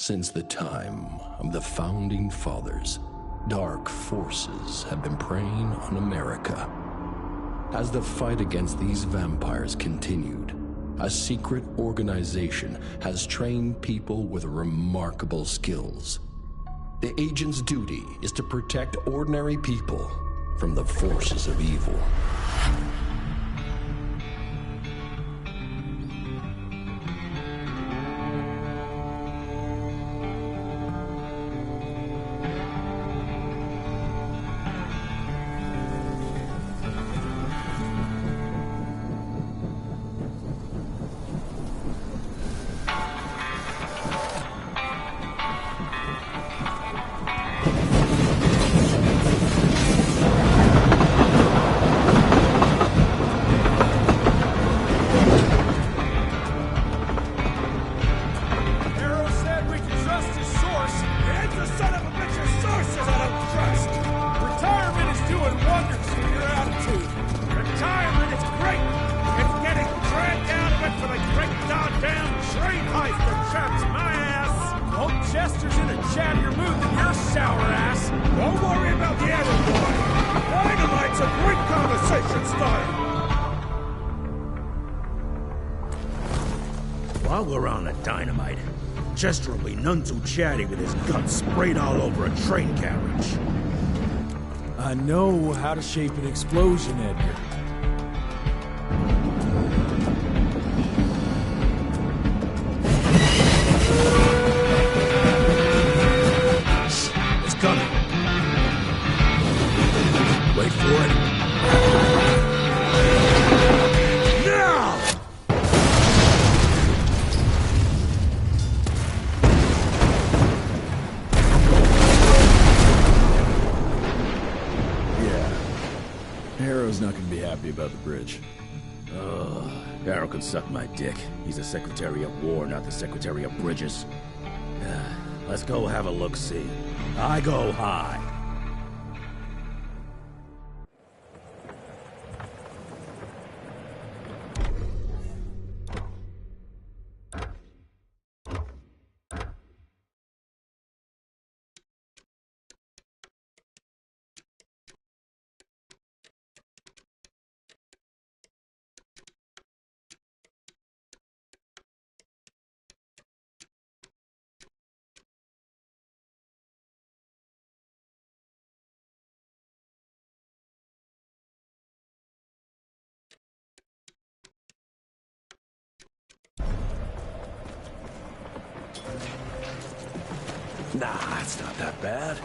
Since the time of the Founding Fathers, dark forces have been preying on America. As the fight against these vampires continued, a secret organization has trained people with remarkable skills. The agent's duty is to protect ordinary people from the forces of evil. While we're on the dynamite, Chester will be none too chatty with his guts sprayed all over a train carriage. I know how to shape an explosion, Edgar. It's coming. Wait for it. Harrow's not gonna be happy about the bridge. Harrow can suck my dick. He's the Secretary of War, not the Secretary of Bridges. Let's go have a look-see. I go high. Nah, it's not that bad.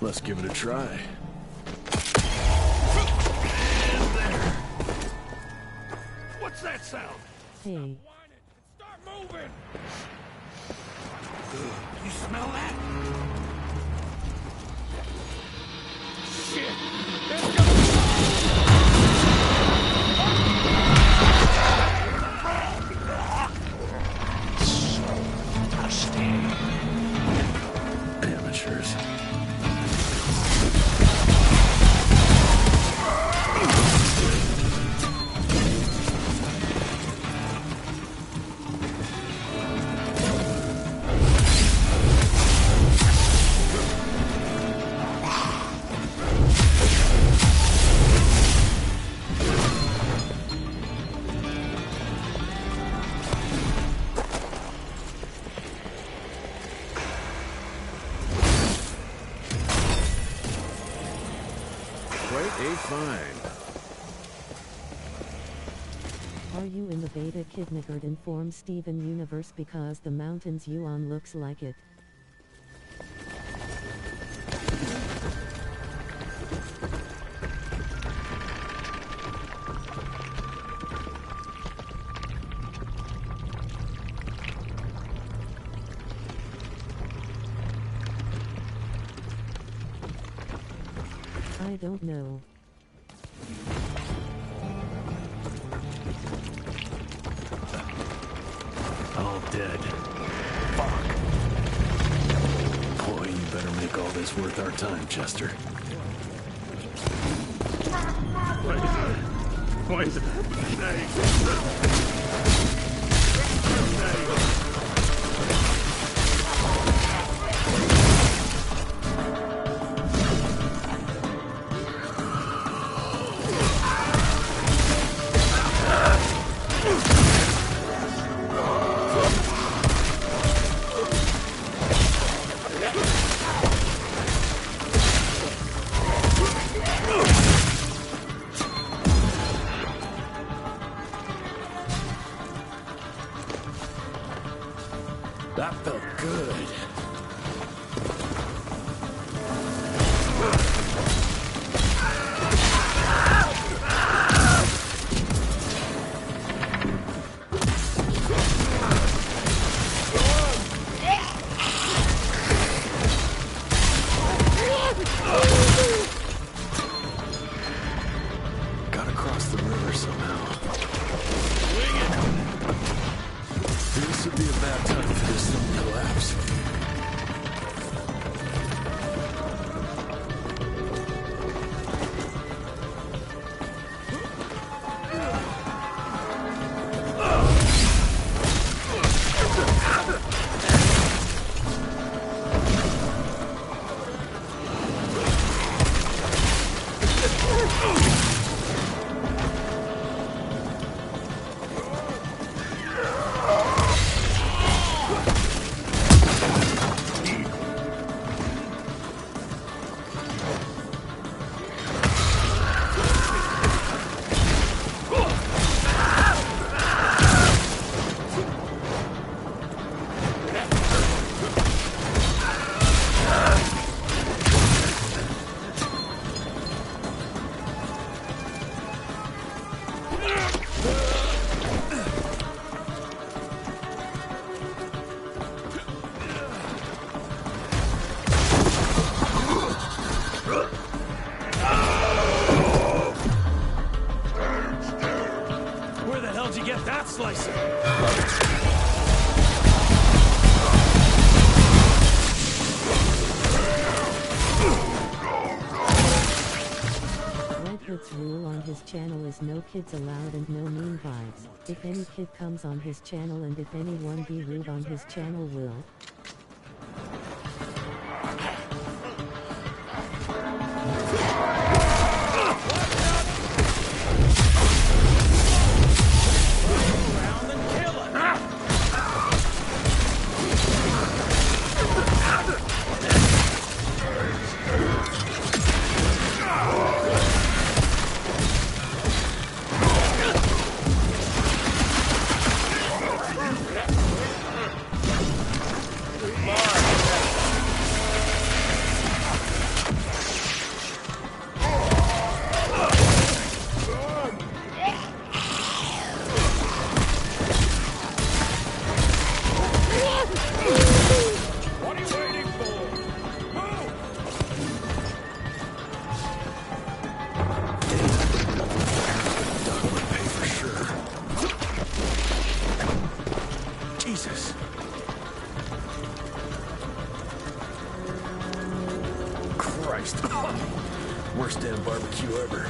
Let's give it a try. What's that sound? Hey. Start moving! You smell that? Shit! There's Amateurs. Are you in the beta kidnappered inform Steven universe because the mountains you on looks like it? I don't know. All dead. Fuck. Boy, you better make all this worth our time, Chester. Poison. That felt good. Gotta cross the river somehow. This would be a bad time for this thing to collapse. Where the hell did you get that slicer? Red Hood's rule on his channel is no kids allowed and no mean vibes. If any kid comes on his channel and if anyone be rude on his channel will. Jesus. Christ. Worst damn barbecue ever.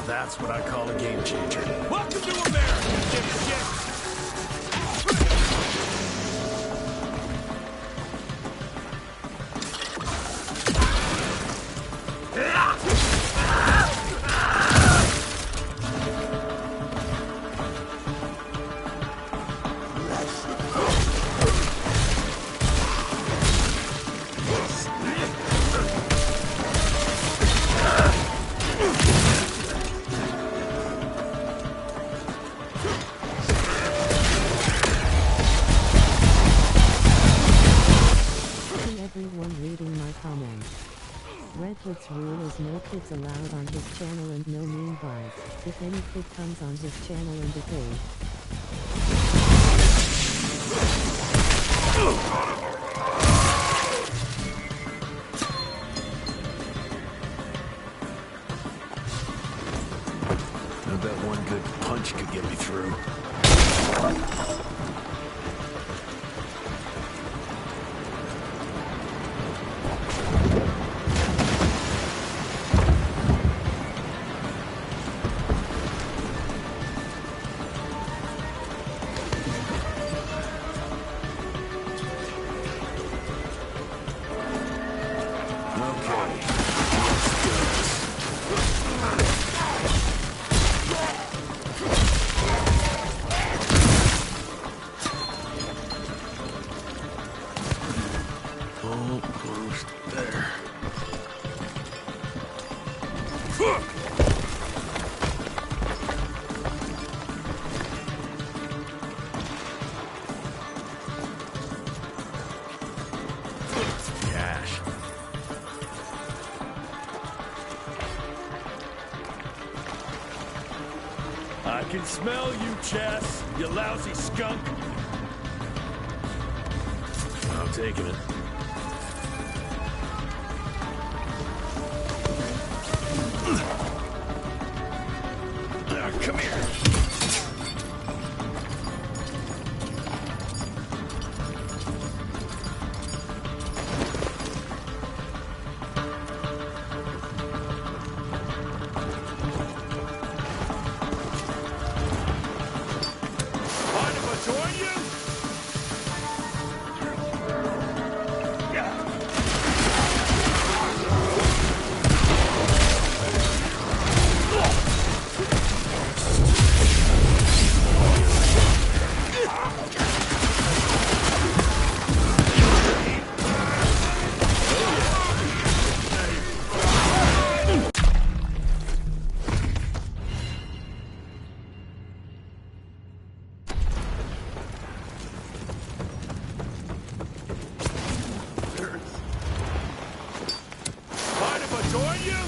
That's what I call a game. Tonight's rule is no kids allowed on his channel and no mean vibes. If any kid comes on his channel and I bet one good punch could get me through. Almost there. Cash. I can smell you, Chess, you lousy skunk. I'm taking it. Come here. Mind if I join you? Mind if I join you?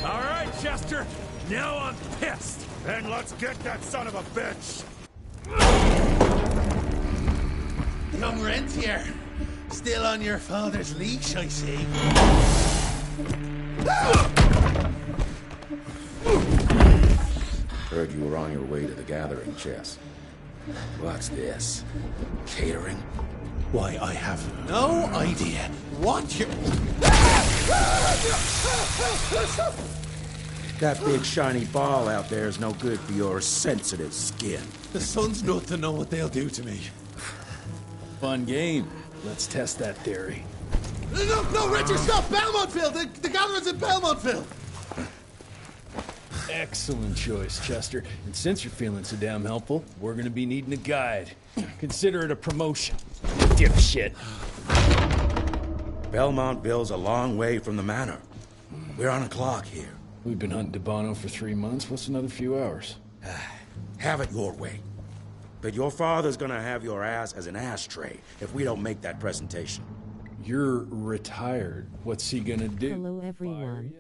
All right, Chester. Now I'm pissed. And let's get that son of a bitch. Young Rentier, still on your father's leash, I see. Heard you were on your way to the gathering, Chess. What's this? Catering? Why, I have no idea what you... That big shiny ball out there is no good for your sensitive skin. The sun's not to know what they'll do to me. Fun game. Let's test that theory. No, Richard, stop! Belmontville! The gathering's in Belmontville! Excellent choice, Chester. And since you're feeling so damn helpful, we're gonna be needing a guide. Consider it a promotion. Dipshit. Belmontville's a long way from the manor. We're on a clock here. We've been hunting DeBono for 3 months. What's another few hours? Have it your way. But your father's gonna have your ass as an ashtray if we don't make that presentation. You're retired. What's he gonna do? Hello everyone.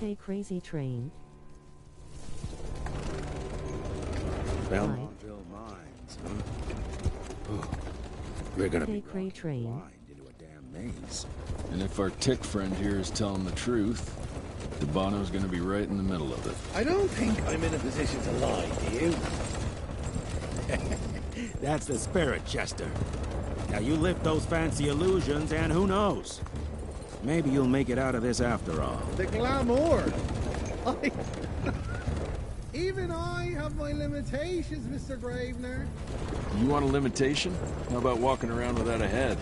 Hey Crazy Train. Belmontville Mines, huh? Ooh, we're gonna be Hey Cray Train. blind into a damn maze. And if our tick friend here is telling the truth, Debano's gonna be right in the middle of it. I don't think I'm in a position to lie, do you? That's the spirit, Chester. Now you lift those fancy illusions, and who knows? Maybe you'll make it out of this after all. The glamour. Even I have my limitations, Mr. Gravener. You want a limitation? How about walking around without a head?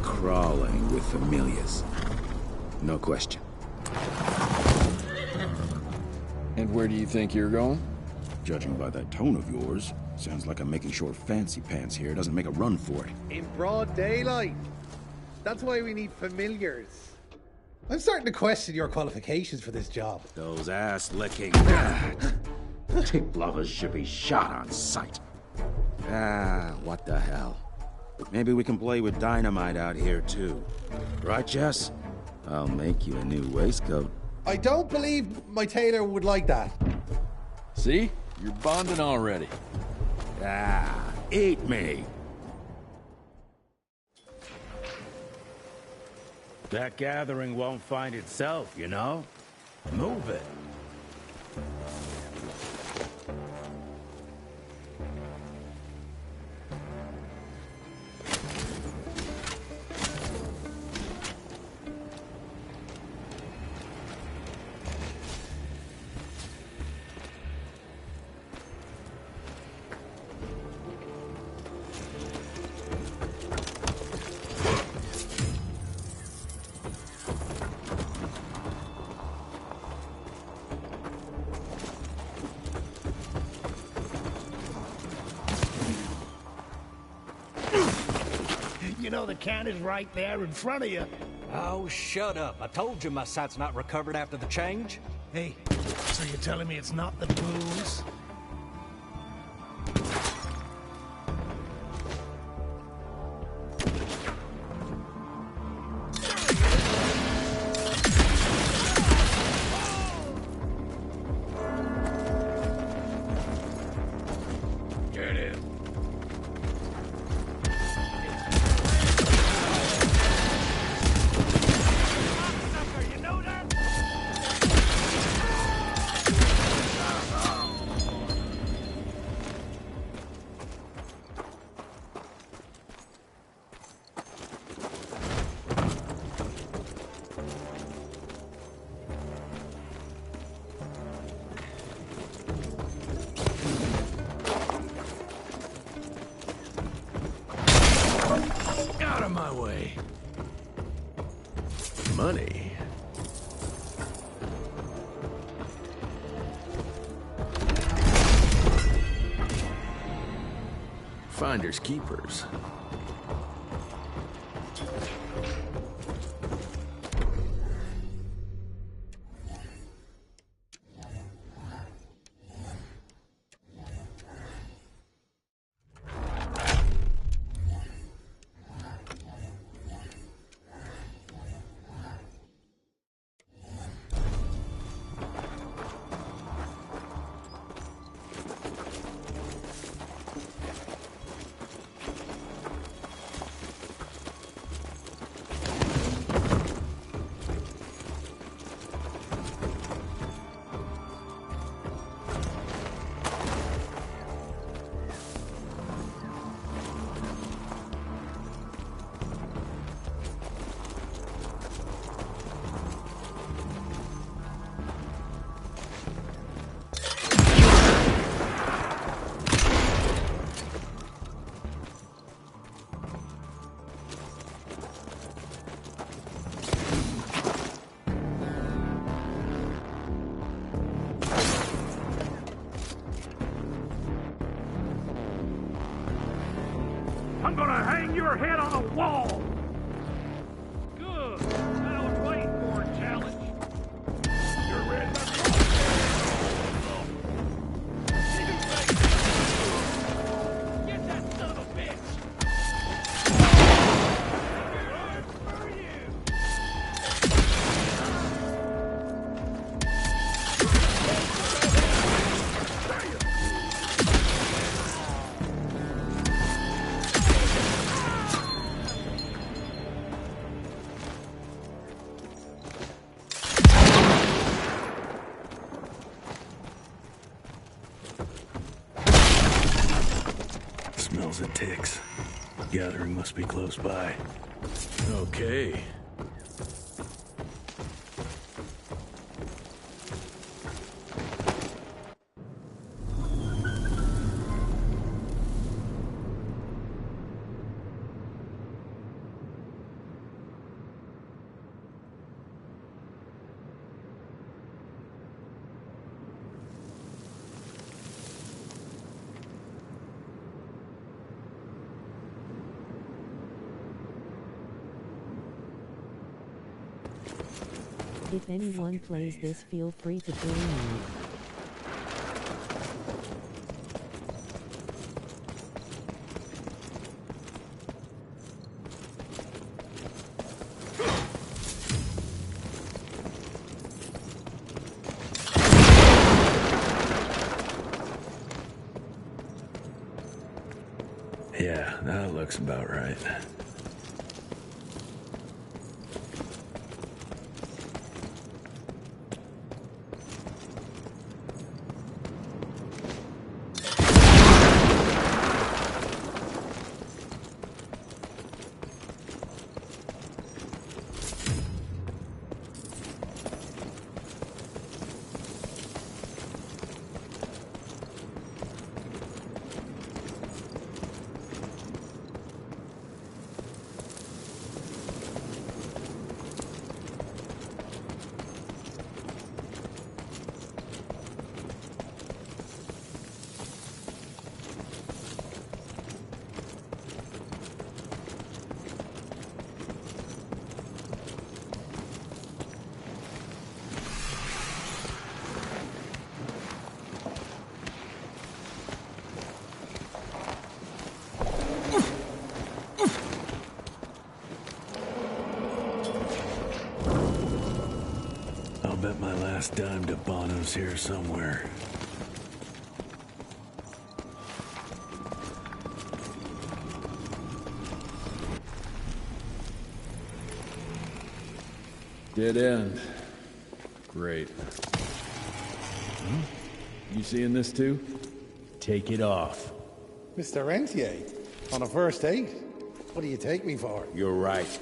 Crawling with familiars. No question. And where do you think you're going? Judging by that tone of yours, sounds like I'm making sure Fancy Pants here doesn't make a run for it. In broad daylight. That's why we need familiars. I'm starting to question your qualifications for this job. Those ass-licking tip lovers should be shot on sight. What the hell? Maybe we can play with dynamite out here, too. Right, Jess? I'll make you a new waistcoat. I don't believe my tailor would like that. See? You're bonding already. Eat me! That gathering won't find itself, you know? Move it. You know the can is right there in front of you. Oh, shut up. I told you my sight's not recovered after the change. Hey, so you're telling me it's not the booze? Get in. You know that? Out of my way. Money. Finders keepers. I'm gonna hang your head on a wall! Good. That I was waiting for a challenge. You're ready to get that son of a bitch! For you! Smells of ticks. Gathering must be close by. Okay. If anyone plays this, feel free to join me. Yeah, that looks about right. I'll bet my last dime to Bono's here somewhere. Dead end. Great. You seeing this too? Take it off. Mr. Rentier, on a first date? What do you take me for? You're right.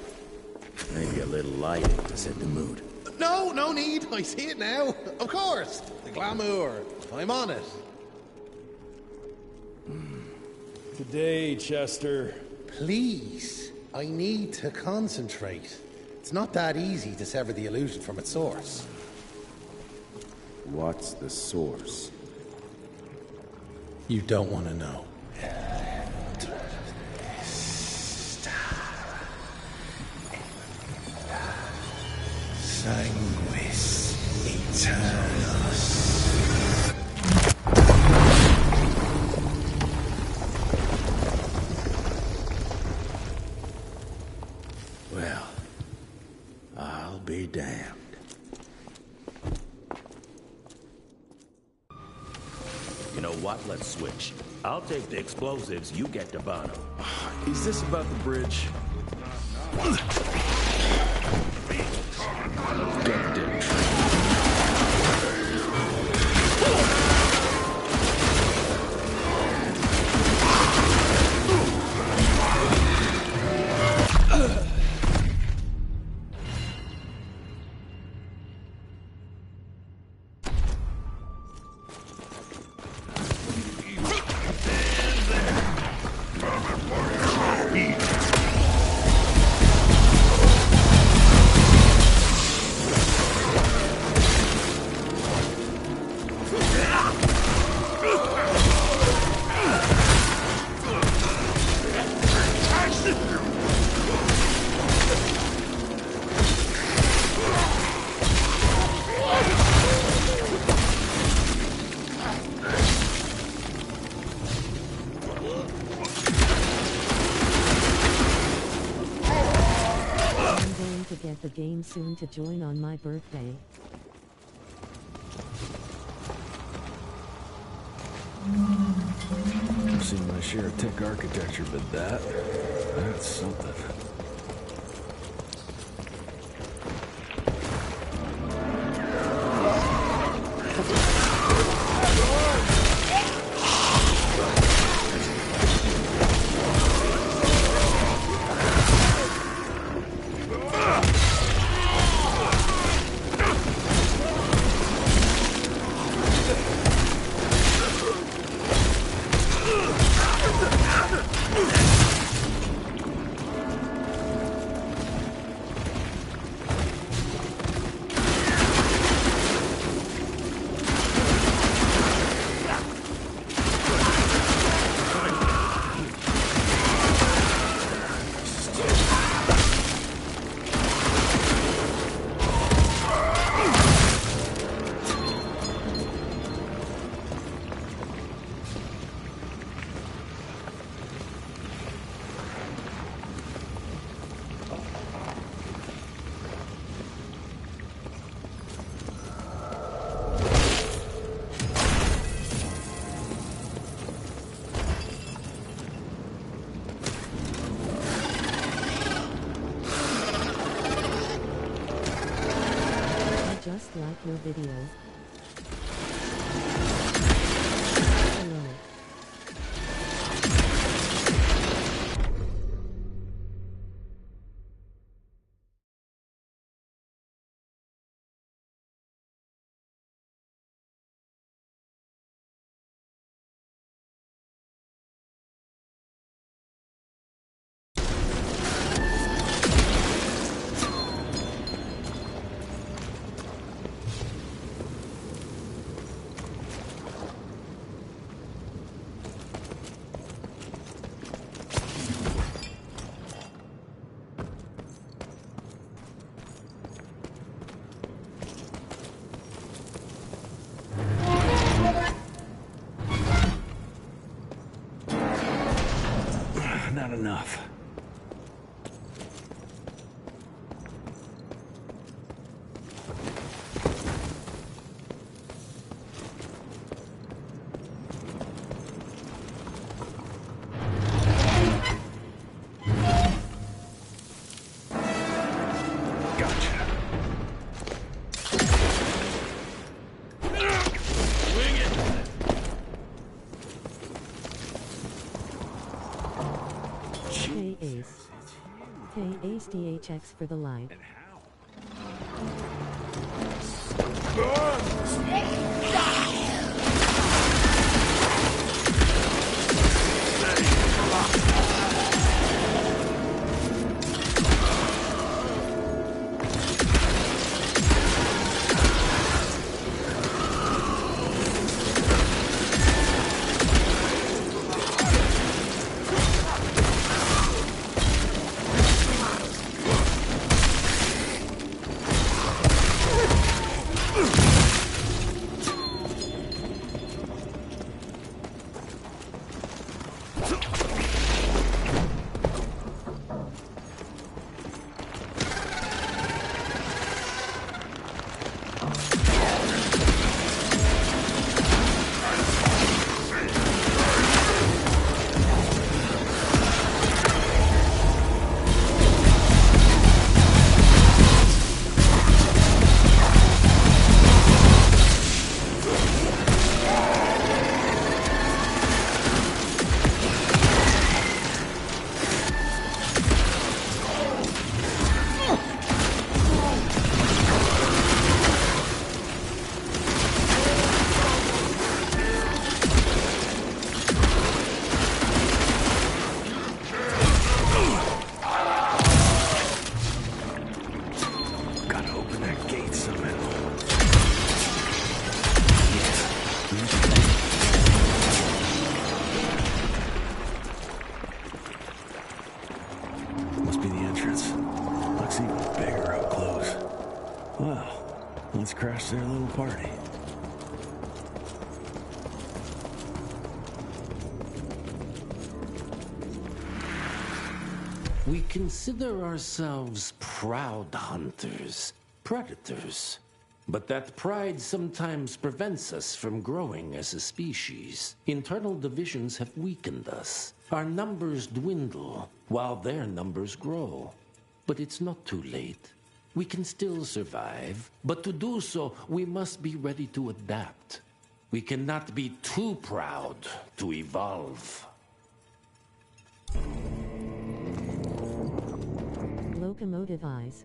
Maybe a little lighting to set the mood. No, no need. I see it now. Of course. The glamour. I'm on it. Today, Chester. Please. I need to concentrate. It's not that easy to sever the illusion from its source. What's the source? You don't want to know. Sanguis Eternus. Well, I'll be damned. You know what? Let's switch. I'll take the explosives, you get the Bono. Is this about the bridge? the game soon to join on my birthday. I've seen my share of tech architecture, but that's something. Just like your videos. Hello. Not enough. Gotcha. Hey Ace. Hey Ace DHX for the live. Let's crash their little party. We consider ourselves proud hunters, predators. But that pride sometimes prevents us from growing as a species. Internal divisions have weakened us. Our numbers dwindle, while their numbers grow. But it's not too late. We can still survive, but to do so, we must be ready to adapt. We cannot be too proud to evolve. Locomotive eyes.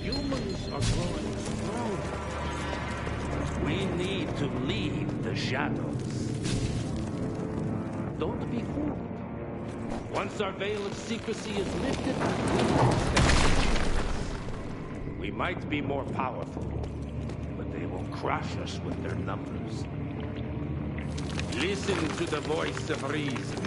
Humans are growing stronger. We need to leave the shadows. Don't be fooled. Once our veil of secrecy is lifted, we might be more powerful, but they will crush us with their numbers. Listen to the voice of reason.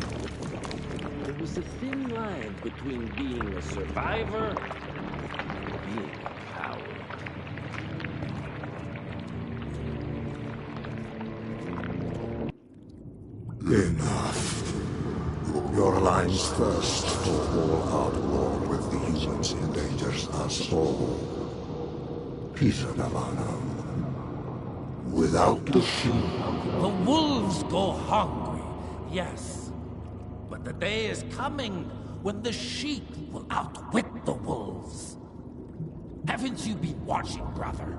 There was a thin line between being a survivor and being a coward. Enough. Your line's thirst for all-out war with the humans endangers us all. Peter Davano. Without the sheep. The wolves go hungry, yes. But the day is coming when the sheep will outwit the wolves. Haven't you been watching, brother?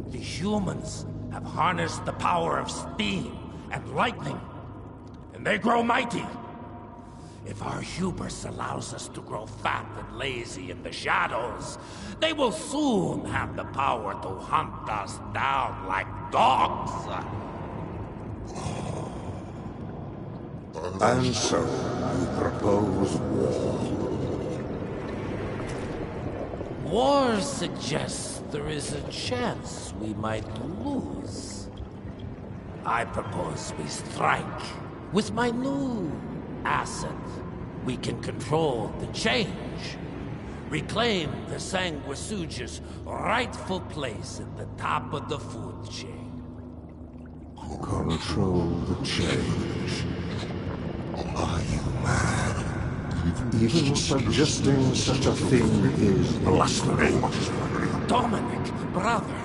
The humans have harnessed the power of steam and lightning, and they grow mighty. If our hubris allows us to grow fat and lazy in the shadows, they will soon have the power to hunt us down like dogs. And so, you propose war. War suggests there is a chance we might lose. I propose we strike. With my new asset, we can control the change. Reclaim the Sanguisuja's rightful place at the top of the food chain. Control the change. Are you mad? Even suggesting such a thing is blasphemy. Dominic, brother,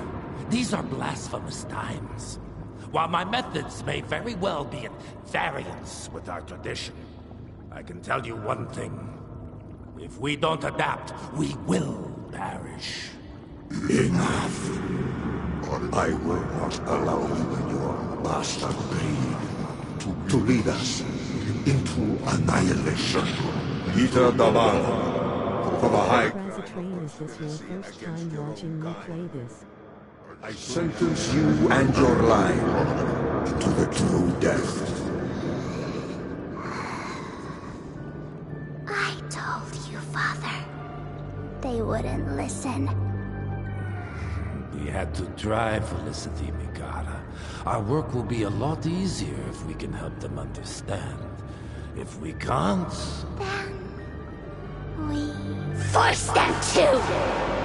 these are blasphemous times. While my methods may very well be at variance with our tradition, I can tell you one thing. If we don't adapt, we will perish. Enough. I will not allow you and your bastard breed to lead us into annihilation. Peter Davano, for the High... Train, is this your first time watching me play this? I sentence you and your line to the true death. I told you, Father. They wouldn't listen. We had to try, Felicity Mikata. Our work will be a lot easier if we can help them understand. If we can't... Then... we... force them to!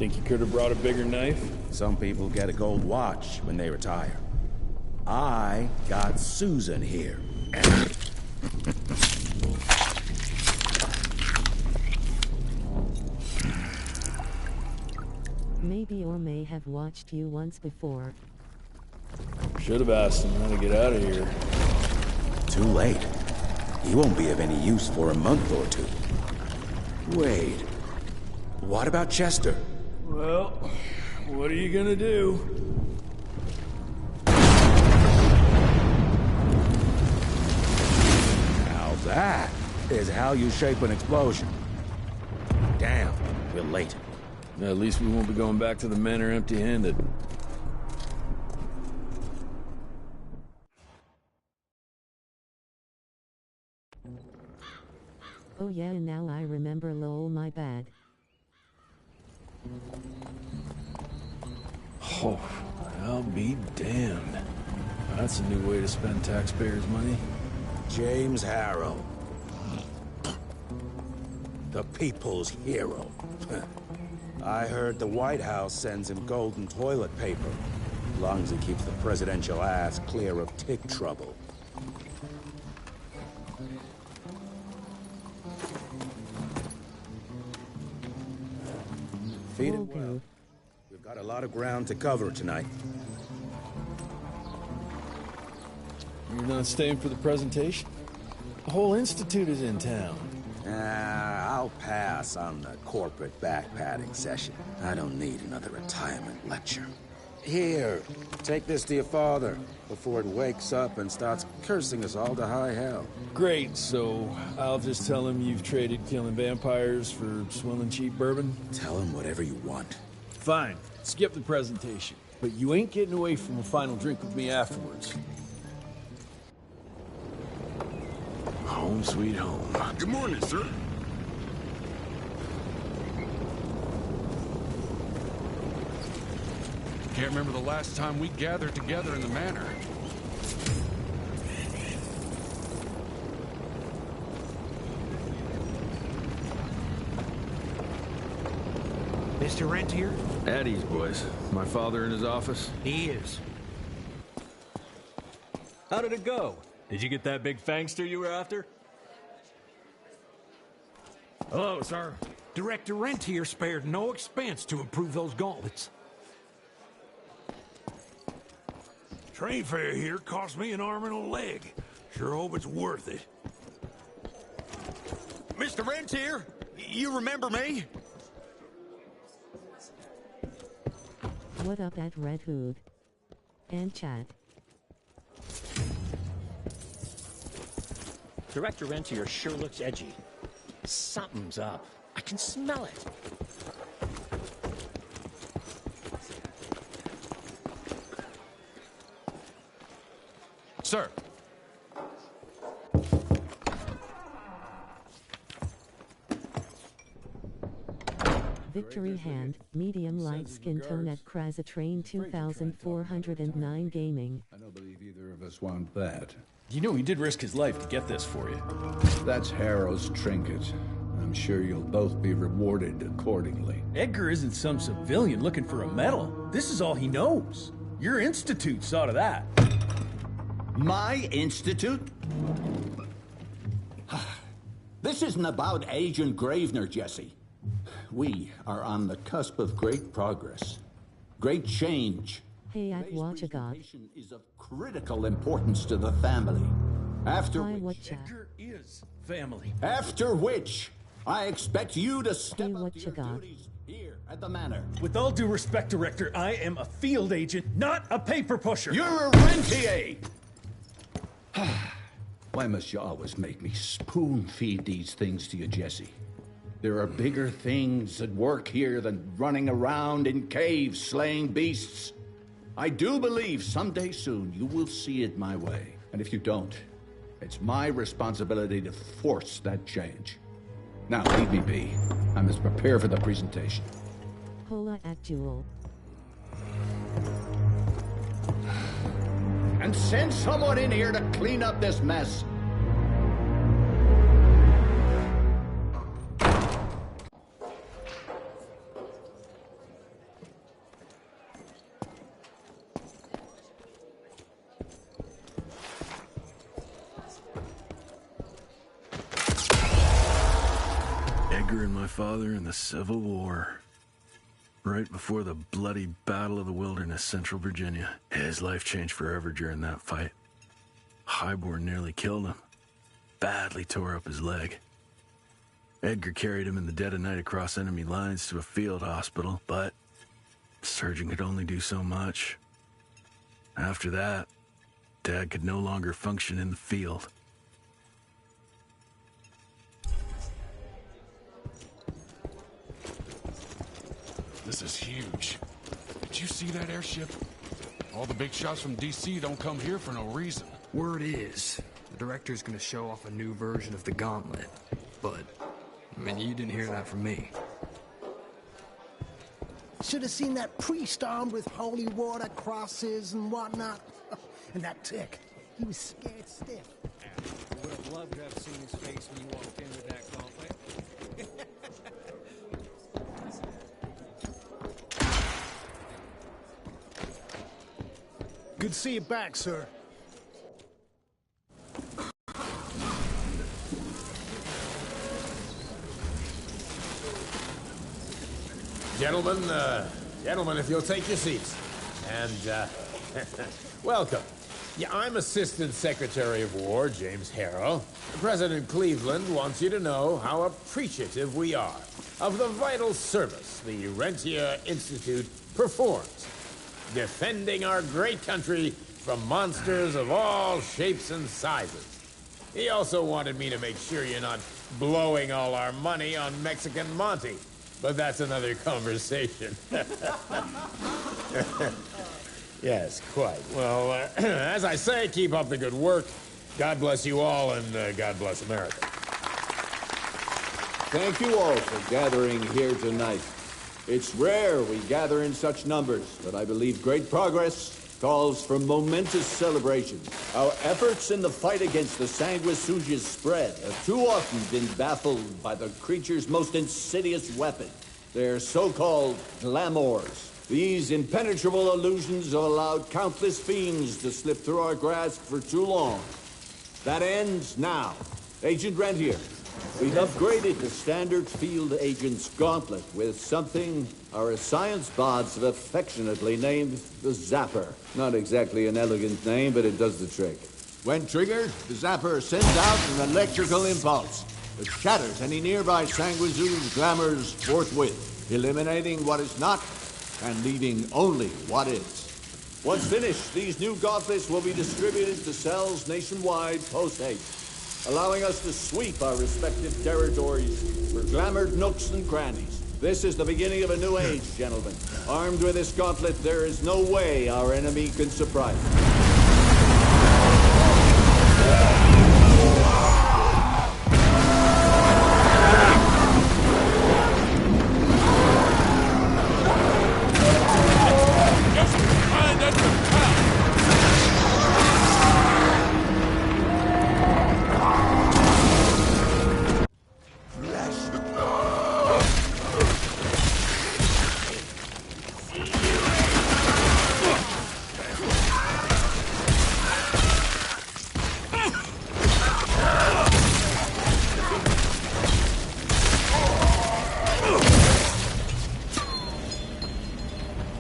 Think you could have brought a bigger knife? Some people get a gold watch when they retire. I got Susan here. Maybe or may have watched you once before. Should have asked him how to get out of here. Too late. He won't be of any use for a month or two. Wait. What about Chester? Well, what are you gonna do? Now that is how you shape an explosion. Damn, we're late. At least we won't be going back to the manor empty-handed. Oh yeah, and now I remember, lol, my bad. Oh, I'll be damned. That's a new way to spend taxpayers' money. James Harrow. The people's hero. I heard the White House sends him golden toilet paper. As long as he keeps the presidential ass clear of tick trouble. Feed it well. We've got a lot of ground to cover tonight. You're not staying for the presentation? The whole institute is in town. I'll pass on the corporate backpatting session. I don't need another retirement lecture. Here, take this to your father before it wakes up and starts cursing us all to high hell. Great, so I'll just tell him you've traded killing vampires for swilling cheap bourbon? Tell him whatever you want. Fine, skip the presentation. But you ain't getting away from a final drink with me afterwards. Home sweet home. Good morning, sir. Can't remember the last time we gathered together in the manor. Mr. Rentier? At ease, boys. My father in his office? He is. How did it go? Did you get that big fangster you were after? Hello, sir. Director Rentier spared no expense to improve those gauntlets. Train fare here cost me an arm and a leg. Sure hope it's worth it. Mr. Rentier, you remember me? What up at Red Hood? And chat. Director Rentier sure looks edgy. Something's up. I can smell it. Sir. Victory Hand, medium light skin tone at Krazatrain 2409 Gaming. I don't believe either of us want that. You know he did risk his life to get this for you. That's Harrow's trinket. I'm sure you'll both be rewarded accordingly. Edgar isn't some civilian looking for a medal. This is all he knows. Your institute saw to that. My institute? This isn't about Agent Gravener, Jesse. We are on the cusp of great progress. Great change. Hey, at Watchagot. Is of critical importance to the family. After which... Edgar is family. After which, I expect you to step up to your duties here at the manor. With all due respect, Director, I am a field agent, not a paper pusher. You're a rentier! Why must you always make me spoon-feed these things to you, Jesse? There are bigger things at work here than running around in caves slaying beasts. I do believe someday soon you will see it my way. And if you don't, it's my responsibility to force that change. Now, leave me be. I must prepare for the presentation. Hola at Jewel. And send someone in here to clean up this mess. Edgar and my father in the Civil War. Right before the bloody Battle of the Wilderness, Central Virginia. His life changed forever during that fight. Highborn nearly killed him. Badly tore up his leg. Edgar carried him in the dead of night across enemy lines to a field hospital, but the surgeon could only do so much. After that, Dad could no longer function in the field. This is huge. Did you see that airship? All the big shots from DC don't come here for no reason. Word is, the director's gonna show off a new version of the Gauntlet. But, I mean, you didn't hear that from me. Should have seen that priest armed with holy water, crosses, and whatnot. And that tick, he was scared stiff. Would have loved to have seen his face when you walked in with that gauntlet. Good to see you back, sir. Gentlemen, if you'll take your seats. And, welcome. Yeah, I'm Assistant Secretary of War, James Harrow. President Cleveland wants you to know how appreciative we are of the vital service the Rentia Institute performs, defending our great country from monsters of all shapes and sizes. He also wanted me to make sure you're not blowing all our money on Mexican Monty. But that's another conversation. Yes, quite. Well, as I say, keep up the good work. God bless you all, and God bless America. Thank you all for gathering here tonight. It's rare we gather in such numbers, but I believe great progress calls for momentous celebration. Our efforts in the fight against the Sanguisuga's spread have too often been baffled by the creature's most insidious weapon, their so-called glamours. These impenetrable illusions have allowed countless fiends to slip through our grasp for too long. That ends now. Agent Rentier, we've upgraded the standard field agent's gauntlet with something our science bots have affectionately named the Zapper. Not exactly an elegant name, but it does the trick. When triggered, the Zapper sends out an electrical impulse that shatters any nearby Sanguisuga's glamours forthwith, eliminating what is not and leaving only what is. Once finished, these new gauntlets will be distributed to cells nationwide post-haste, allowing us to sweep our respective territories for glamored nooks and crannies. This is the beginning of a new age, gentlemen. Armed with this gauntlet, there is no way our enemy can surprise us.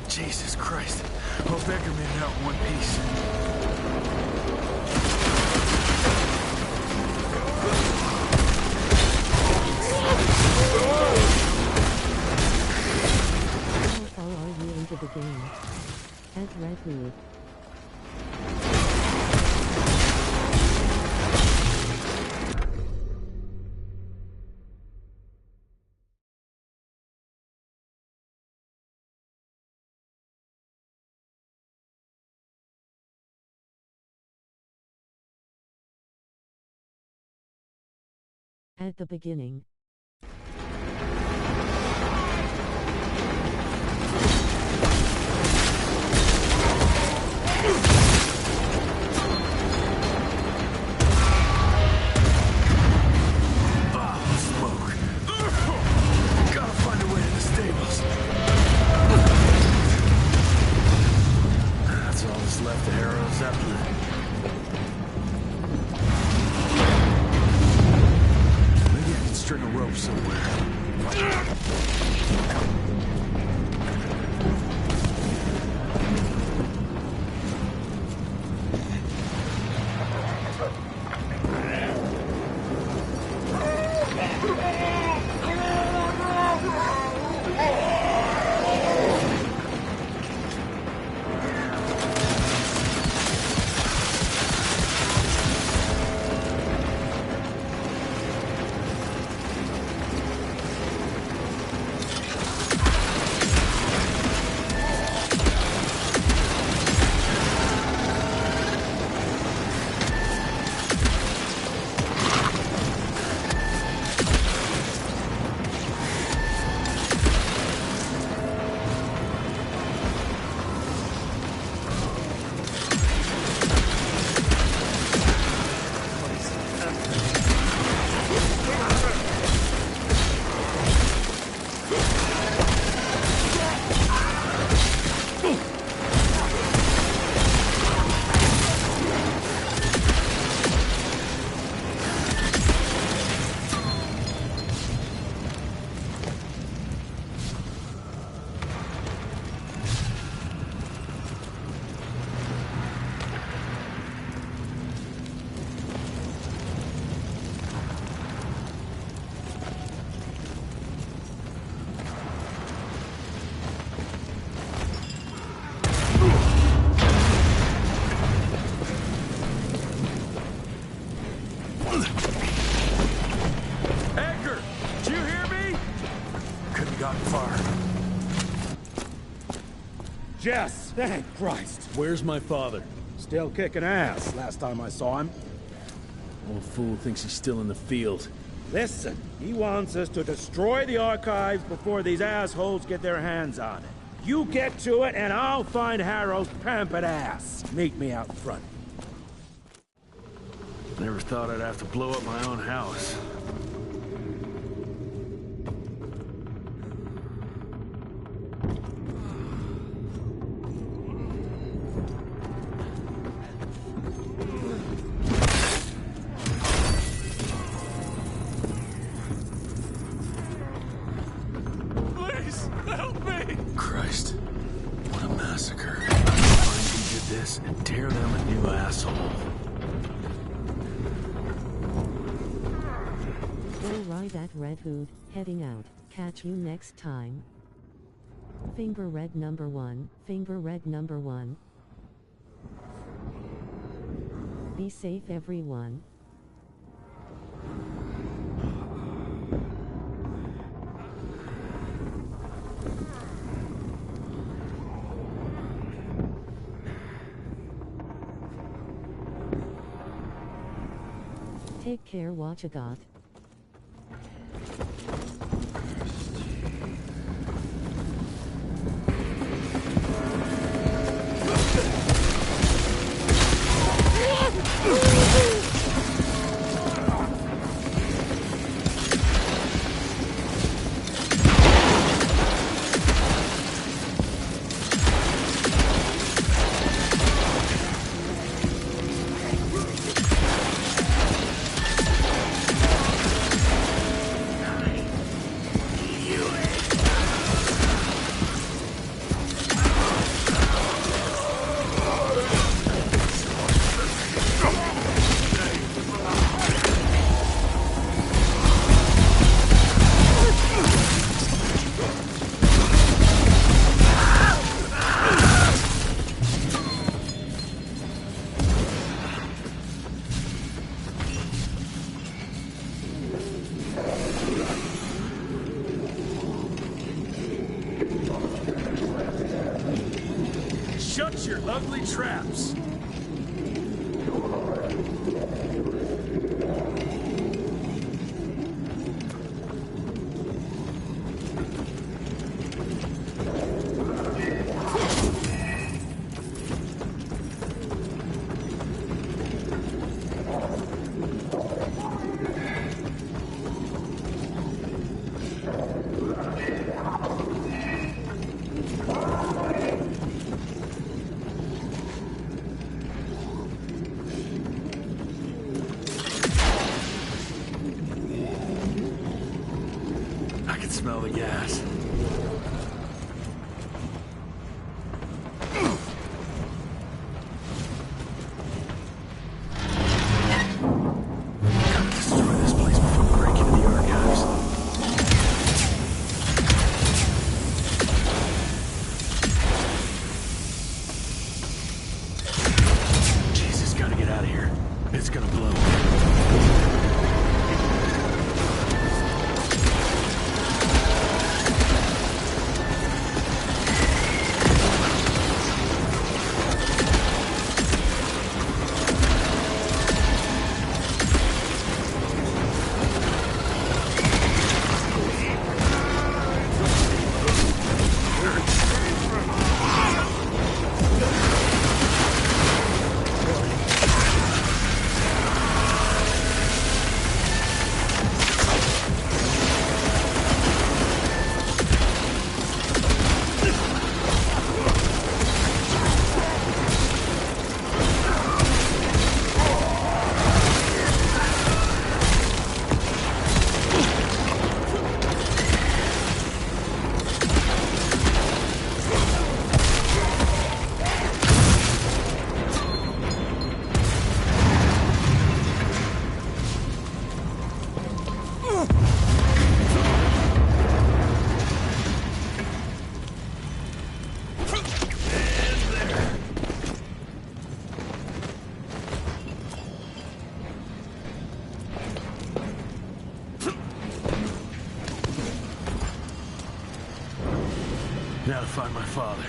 Jesus Christ. Hope Edgar made it out in one piece. How far are you into the game? As Redwood. At the beginning. String a rope somewhere. Edgar! Did you hear me? Couldn't have gotten far. Jess! Thank Christ! Where's my father? Still kicking ass, last time I saw him. Old fool thinks he's still in the field. Listen, he wants us to destroy the archives before these assholes get their hands on it. You get to it, and I'll find Harrow's pampered ass. Meet me out front. Never thought I'd have to blow up my own house. Please, help me! Christ, what a massacre. Find who did this and tear them a new asshole. All right at Red Hood, heading out. Catch you next time. Finger red number 1, finger red number 1. Be safe everyone. Take care, watch a got. Shut your ugly traps! smell the gas. Gotta destroy this place before we break into the archives. Jesus, gotta get out of here. It's gonna blow. Now to find my father.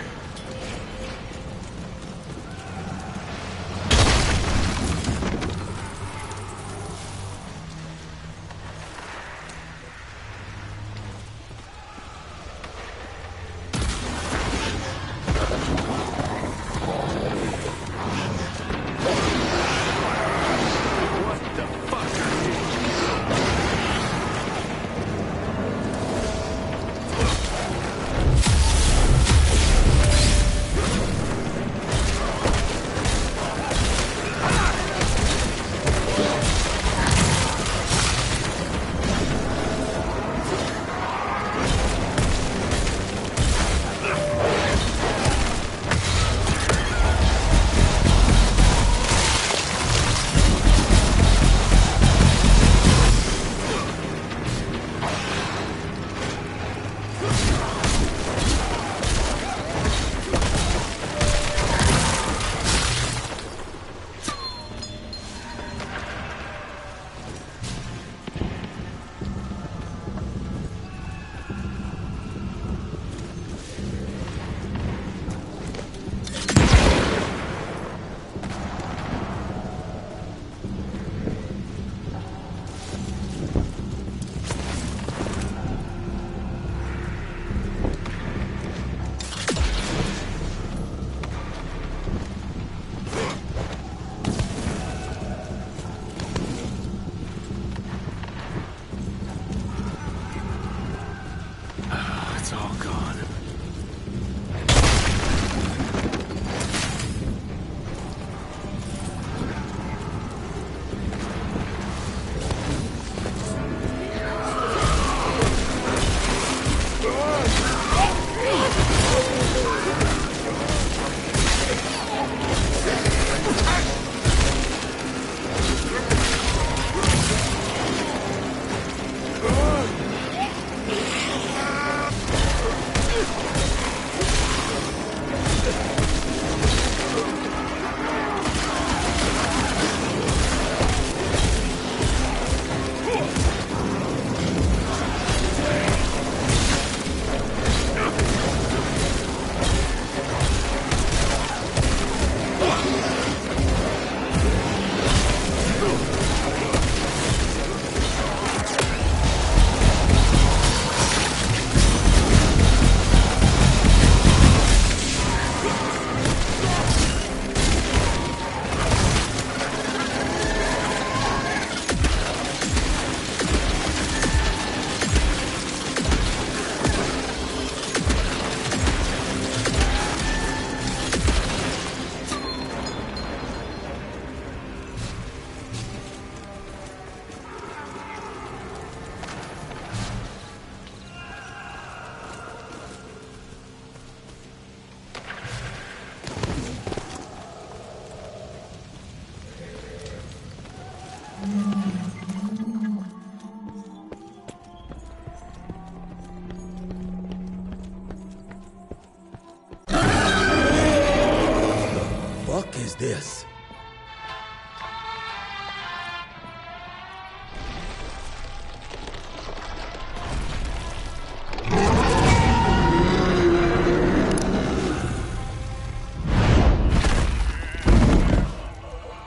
Fuck is this?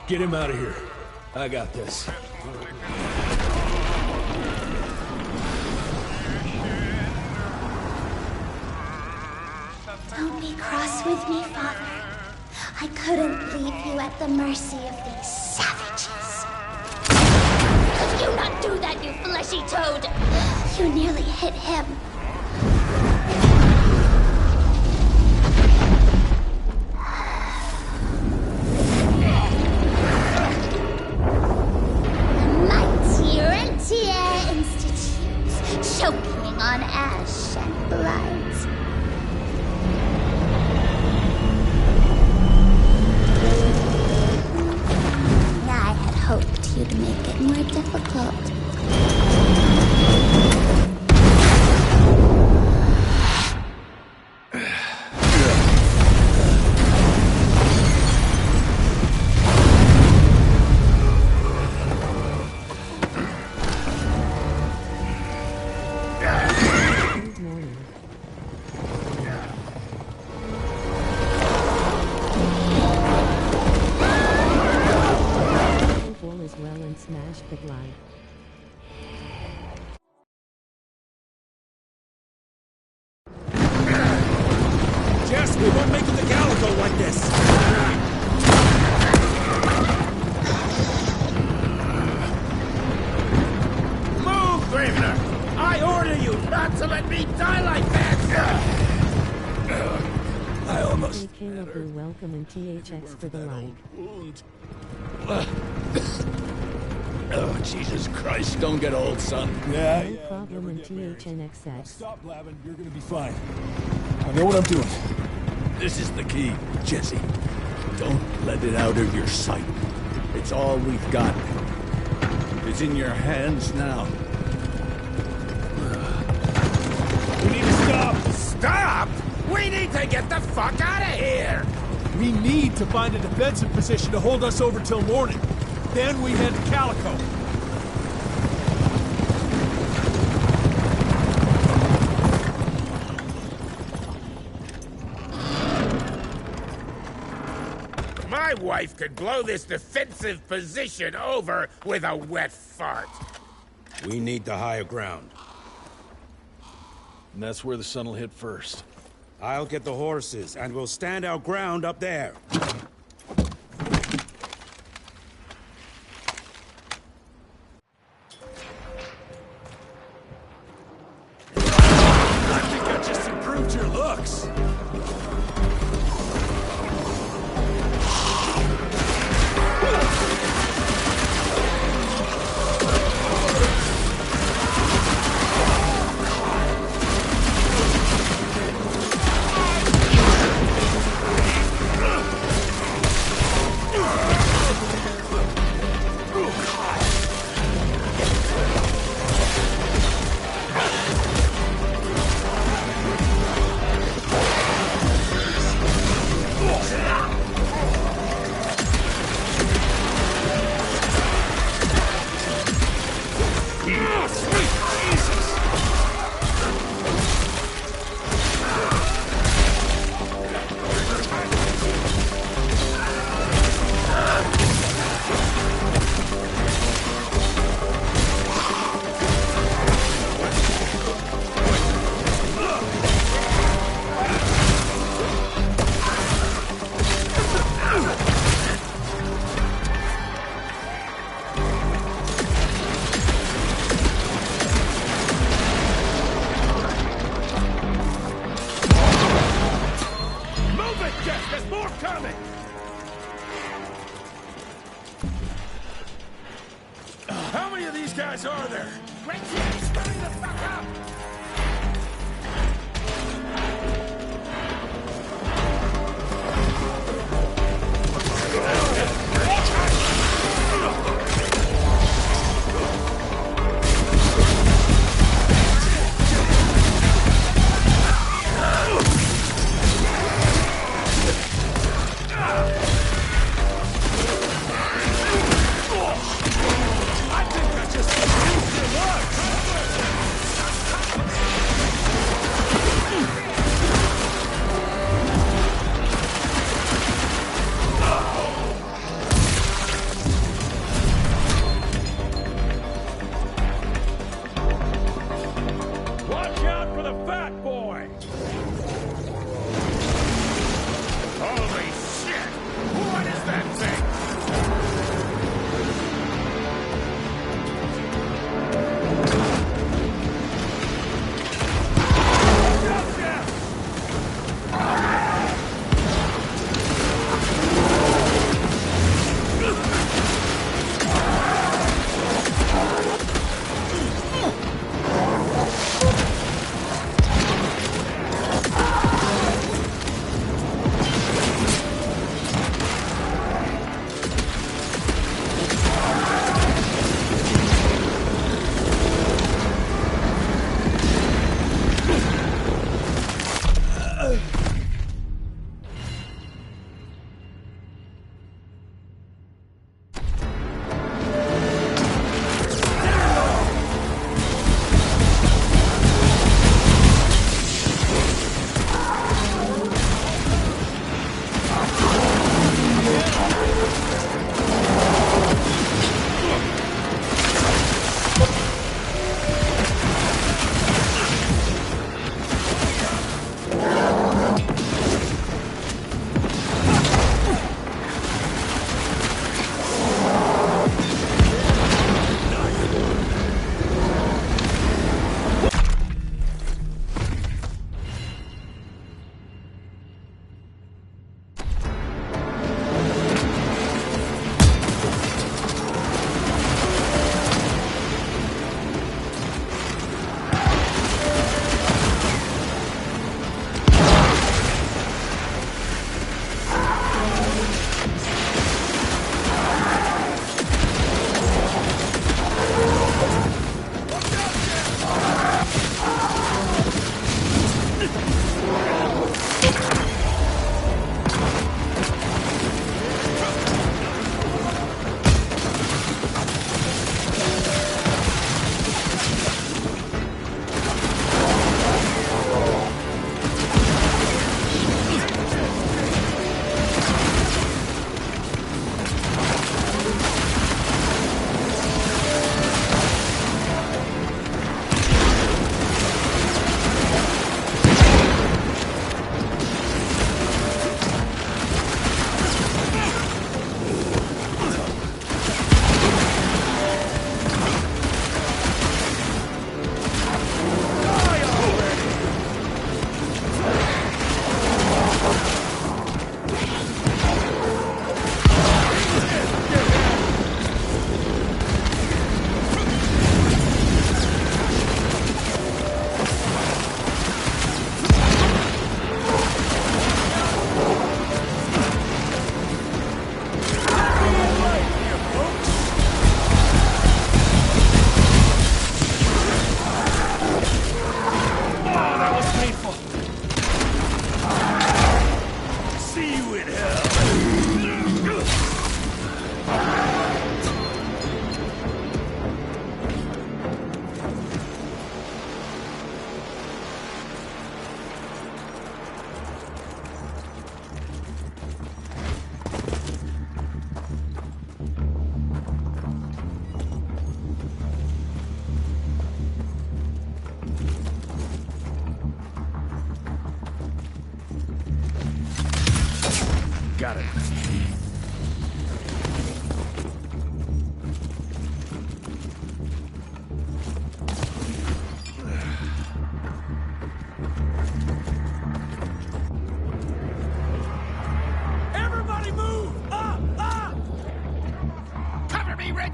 Get him out of here. I got this. Don't be cross with me, Father. I couldn't leave you at the mercy of these savages. Could you not do that, you fleshy toad? You nearly hit him. Mighty Rentier Institute, choking on ash and blood. I had hoped you'd make it more difficult. Smash the blind. Jess, we won't make it to Calico like this! Move, Gravener! I order you not to let me die like that! I almost... Hey Caleb, who welcome and THX for the like. Oh, Jesus Christ, don't get old, son. Yeah, No problem in THNXX. Stop blabbing, you're gonna be fine. I know what I'm doing. This is the key, Jesse. Don't let it out of your sight. It's all we've got. It's in your hands now. We need to stop! Stop! We need to get the fuck out of here! We need to find a defensive position to hold us over till morning. Then we head to Calico. My wife could blow this defensive position over with a wet fart. We need the higher ground. And that's where the sun will hit first. I'll get the horses, and we'll stand our ground up there. I think I just improved your looks. guys are there? Great team, stirring the fuck up!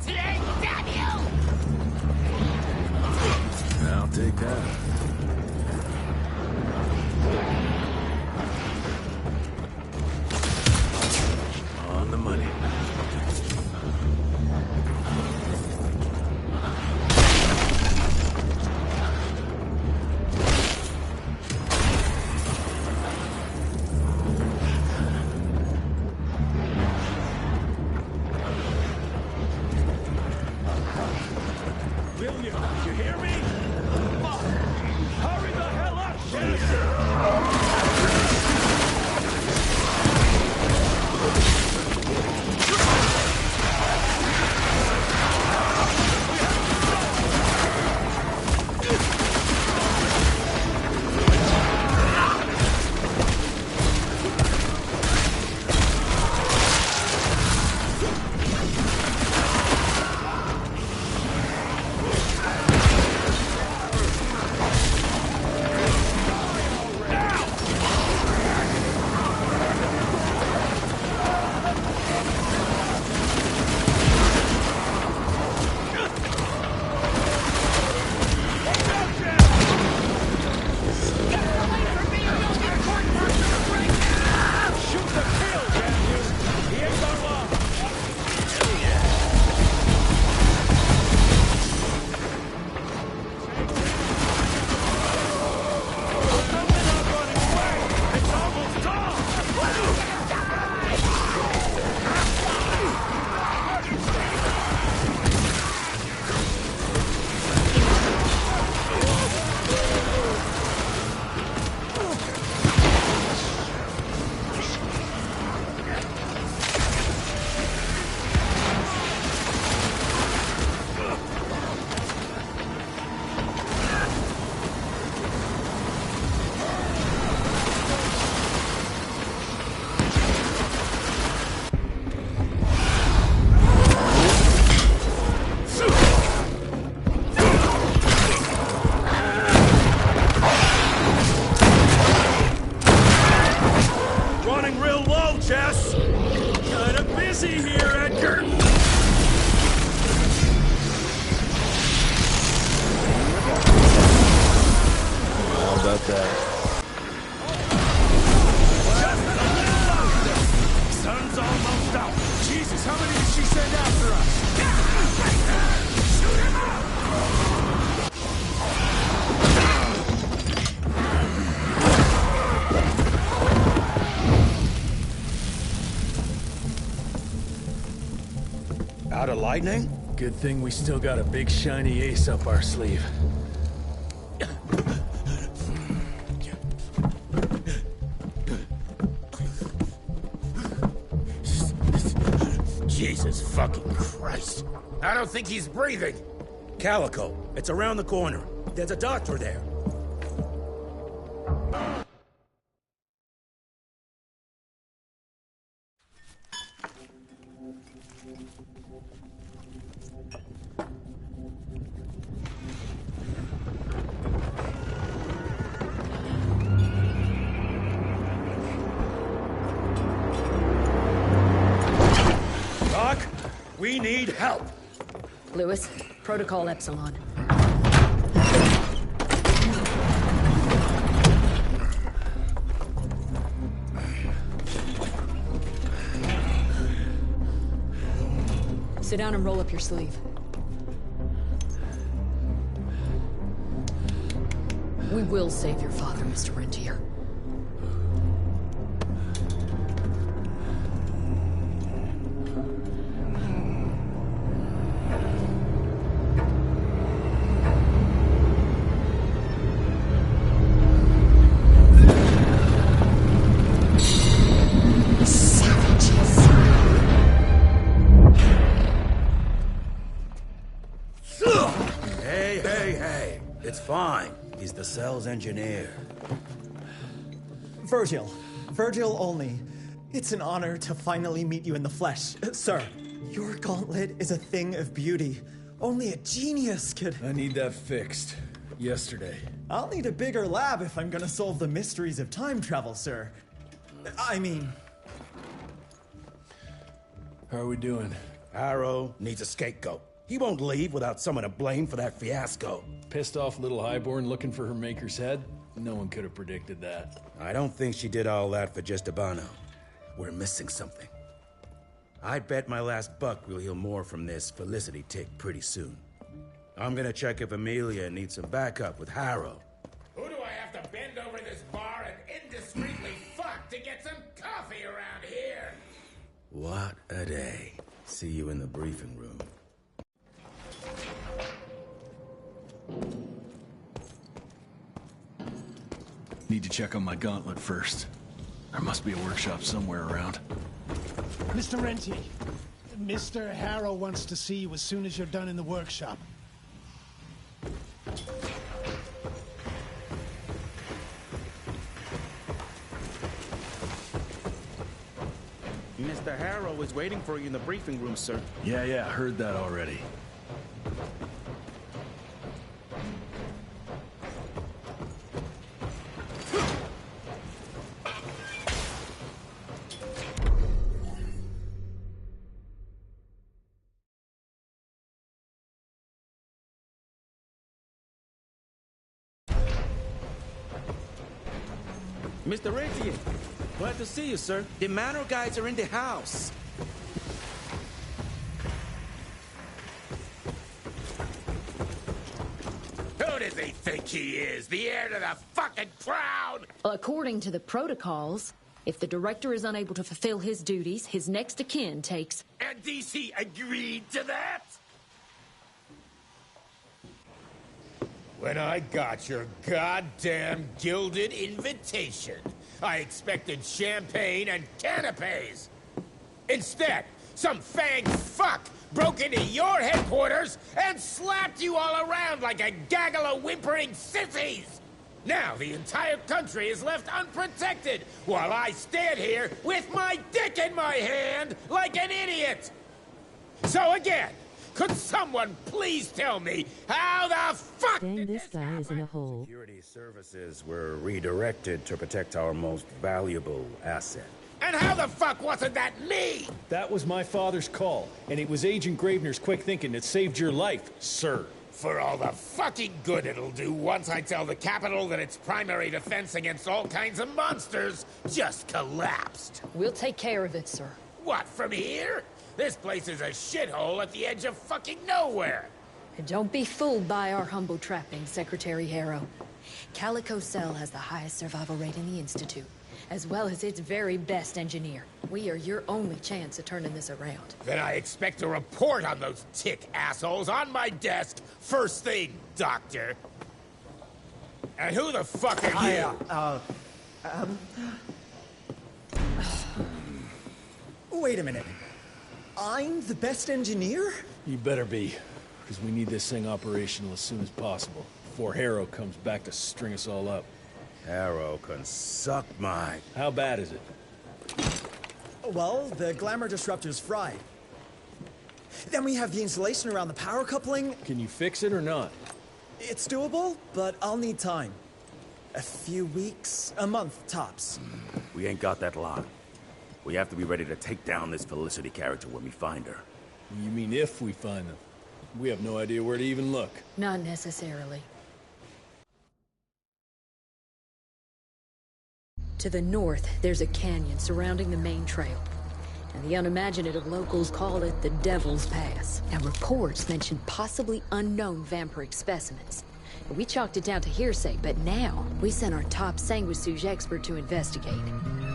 today, damn you! I'll take that. On the money. William, you hear me? Fuck! Hurry the hell up, Chester! about that. Sun's almost out. Jesus, how many did she send after us? Shoot him Out of lightning? Good thing we still got a big shiny ace up our sleeve. Jesus fucking Christ. I don't think he's breathing. Calico, it's around the corner. There's a doctor there. Doc, we need help. Lewis, Protocol Epsilon. Sit down and roll up your sleeve. We will save your father, Mr. Rentier. Hey. It's fine. He's the cell's engineer. Virgil. Virgil only. It's an honor to finally meet you in the flesh. Sir, your gauntlet is a thing of beauty. Only a genius could... I need that fixed. Yesterday. I'll need a bigger lab if I'm gonna solve the mysteries of time travel, sir. I mean... How are we doing? Harrow needs a scapegoat. He won't leave without someone to blame for that fiasco. Pissed off little highborn looking for her maker's head? No one could have predicted that. I don't think she did all that for just Abano. We're missing something. I bet my last buck we'll hear more from this Felicity tick pretty soon. I'm gonna check if Amelia needs some backup with Harrow. Who do I have to bend over this bar and indiscreetly fuck to get some coffee around here? What a day. See you in the briefing room. Need to check on my gauntlet first. There must be a workshop somewhere around. Mr. Rentier, Mr. Harrow wants to see you as soon as you're done in the workshop. Mr. Harrow is waiting for you in the briefing room, sir. Yeah, heard that already. Mr. Rentier, glad to see you, sir. The manor guys are in the house. Who does he think he is? The heir to the fucking crown? According to the protocols, if the director is unable to fulfill his duties, his next of kin takes... And DC agreed to that? When I got your goddamn gilded invitation, I expected champagne and canapes. Instead, some fanged fuck broke into your headquarters and slapped you all around like a gaggle of whimpering sissies. Now the entire country is left unprotected while I stand here with my dick in my hand like an idiot. So again, could someone please tell me how the fuck Dang, this guy is in a hole. Security services were redirected to protect our most valuable asset. And how the fuck wasn't that me? That was my father's call, and it was Agent Gravener's quick thinking that saved your life, sir. For all the fucking good it'll do once I tell the Capitol that its primary defense against all kinds of monsters just collapsed. We'll take care of it, sir. What, from here? This place is a shithole at the edge of fucking nowhere. And don't be fooled by our humble trappings, Secretary Harrow. Calico Cell has the highest survival rate in the Institute, as well as its very best engineer. We are your only chance of turning this around. Then I expect a report on those tick assholes on my desk first thing, Doctor. And who the fuck are you? Wait a minute. I'm the best engineer? You better be, because we need this thing operational as soon as possible, before Harrow comes back to string us all up. Harrow can suck my... How bad is it? Well, the glamour disruptor's fried. Then we have the insulation around the power coupling. Can you fix it or not? It's doable, but I'll need time. A few weeks, a month, tops. We ain't got that long. We have to be ready to take down this Felicity character when we find her. You mean if we find them? We have no idea where to even look. Not necessarily. To the north, there's a canyon surrounding the main trail. And the unimaginative locals call it the Devil's Pass. Now, reports mention possibly unknown vampiric specimens. We chalked it down to hearsay, but now we sent our top sanguisuge expert to investigate.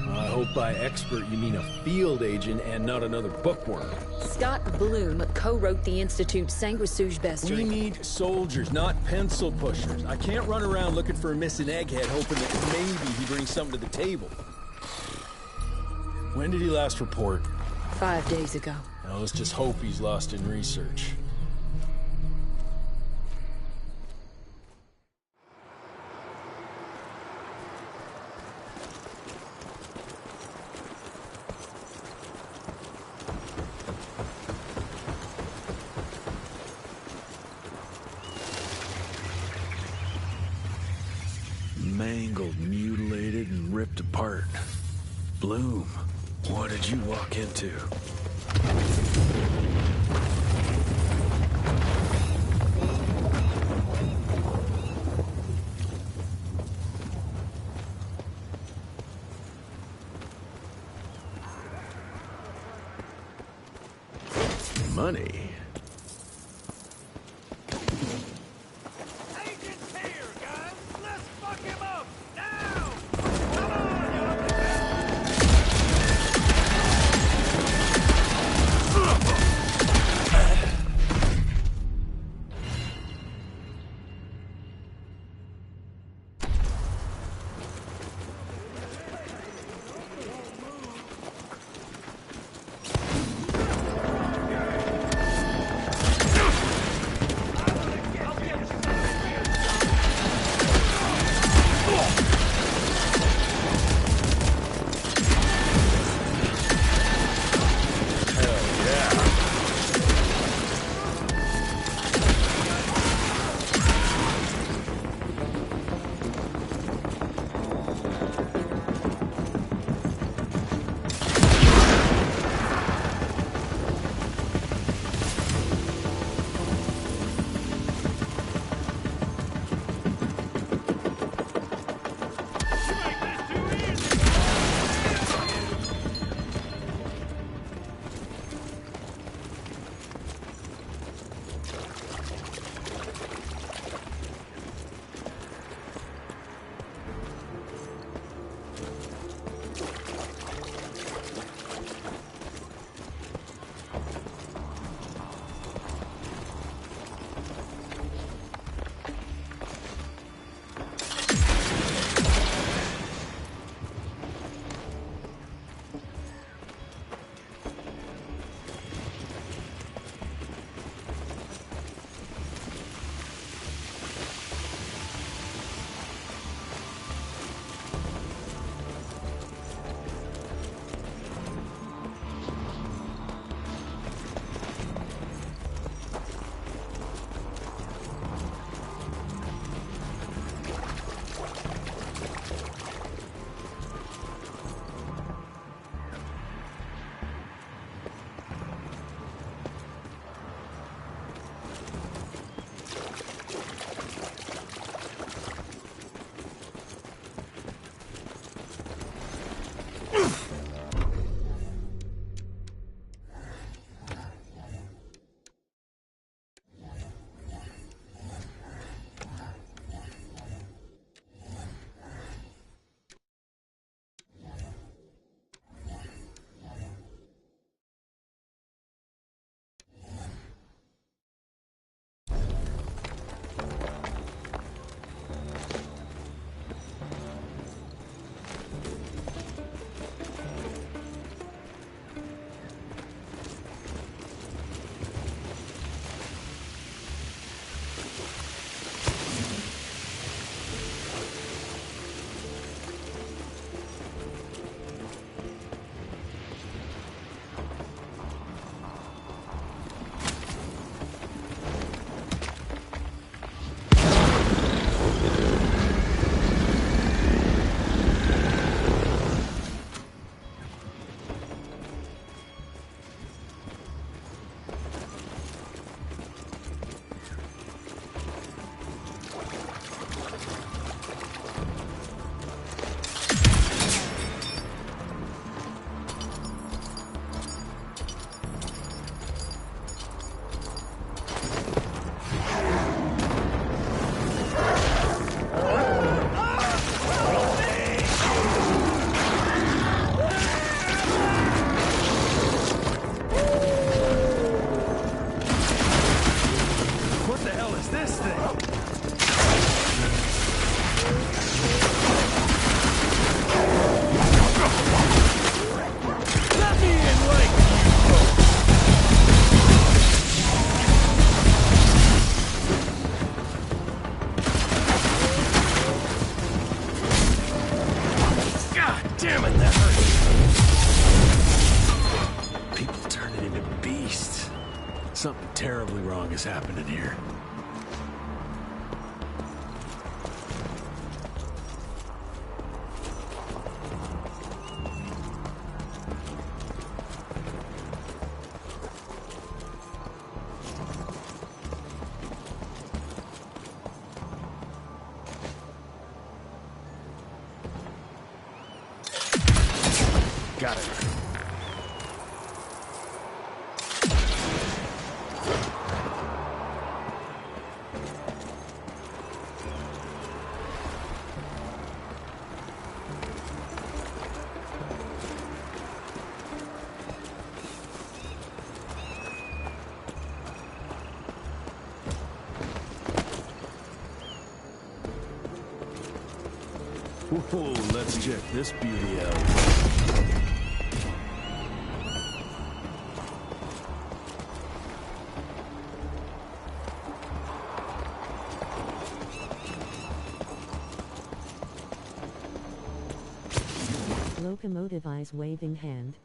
I hope by expert you mean a field agent and not another bookworm. Scott Bloom co-wrote the Institute's sanguisuge bestiary. We need soldiers, not pencil pushers. I can't run around looking for a missing egghead hoping that maybe he brings something to the table. When did he last report? 5 days ago. Now let's just hope he's lost in research. Mangled, mutilated, and ripped apart. Bloom, what did you walk into? money. Agent's here, guys! Let's fuck him up! Now! Come on, you Something terribly wrong is happening here. Got it. Whoa, let's check this beauty out. Locomotive eyes waving hand.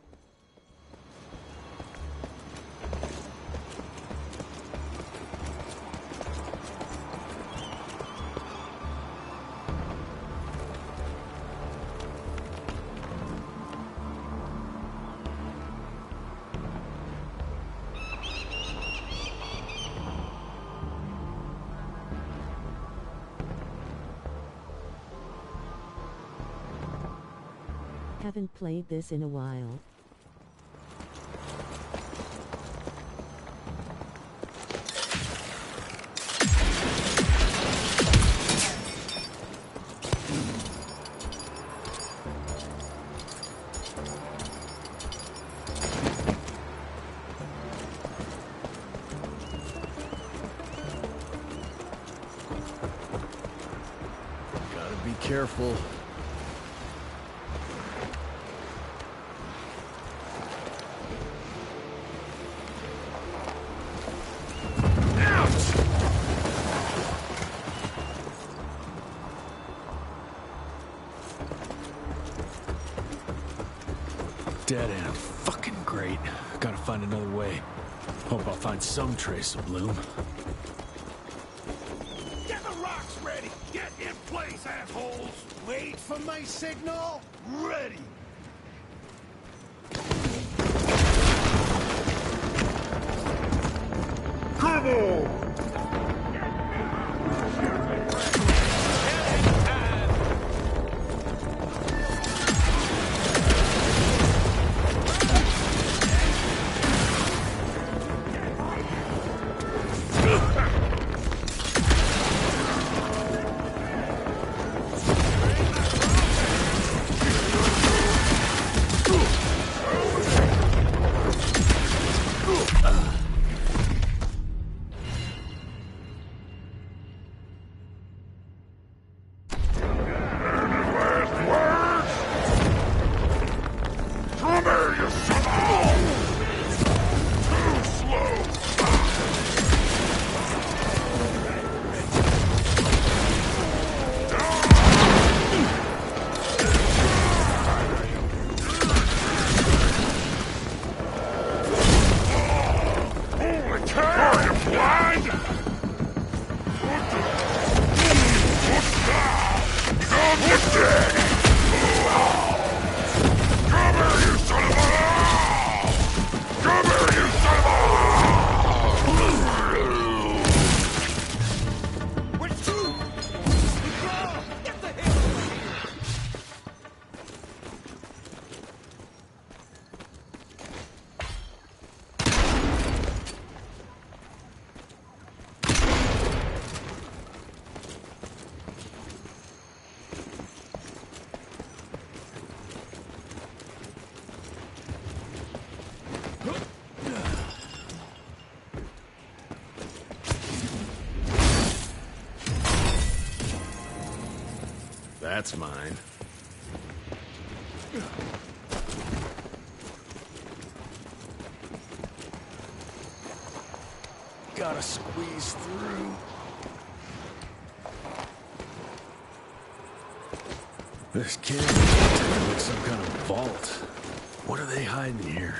Haven't played this in a while. Gotta be careful. Dead end. Fucking great. Gotta find another way. Hope I'll find some trace of Bloom. Get the rocks ready! Get in place, assholes! Wait for my signal. Ready! Come on! That's mine. Gotta squeeze through. This kid is like some kind of vault. What are they hiding here?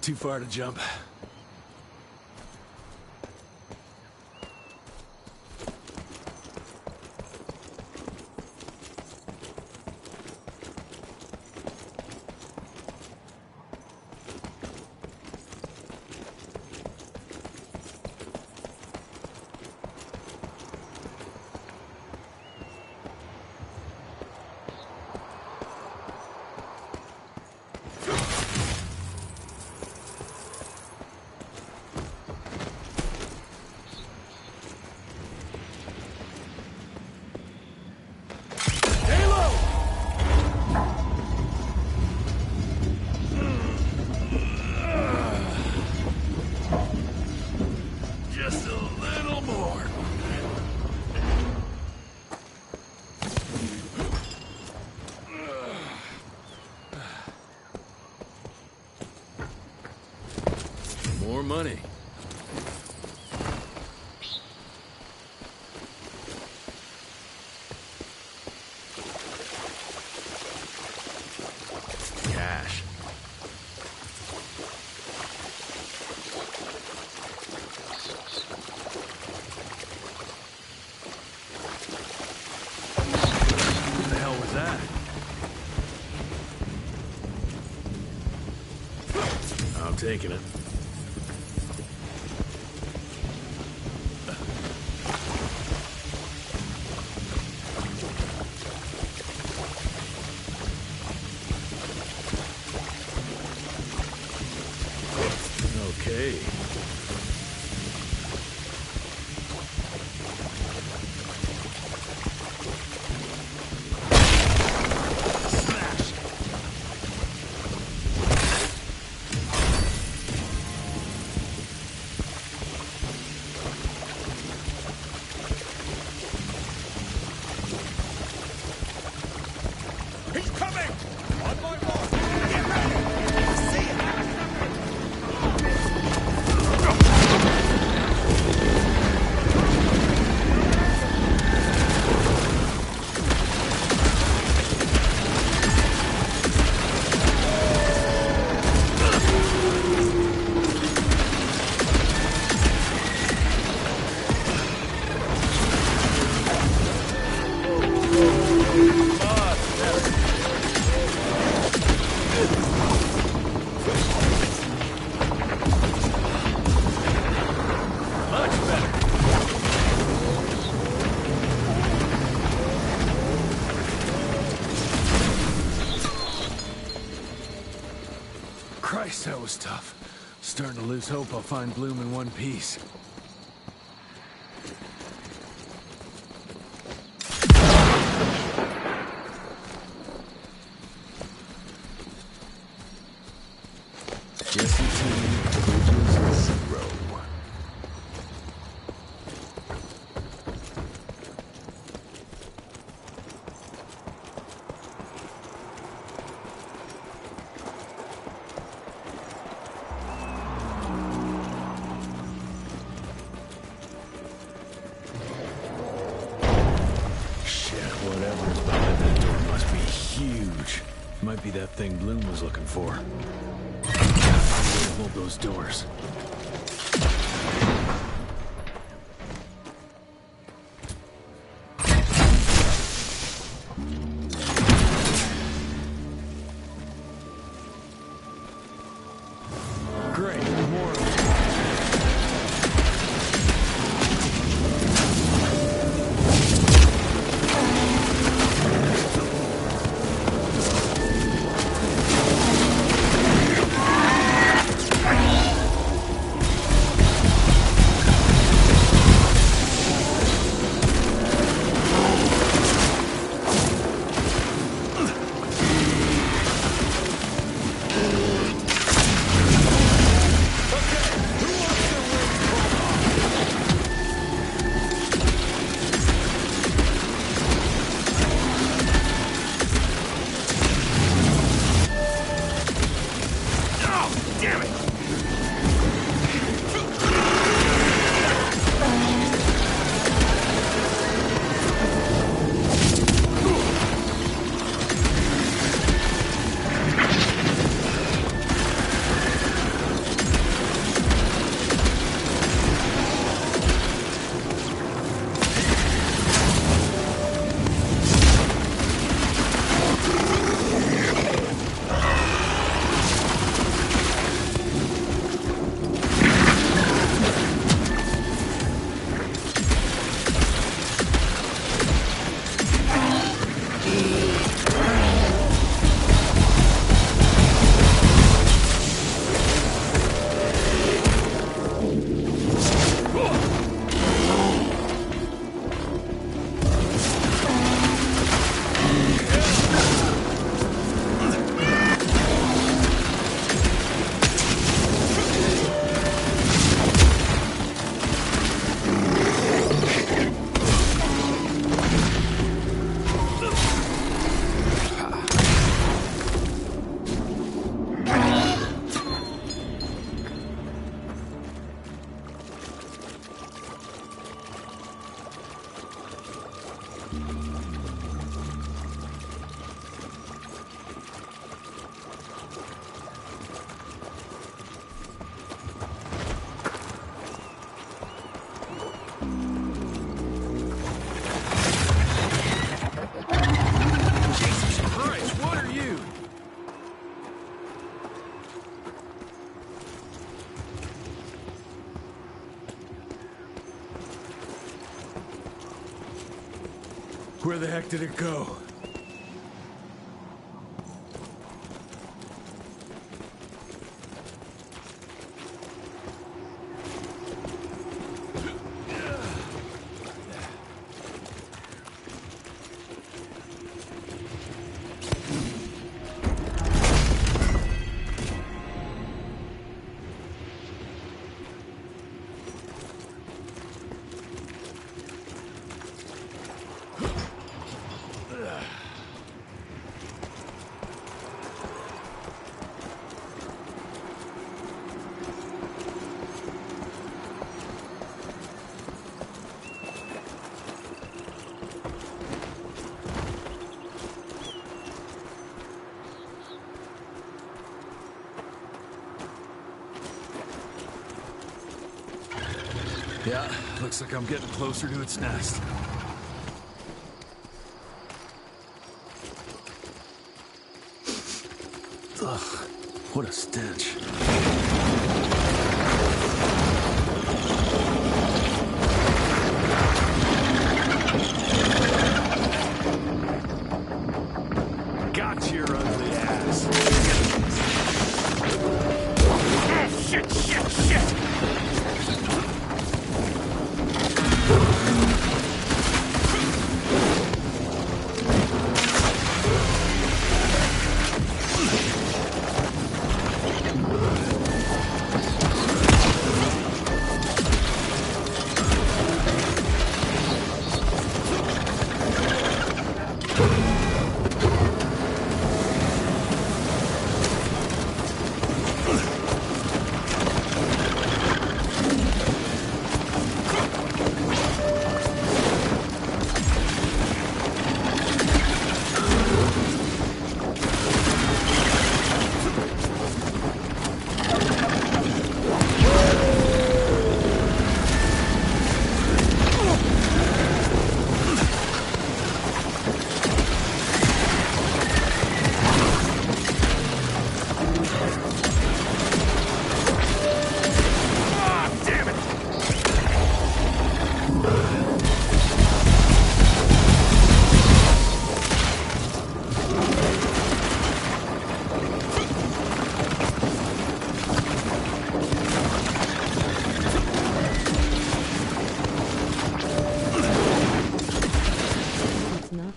Too far to jump. Just a little more. More money. Cash. What the hell was that? I'm taking it. Okay. He's coming! On my mark! Get ready! See ya! Christ, that was tough. Starting to lose hope I'll find Bloom in one piece. Jesse team, Bridges 0. Whatever's behind that door must be huge. Might be that thing Bloom was looking for. Hold those doors. Great, more of them. Where the heck did it go? Yeah, looks like I'm getting closer to its nest. Ugh, what a stench. Got your ugly ass. Ah, shit, shit, shit!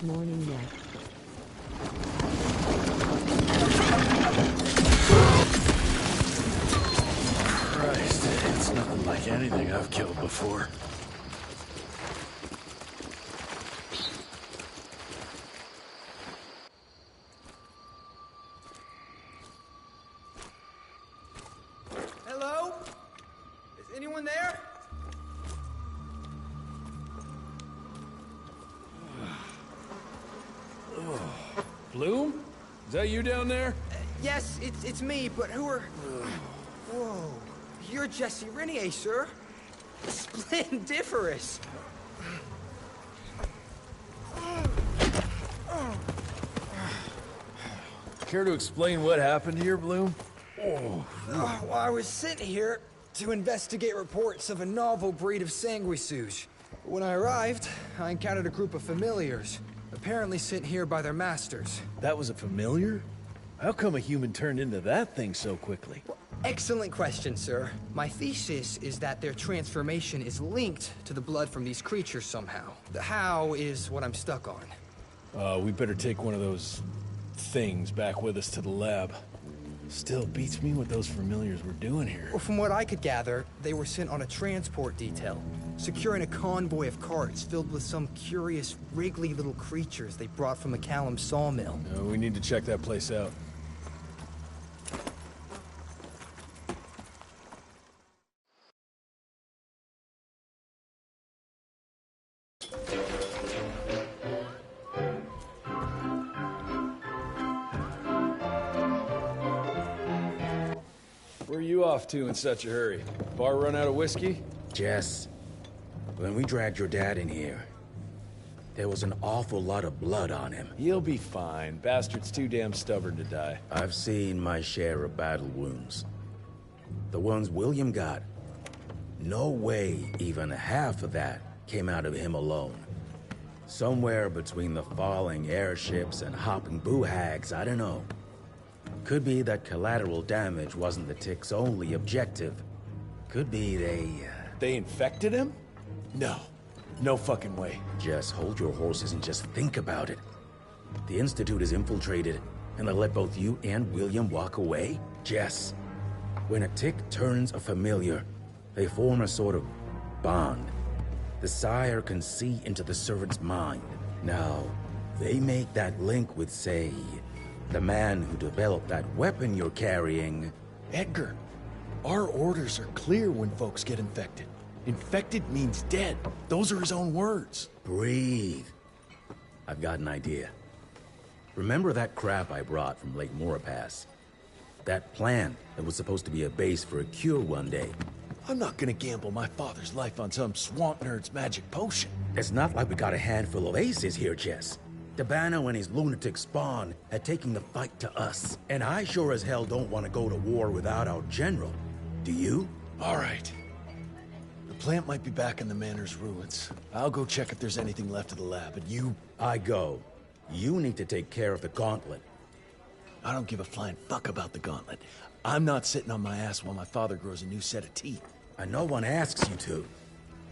Morning yet. Christ, it's nothing like anything I've killed before. Hello? Is anyone there? Bloom? Is that you down there? Yes, it's me, but who are... Whoa. You're Jesse Renier, sir. Splendiferous. Care to explain what happened here, Bloom? Well, I was sent here to investigate reports of a novel breed of sanguisuge. When I arrived, I encountered a group of familiars, apparently sent here by their masters. That was a familiar? How come a human turned into that thing so quickly? Excellent question, sir. My thesis is that their transformation is linked to the blood from these creatures somehow. The how is what I'm stuck on. We better take one of those things back with us to the lab. Still beats me what those familiars were doing here. Well, from what I could gather, they were sent on a transport detail, securing a convoy of carts filled with some curious, wriggly little creatures they brought from McCallum sawmill. We need to check that place out. Where are you off to in such a hurry? Bar run out of whiskey? Jess, when we dragged your dad in here, there was an awful lot of blood on him. He'll be fine. Bastard's too damn stubborn to die. I've seen my share of battle wounds. The ones William got, no way even half of that came out of him alone. Somewhere between the falling airships and hopping boo-hags, I don't know. Could be that collateral damage wasn't the Tick's only objective. Could be They infected him? No. No fucking way. Just hold your horses and just think about it. The Institute is infiltrated, and they let both you and William walk away? Jess, when a Tick turns a familiar, they form a sort of bond. The sire can see into the servant's mind. Now, they make that link with, say, the man who developed that weapon you're carrying. Edgar, our orders are clear when folks get infected. Infected means dead. Those are his own words. Breathe. I've got an idea. Remember that crap I brought from Lake Morapass? That plant that was supposed to be a base for a cure one day. I'm not gonna gamble my father's life on some swamp nerd's magic potion. It's not like we got a handful of aces here, Jess. Dabano and his lunatic spawn had taken the fight to us. And I sure as hell don't want to go to war without our general. Do you? All right. The plant might be back in the manor's ruins. I'll go check if there's anything left of the lab, and you... I go. You need to take care of the gauntlet. I don't give a flying fuck about the gauntlet. I'm not sitting on my ass while my father grows a new set of teeth. And no one asks you to.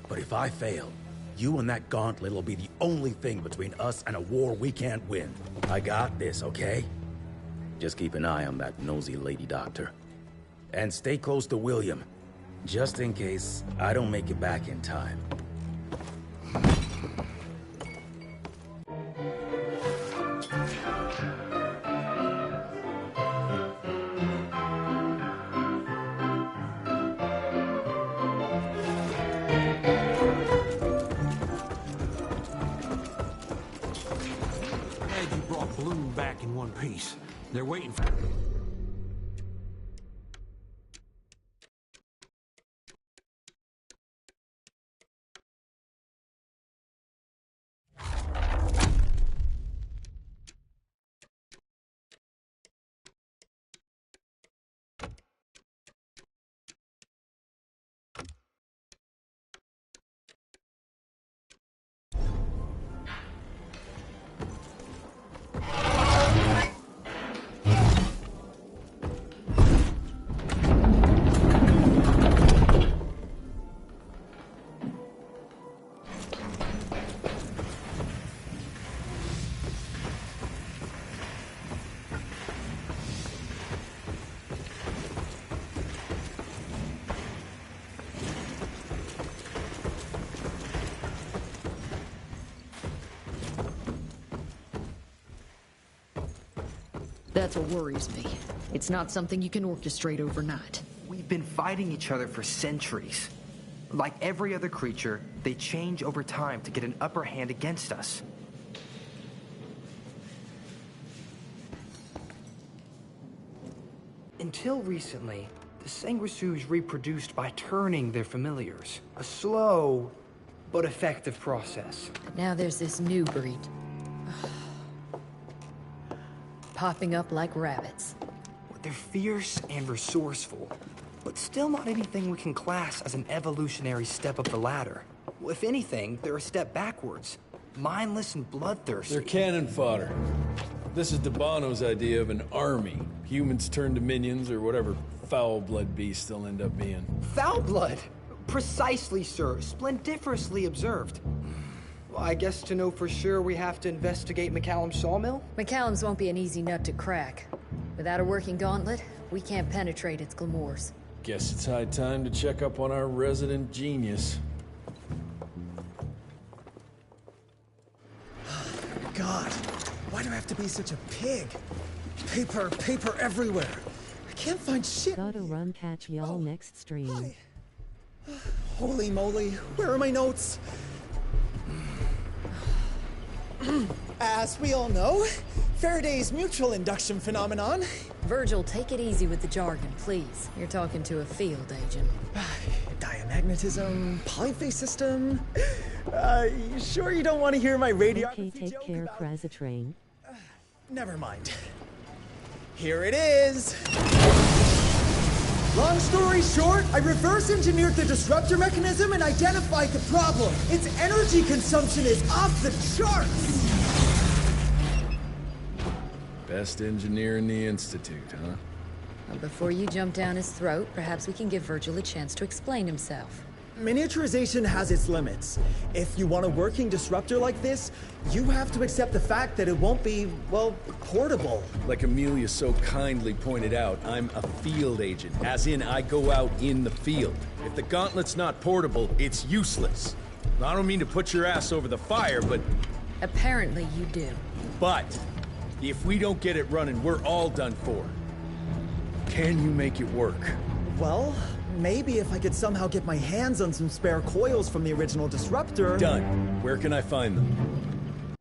But if I fail, you and that gauntlet will be the only thing between us and a war we can't win. I got this, okay? Just keep an eye on that nosy lady doctor. And stay close to William, just in case I don't make it back in time. Glad you brought Bloom back in one piece. They're waiting for... That's what worries me. It's not something you can orchestrate overnight. We've been fighting each other for centuries. Like every other creature, they change over time to get an upper hand against us. Until recently, the Sanguisu's reproduced by turning their familiars. A slow, but effective process. Now there's this new breed. Popping up like rabbits. They're fierce and resourceful, but still not anything we can class as an evolutionary step up the ladder. If anything, they're a step backwards. Mindless and bloodthirsty. They're cannon fodder. This is Dabano's idea of an army. Humans turned to minions or whatever foul-blood beasts they'll end up being. Foul blood? Precisely, sir. Splendiferously observed. Well, I guess to know for sure we have to investigate McCallum's sawmill? McCallum's won't be an easy nut to crack. Without a working gauntlet, we can't penetrate its glamours. Guess it's high time to check up on our resident genius. God, why do I have to be such a pig? Paper, paper everywhere. I can't find shit. Gotta run, catch y'all next stream. Holy moly, where are my notes? As we all know, Faraday's mutual induction phenomenon. Virgil, take it easy with the jargon, please. You're talking to a field agent. Diamagnetism, polyphase system. You sure you don't want to hear my radiography Okay, take joke care, about... Krazatrain. Never mind. Here it is. Long story short, I reverse engineered the disruptor mechanism and identified the problem. Its energy consumption is off the charts! Best engineer in the Institute, huh? Well, before you jump down his throat, perhaps we can give Virgil a chance to explain himself. Miniaturization has its limits. If you want a working disruptor like this, you have to accept the fact that it won't be, well, portable. Like Amelia so kindly pointed out, I'm a field agent, as in I go out in the field. If the gauntlet's not portable, it's useless. I don't mean to put your ass over the fire, but... Apparently you do. But, if we don't get it running, we're all done for. Can you make it work? Well, maybe if I could somehow get my hands on some spare coils from the original disruptor... Done. Where can I find them?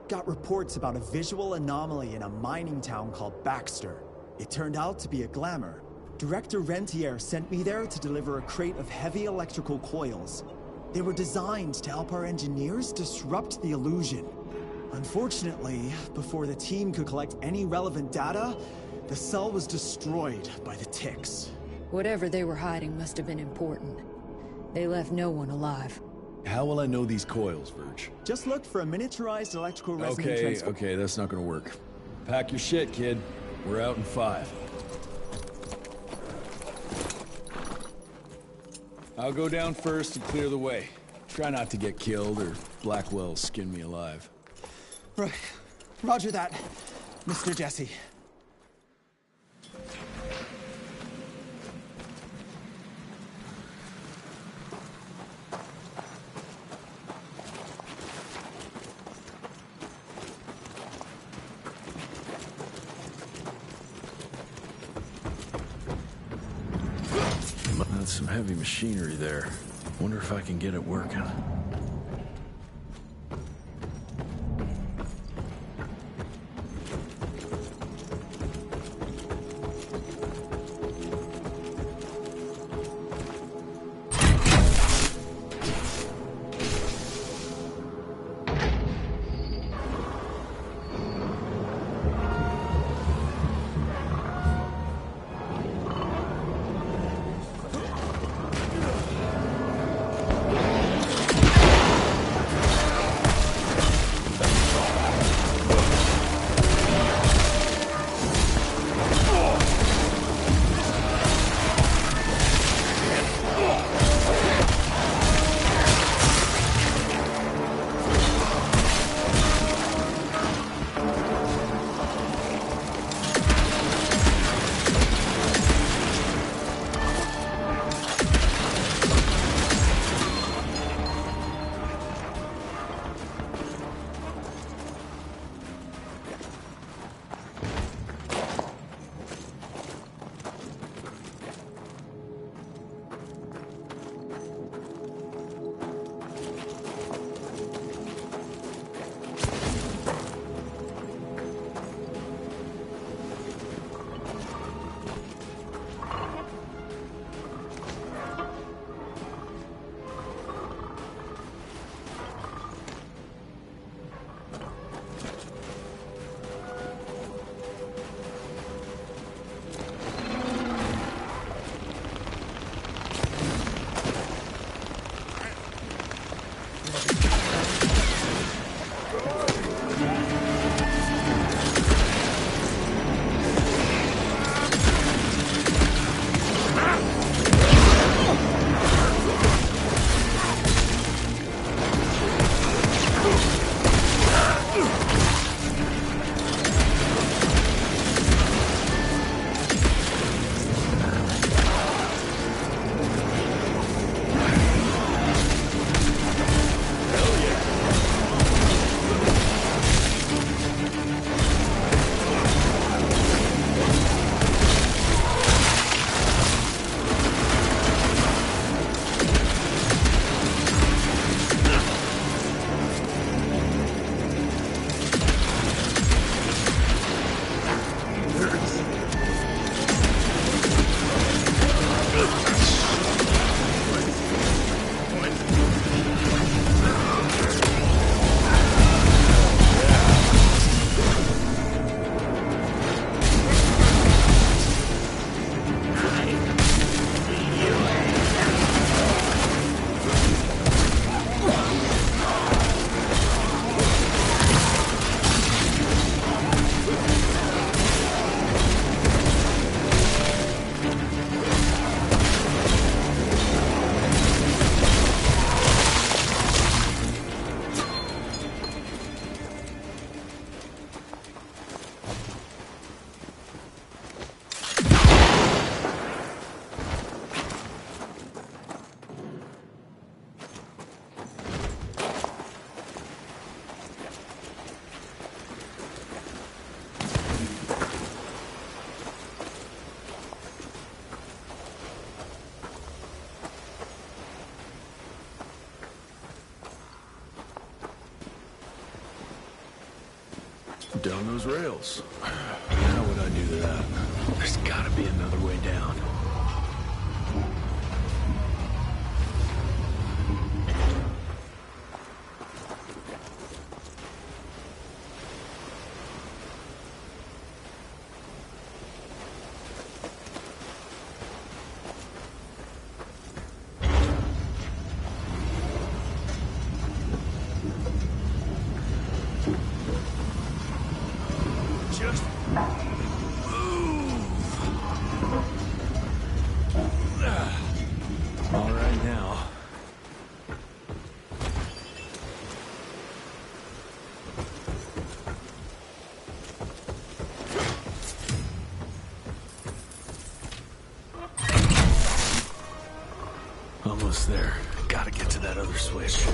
Got reports about a visual anomaly in a mining town called Baxter. It turned out to be a glamour. Director Rentier sent me there to deliver a crate of heavy electrical coils. They were designed to help our engineers disrupt the illusion. Unfortunately, before the team could collect any relevant data, the cell was destroyed by the ticks. Whatever they were hiding must have been important. They left no one alive. How will I know these coils, Verge? Just look for a miniaturized electrical resonant transfer. Okay, that's not gonna work. Pack your shit, kid. We're out in 5. I'll go down first and clear the way. Try not to get killed or Blackwell skin me alive. Right. Roger that, Mr. Jesse. That's some heavy machinery there. Wonder if I can get it working. Down those rails. How would I do that? There's gotta be another way down. Almost there. Gotta get to that other switch.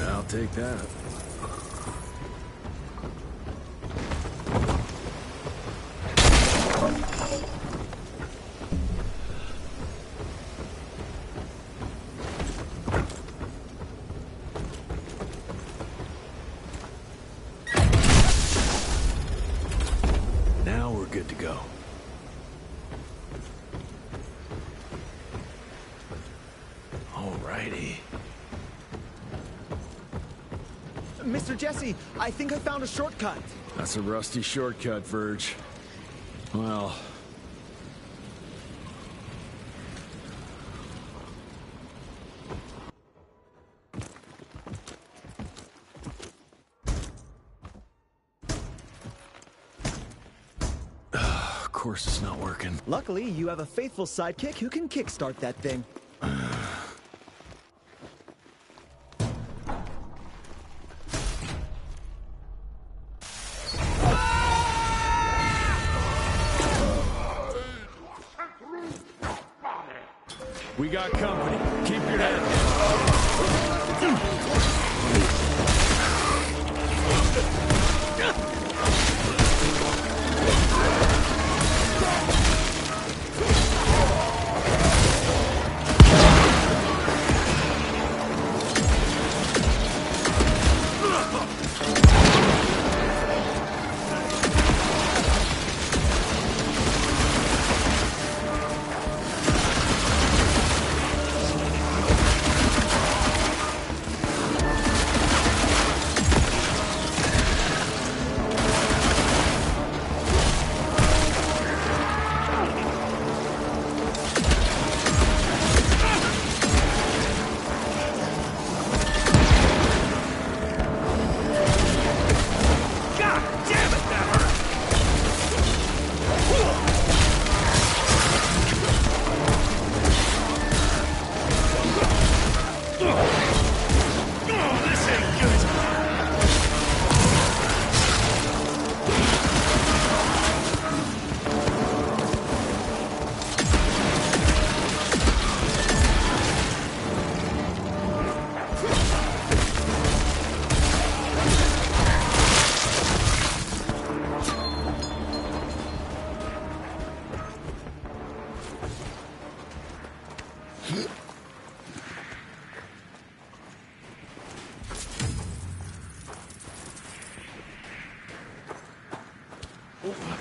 I'll take that. Now we're good to go. Alrighty. Mr. Jesse, I think I found a shortcut. That's a rusty shortcut, Verge. Well... of course it's not working. Luckily, you have a faithful sidekick who can kickstart that thing. We got company. Keep your head down.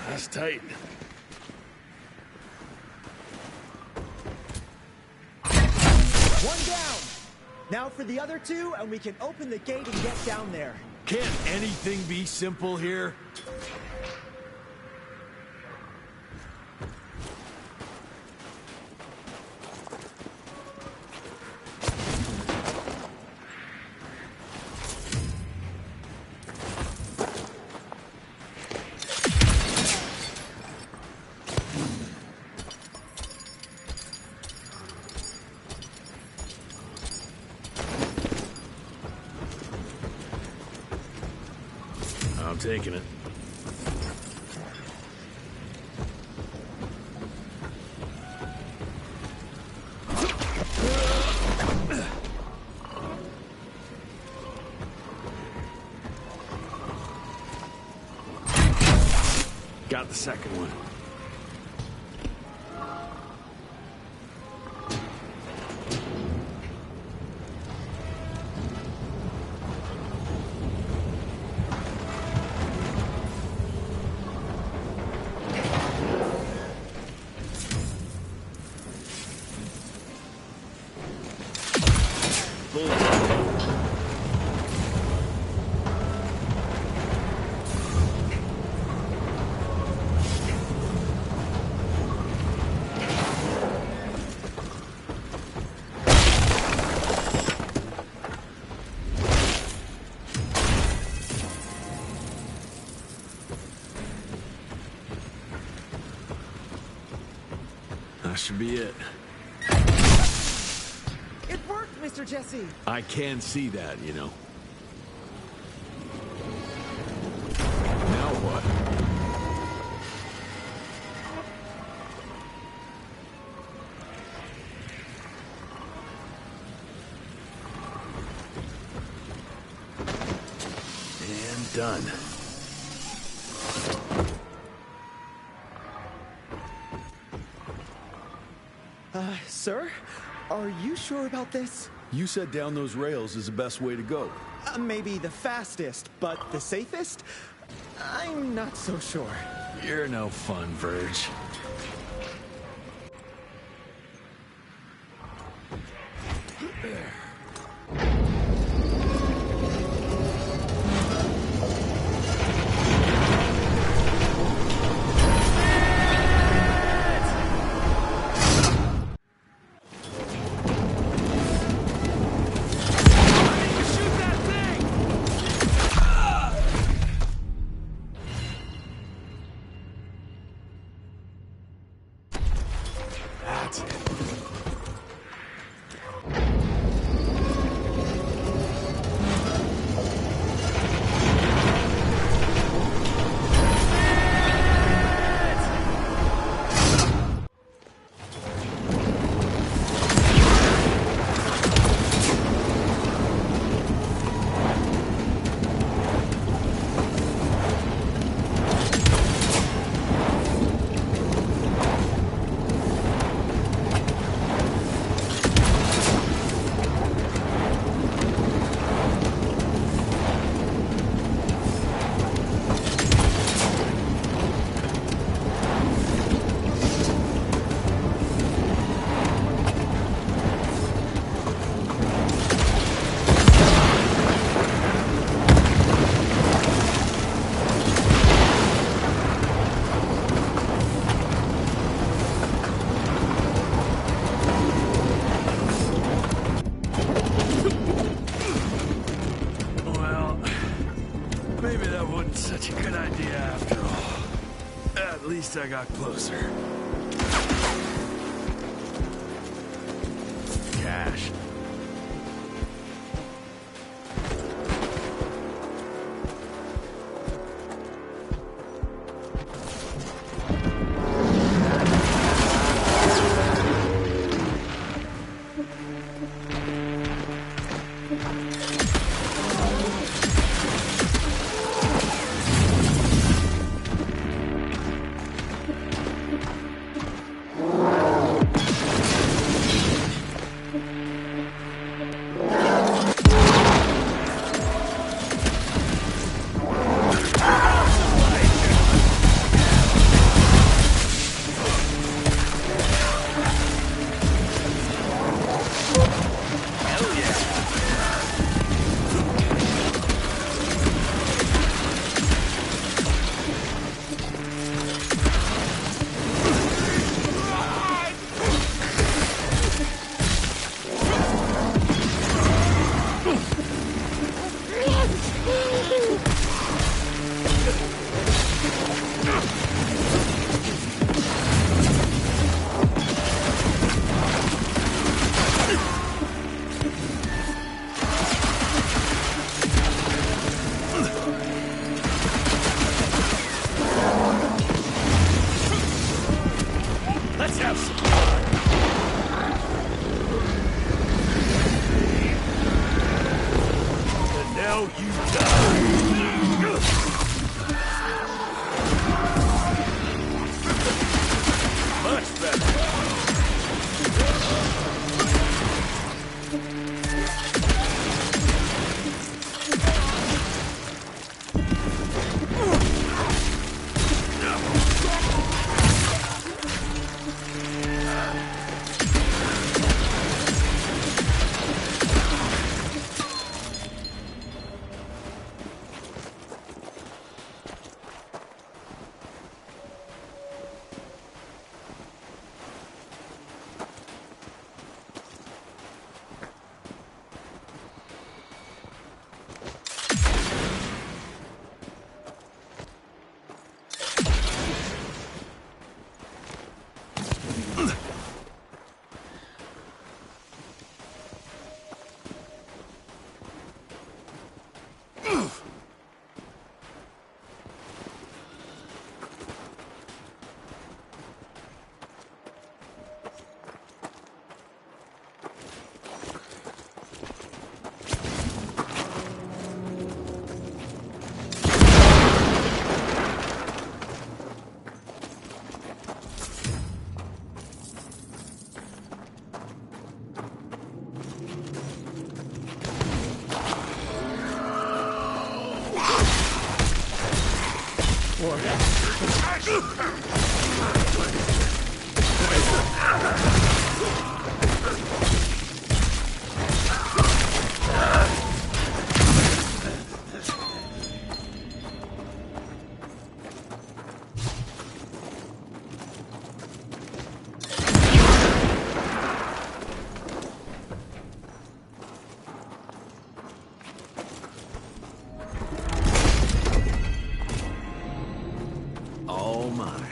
That's tight. One down. Now for the other two, and we can open the gate and get down there. Can't anything be simple here? I'm taking it. Got the second one. That should be it. It worked, Mr. Jesse! I can see that, you know. Now what? And done. Sir? Are you sure about this? You said down those rails is the best way to go. Maybe the fastest, but the safest? I'm not so sure. You're no fun, Verge. That's it. Maybe that wasn't such a good idea after all. At least I got closer. Cash. All mine.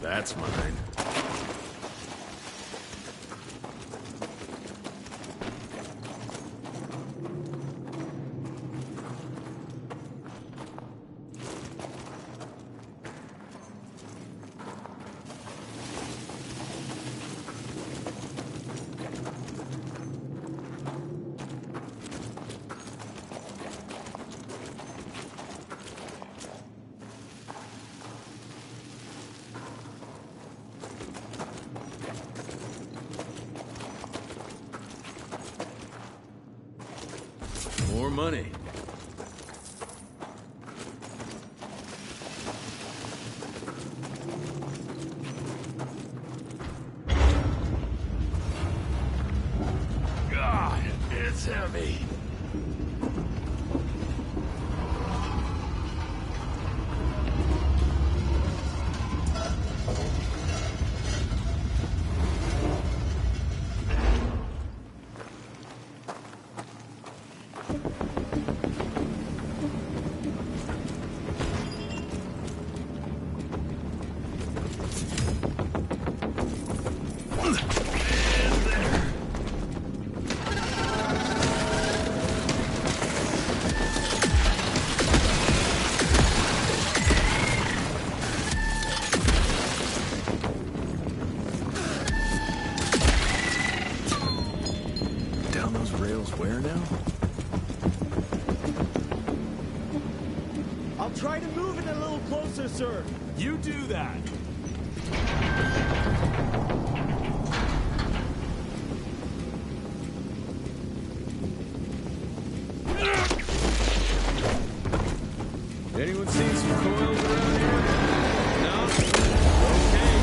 That's mine. More money. God, it's heavy. I'll try to move it a little closer, sir. You do that. Anyone seen some coils around here? No? Okay.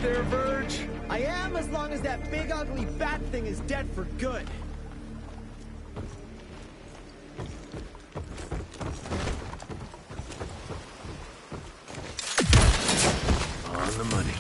There, Verge? I am, as long as that big ugly bat thing is dead for good. On the money.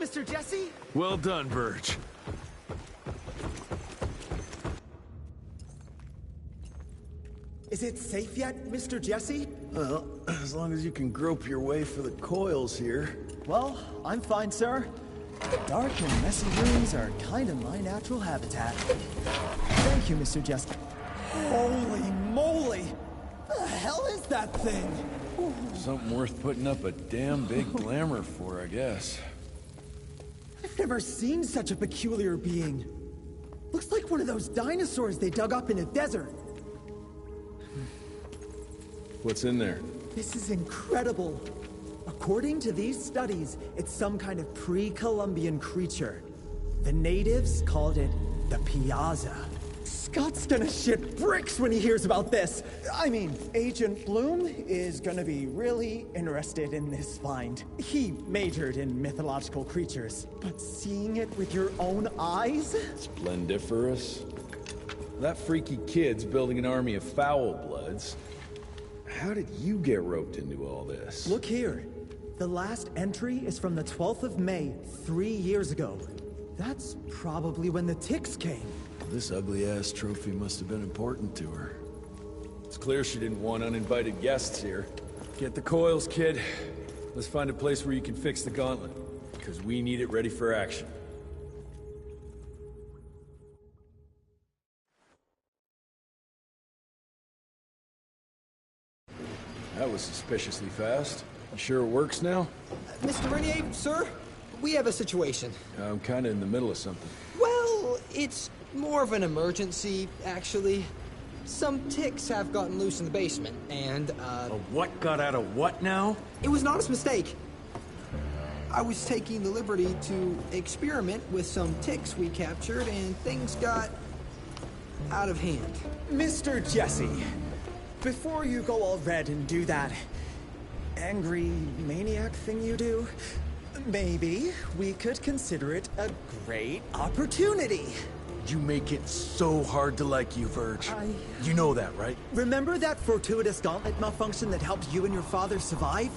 Mr. Jesse? Well done, Verge. Is it safe yet, Mr. Jesse? Well, as long as you can grope your way for the coils here. Well, I'm fine, sir. Dark and messy rooms are kind of my natural habitat. Thank you, Mr. Jesse. Holy moly! The hell is that thing? Something worth putting up a damn big glamour for, I guess. I've never seen such a peculiar being. Looks like one of those dinosaurs they dug up in a desert. What's in there? This is incredible. According to these studies, it's some kind of pre-Columbian creature. The natives called it the Piazza. Scott's gonna shit bricks when he hears about this. I mean, Agent Bloom is gonna be really interested in this find. He majored in mythological creatures, but seeing it with your own eyes? Splendiferous. That freaky kid's building an army of foul bloods. How did you get roped into all this? Look here. The last entry is from the 12th of May, 3 years ago. That's probably when the ticks came. This ugly-ass trophy must have been important to her. It's clear she didn't want uninvited guests here. Get the coils, kid. Let's find a place where you can fix the gauntlet, because we need it ready for action. That was suspiciously fast. You sure it works now? Mr. Renier, sir, we have a situation. I'm kinda in the middle of something. Well, it's more of an emergency, actually. Some ticks have gotten loose in the basement, and, A what got out of what now? It was an honest mistake. I was taking the liberty to experiment with some ticks we captured, and things got out of hand. Mr. Jesse, before you go all red and do that angry maniac thing you do, maybe we could consider it a great opportunity. You make it so hard to like you, Verge. You know that, right? Remember that fortuitous gauntlet malfunction that helped you and your father survive?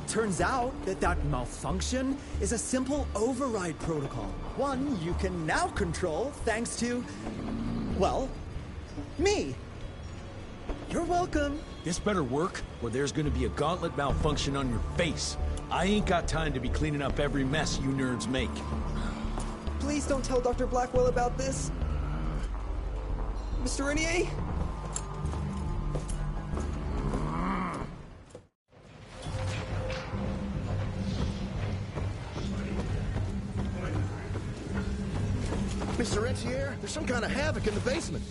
Turns out that that malfunction is a simple override protocol. One you can now control thanks to, well, me. You're welcome. This better work, or there's gonna be a gauntlet malfunction on your face. I ain't got time to be cleaning up every mess you nerds make. Please don't tell Dr. Blackwell about this. Mr. Renier? Mr. Rentier, there's some kind of havoc in the basement.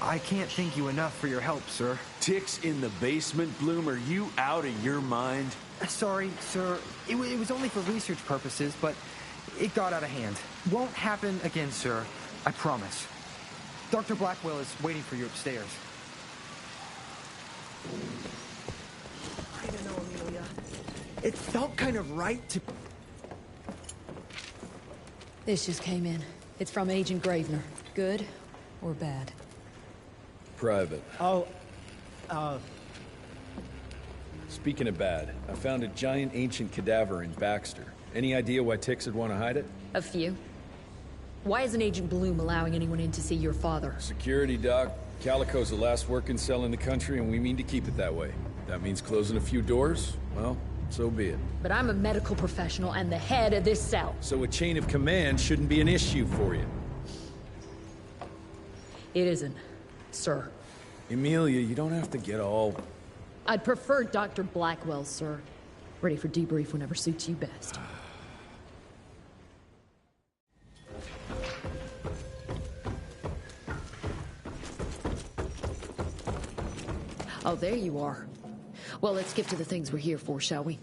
I can't thank you enough for your help, sir. Ticks in the basement, Bloom? Are you out of your mind? Sorry, sir. It was only for research purposes, but it got out of hand. Won't happen again, sir. I promise. Dr. Blackwell is waiting for you upstairs. I don't know, Amelia. It felt kind of right to... This just came in. It's from Agent Gravener. Good or bad? Private. Oh, Speaking of bad, I found a giant ancient cadaver in Baxter. Any idea why Ticks would want to hide it? A few. Why isn't Agent Bloom allowing anyone in to see your father? Security, Doc. Calico's the last working cell in the country, and we mean to keep it that way. That means closing a few doors? Well, so be it. But I'm a medical professional and the head of this cell. So a chain of command shouldn't be an issue for you. It isn't, sir. Emilia, you don't have to get all... I'd prefer Dr. Blackwell, sir. Ready for debrief whenever suits you best. Oh, there you are. Well, let's skip to the things we're here for, shall we?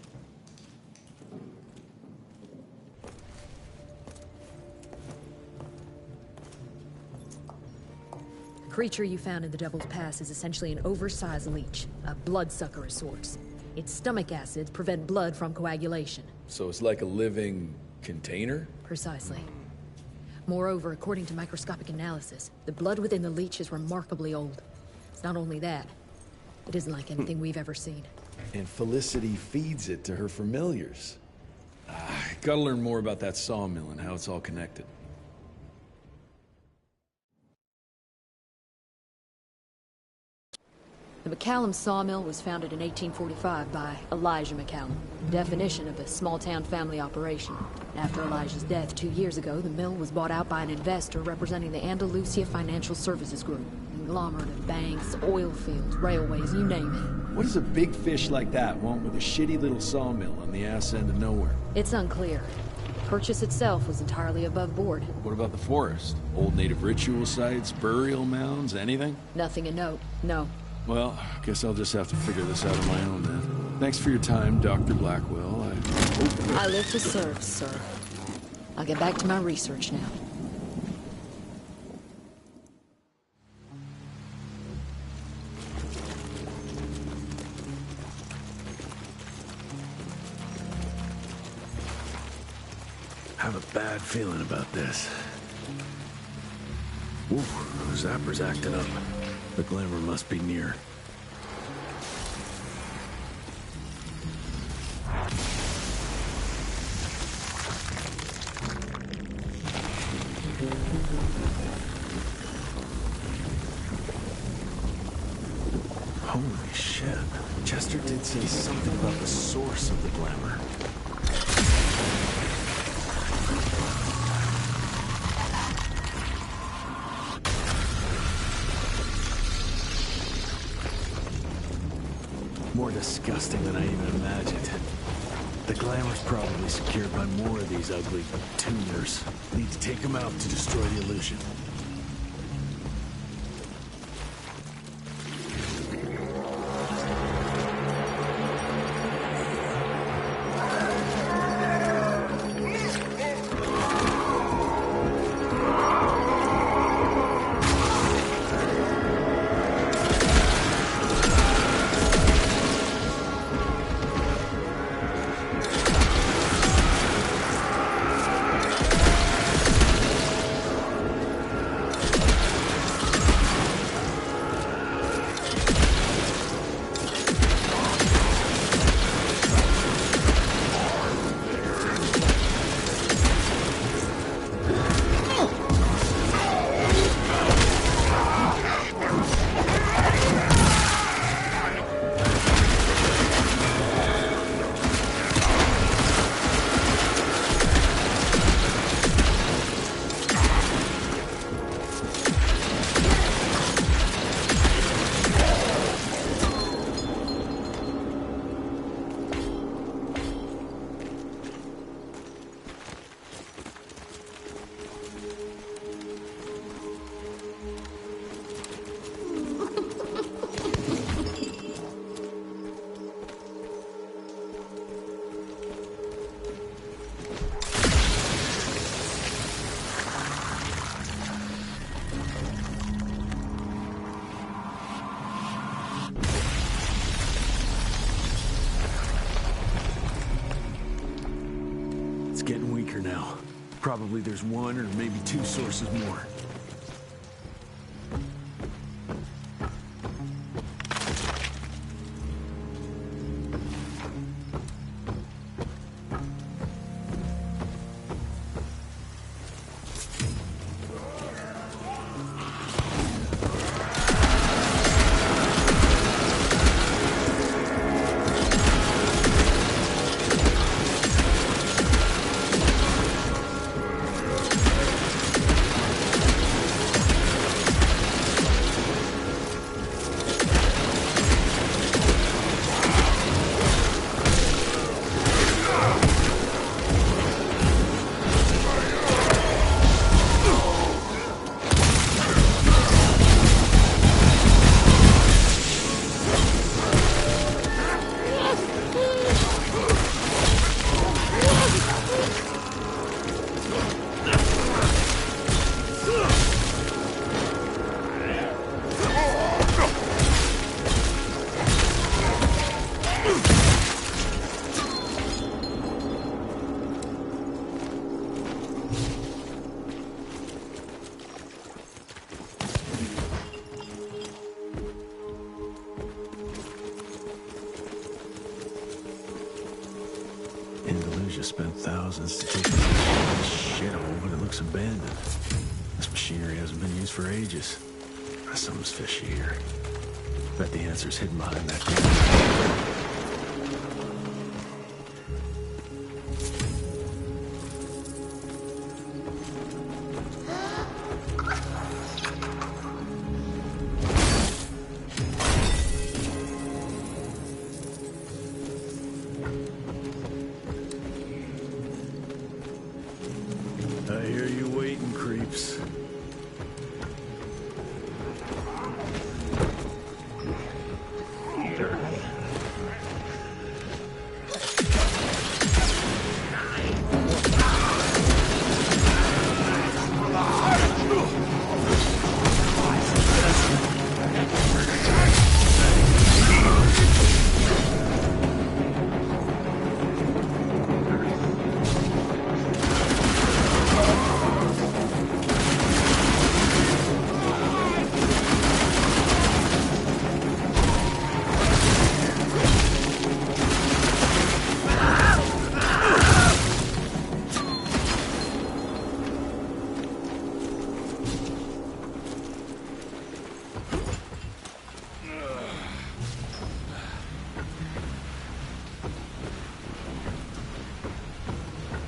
The creature you found in the Devil's Pass is essentially an oversized leech, a bloodsucker of sorts. Its stomach acids prevent blood from coagulation. So it's like a living container? Precisely. Moreover, according to microscopic analysis, the blood within the leech is remarkably old. It's not only that, it isn't like anything we've ever seen. And Felicity feeds it to her familiars. Gotta learn more about that sawmill and how it's all connected. The McCallum sawmill was founded in 1845 by Elijah McCallum, definition of a small-town family operation. After Elijah's death 2 years ago, the mill was bought out by an investor representing the Andalusia Financial Services Group. Conglomerate of banks, oil fields, railways, you name it. What does a big fish like that want with a shitty little sawmill on the ass end of nowhere? It's unclear. Purchase itself was entirely above board. What about the forest? Old native ritual sites, burial mounds, anything? Nothing of note, no. Well, guess I'll just have to figure this out on my own then. Thanks for your time, Dr. Blackwell. I live to serve, sir. I'll get back to my research now. I have a bad feeling about this. Ooh, Zapper's acting up. The glamour must be near. Holy shit. Chester did say something about the source of the glamour. More disgusting than I even imagined. The glamour's probably secured by more of these ugly tuners. Need to take them out to destroy the illusion. Getting weaker now. Probably there's one or maybe two sources more. Andalusia spent thousands to take this shithole, but it looks abandoned. This machinery hasn't been used for ages. Something's fishy here. Bet the answer's hidden behind that camera. I hear you waiting, creeps.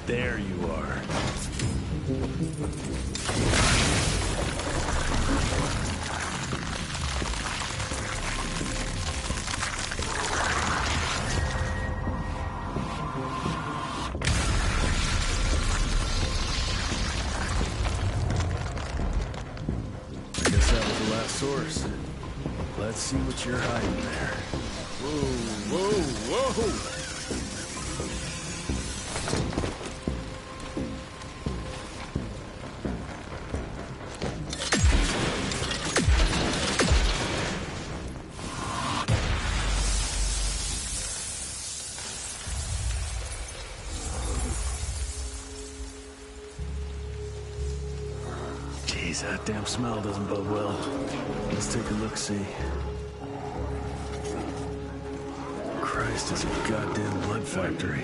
There you are. doors. Let's see what you're hiding there. Whoa, whoa, whoa! Jeez, that damn smell doesn't bode well. Let's take a look-see. Christ, it's a goddamn blood factory.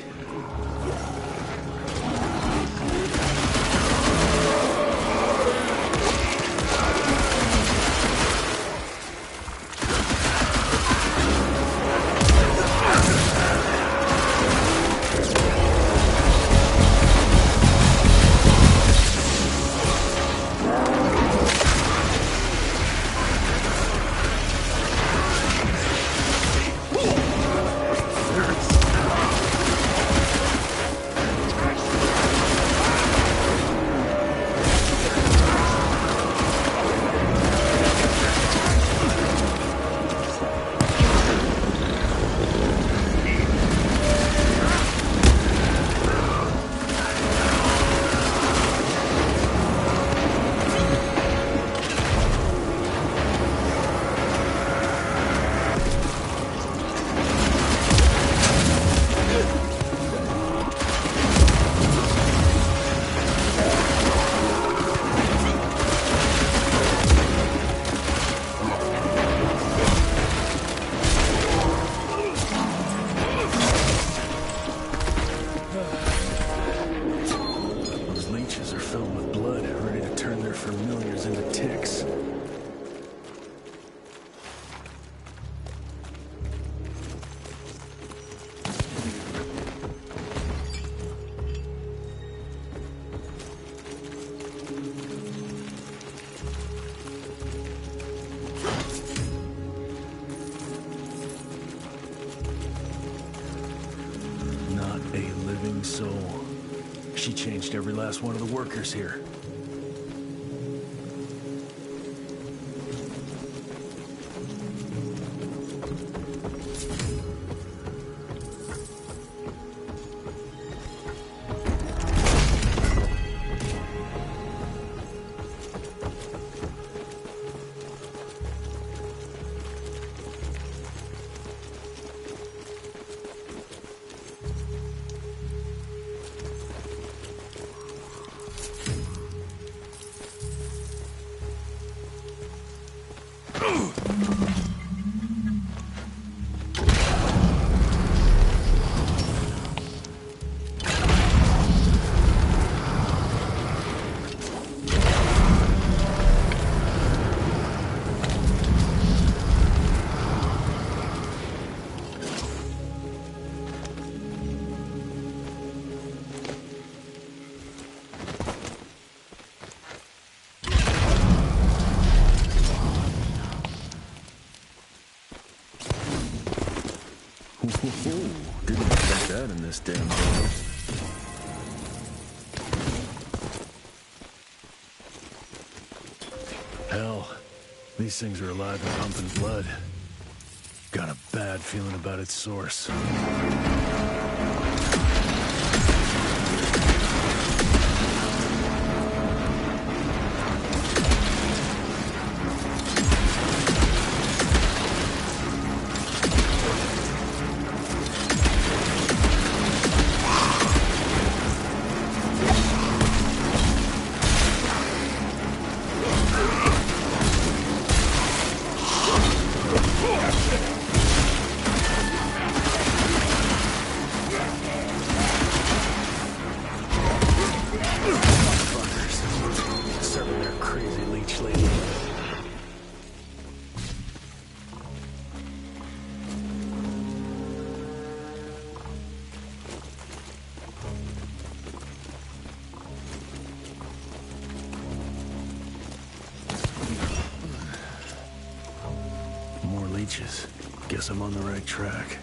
Soul. She changed every last one of the workers here. Didn't expect that in this damn world. Hell, these things are alive and pumping blood. Got a bad feeling about its source. Leeches. Guess I'm on the right track.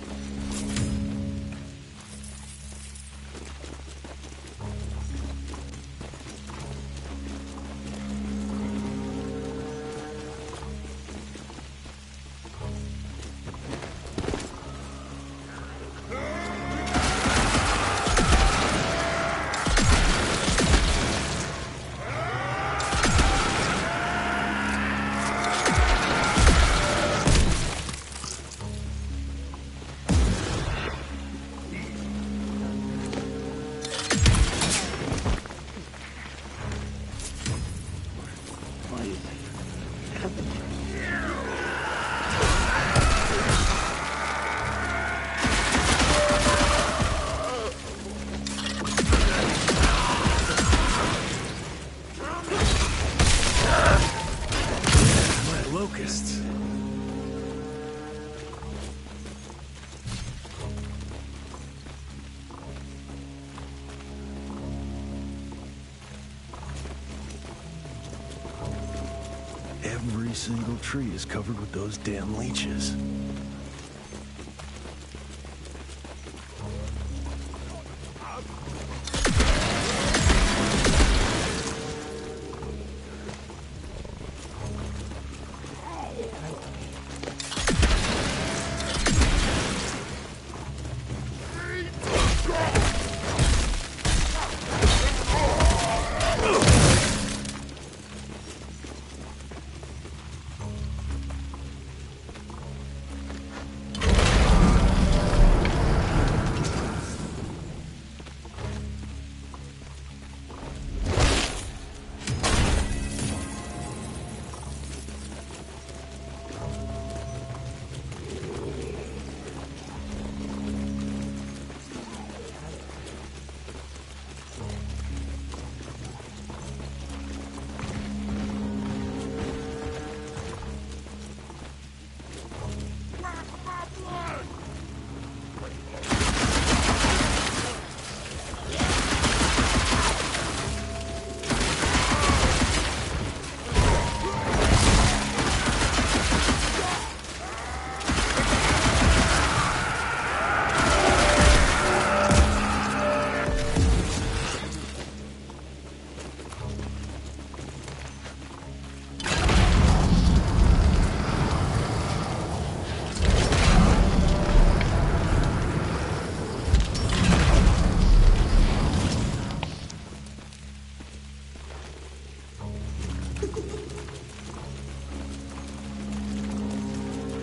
Every single tree is covered with those damn leeches.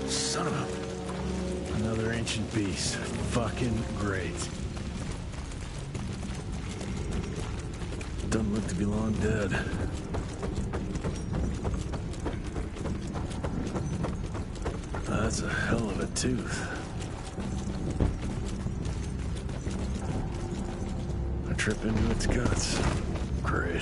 Son of a... Another ancient beast. Fucking great. Doesn't look to be long dead. That's a hell of a tooth. I trip into its guts. Great.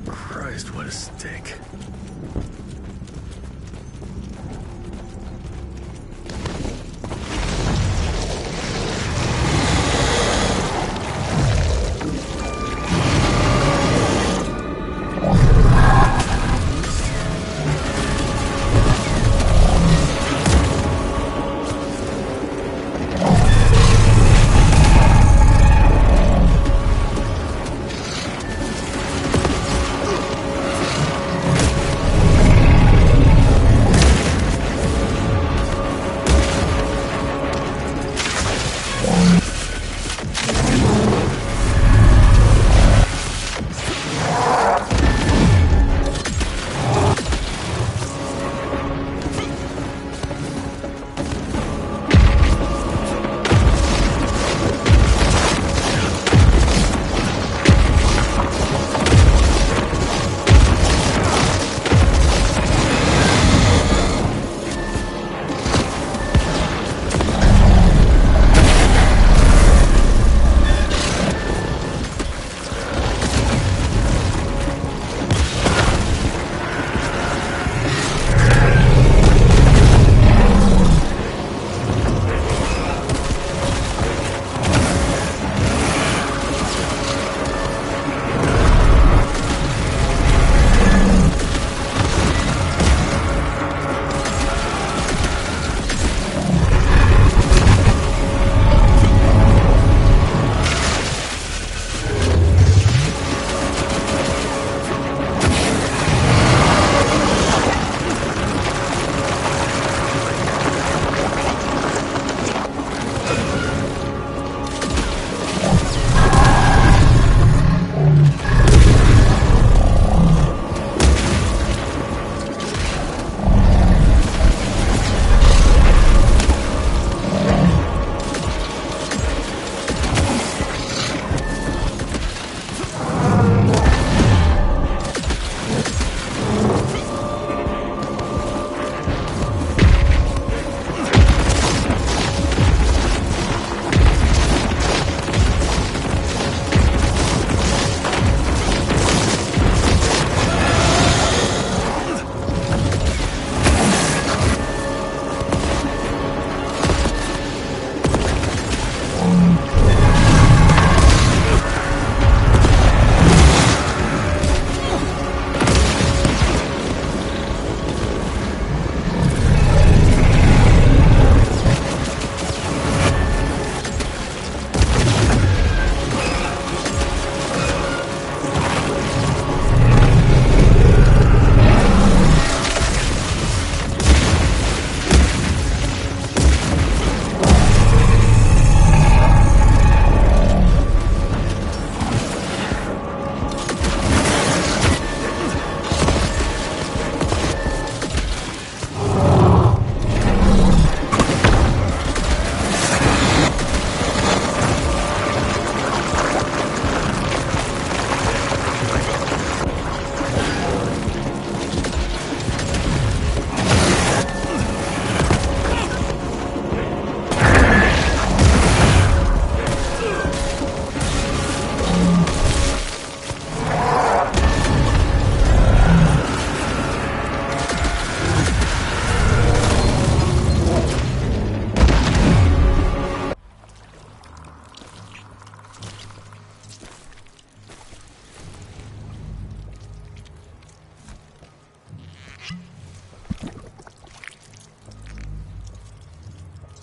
Christ, what a stink.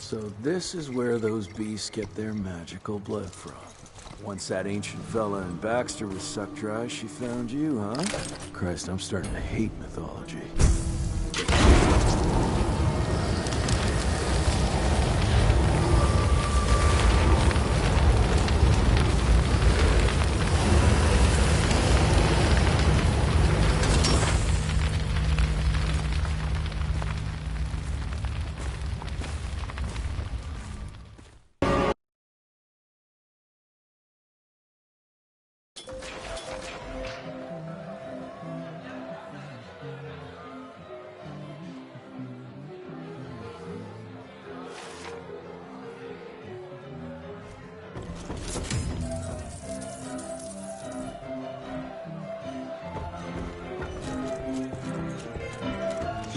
So this is where those beasts get their magical blood from. Once that ancient fella in Baxter was sucked dry, she found you, huh? Christ, I'm starting to hate mythology.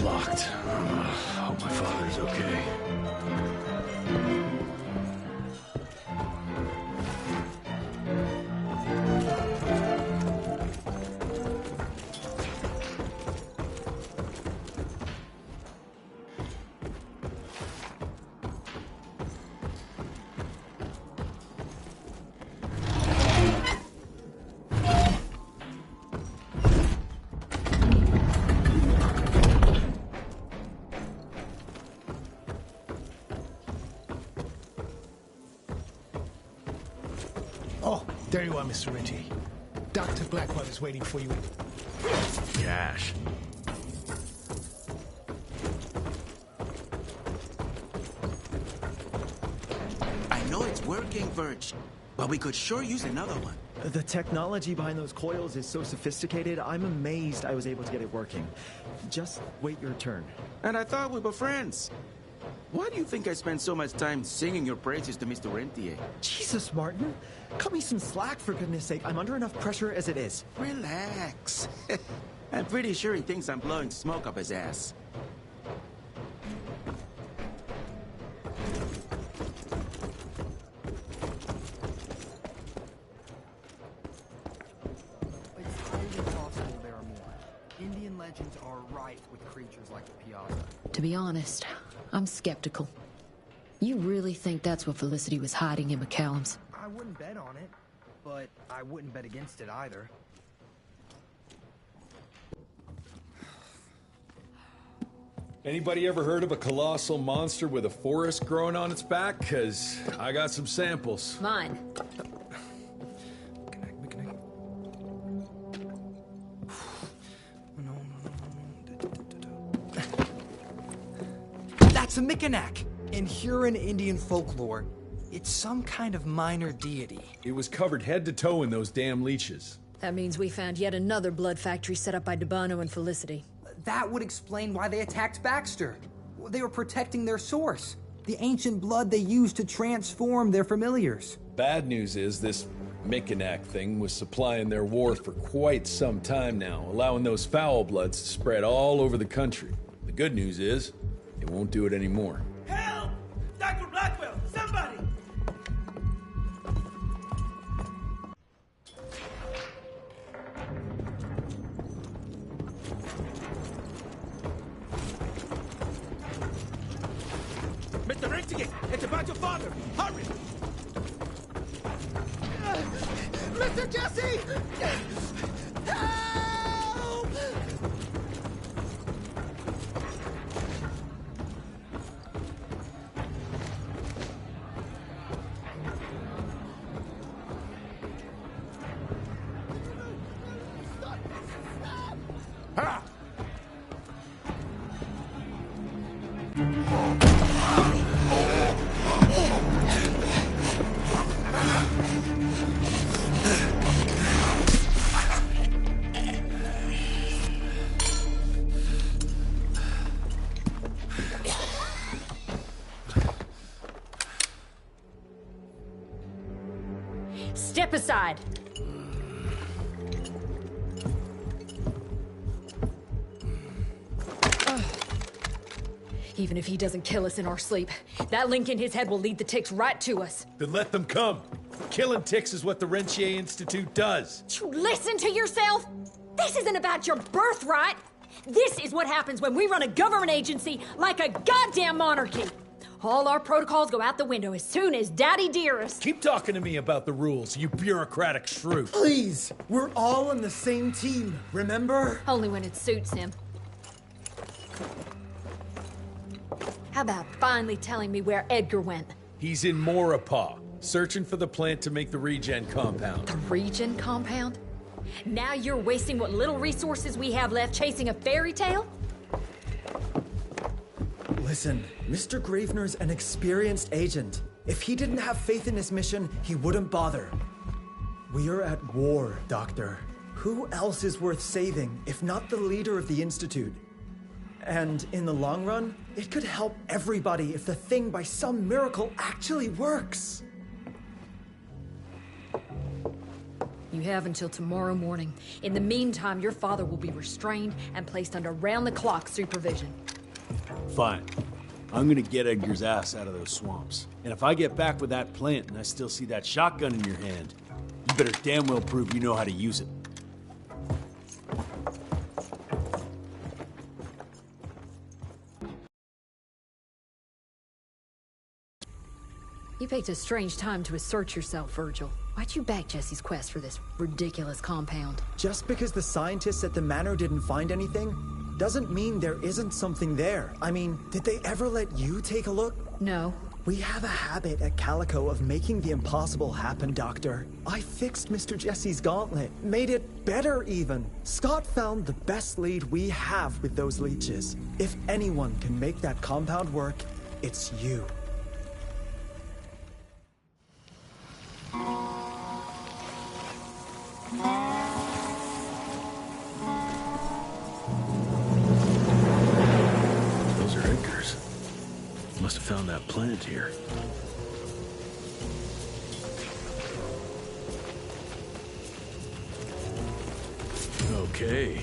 Locked. Hope my father's okay. Oh, there you are, Mr. Ritchie. Dr. Blackwell is waiting for you. Cash. I know it's working, Birch, but we could sure use another one. The technology behind those coils is so sophisticated, I'm amazed I was able to get it working. Just wait your turn. And I thought we were friends. Why do you think I spend so much time singing your praises to Mr. Rentier? Jesus, Martin. Cut me some slack, for goodness sake. I'm under enough pressure as it is. Relax. I'm pretty sure he thinks I'm blowing smoke up his ass. It's highly possible there are more. Indian legends are rife with creatures like the Piazza. To be honest, I'm skeptical. You really think that's what Felicity was hiding in McCallum's? I wouldn't bet on it, but I wouldn't bet against it either. Anybody ever heard of a colossal monster with a forest growing on its back? 'Cause I got some samples. Mine. That's a Mickenak! In Huron Indian folklore, it's some kind of minor deity. It was covered head to toe in those damn leeches. That means we found yet another blood factory set up by DeBono and Felicity. That would explain why they attacked Baxter. They were protecting their source, the ancient blood they used to transform their familiars. Bad news is this Mickenak thing was supplying their war for quite some time now, allowing those foul bloods to spread all over the country. The good news is, it won't do it anymore. Help! Dr. Blackwell, somebody! Mr. Rentier, it's about your father! Hurry! Mr. Jesse! Help! Step aside! Even if he doesn't kill us in our sleep, that link in his head will lead the ticks right to us. Then let them come. Killing ticks is what the Rentier Institute does. You listen to yourself? This isn't about your birthright. This is what happens when we run a government agency like a goddamn monarchy. All our protocols go out the window as soon as Daddy Dearest... Keep talking to me about the rules, you bureaucratic shrew. Please! We're all on the same team, remember? Only when it suits him. How about finally telling me where Edgar went? He's in Maurepas, searching for the plant to make the regen compound. The regen compound? Now you're wasting what little resources we have left chasing a fairy tale? Listen, Mr. Gravener's an experienced agent. If he didn't have faith in his mission, he wouldn't bother. We are at war, Doctor. Who else is worth saving, if not the leader of the Institute? And in the long run, it could help everybody if the thing by some miracle actually works. You have until tomorrow morning. In the meantime, your father will be restrained and placed under round-the-clock supervision. Fine. I'm gonna get Edgar's ass out of those swamps. And if I get back with that plant and I still see that shotgun in your hand, you better damn well prove you know how to use it. You picked a strange time to assert yourself, Virgil. Why'd you back Jesse's quest for this ridiculous compound? Just because the scientists at the manor didn't find anything, doesn't mean there isn't something there. I mean, did they ever let you take a look? No. We have a habit at Calico of making the impossible happen, Doctor. I fixed Mr. Jesse's gauntlet, made it better even. Scott found the best lead we have with those leeches. If anyone can make that compound work, it's you. Those are Edgar's. Must have found that plant here. Okay.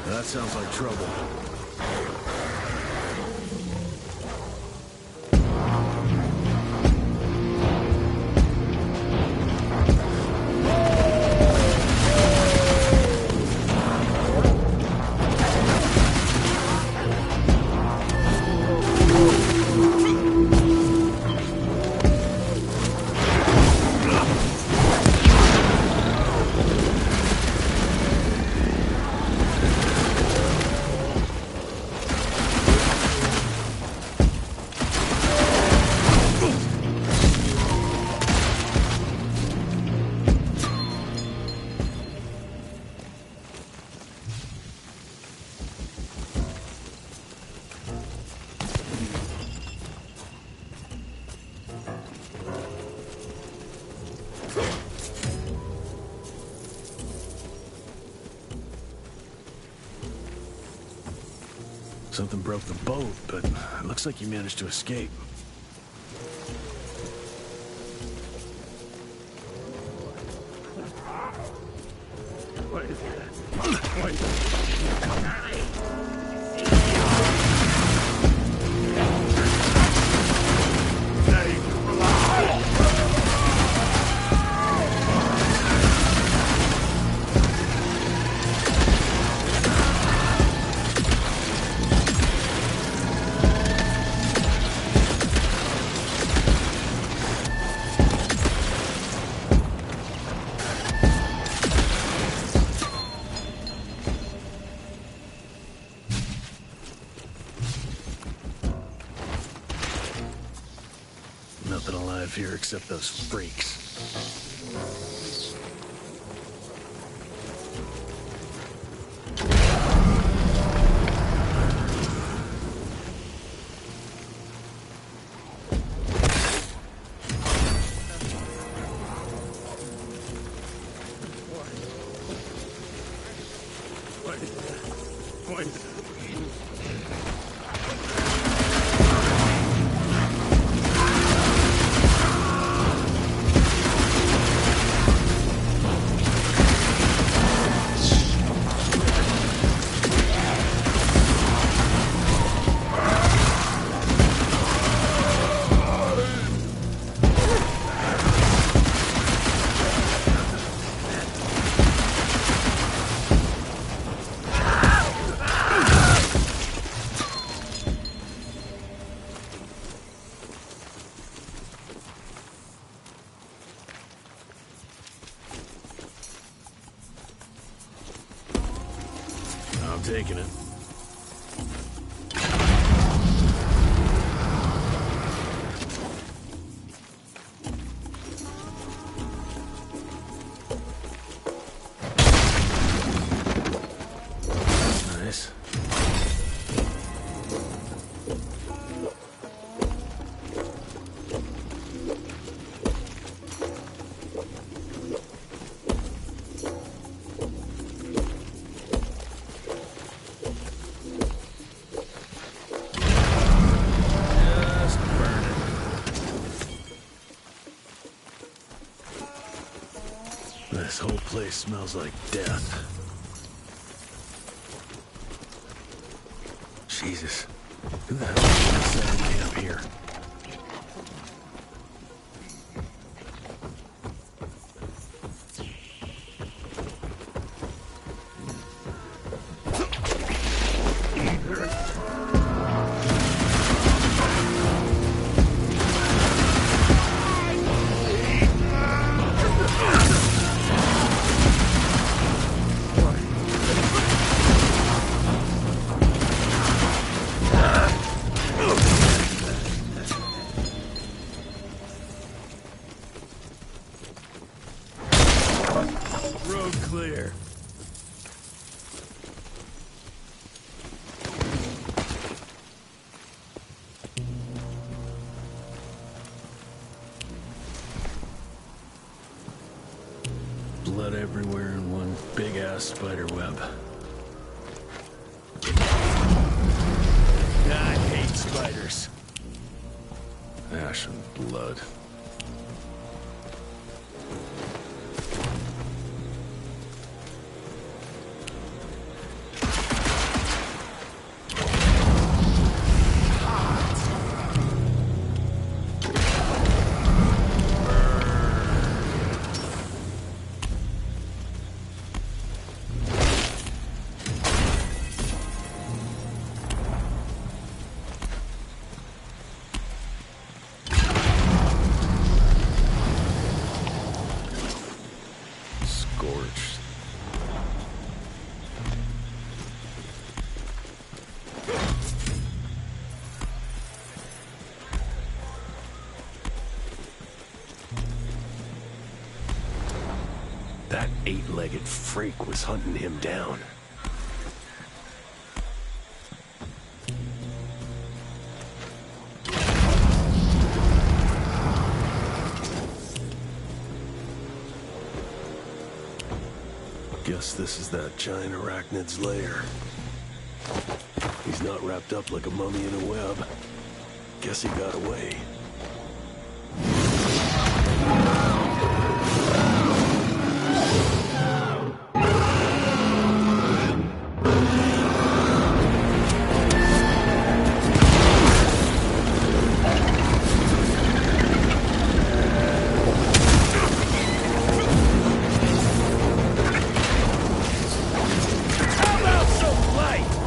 That sounds like trouble. Something broke the boat, but it looks like you managed to escape. What is Nothing alive here except those freaks. taking it. Nice. This whole place smells like death. Jesus. Who the hell is set up camp here? Road clear. Blood everywhere in one big-ass spider web. I hate spiders. Ash and blood. Scorched. That eight-legged freak was hunting him down. Guess this is that giant arachnid's lair. He's not wrapped up like a mummy in a web. Guess he got away.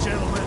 Gentlemen.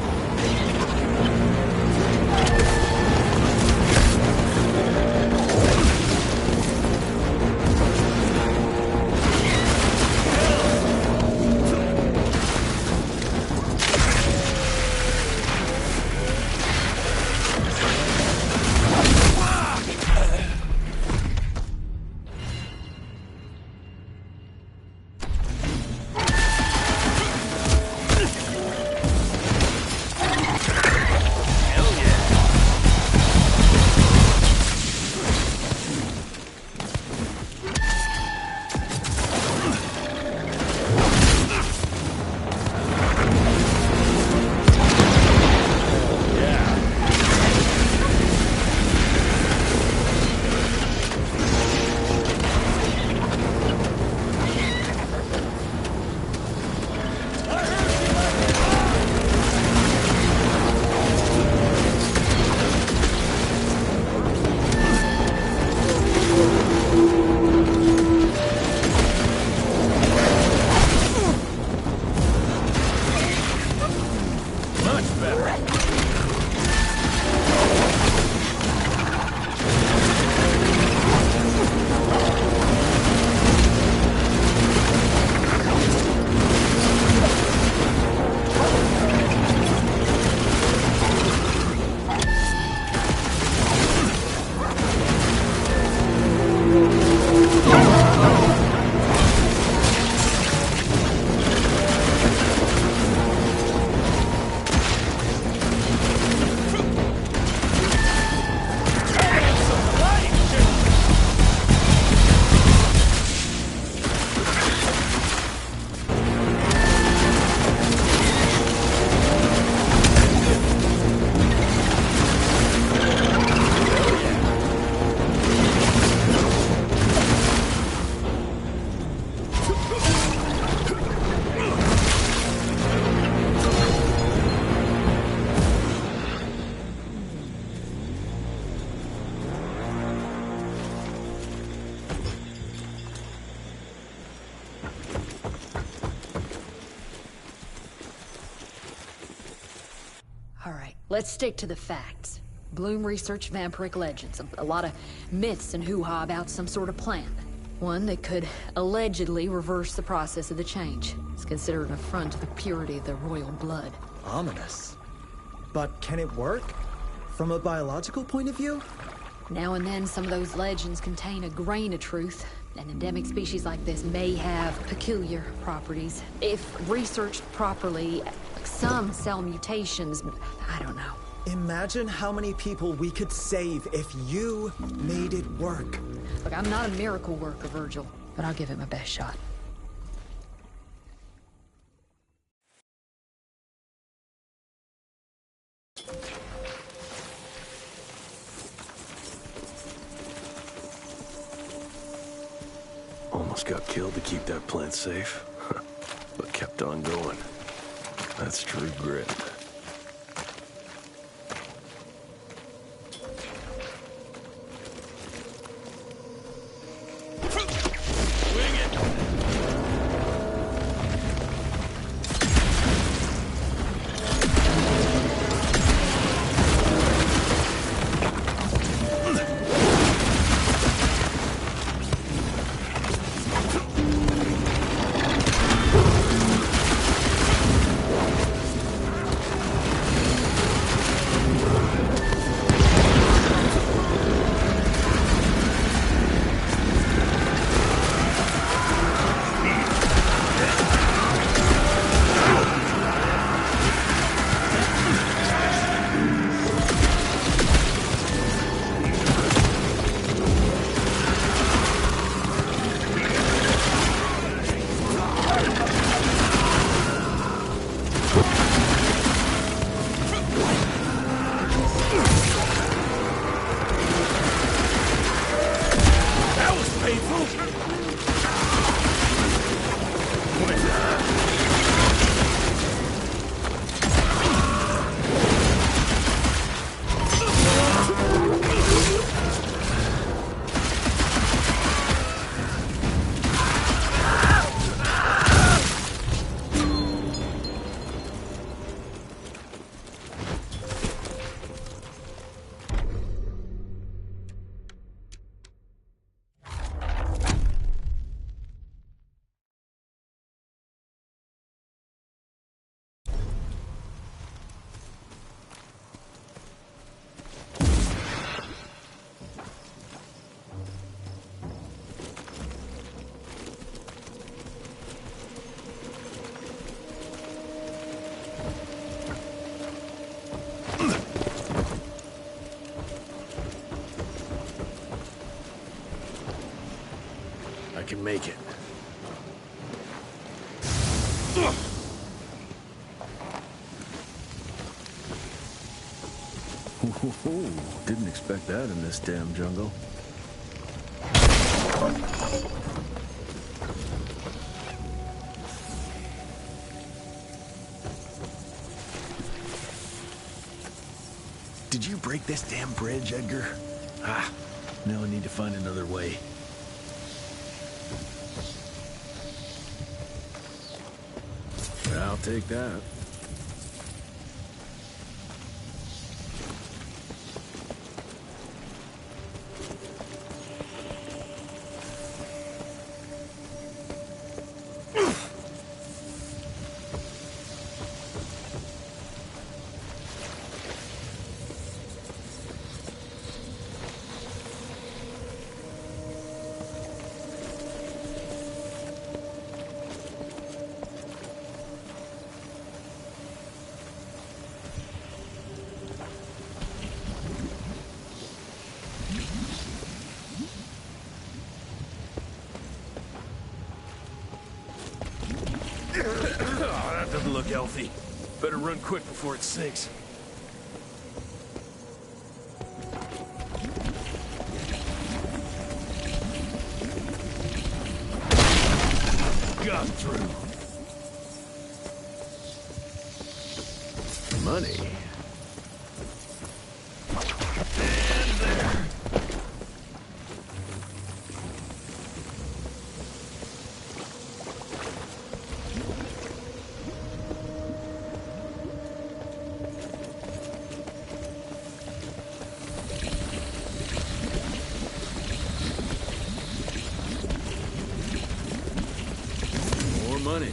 let's stick to the facts. Bloom researched vampiric legends, a lot of myths and hoo-ha about some sort of plant. One that could allegedly reverse the process of the change. It's considered an affront to the purity of the royal blood. Ominous. But can it work? From a biological point of view? Now and then, some of those legends contain a grain of truth. An endemic species like this may have peculiar properties. If researched properly, some cell mutations, I don't know. Imagine how many people we could save if you made it work. Look, I'm not a miracle worker, Virgil, but I'll give it my best shot. Almost got killed to keep that plant safe, but kept on going. That's true grit. I can make it. Ooh, didn't expect that in this damn jungle. Did you break this damn bridge, Edgar? Ah, now I need to find another way. I'll take that. Oh, that doesn't look healthy. Better run quick before it sinks. Got through. Money. And there. money.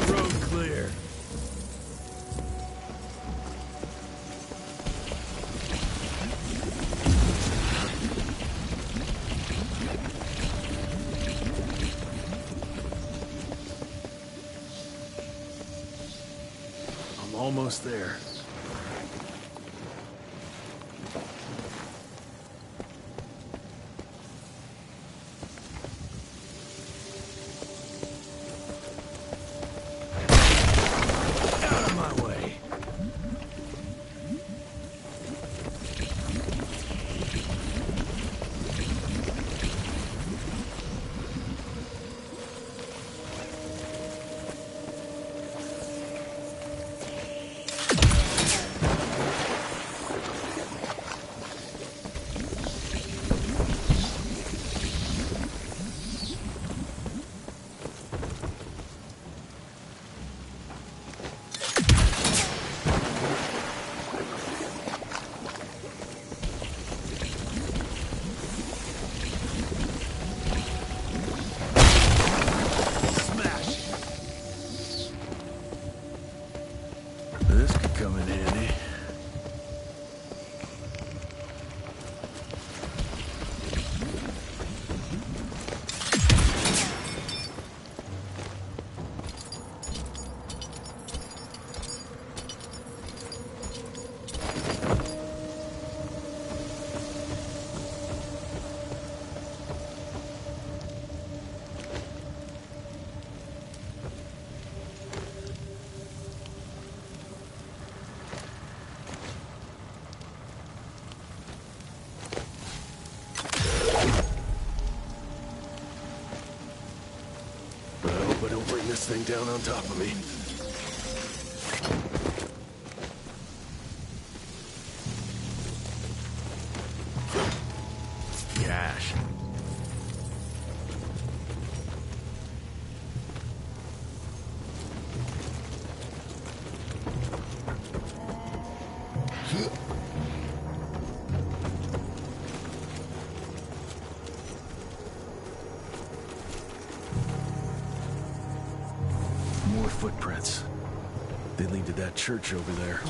Road clear. I'm almost there. Out of my way. This could come in handy. But I hope I don't bring this thing down on top of me. Cash. More footprints. They lead to that church over there.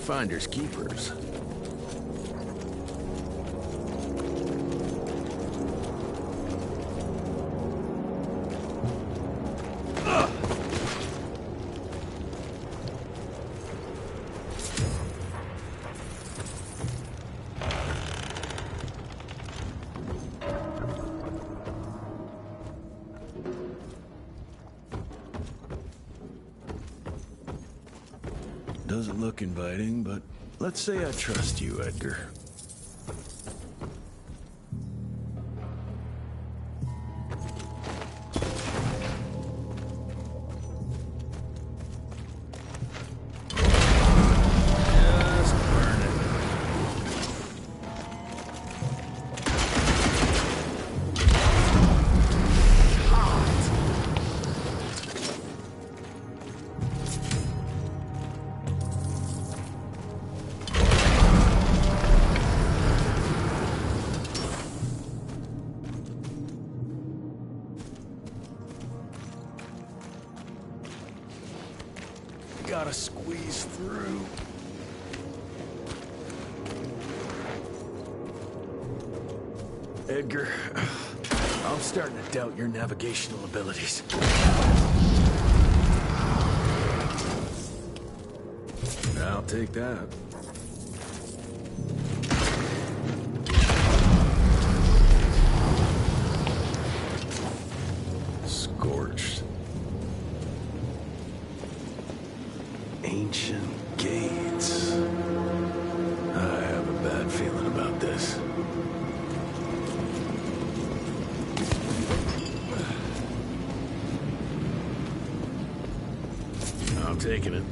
Finders keepers. Doesn't look inviting, but let's say I trust you, Edgar. Just burn it. Gotta squeeze through. Edgar, I'm starting to doubt your navigational abilities. I'll take that. Scorched. Ancient gates. I have a bad feeling about this. I'm taking it.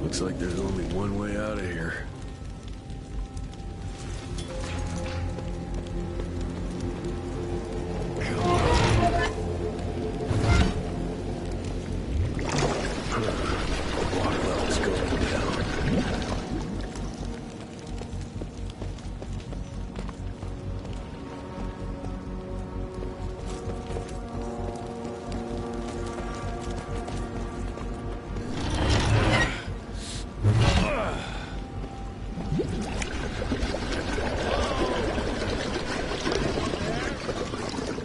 Looks like there's only one way out of here. Water level's going down.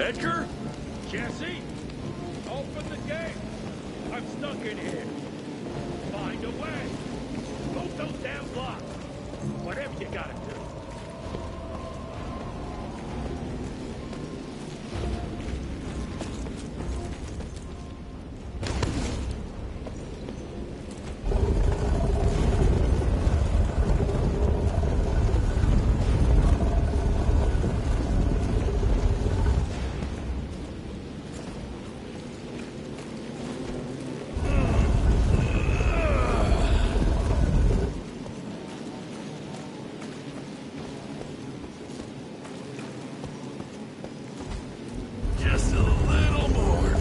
Edgar? Jesse? Open the gate! I'm stuck in here. Find a way. Move those damn blocks. Whatever you gotta do. Just a little more.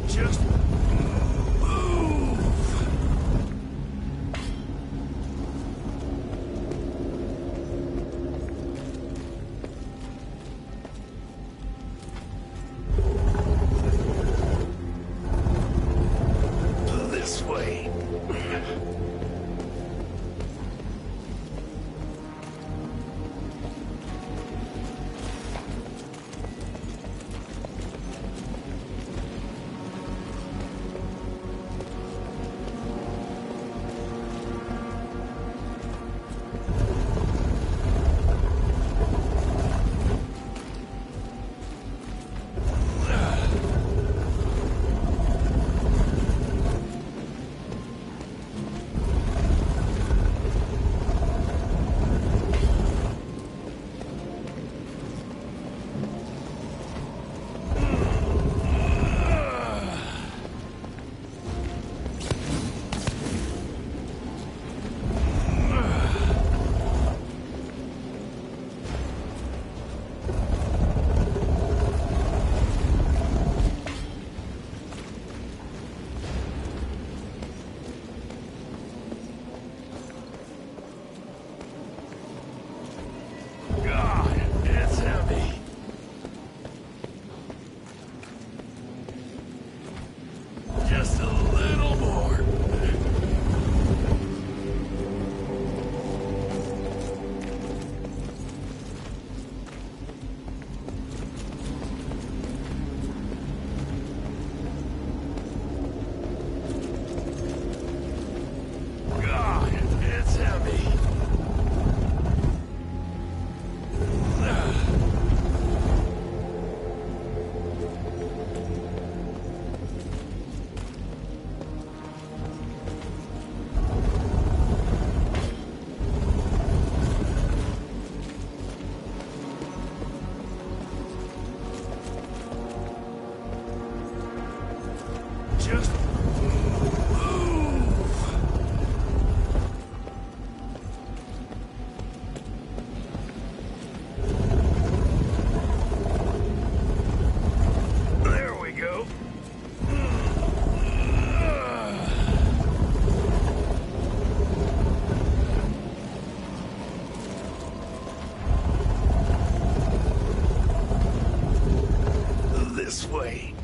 Just move. This way. This way.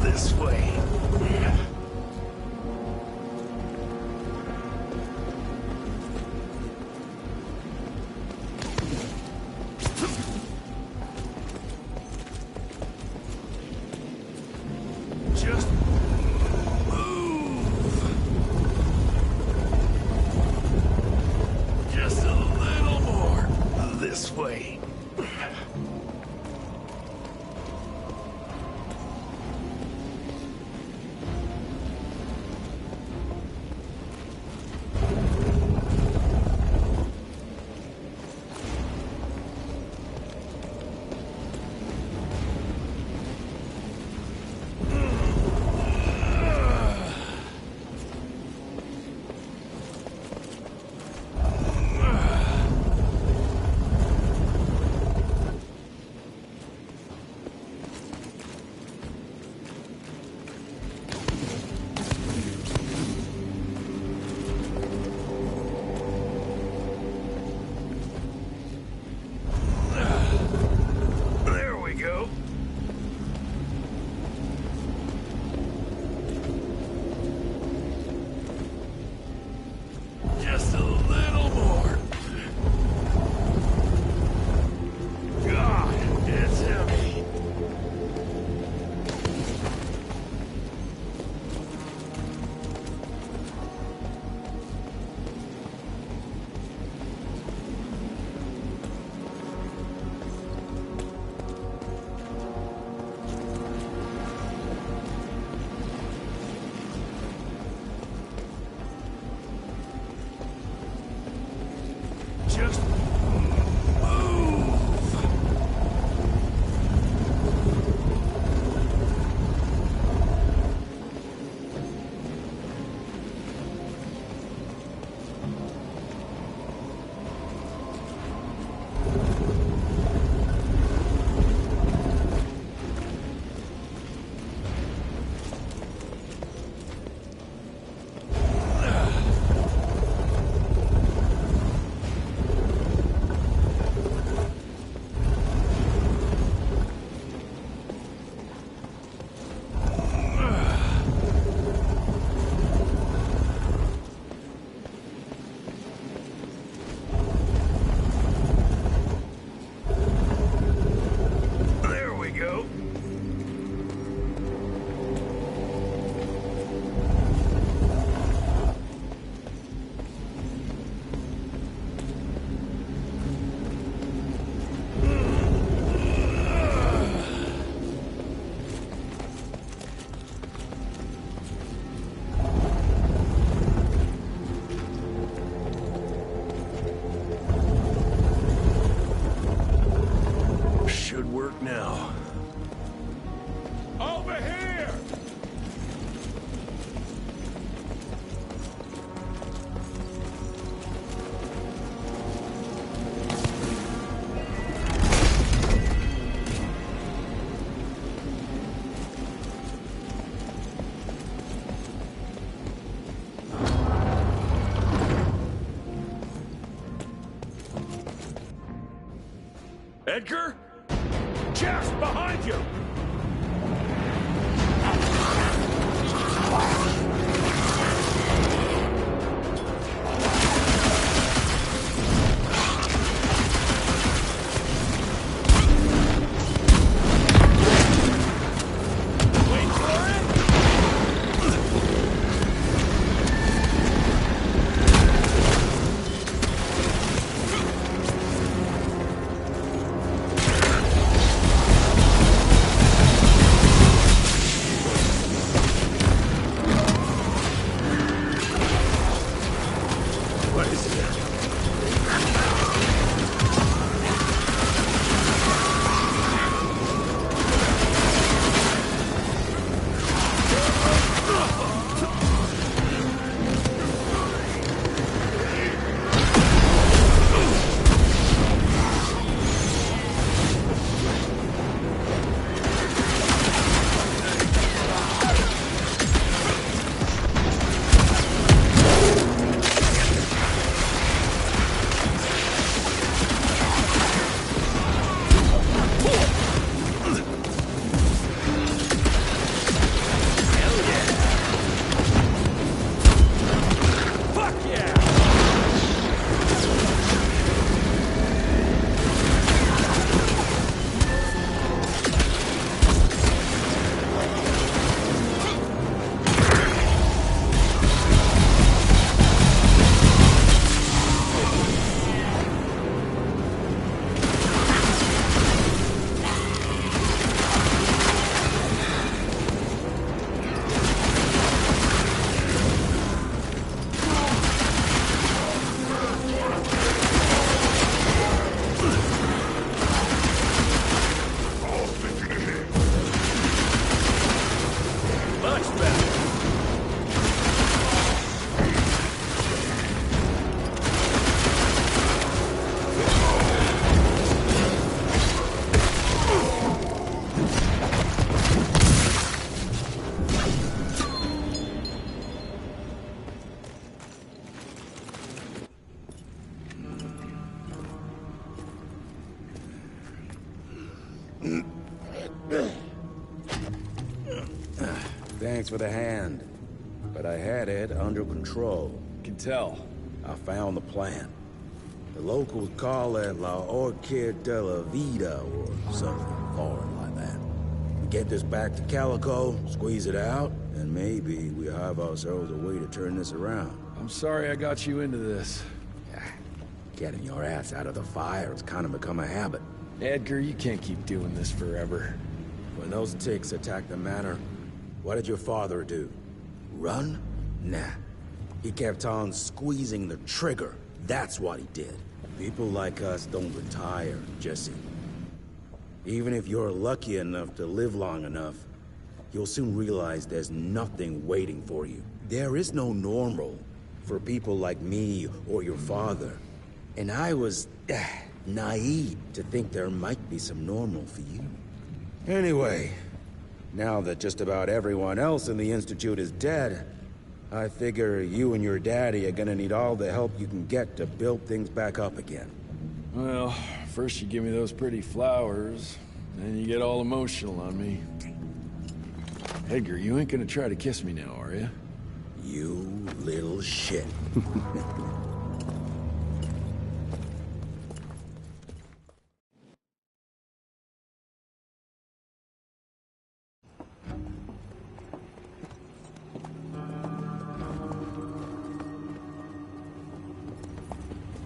This way. Just move. Just a little more. This way. There we go. Just a little more. God, it's heavy. Just move. There we go. Should work now. Over here! Edgar? Jess, behind you! Thanks for the hand. But I had it under control. Can tell. I found the plant. The locals call it La Orchid de la Vida or something foreign like that. We get this back to Calico, squeeze it out, and maybe we have ourselves a way to turn this around. I'm sorry I got you into this. Getting your ass out of the fire has kind of become a habit. Edgar, you can't keep doing this forever. When those ticks attacked the manor, what did your father do? Run? Nah. He kept on squeezing the trigger. That's what he did. People like us don't retire, Jesse. Even if you're lucky enough to live long enough, you'll soon realize there's nothing waiting for you. There is no normal for people like me or your father. And I was naive to think there might be some normal for you. Anyway, now that just about everyone else in the Institute is dead, I figure you and your daddy are gonna need all the help you can get to build things back up again. Well, first you give me those pretty flowers, then you get all emotional on me. Edgar, you ain't gonna try to kiss me now, are you? You little shit.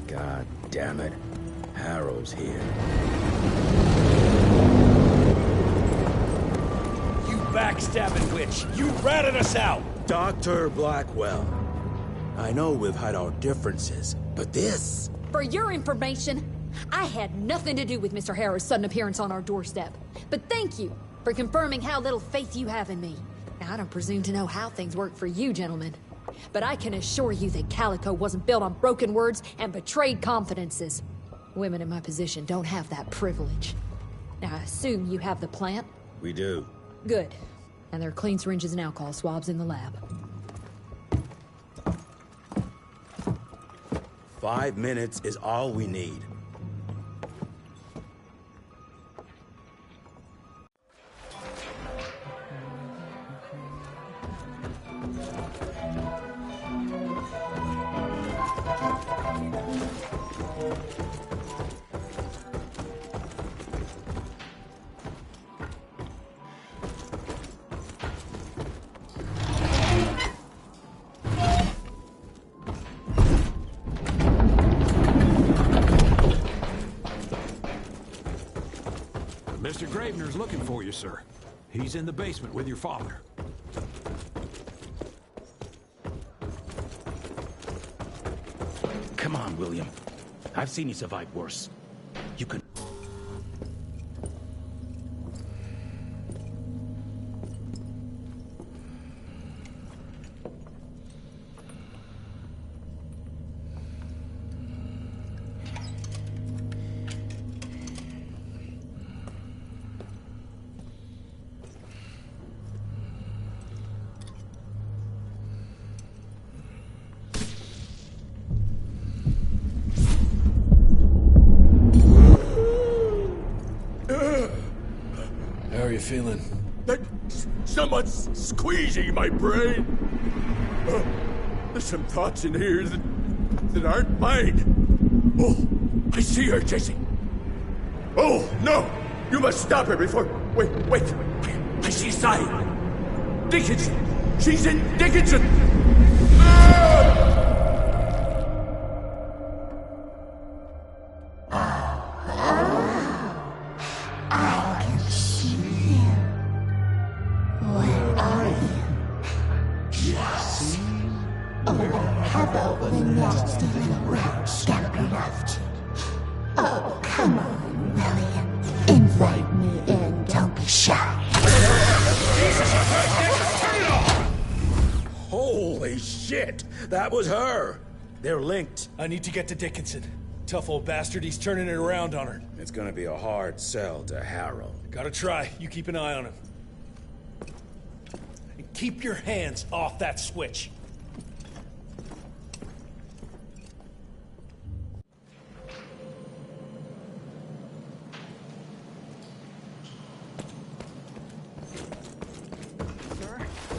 God damn it. Harrow's here. You backstabbing witch! You ratted us out! Dr. Blackwell. I know we've had our differences, but this... For your information, I had nothing to do with Mr. Harrow's sudden appearance on our doorstep. But thank you for confirming how little faith you have in me. Now, I don't presume to know how things work for you, gentlemen. But I can assure you that Calico wasn't built on broken words and betrayed confidences. Women in my position don't have that privilege. Now, I assume you have the plant? We do. Good. And there are clean syringes and alcohol swabs in the lab. 5 minutes is all we need. Mr. Gravener's looking for you, sir. He's in the basement with your father. Come on, William. I've seen you survive worse. You can... How are you feeling? Someone's squeezing my brain. There's some thoughts in here that aren't mine. Oh, I see her, Jesse. Oh, no! You must stop her before... Wait. I see Sai. Dickinson. She's in Dickinson. Oh, come on, William. Invite me in, don't be shy. Holy shit! That was her! They're linked. I need to get to Dickinson. Tough old bastard, he's turning it around on her. It's gonna be a hard sell to Harrow. Gotta try. You keep an eye on him. And keep your hands off that switch.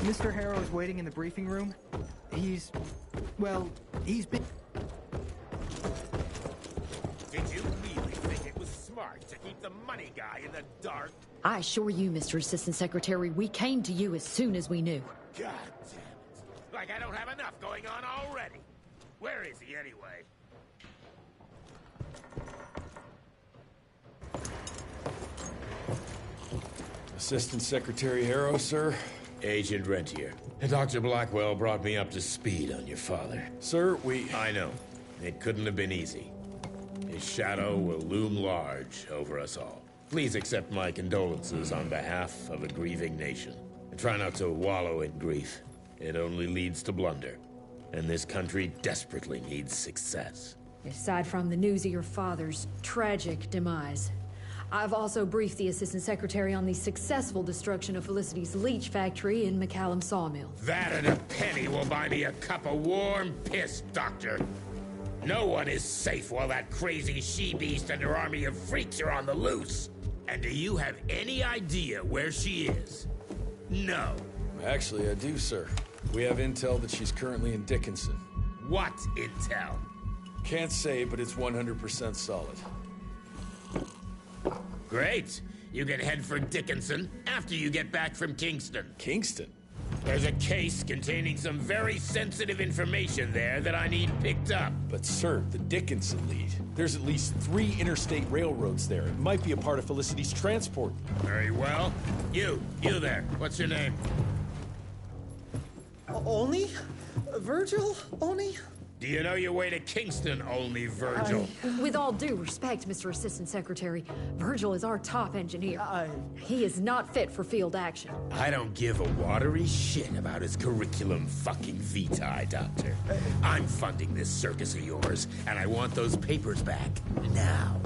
Mr. Harrow's waiting in the briefing room. He's been... Did you really think it was smart to keep the money guy in the dark? I assure you, Mr. Assistant Secretary, we came to you as soon as we knew. God damn it. Like I don't have enough going on already. Where is he anyway? Assistant Secretary Harrow, sir. Agent Rentier. Dr. Blackwell brought me up to speed on your father. Sir, I know. It couldn't have been easy. His shadow will loom large over us all. Please accept my condolences on behalf of a grieving nation. And try not to wallow in grief. It only leads to blunder. And this country desperately needs success. Aside from the news of your father's tragic demise, I've also briefed the Assistant Secretary on the successful destruction of Felicity's leech factory in McCallum Sawmill. That and a penny will buy me a cup of warm piss, Doctor. No one is safe while that crazy she-beast and her army of freaks are on the loose. And do you have any idea where she is? No. Actually, I do, sir. We have intel that she's currently in Dickinson. What intel? Can't say, but it's 100% solid. Great. You can head for Dickinson after you get back from Kingston. Kingston? There's a case containing some very sensitive information there that I need picked up. But sir, the Dickinson lead. There's at least 3 interstate railroads there. It might be a part of Felicity's transport. Very well. You there. What's your name? Only? Virgil? Only? Do you know your way to Kingston, only Virgil? With all due respect, Mr. Assistant Secretary, Virgil is our top engineer. He is not fit for field action. I don't give a watery shit about his curriculum fucking vitae, Doctor. I'm funding this circus of yours, and I want those papers back now.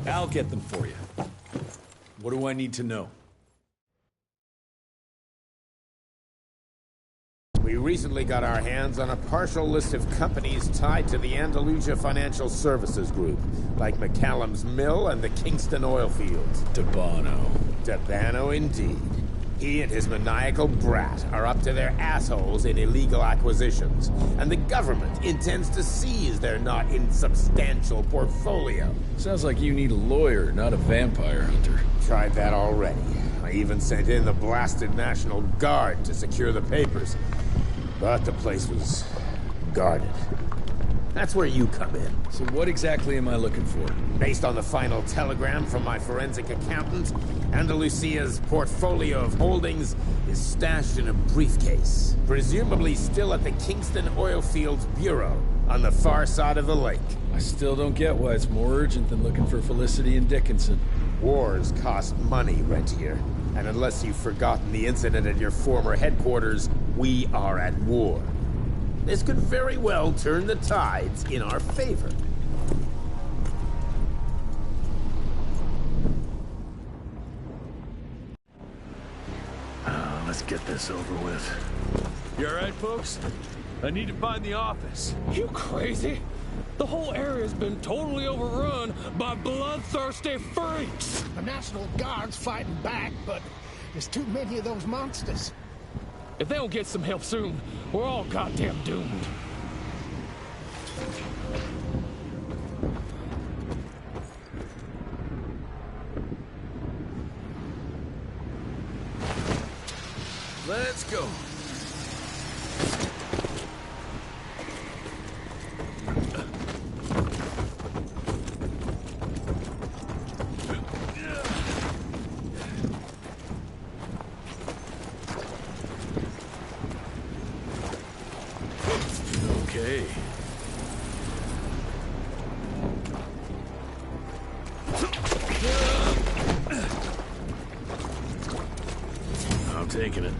I'll get them for you. What do I need to know? We recently got our hands on a partial list of companies tied to the Andalusia Financial Services Group, like McCallum's Mill and the Kingston oil fields. Debano. Debano indeed. He and his maniacal brat are up to their assholes in illegal acquisitions, and the government intends to seize their not insubstantial portfolio. Sounds like you need a lawyer, not a vampire hunter. Tried that already. I even sent in the blasted National Guard to secure the papers. But the place was guarded. That's where you come in. So what exactly am I looking for? Based on the final telegram from my forensic accountant, Andalusia's portfolio of holdings is stashed in a briefcase, presumably still at the Kingston Oilfields Bureau on the far side of the lake. I still don't get why it's more urgent than looking for Felicity and Dickinson. Wars cost money, Rentier. And unless you've forgotten the incident at your former headquarters, we are at war. This could very well turn the tides in our favor. Let's get this over with. You alright, folks? I need to find the office. You crazy? The whole area's been totally overrun by bloodthirsty freaks. The National Guard's fighting back, but there's too many of those monsters. If they don't get some help soon, we're all goddamn doomed. Let's go. Okay. I'm taking it.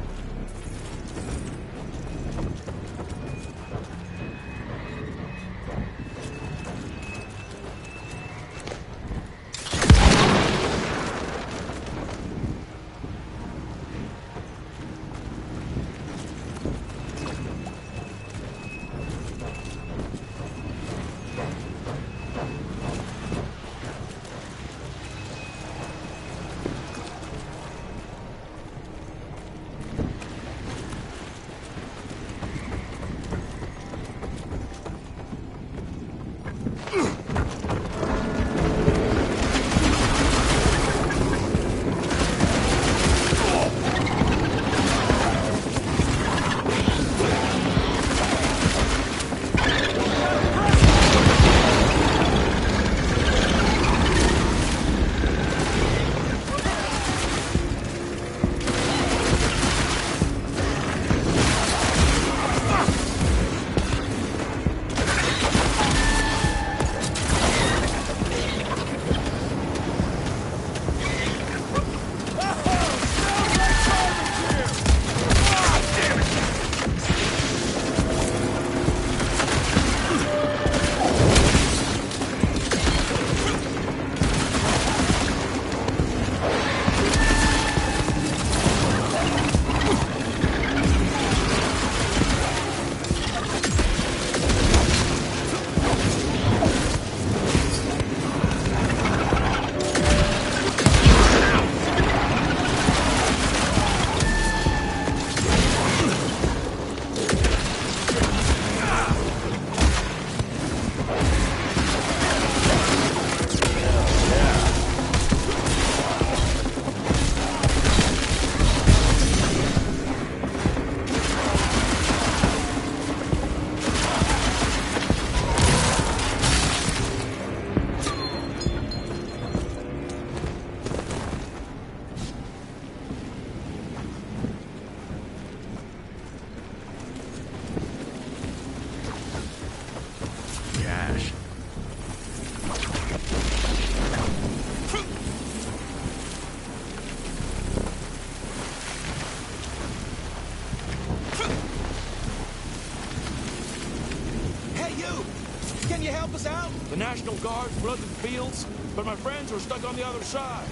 us out? The National Guard's flooded the fields, but my friends are stuck on the other side.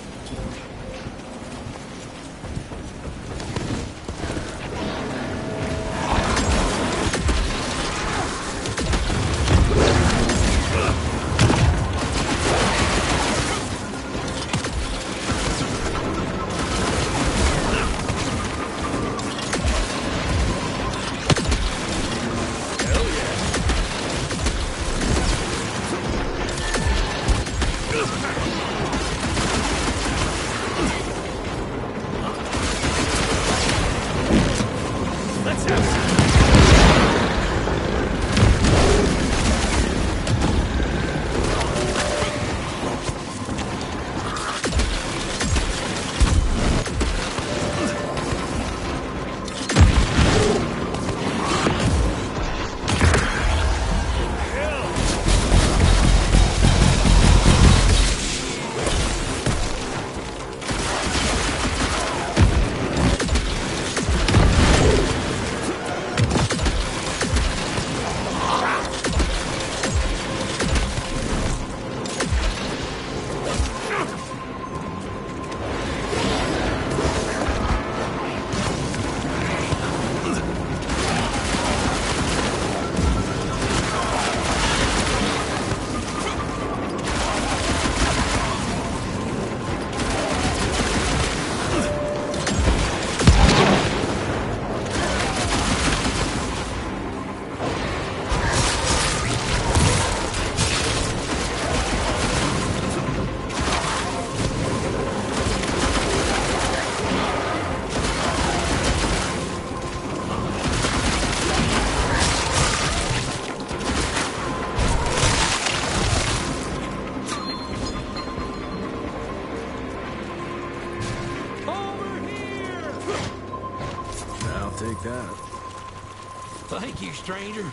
Thank you, stranger.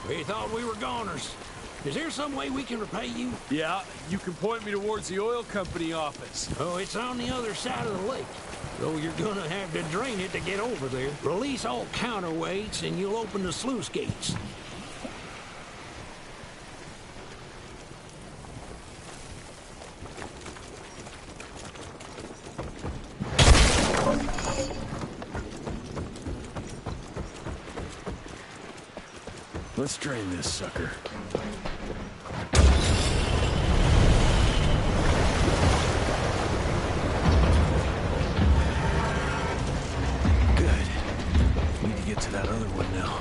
We thought we were goners. Is there some way we can repay you? Yeah, you can point me towards the oil company office. Oh, it's on the other side of the lake. Though you're gonna have to drain it to get over there. Release all counterweights and you'll open the sluice gates. Let's drain this sucker. Good. Need to get to that other one now.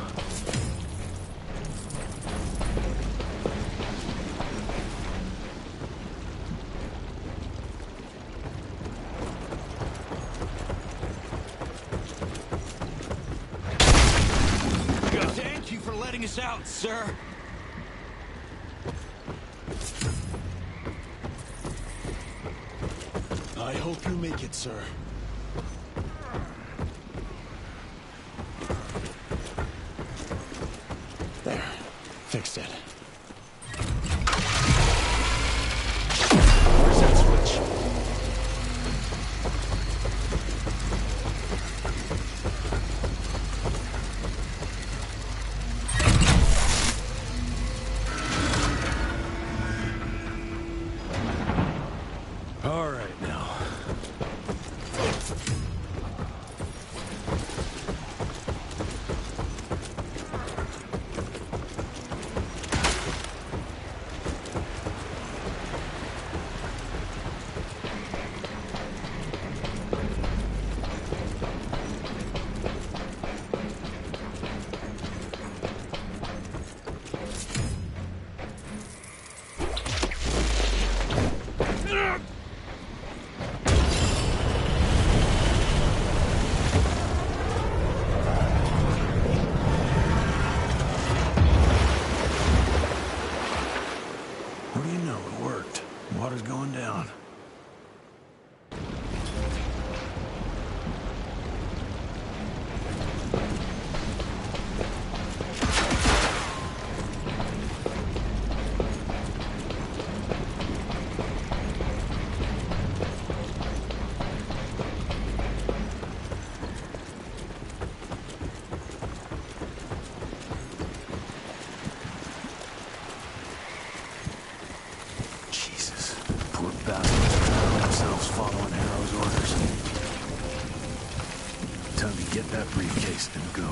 Thank you for letting us out, sir. I hope you make it, sir. There. Fixed it. Where's that switch? All right now. What do you know? It worked. Water's going down. bastards drown themselves following Harrow's orders. Time to get that briefcase and go.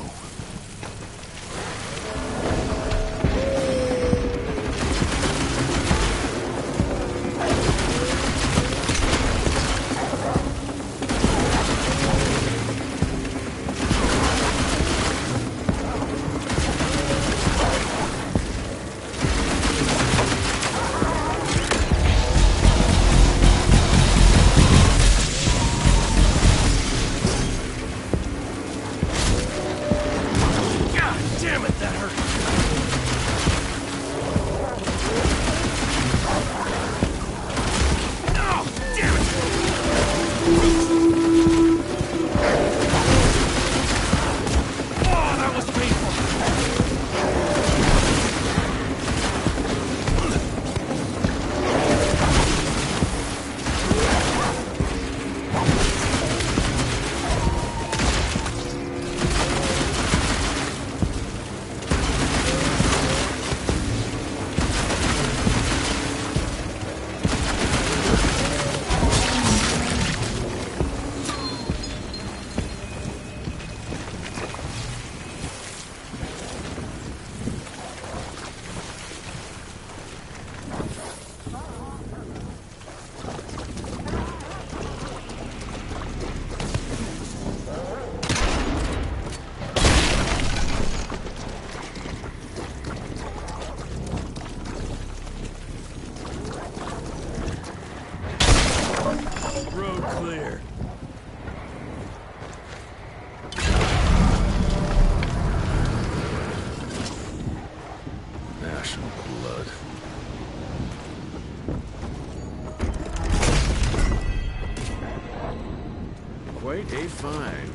Quite a find.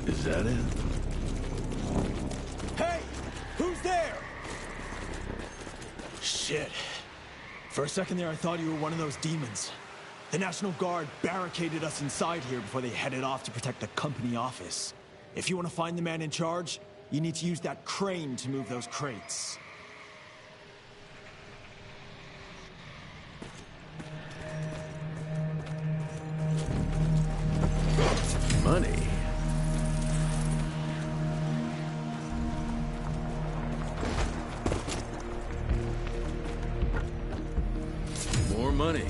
Is that it? Hey! Who's there? Shit. For a second there, I thought you were one of those demons. The National Guard barricaded us inside here before they headed off to protect the company office. If you want to find the man in charge, you need to use that crane to move those crates. Money. More money.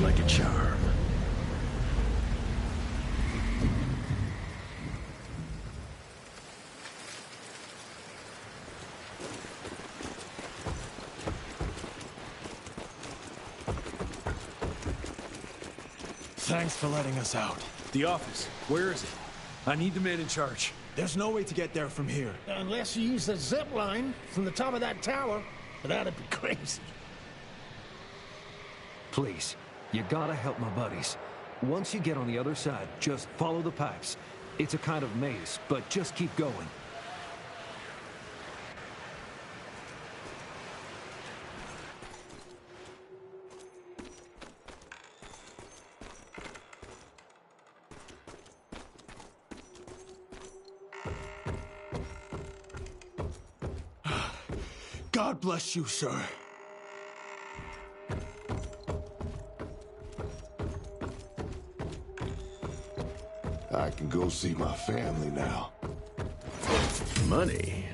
like a charm. Thanks for letting us out. The office, where is it? I need the man in charge. There's no way to get there from here. Unless you use the zip line from the top of that tower, but that'd be crazy. Please, you gotta help my buddies. Once you get on the other side, just follow the pipes. It's a kind of maze, but just keep going. God bless you, sir. I can go see my family now. Money?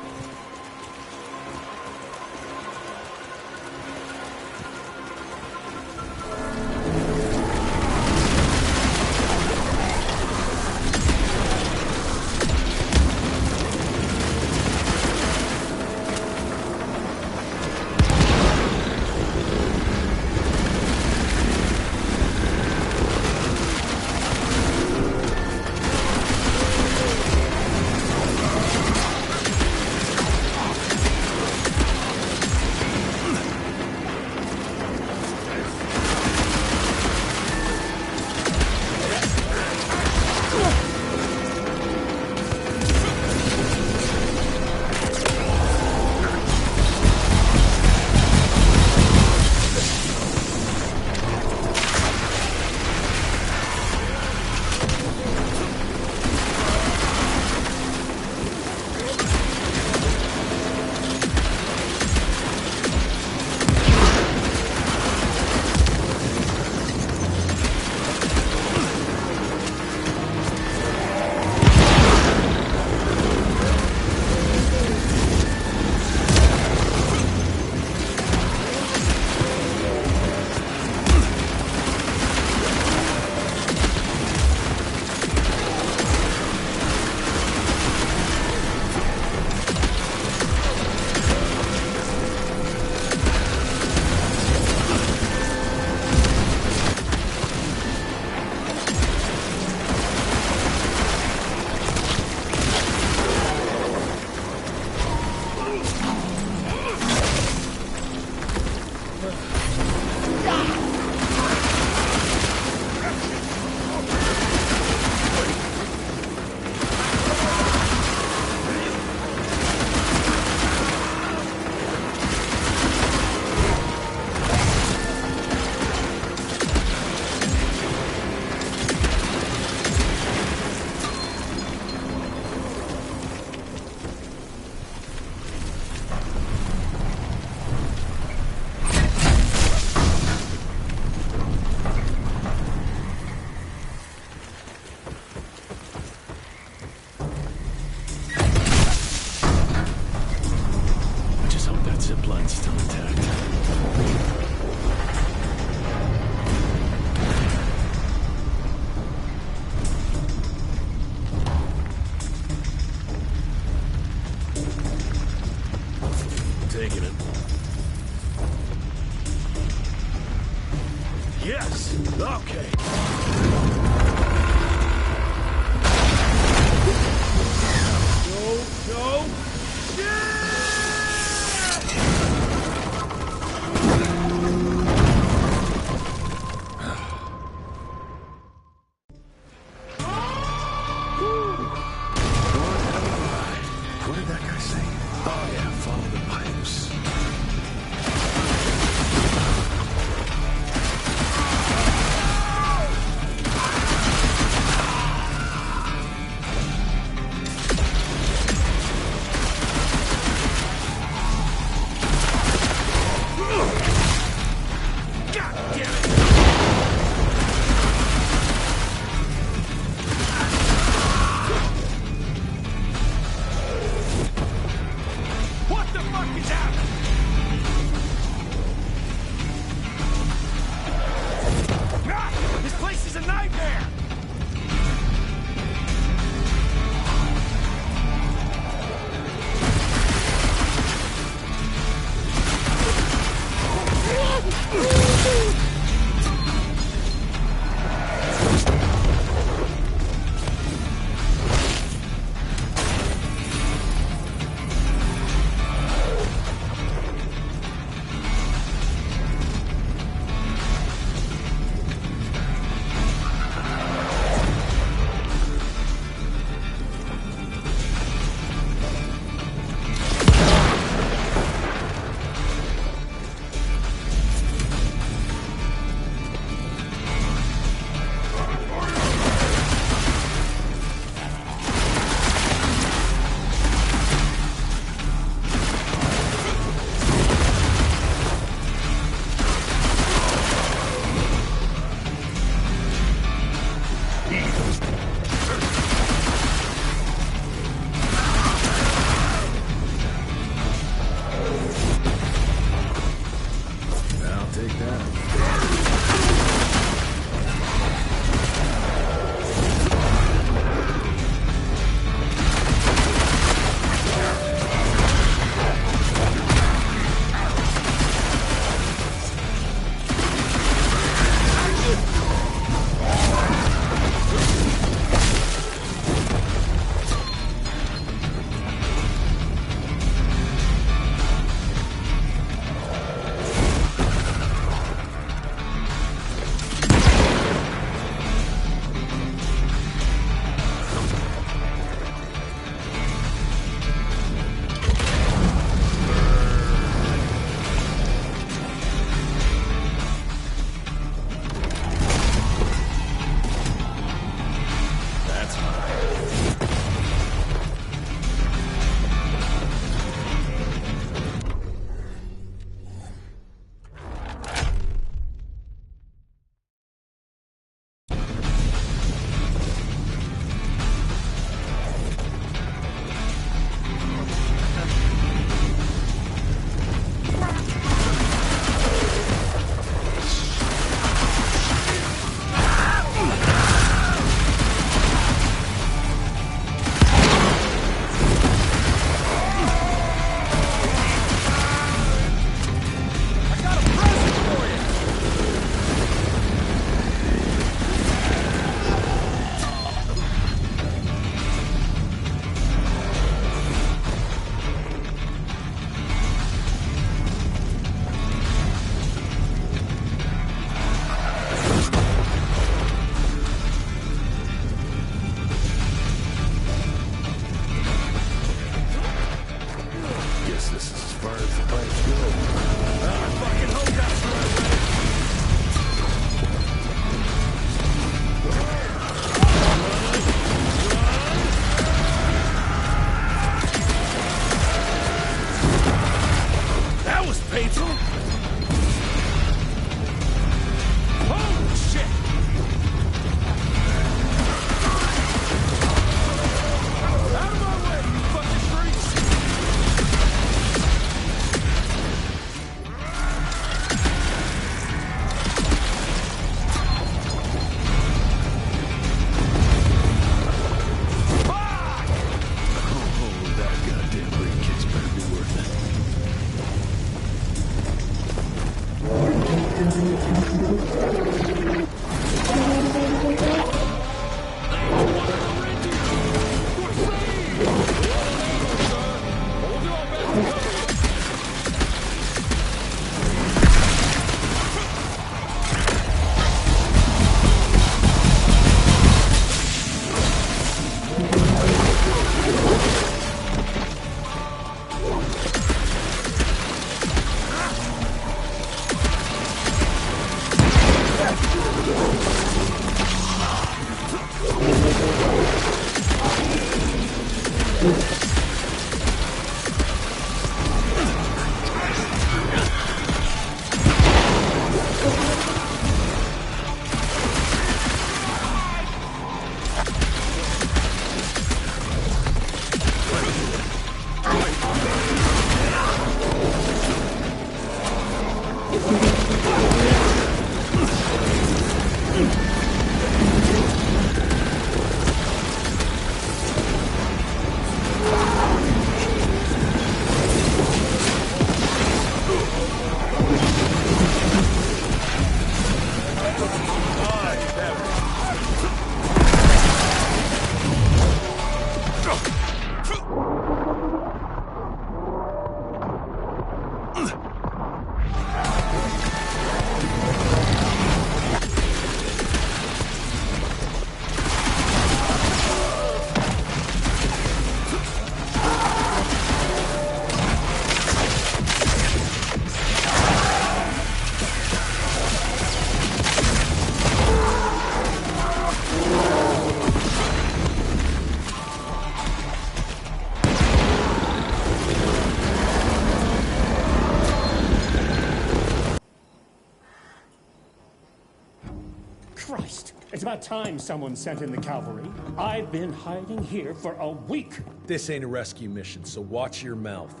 It's about time someone sent in the cavalry. I've been hiding here for a week. This ain't a rescue mission, so watch your mouth.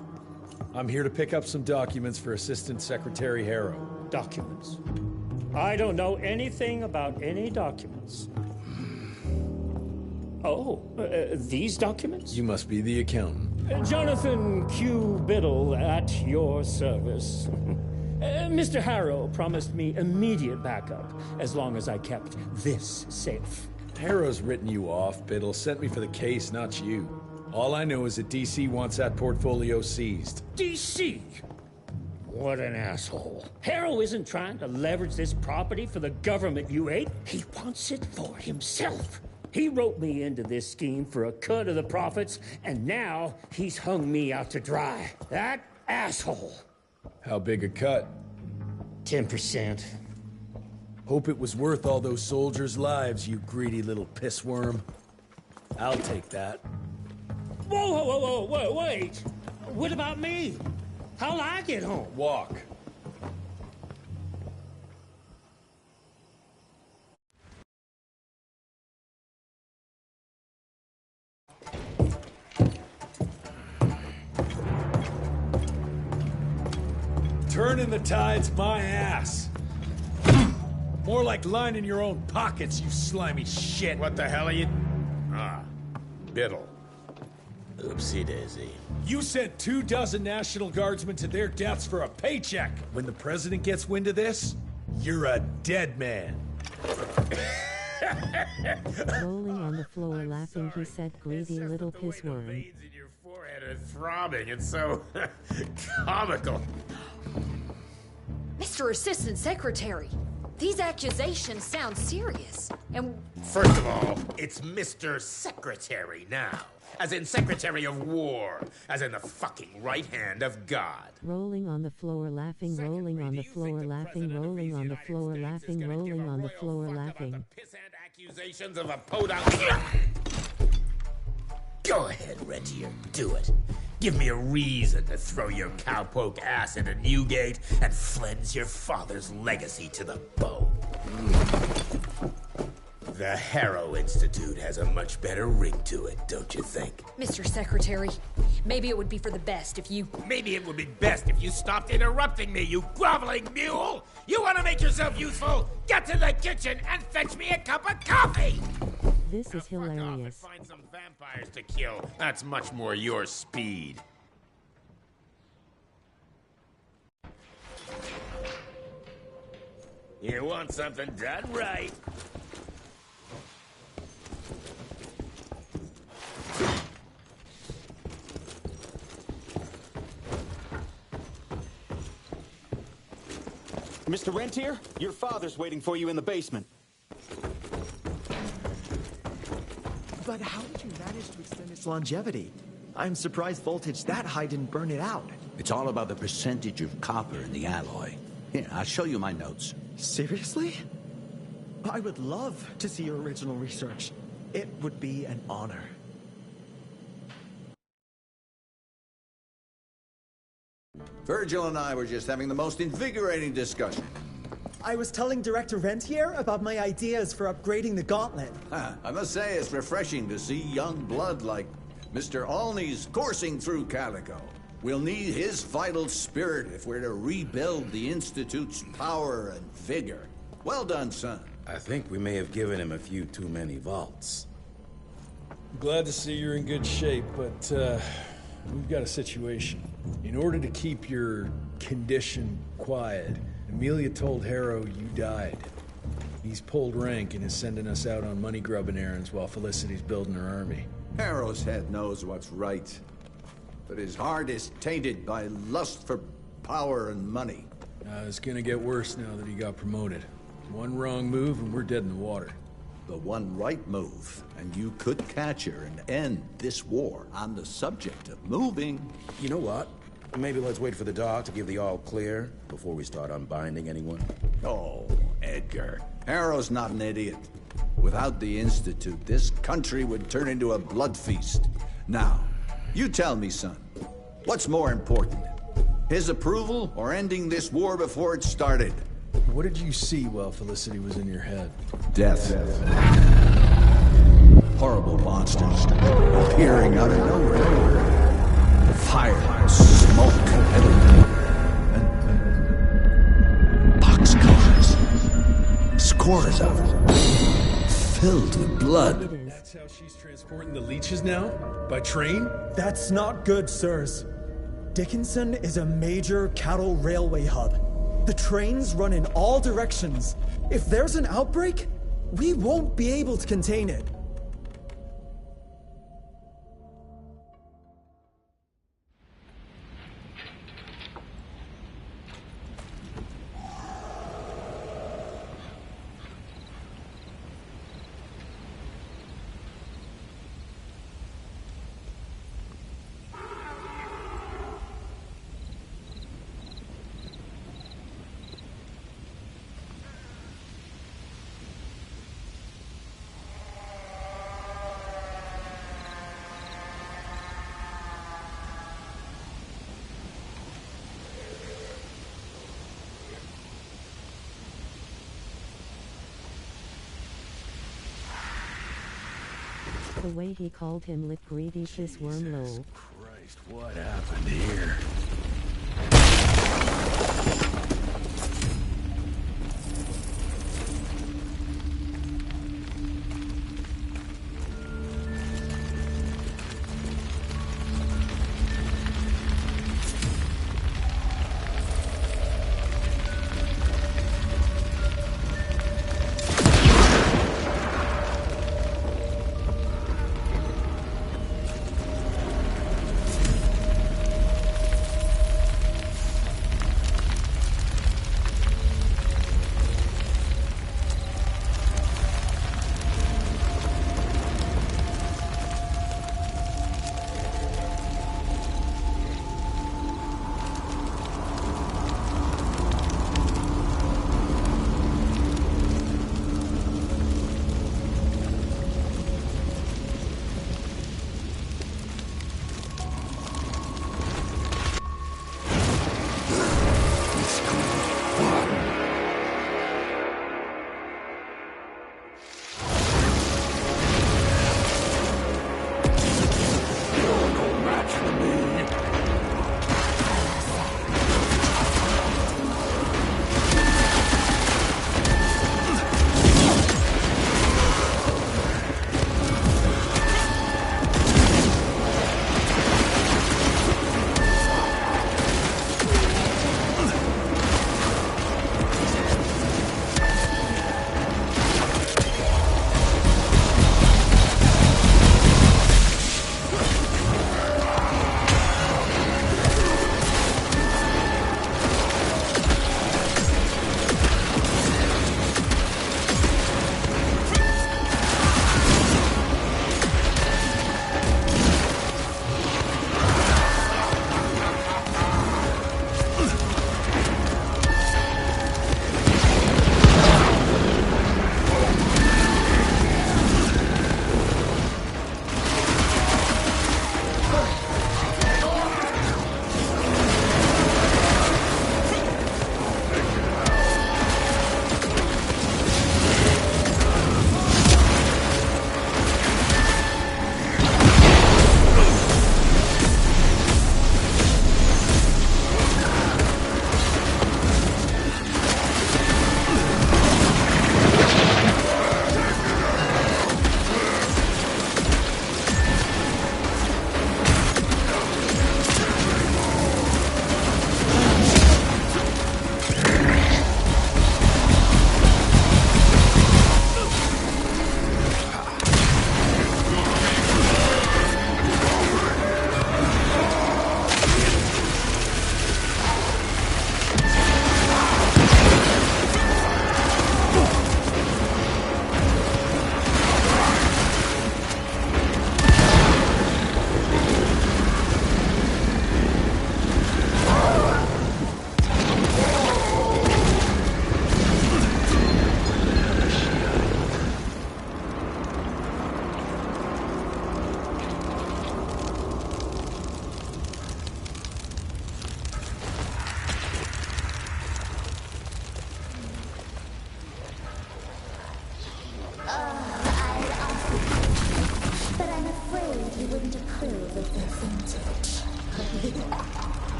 I'm here to pick up some documents for Assistant Secretary Harrow. Documents? I don't know anything about any documents. Oh, these documents? You must be the accountant. Jonathan Q. Biddle at your service. Mr. Harrow promised me immediate backup as long as I kept this safe. Harrow's written you off, Biddle. Sent me for the case, not you. All I know is that DC wants that portfolio seized. DC? What an asshole. Harrow isn't trying to leverage this property for the government, you hate. He wants it for himself. He wrote me into this scheme for a cut of the profits, and now he's hung me out to dry. That asshole. How big a cut? 10%. Hope it was worth all those soldiers' lives, you greedy little pissworm. I'll take that. Whoa, wait! What about me? How'll I get home? Walk. Turning the tide's my ass. More like lining your own pockets, you slimy shit. What the hell are you... Ah, Biddle. Oopsie daisy. You sent 24 National Guardsmen to their deaths for a paycheck. When the president gets wind of this, you're a dead man. Rolling on the floor laughing, he said, greedy little pissworm. Veins in your forehead are throbbing. It's so comical. Mr. Assistant Secretary, these accusations sound serious. And first of all, it's Mr. Secretary now. As in Secretary of War. As in the fucking right hand of God. Rolling on the floor laughing, rolling on the floor laughing, rolling on the floor laughing, rolling on the floor laughing. Pissant accusations of a podunk. Go ahead, Rentier, do it. Give me a reason to throw your cowpoke ass into Newgate and cleanse your father's legacy to the bone. The Harrow Institute has a much better ring to it, don't you think? Mr. Secretary, maybe it would be for the best if you... Maybe it would be best if you stopped interrupting me, you groveling mule! You want to make yourself useful? Get to the kitchen and fetch me a cup of coffee! This is hilarious. Find some vampires to kill. That's much more your speed. You want something done right. Mr. Rentier, your father's waiting for you in the basement. But how did you manage to extend its longevity? I'm surprised voltage that high didn't burn it out. It's all about the percentage of copper in the alloy. Here, I'll show you my notes. Seriously? I would love to see your original research. It would be an honor. Virgil and I were just having the most invigorating discussion. I was telling Director Rentier about my ideas for upgrading the gauntlet. I must say it's refreshing to see young blood like Mr. Olney's coursing through Calico. We'll need his vital spirit if we're to rebuild the Institute's power and vigor. Well done, son. I think we may have given him a few too many vaults. Glad to see you're in good shape, but we've got a situation. In order to keep your condition quiet, Amelia told Harrow you died. He's pulled rank and is sending us out on money-grubbing errands while Felicity's building her army. Harrow's head knows what's right, but his heart is tainted by lust for power and money. It's gonna get worse now that he got promoted. One wrong move and we're dead in the water. The one right move, and you could catch her and end this war. On the subject of moving... You know what? Maybe let's wait for the dog to give the all clear before we start unbinding anyone. Oh, Edgar. Harrow's not an idiot. Without the Institute, this country would turn into a blood feast. Now, you tell me, son, what's more important? His approval or ending this war before it started? What did you see while Felicity was in your head? Death. Horrible monsters appearing out of nowhere. Fire, smoke, and boxcars. Scores of them. Filled with blood. That's how she's transporting the leeches now? By train? That's not good, sirs. Dickinson is a major cattle railway hub. The trains run in all directions. If there's an outbreak, we won't be able to contain it. The way he called him Lip Greedy this Wormlow. Christ, what happened here?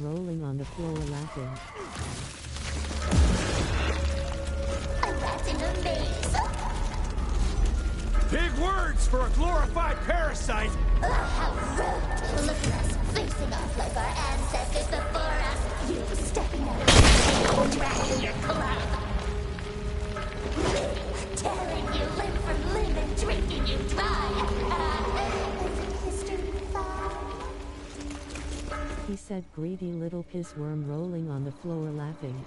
rolling on the floor laughing. A rat in a maze. Big words for a glorified parasite! How rude! Look at us, facing off like our ancestors before us. You stepping out of dragging your club. Tearing you limb from limb and drinking you dry. Isn't history fun? He said, greedy little pissworm rolling on the floor laughing.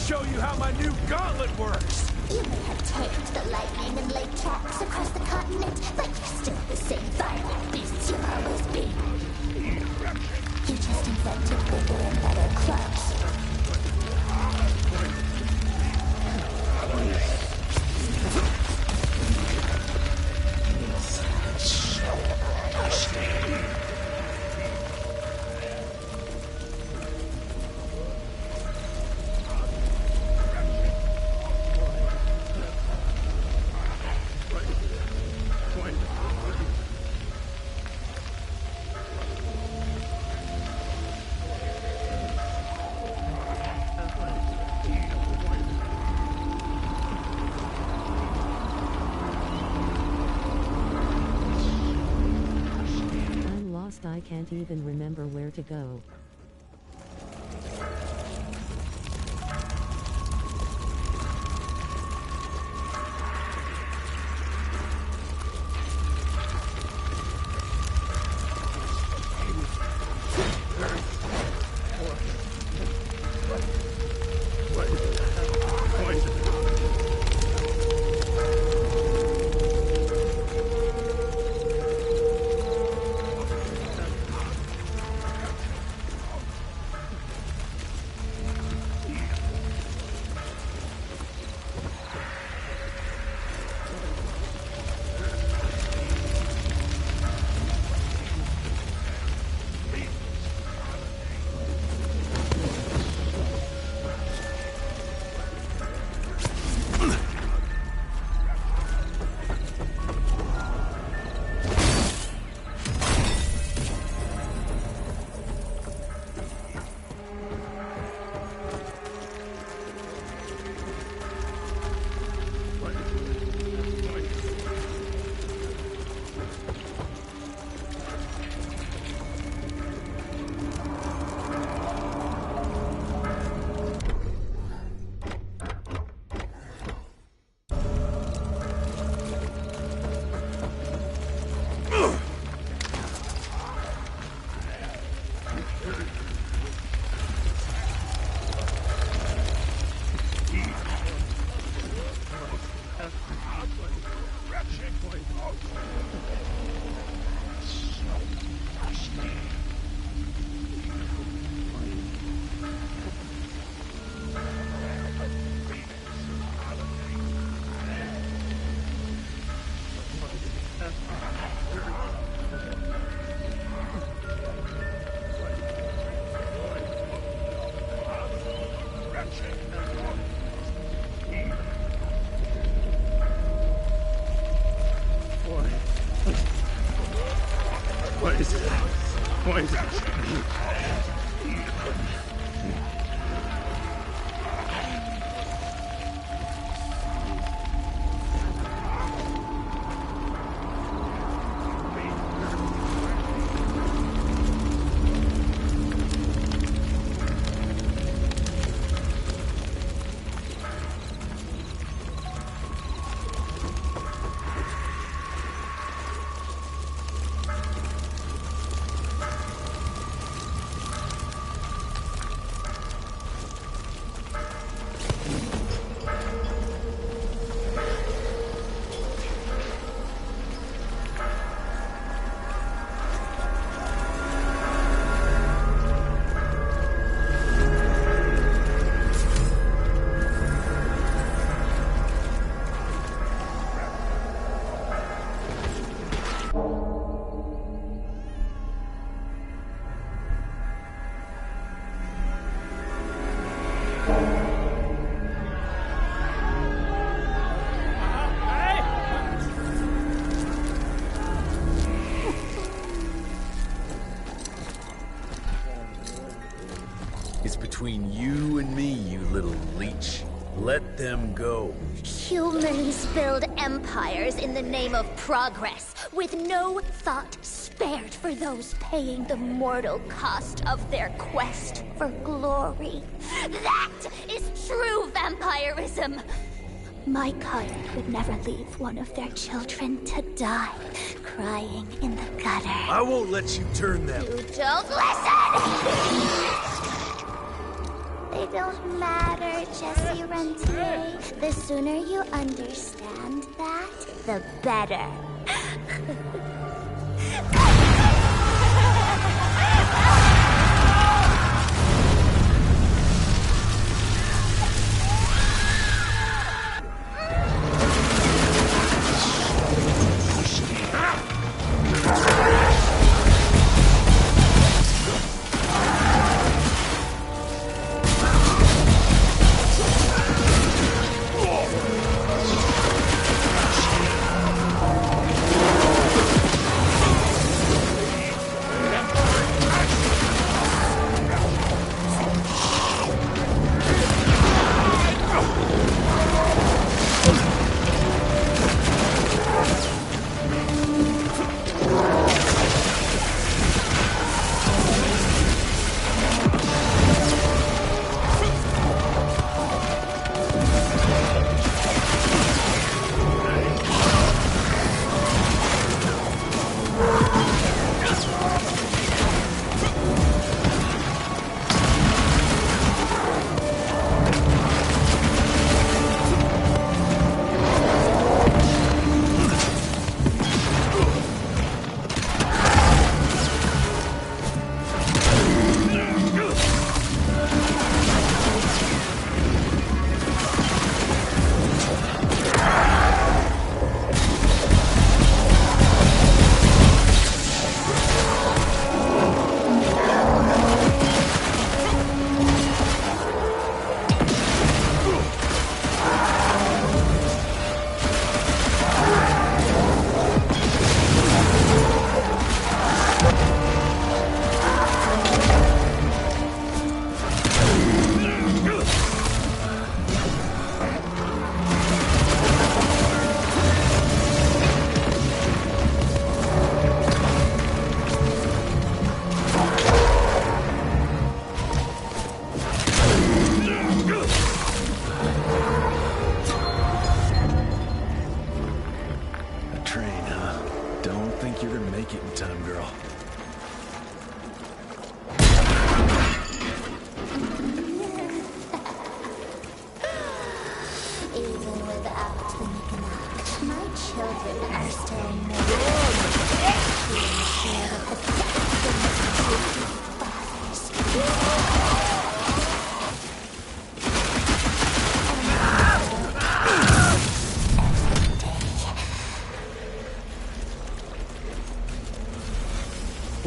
show you how my new gauntlet works! You may have tamed the lightning and laid traps across the continent, but you're still the same violent beasts you've always been. You just invented bigger and better clubs. I can't even remember where to go. What is it? What is it? It's between you and me, you little leech. Let them go. Humans build empires in the name of progress, with no thought spared for those paying the mortal cost of their quest for glory. That is true vampirism! My kind would never leave one of their children to die, crying in the gutter. I won't let you turn them. You don't listen! They don't matter, Jesse Rentier. The sooner you understand that, the better.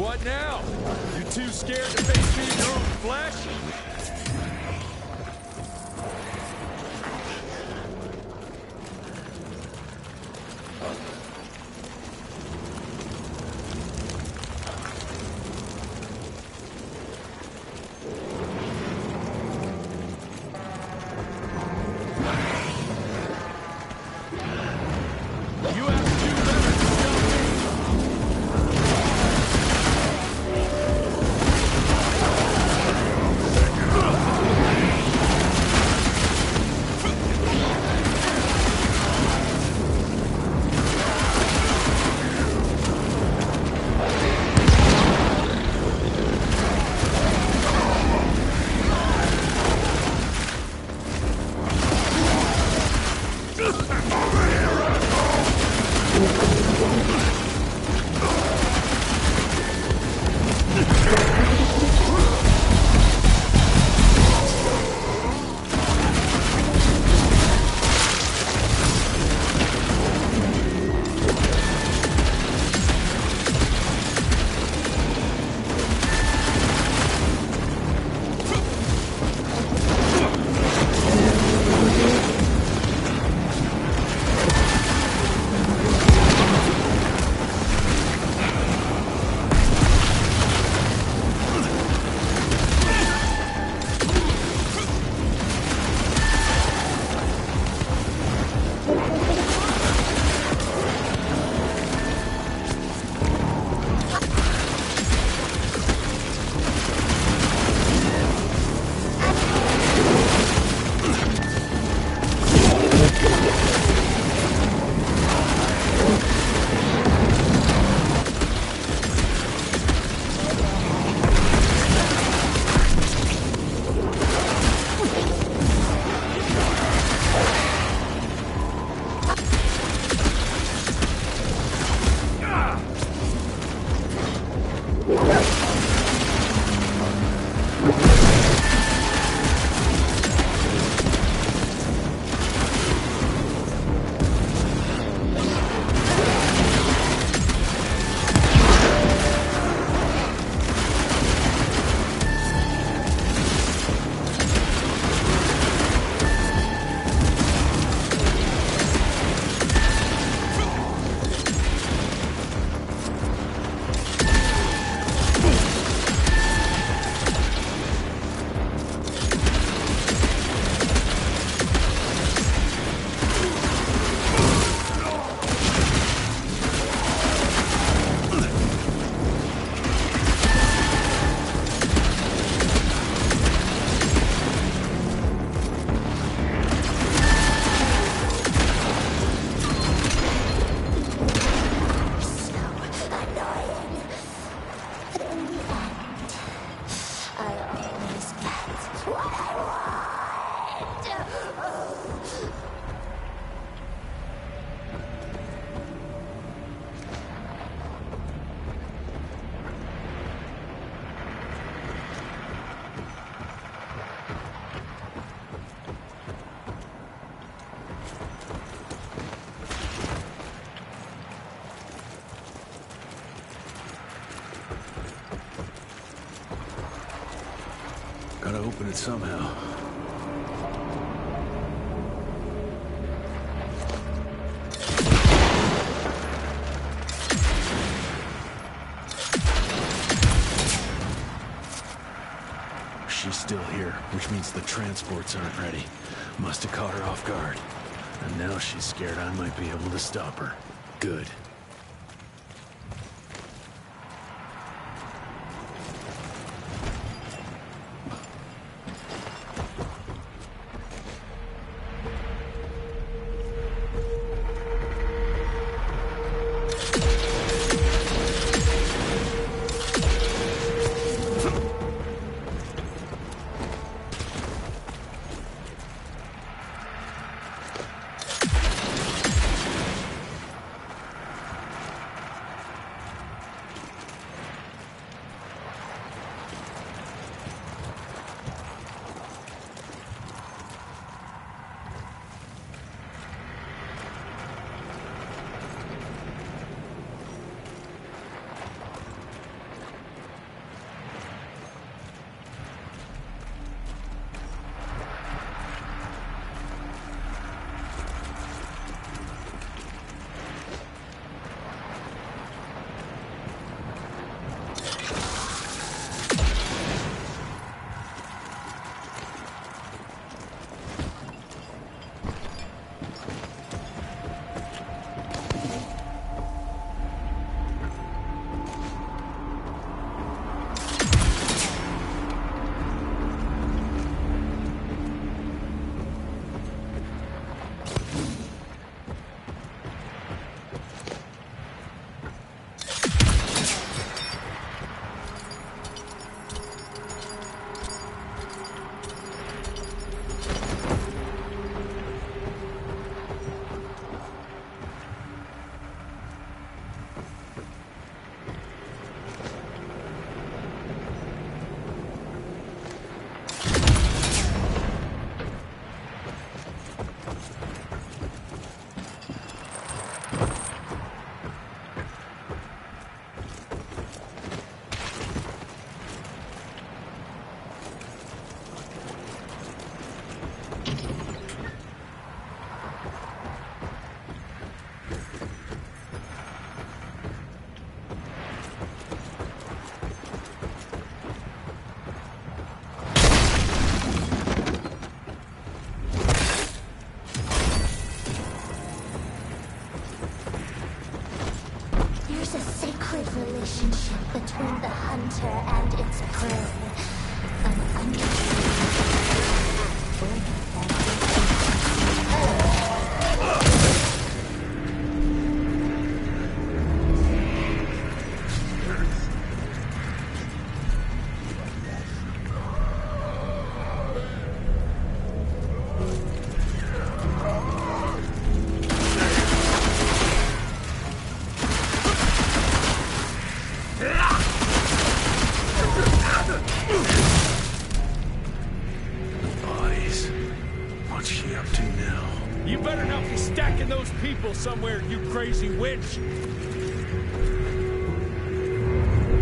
What now? You too scared to face me in your own flesh? Gotta open it somehow. She's still here, which means the transports aren't ready. Must have caught her off guard. And now she's scared I might be able to stop her. Good. Relationship between the hunter and its prey. Somewhere, you crazy witch!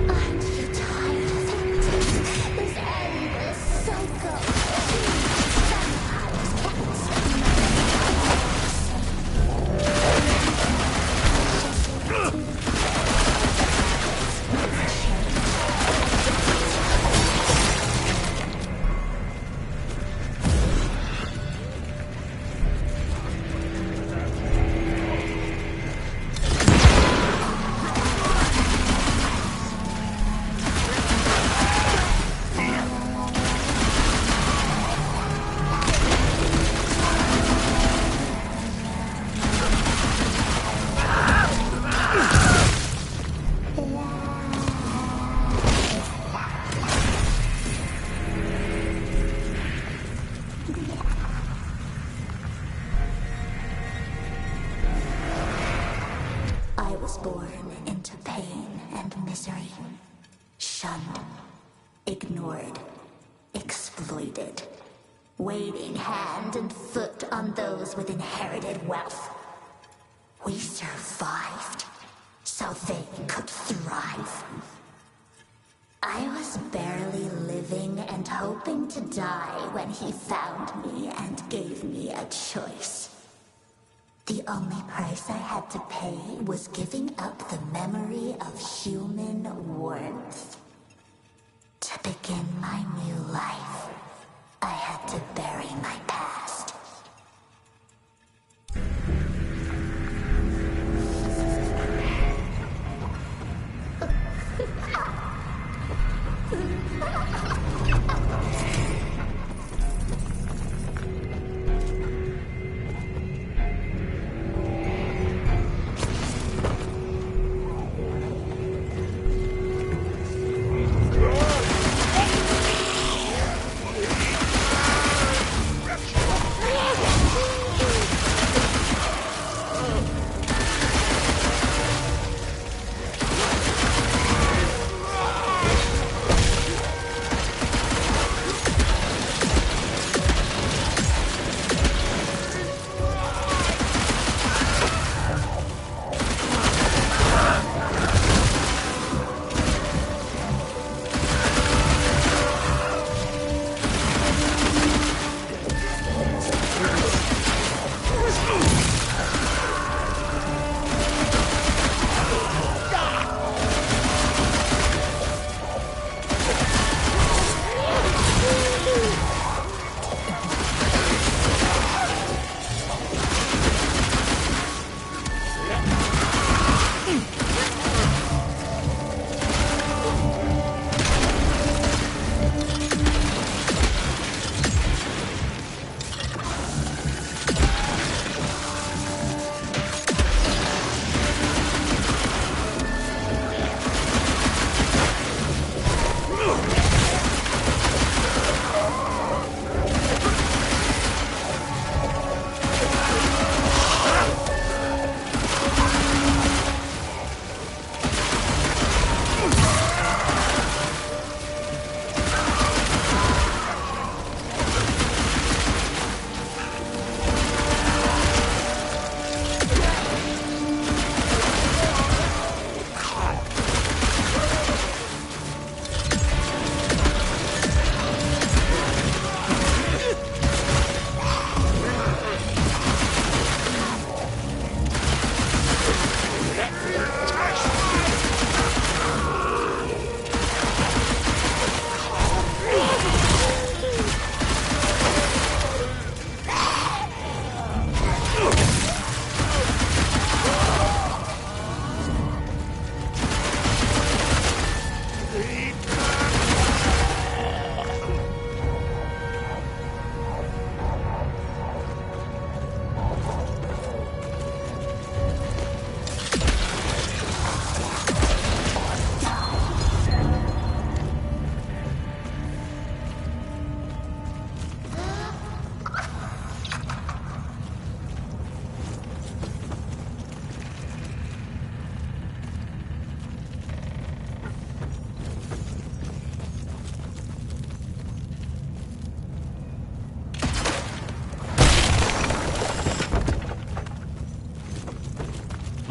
Aren't you tired of this endless cycle? Vampires ignored, exploited, waiting hand and foot on those with inherited wealth. We survived, so they could thrive. I was barely living and and hoping to die when he found me and gave me a choice. The only price I had to pay was giving up the memory of human warmth. To begin my new life, I had to bury my past.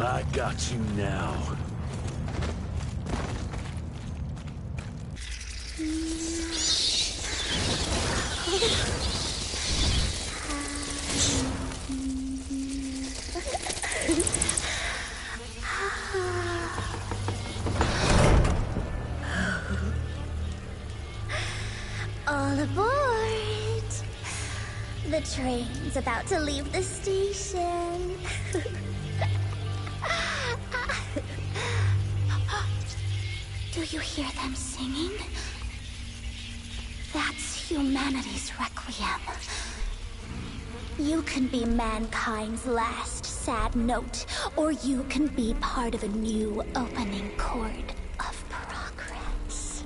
I got you now. All aboard! The train's about to leave the station. Do you hear them singing? That's humanity's requiem. You can be mankind's last sad note, or you can be part of a new opening chord of progress.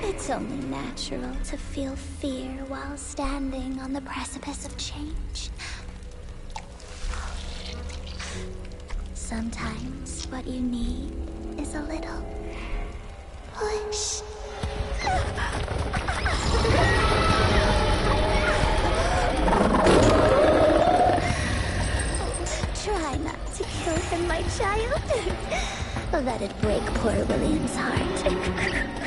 It's only natural to feel fear while standing on the precipice of change. Sometimes what you need is a little push. Try not to kill him, my child. That'd break poor William's heart.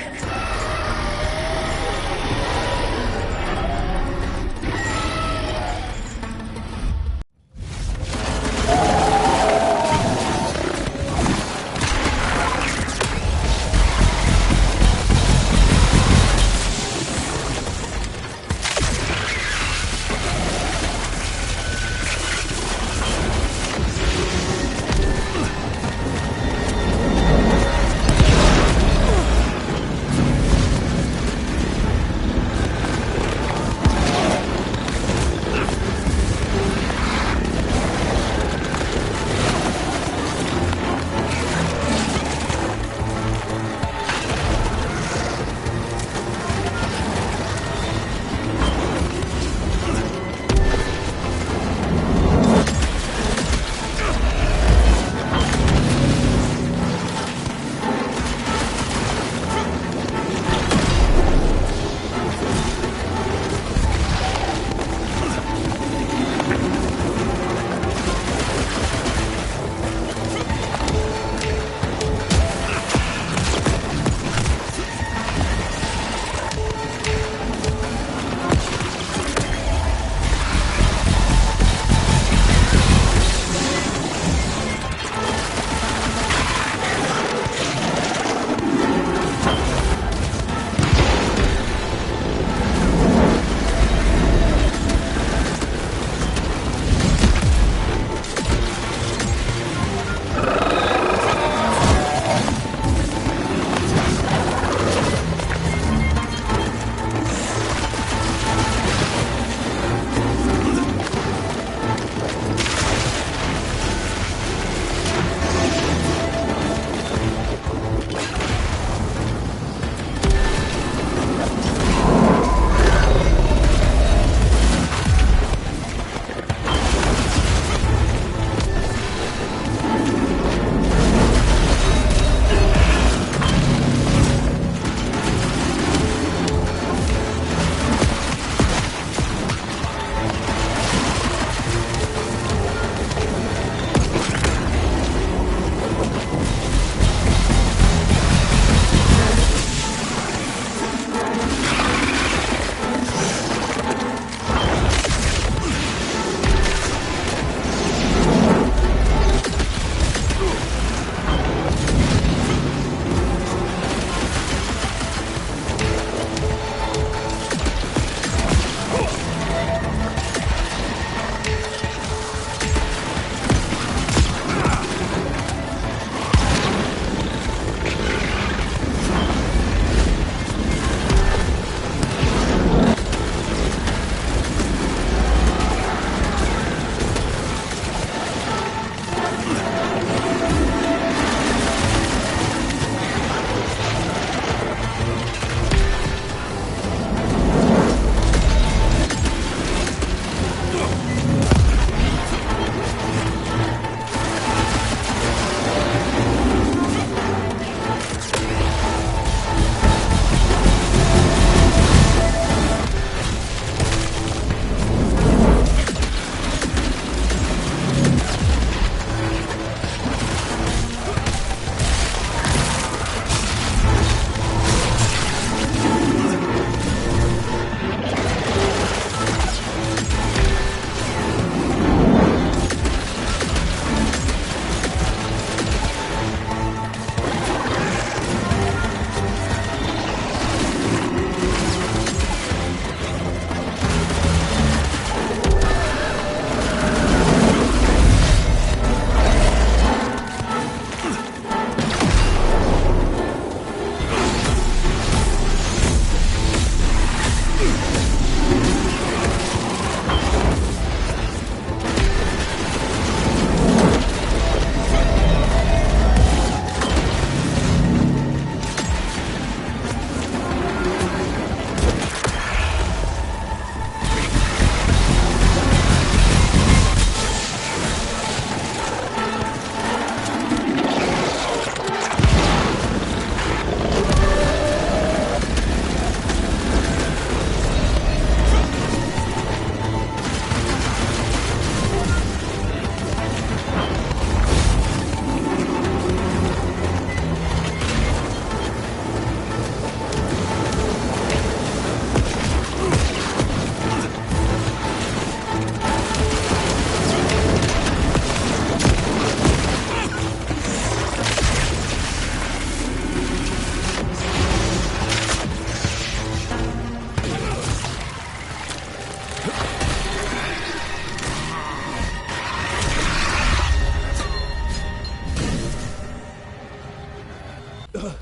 Adapt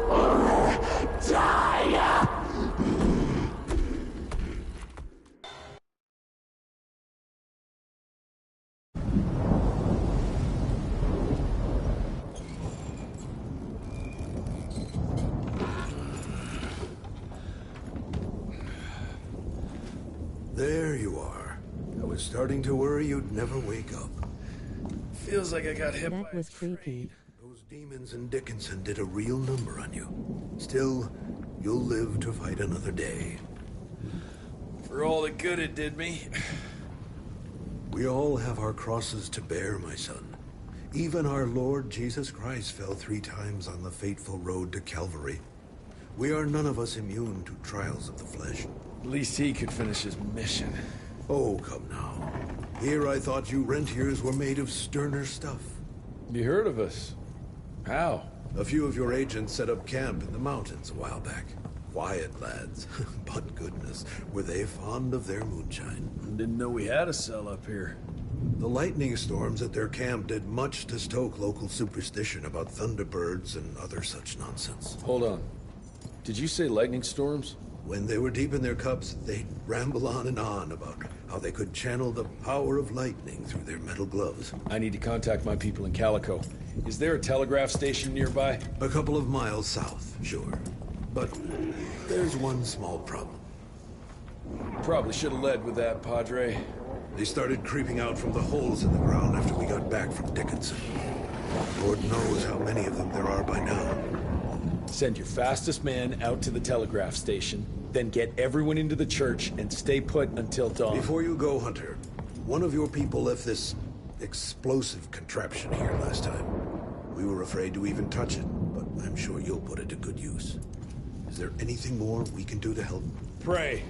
or die! There you are. I was starting to worry you'd never wake up. Feels like I got hit by That was creepy. those demons in Dickinson did a real number on you. Still, you'll live to fight another day. For all the good it did me. We all have our crosses to bear, my son. Even our Lord Jesus Christ fell 3 times on the fateful road to Calvary. We are none of us immune to trials of the flesh. At least he could finish his mission. Oh, come now. Here I thought you rentiers were made of sterner stuff. You heard of us? How? A few of your agents set up camp in the mountains a while back. Quiet lads, but goodness, were they fond of their moonshine. Didn't know we had a cell up here. The lightning storms at their camp did much to stoke local superstition about thunderbirds and other such nonsense. Hold on. Did you say lightning storms? When they were deep in their cups, they'd ramble on and on about how they could channel the power of lightning through their metal gloves. I need to contact my people in Calico. Is there a telegraph station nearby? A couple of miles south, sure. But there's one small problem. Probably should have led with that, Padre. They started creeping out from the holes in the ground after we got back from Dickinson. Lord knows how many of them there are by now. Send your fastest man out to the telegraph station, then get everyone into the church and stay put until dawn. Before you go, Hunter, one of your people left this explosive contraption here last time. We were afraid to even touch it, but I'm sure you'll put it to good use. Is there anything more we can do to help? Pray.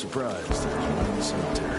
surprised there's one cemetery.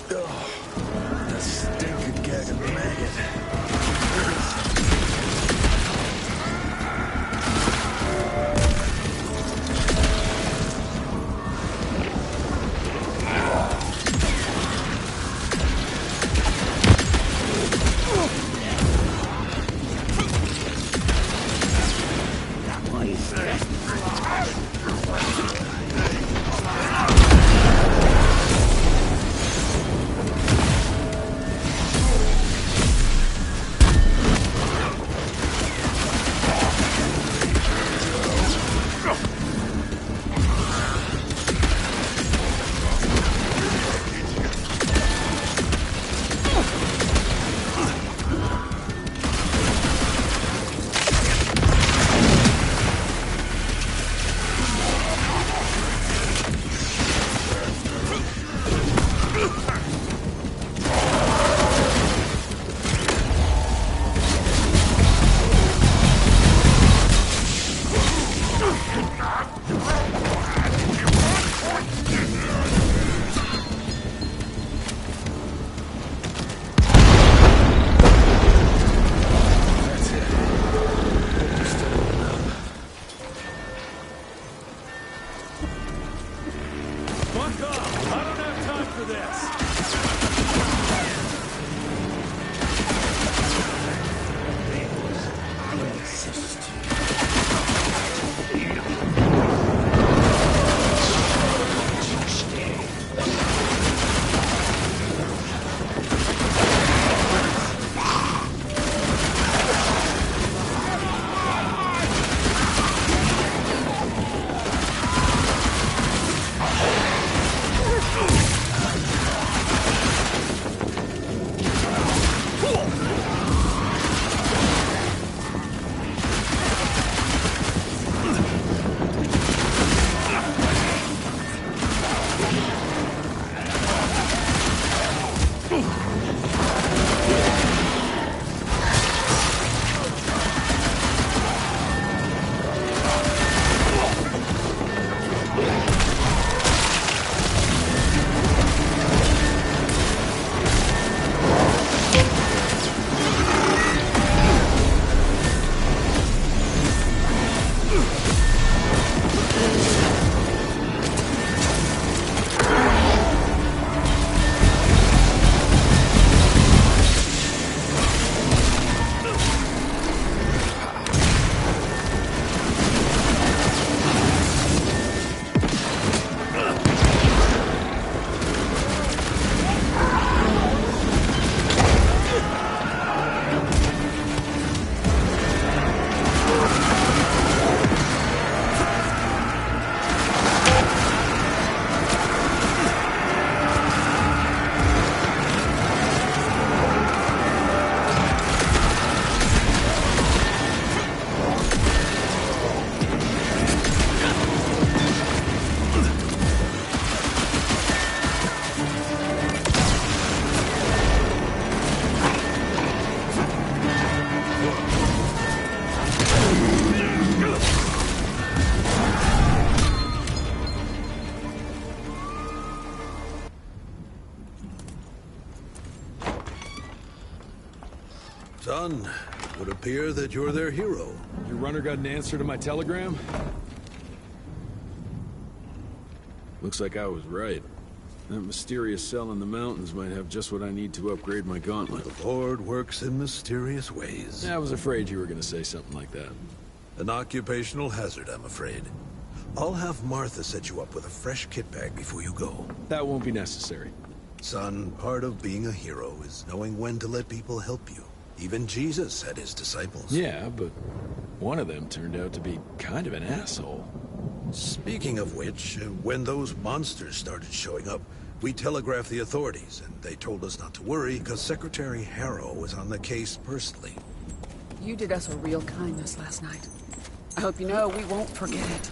That stink could gag a maggot. Son, it would appear that you're their hero. Your runner got an answer to my telegram? Looks like I was right. That mysterious cell in the mountains might have just what I need to upgrade my gauntlet. The Lord works in mysterious ways. I was afraid you were going to say something like that. An occupational hazard, I'm afraid. I'll have Martha set you up with a fresh kit bag before you go. That won't be necessary. Son, part of being a hero is knowing when to let people help you. Even Jesus had his disciples. Yeah, but one of them turned out to be kind of an asshole. Speaking of which, when those monsters started showing up, we telegraphed the authorities, and they told us not to worry because Secretary Harrow was on the case personally. You did us a real kindness last night. I hope you know we won't forget it.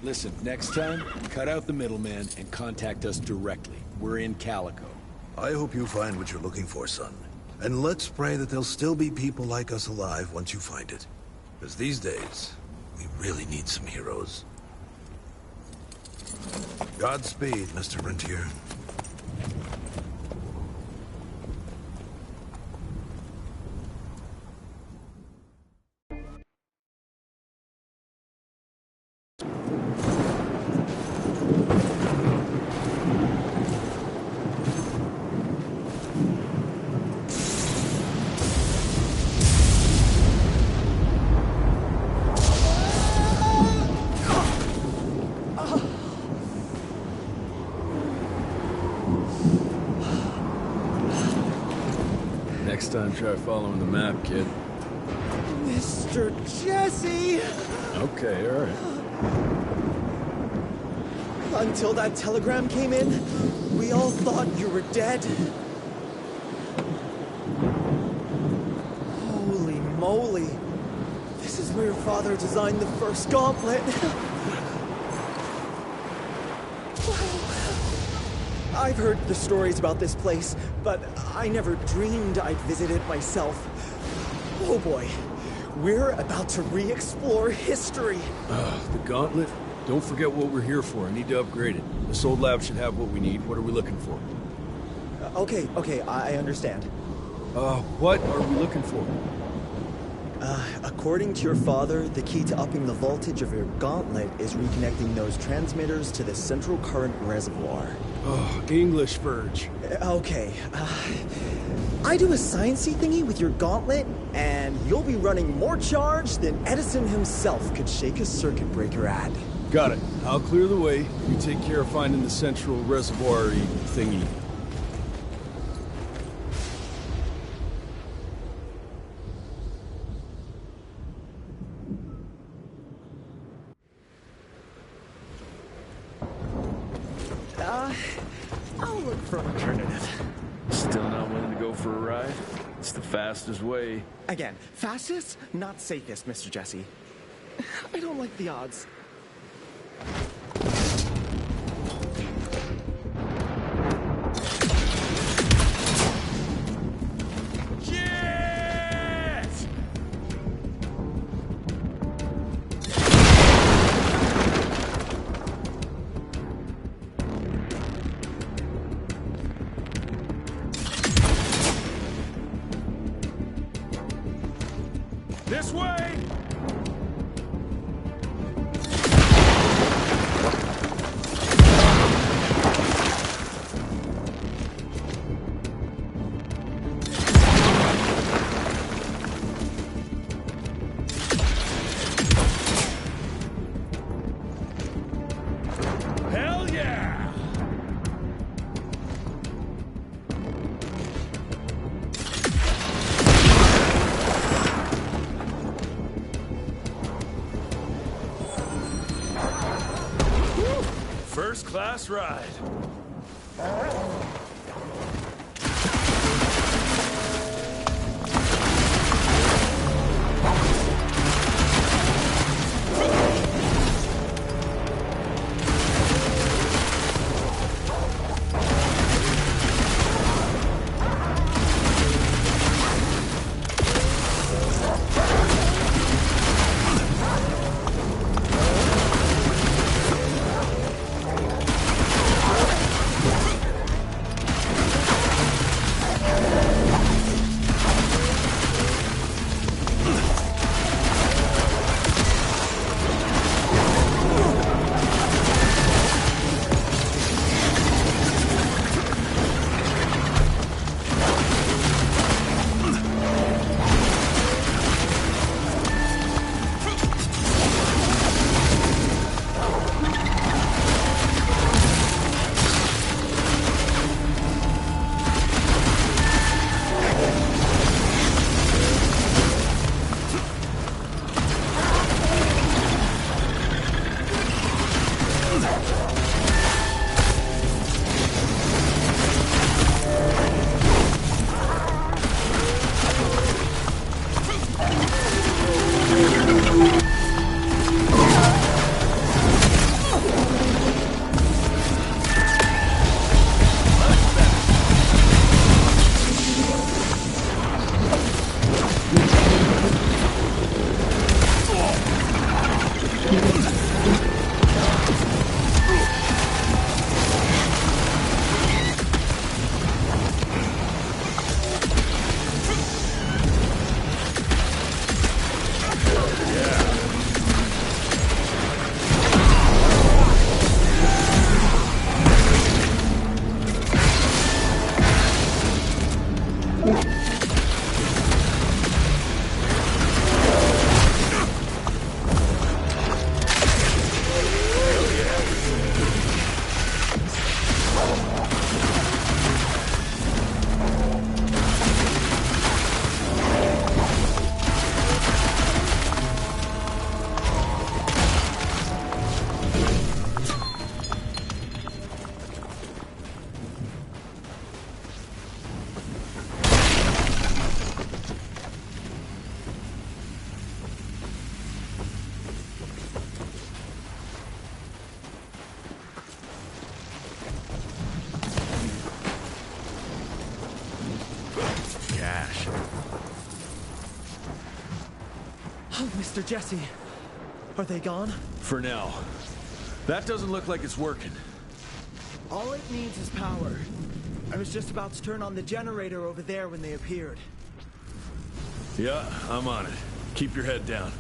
Listen, next time, cut out the middleman and contact us directly. We're in Calico. I hope you find what you're looking for, son. And let's pray that there'll still be people like us alive once you find it. Because these days, we really need some heroes. Godspeed, Mr. Rentier. Next time, try following the map, kid. Mr. Jesse! Okay, all right. Until that telegram came in, we all thought you were dead. Holy moly. This is where your father designed the first gauntlet. I've heard the stories about this place, but I never dreamed I'd visit it myself. Oh boy, we're about to re-explore history. The gauntlet? Don't forget what we're here for. I need to upgrade it. This old lab should have what we need. What are we looking for? Okay, I understand. What are we looking for? According to your father, the key to upping the voltage of your gauntlet is reconnecting those transmitters to the central current reservoir. Oh, English, Verge. Okay, I do a sciencey thingy with your gauntlet, and you'll be running more charge than Edison himself could shake a circuit breaker at. Got it. I'll clear the way. You take care of finding the central reservoir-y thingy. I'll look for an alternative. Still not willing to go for a ride? It's the fastest way. Again, fastest, not safest, Mr. Jesse. I don't like the odds. This way! Hell yeah! First class ride. Oh, Mr. Jesse. Are they gone? For now. That doesn't look like it's working. All it needs is power. I was just about to turn on the generator over there when they appeared. Yeah, I'm on it. Keep your head down.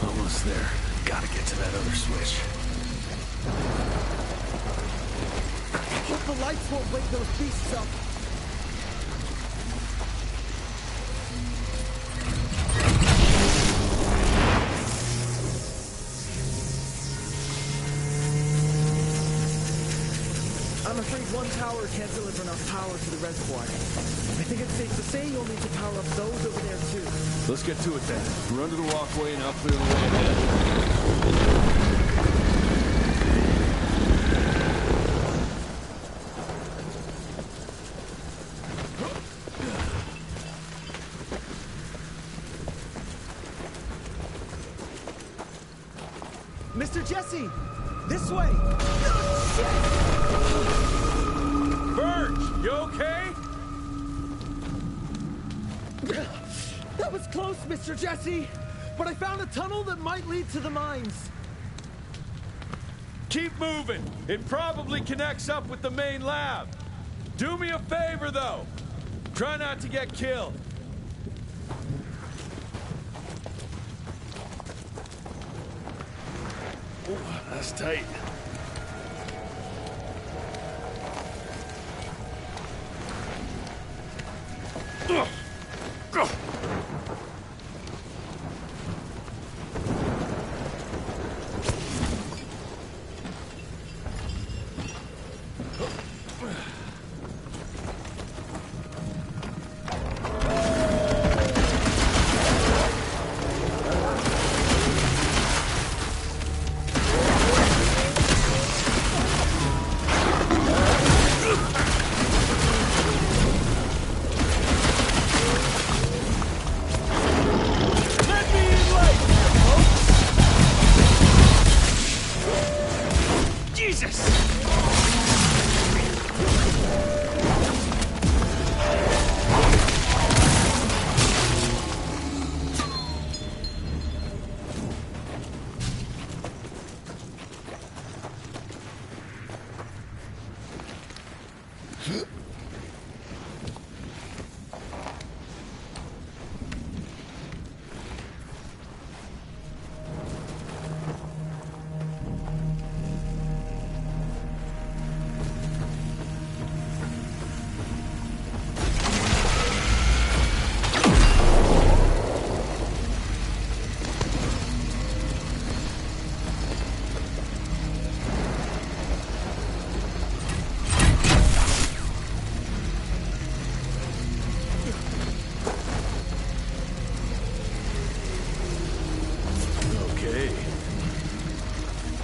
Almost there. Gotta get to that other switch. Hope the lights won't wake those beasts up. I'm afraid one tower can't deliver enough power to the reservoir. I think it's safe to say you'll need to power up those over there too. Let's get to it then. Run to the walkway and I'll clear the way ahead. Mr. Jesse! This way! Birch, you okay? That was close, Mr. Jesse! But I found a tunnel that might lead to the mines. Keep moving. It probably connects up with the main lab. Do me a favor, though. Try not to get killed. Ooh, that's tight. Ugh. Go.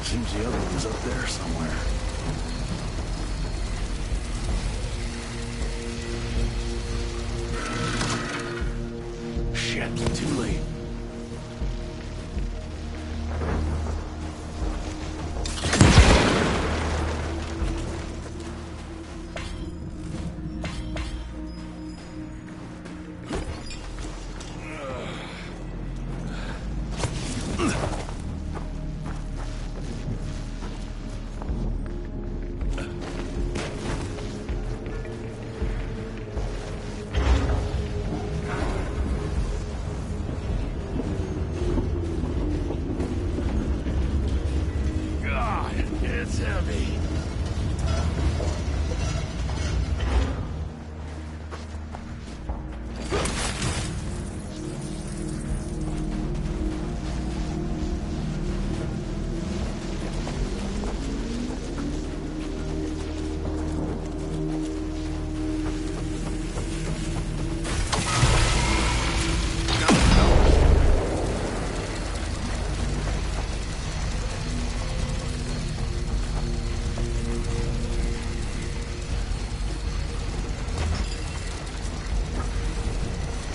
Seems the other one's up there somewhere. Shit, too late.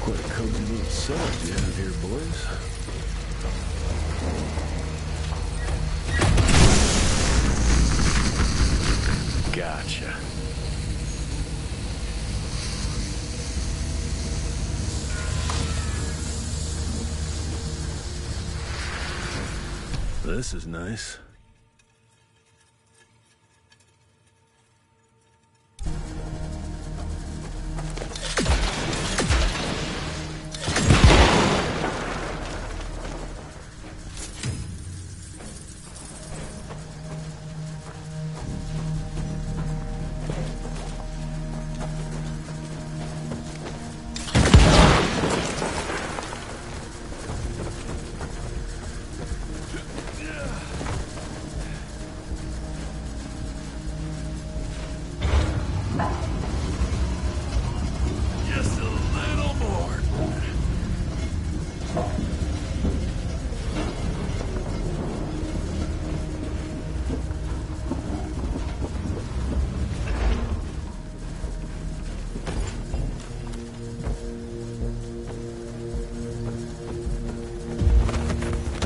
Quite a cozy little setup you have here, boys. Gotcha. This is nice.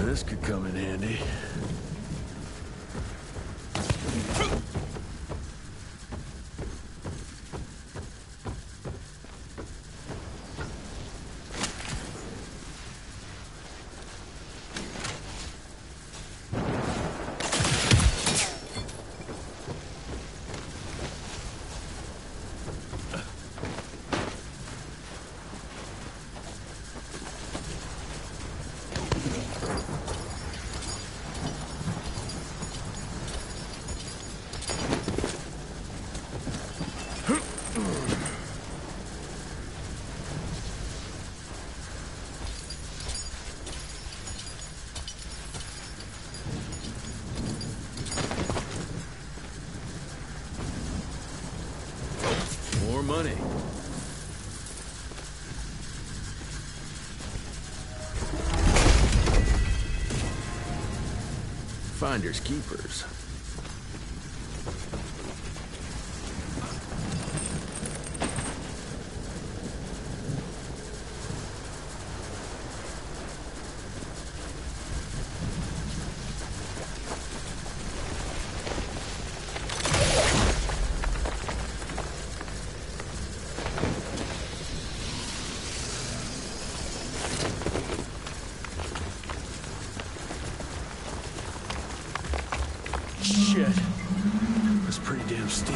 This could come in handy. More money. Finders keepers. Shit. That's pretty damn steep.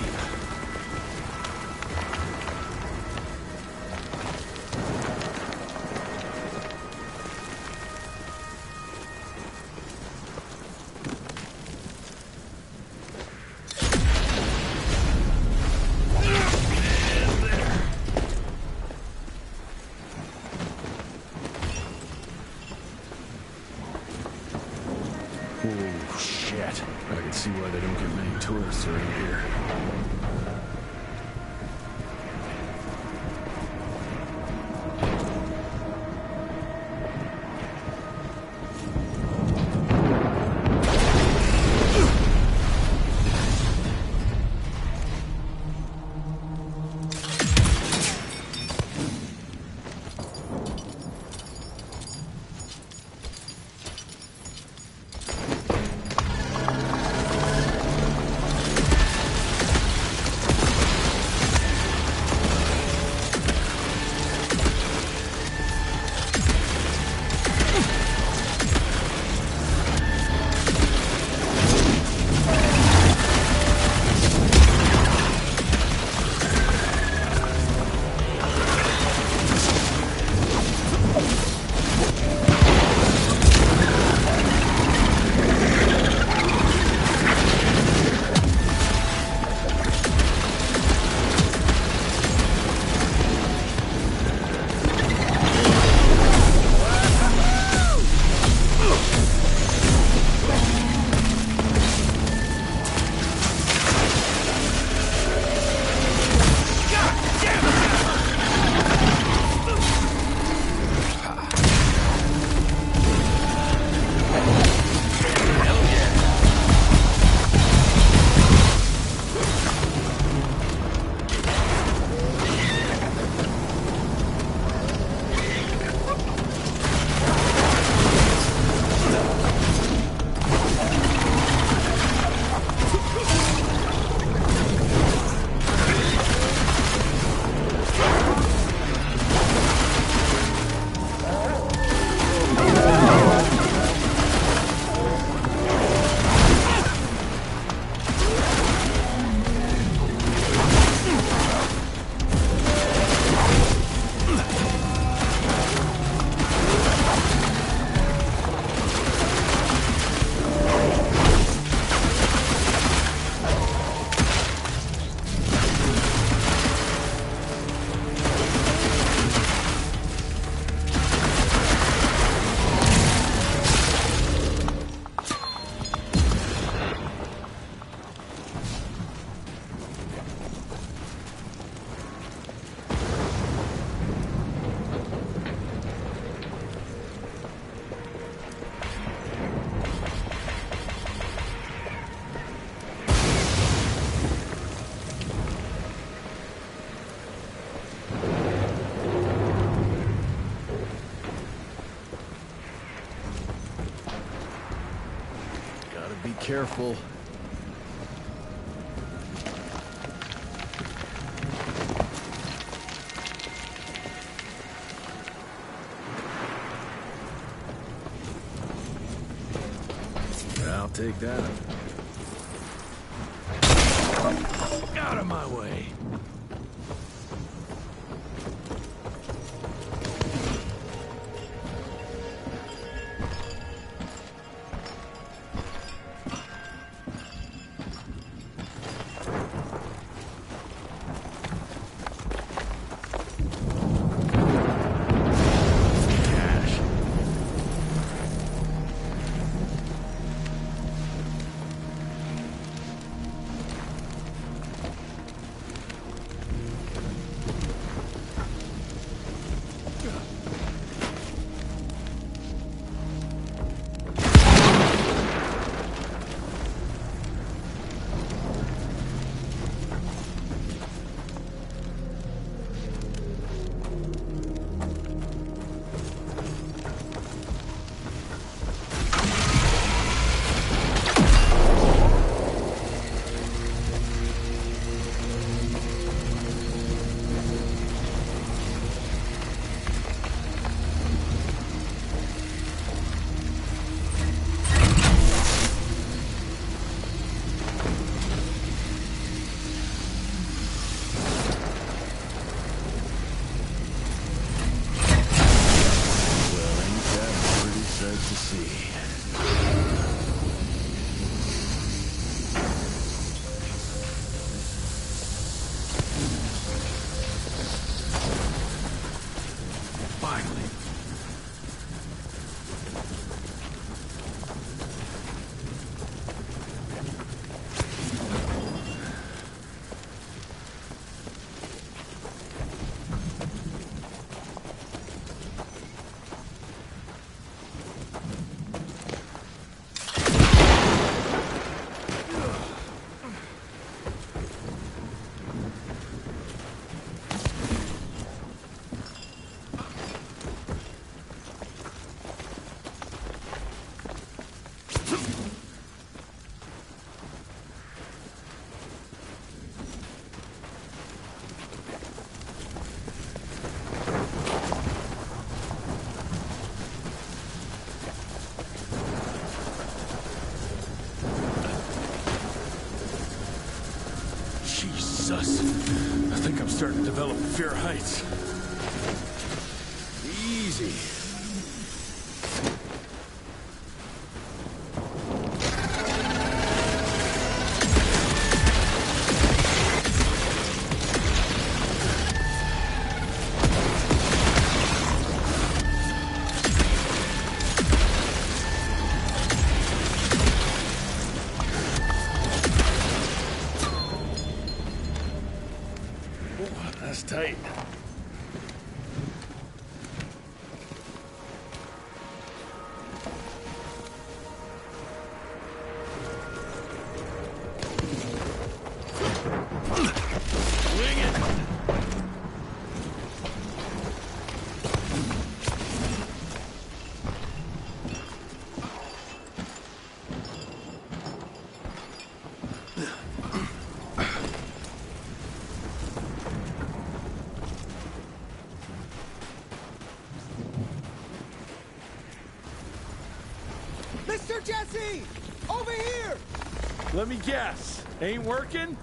Oh, shit. I can see why they don't get many tourists around here. Careful. I'll take that. Out of my way. Jesus. I think I'm starting to develop fear of heights. Easy. That's tight. Swing it. Mr. Jesse! Over here! Let me guess. Ain't working?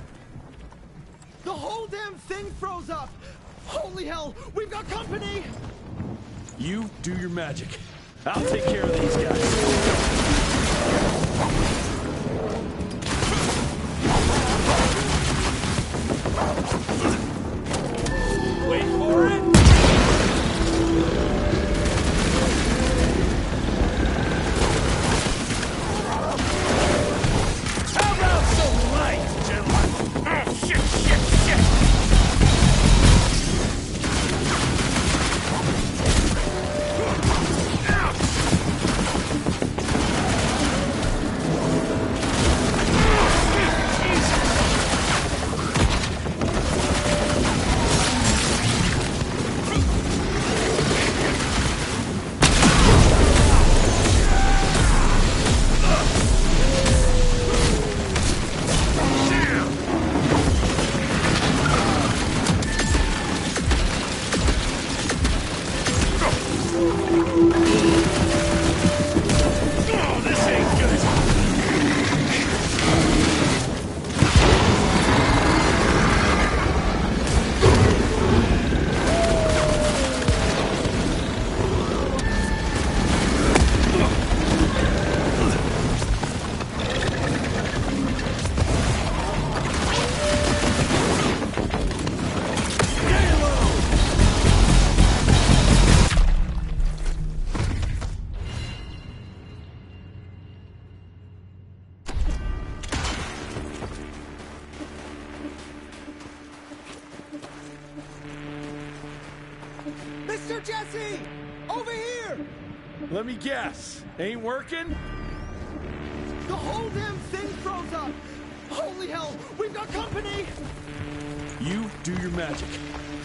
The whole damn thing froze up! Holy hell! We've got company! You do your magic. I'll take care of these guys. Wait for it! How about some light, gentlemen? Oh, shit, shit, shit! Ouch! this ain't good. Mr. Jesse! Over here! Let me guess. Ain't working? The whole damn thing froze up! Holy hell! We've got company! You do your magic.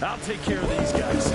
I'll take care of these guys.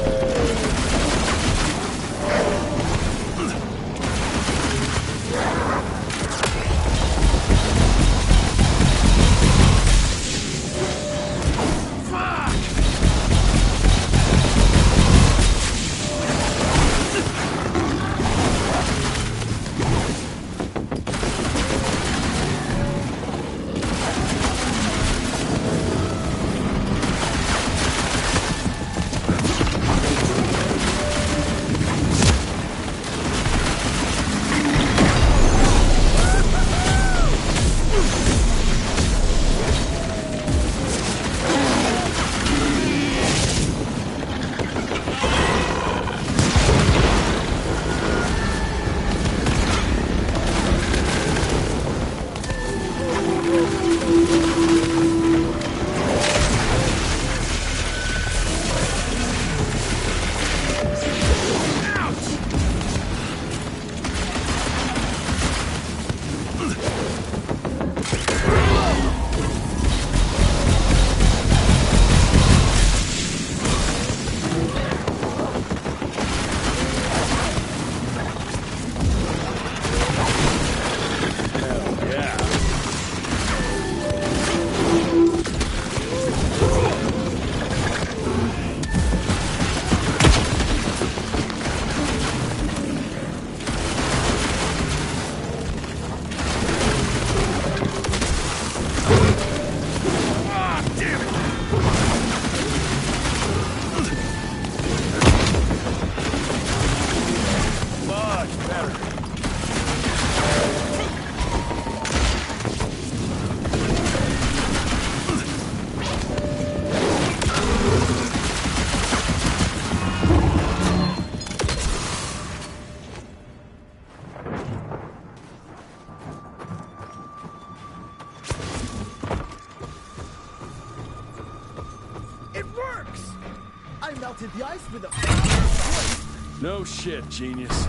melted the ice with a... No shit, genius.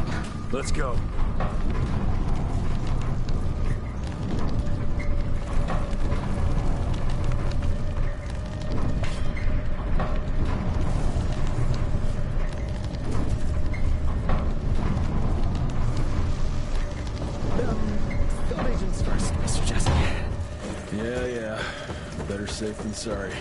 Let's go. Agents first, Mr. Jesse. Yeah. Better safe than sorry.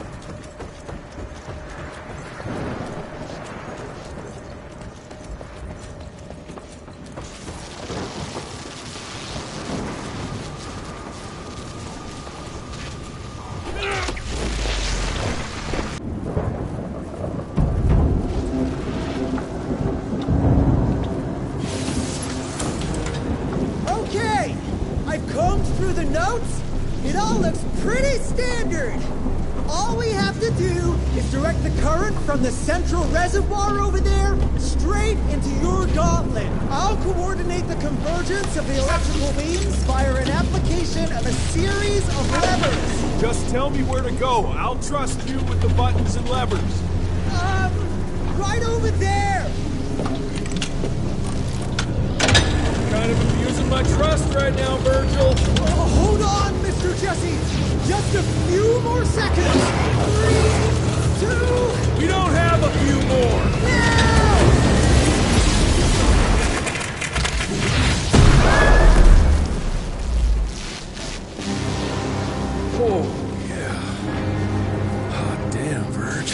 Okay! I've combed through the notes. It all looks pretty standard. All we have to do is direct the current from the central reservoir over there straight into your gauntlet. I'll coordinate the convergence of the electrical beams via an application of a series of levers. Just tell me where to go. I'll trust you with the buttons and levers. Right over there. Kind of abusing my trust right now, Virgil. Hold on, Mr. Jesse. Just a few more seconds. 3, 2... We don't have a few more. Oh, yeah. Hot damn, Virg.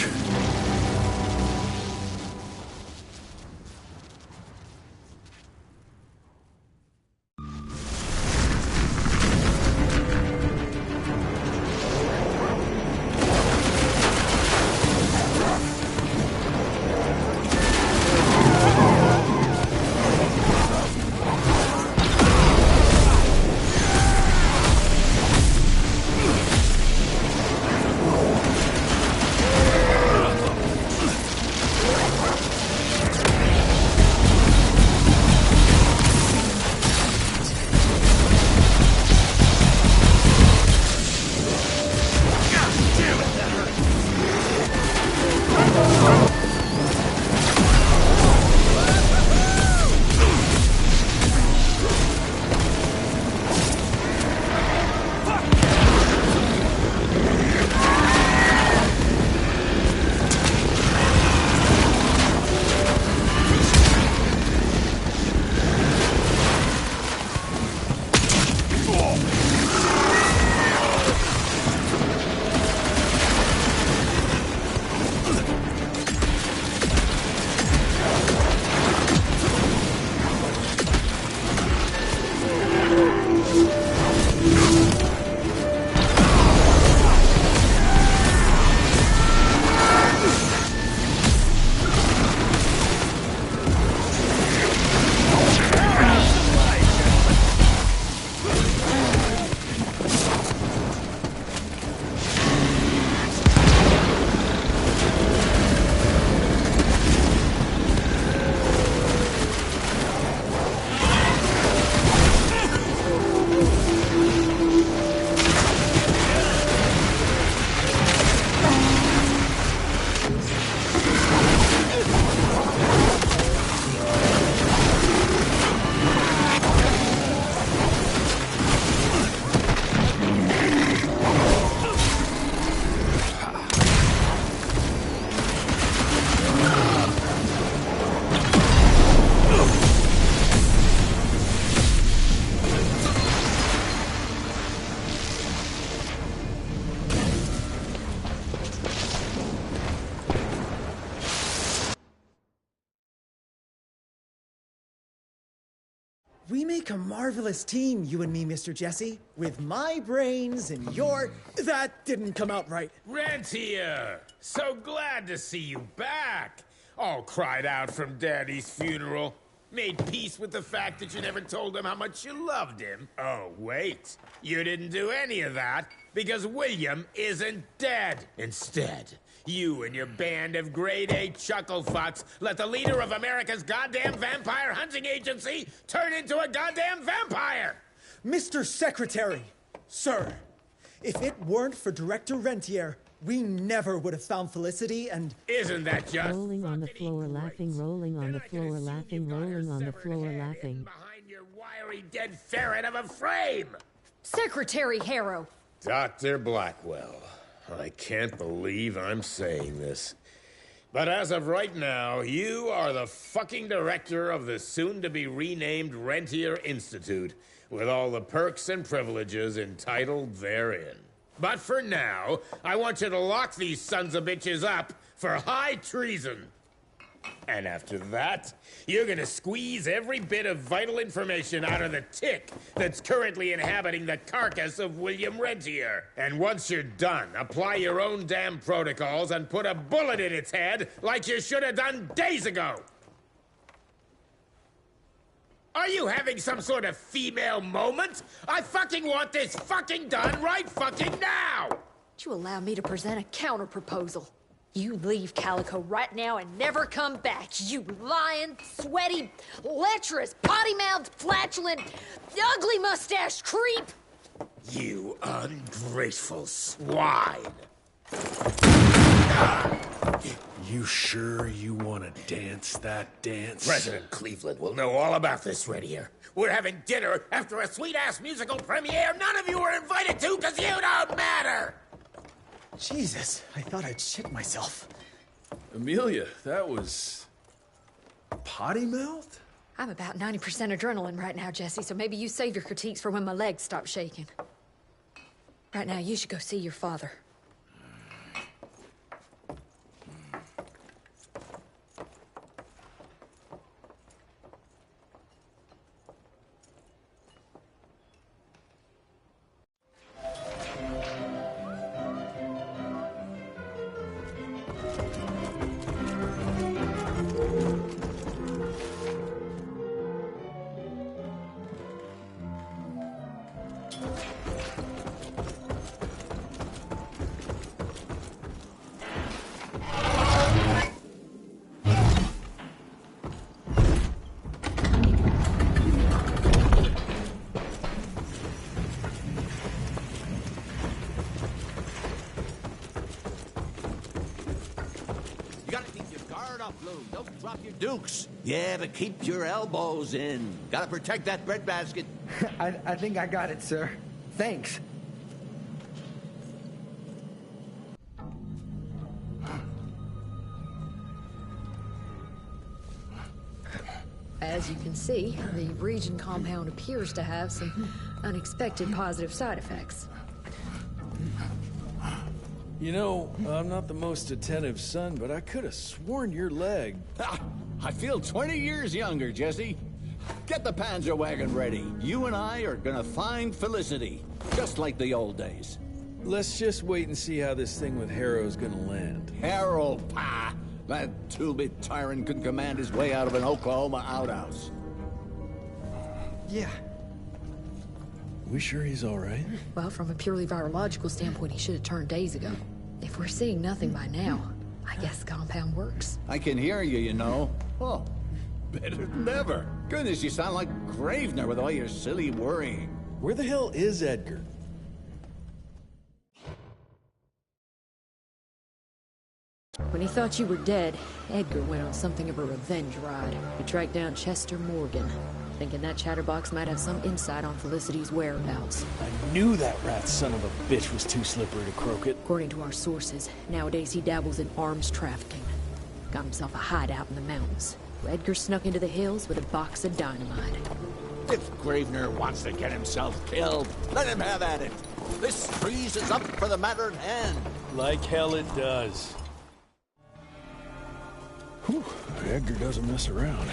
We make a marvelous team, you and me, Mr. Jesse. With my brains and your... That didn't come out right. Rentier! So glad to see you back! All cried out from Daddy's funeral. Made peace with the fact that you never told him how much you loved him. Oh, wait. You didn't do any of that because William isn't dead. Instead, you and your band of grade-A chucklefucks let the leader of America's goddamn vampire hunting agency turn into a goddamn vampire! Mr. Secretary, sir, if it weren't for Director Rentier, we never would have found Felicity and... Isn't that just... Rolling on the floor, laughing, rolling on the floor, laughing, rolling on the floor, laughing. Behind your wiry dead ferret of a frame! Secretary Harrow! Dr. Blackwell, I can't believe I'm saying this. But as of right now, you are the fucking director of the soon-to-be-renamed Rentier Institute, with all the perks and privileges entitled therein. But for now, I want you to lock these sons of bitches up for high treason. And after that, you're gonna squeeze every bit of vital information out of the tick that's currently inhabiting the carcass of William Rentier. And once you're done, apply your own damn protocols and put a bullet in its head like you should have done days ago. Are you having some sort of female moment? I fucking want this fucking done right fucking now! Would you allow me to present a counter-proposal? You leave Calico right now and never come back, you lying, sweaty, lecherous, potty-mouthed, flatulent, ugly mustached creep! You ungrateful swine! You sure you want to dance that dance? President Cleveland will know all about this right here. We're having dinner after a sweet-ass musical premiere none of you were invited to because you don't matter! Jesus, I thought I'd shit myself. Amelia, that was... potty-mouthed? I'm about 90% adrenaline right now, Jesse, so maybe you save your critiques for when my legs stop shaking. Right now, you should go see your father. Don't drop your dukes. Yeah, but keep your elbows in. Gotta protect that breadbasket. I think I got it, sir. Thanks. As you can see, the region compound appears to have some unexpected positive side effects. You know, I'm not the most attentive son, but I could have sworn your leg... I feel 20 years younger, Jesse. Get the Panzer wagon ready. You and I are gonna find Felicity, just like the old days. Let's just wait and see how this thing with Harrow's gonna land. Harrow, pah! That two-bit tyrant could command his way out of an Oklahoma outhouse. Yeah. We sure he's all right? Well, from a purely virological standpoint, he should have turned days ago. If we're seeing nothing by now, I guess the compound works. I can hear you, you know. Oh, better than ever. Goodness, you sound like Gravener with all your silly worrying. Where the hell is Edgar? When he thought you were dead, Edgar went on something of a revenge ride. He tracked down Chester Morgan, thinking that chatterbox might have some insight on Felicity's whereabouts. I knew that rat son of a bitch was too slippery to croak it. According to our sources, nowadays he dabbles in arms trafficking. Got himself a hideout in the mountains. Edgar snuck into the hills with a box of dynamite. If Gravener wants to get himself killed, let him have at it. This trees is up for the matter at hand. Like hell it does. Whew, Edgar doesn't mess around.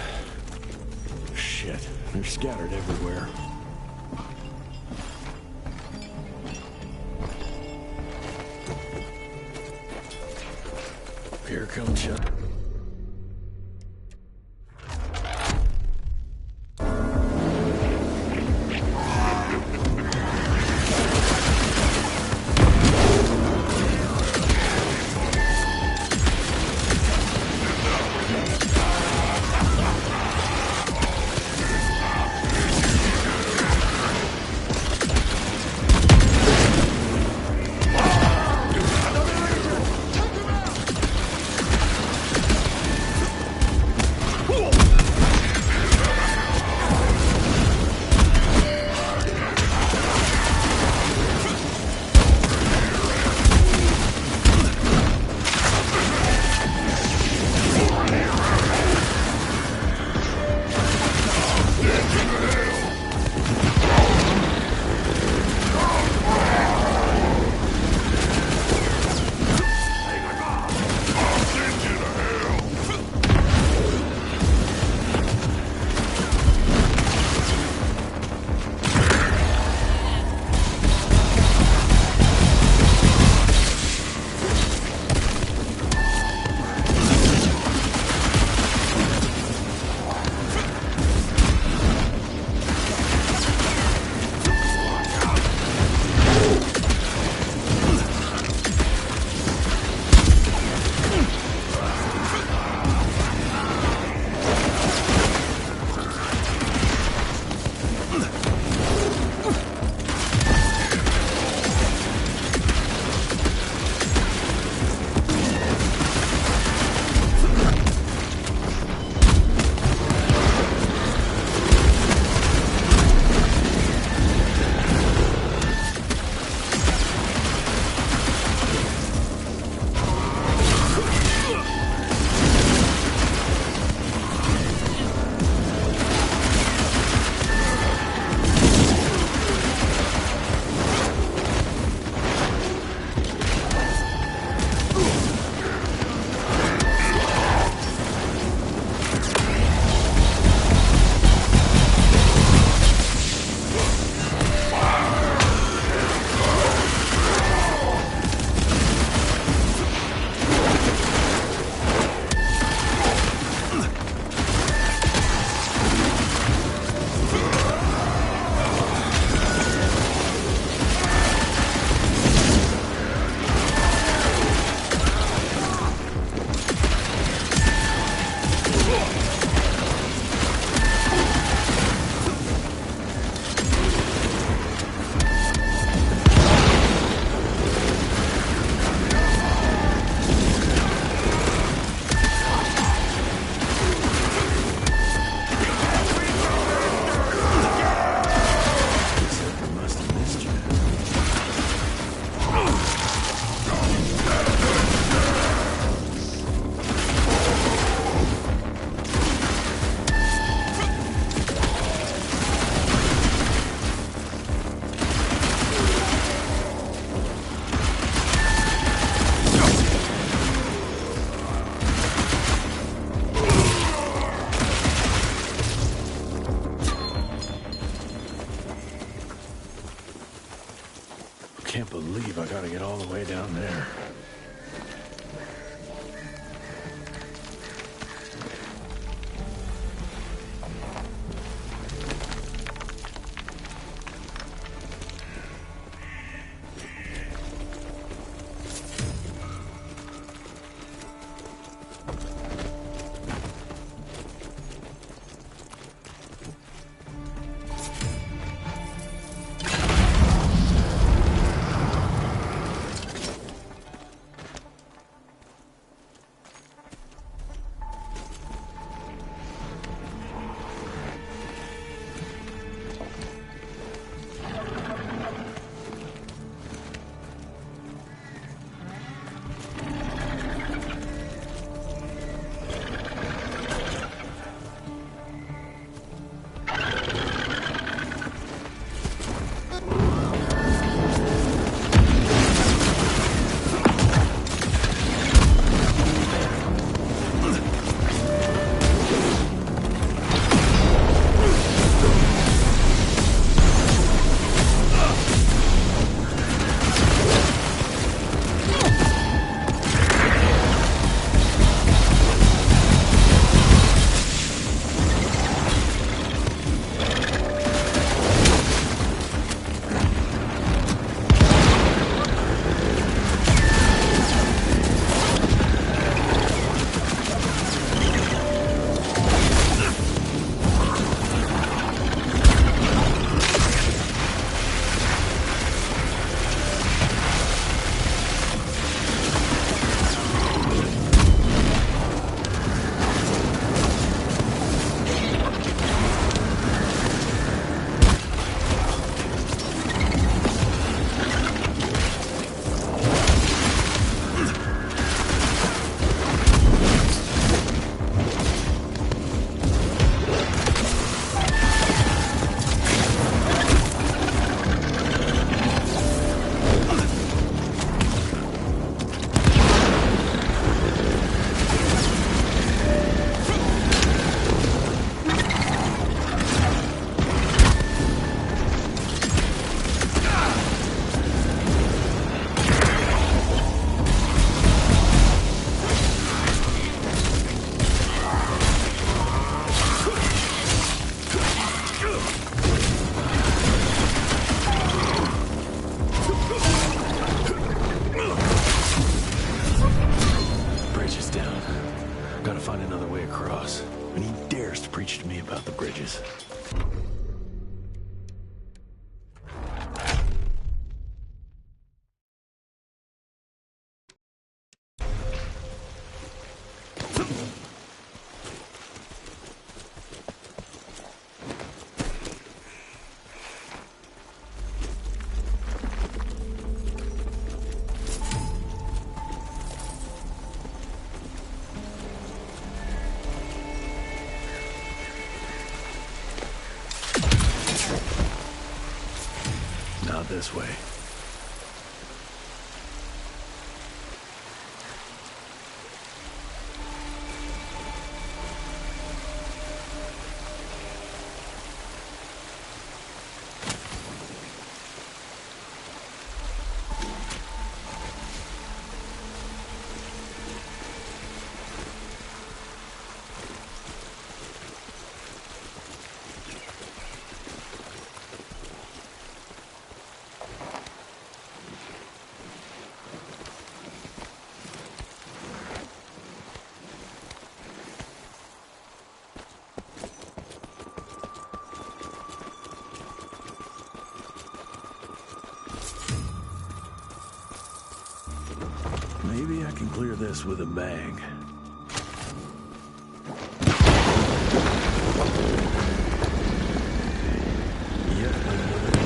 Shit, they're scattered everywhere. Here comes Chuck. Can't believe I gotta get all the way down there. Preach to me about the bridges. Not this way. Maybe I can clear this with a bag. Yet another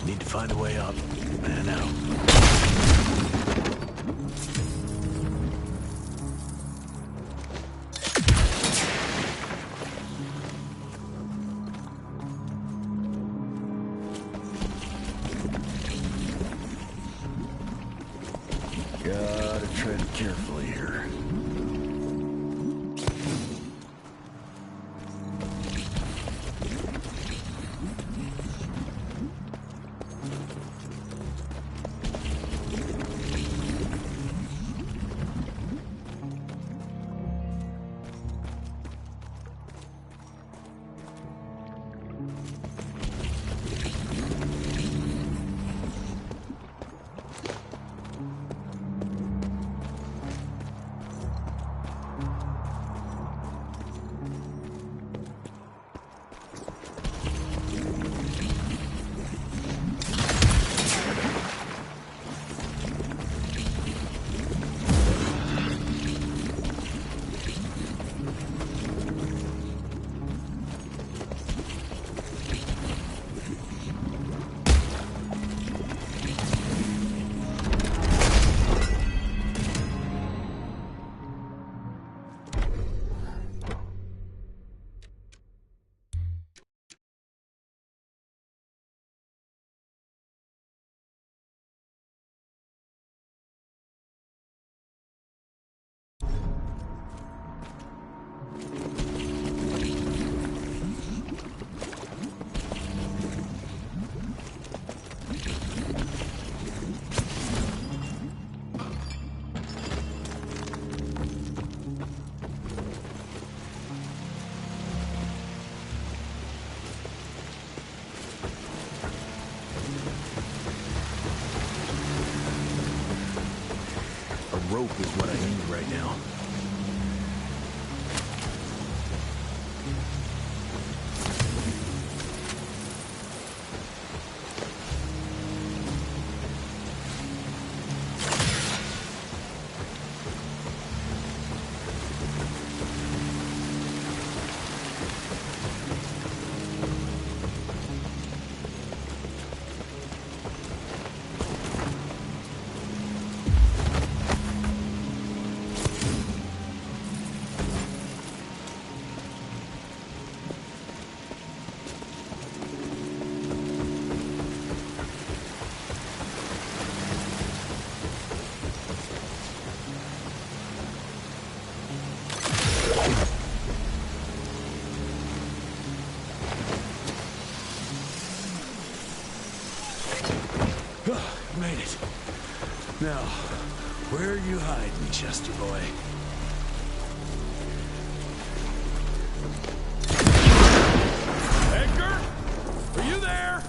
need to find a way up and out. Gotta tread carefully here. Rope is what I need right now. Made it. Now, where are you hiding, Chester boy? Edgar? Are you there?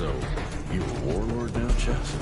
So, you a warlord now, Chess?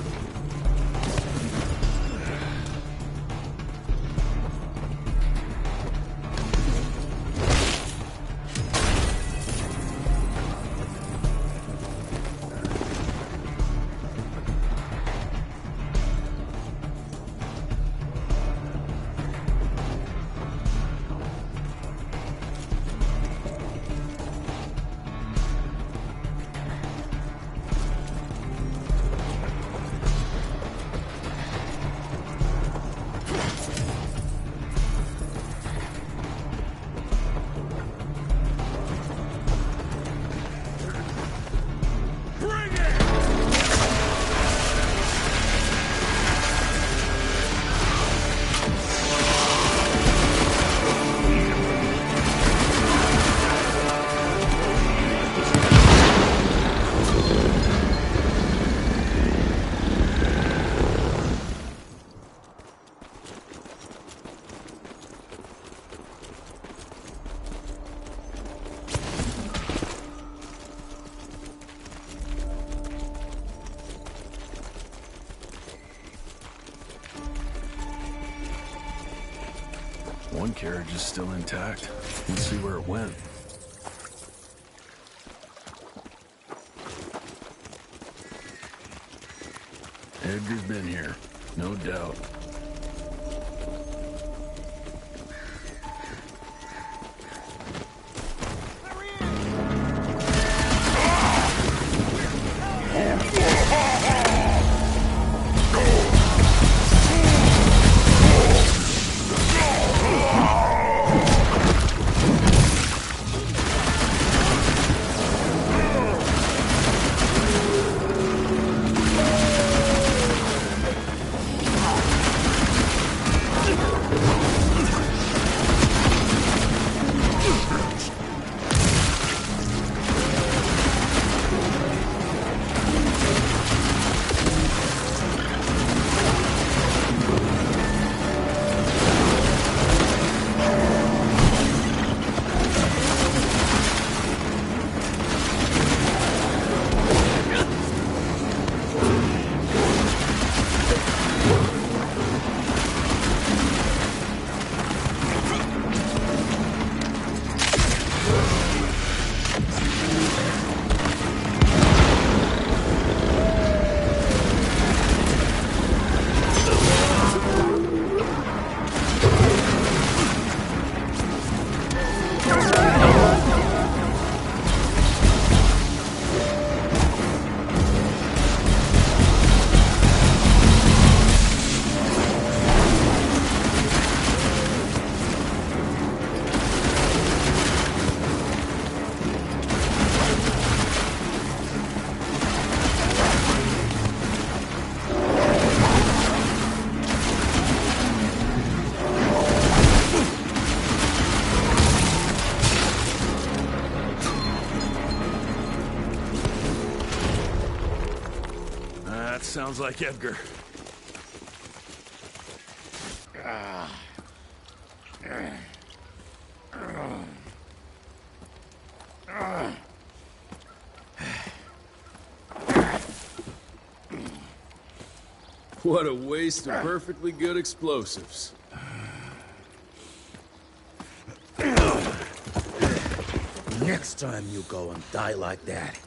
One carriage is still intact. Let's see where it went. Edgar's been here, no doubt. Sounds like Edgar. What a waste of perfectly good explosives. Next time you go and die like that,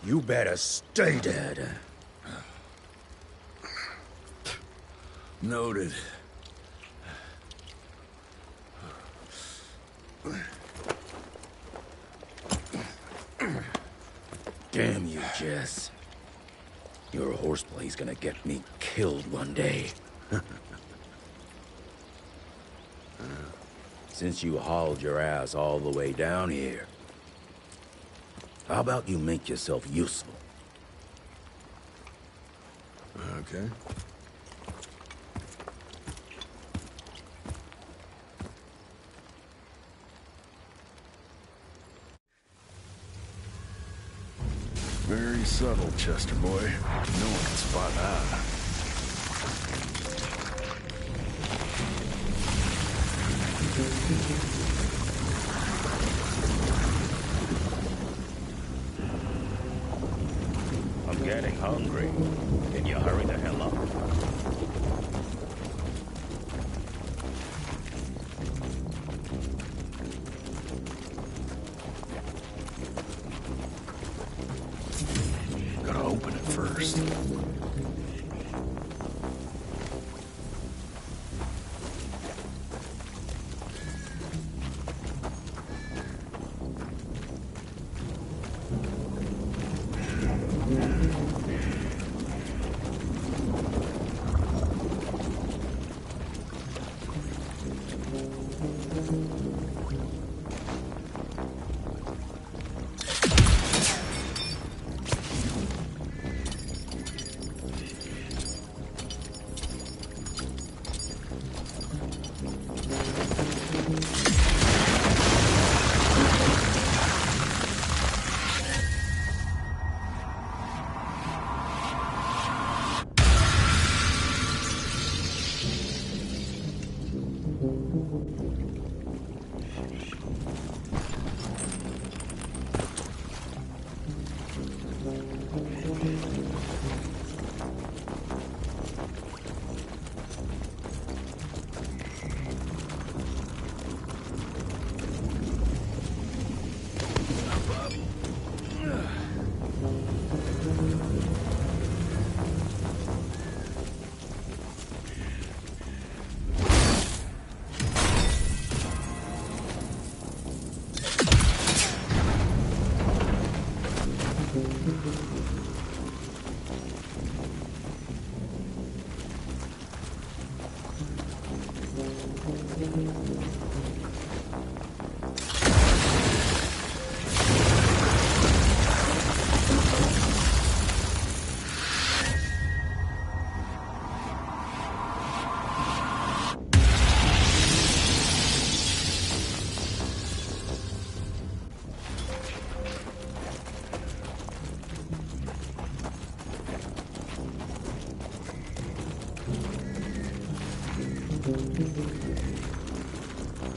you better stay dead. Noted. Damn you, Jess. Your horseplay's gonna get me killed one day. Since you hauled your ass all the way down here, how about you make yourself useful? Okay. Very subtle, Chester boy. No one can spot that. you hurry the hell up. Gotta open it first.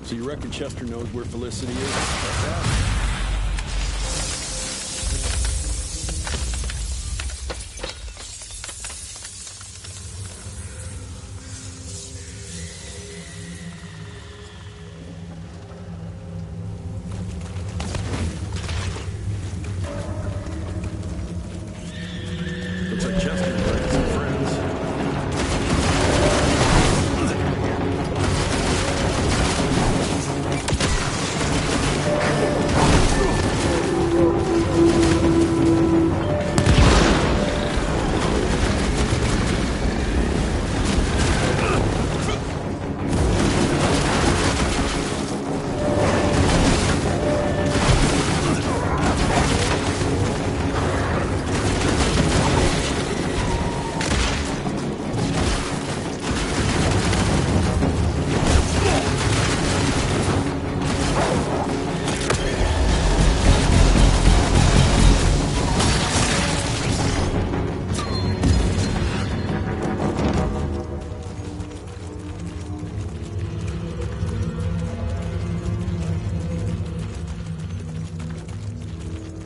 So you reckon Chester knows where Felicity is? That's that. Looks like Chester's invited some friends.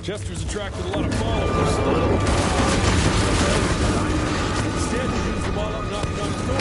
Chester's attracted a lot of followers. Instead, he used them all up knocking on his door.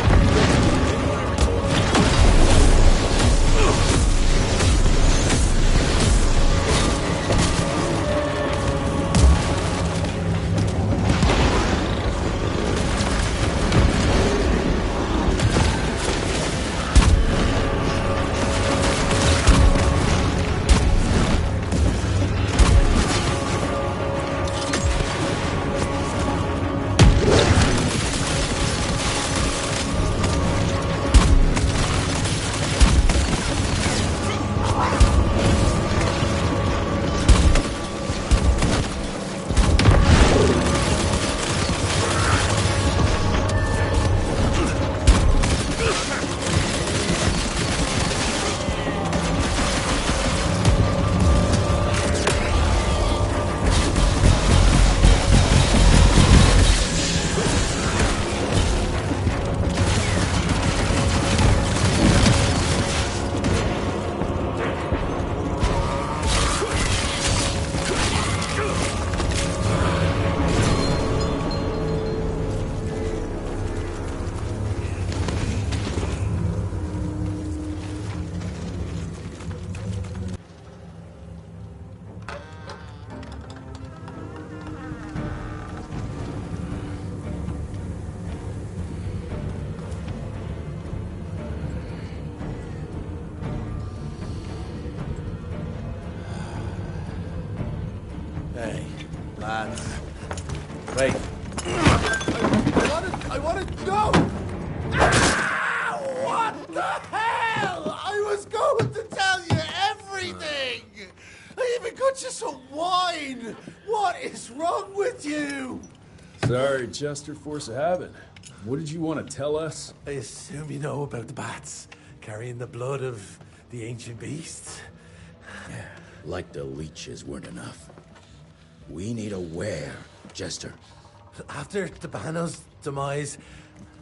got you some wine! What is wrong with you? Sorry, Chester, force of habit. What did you want to tell us? I assume you know about the bats, carrying the blood of the ancient beasts. Yeah, like the leeches weren't enough. We need a where, Chester. After Dabano's demise,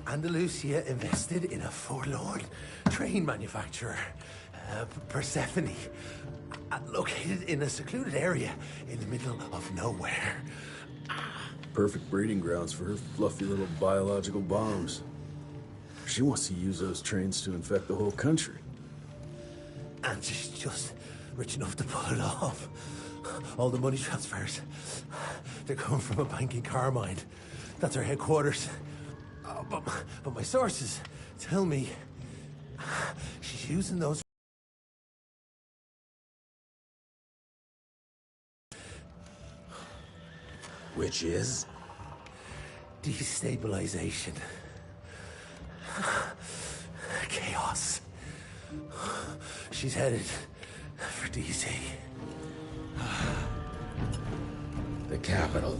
Andalusia invested in a forlorn train manufacturer, Persephone, located in a secluded area in the middle of nowhere. Perfect breeding grounds for her fluffy little biological bombs. She wants to use those trains to infect the whole country. And she's just rich enough to pull it off. All the money transfers, they're coming from a bank in Carmine. That's her headquarters. But my sources tell me she's using those. Which is? Destabilization. Chaos. She's headed for DC. The capital.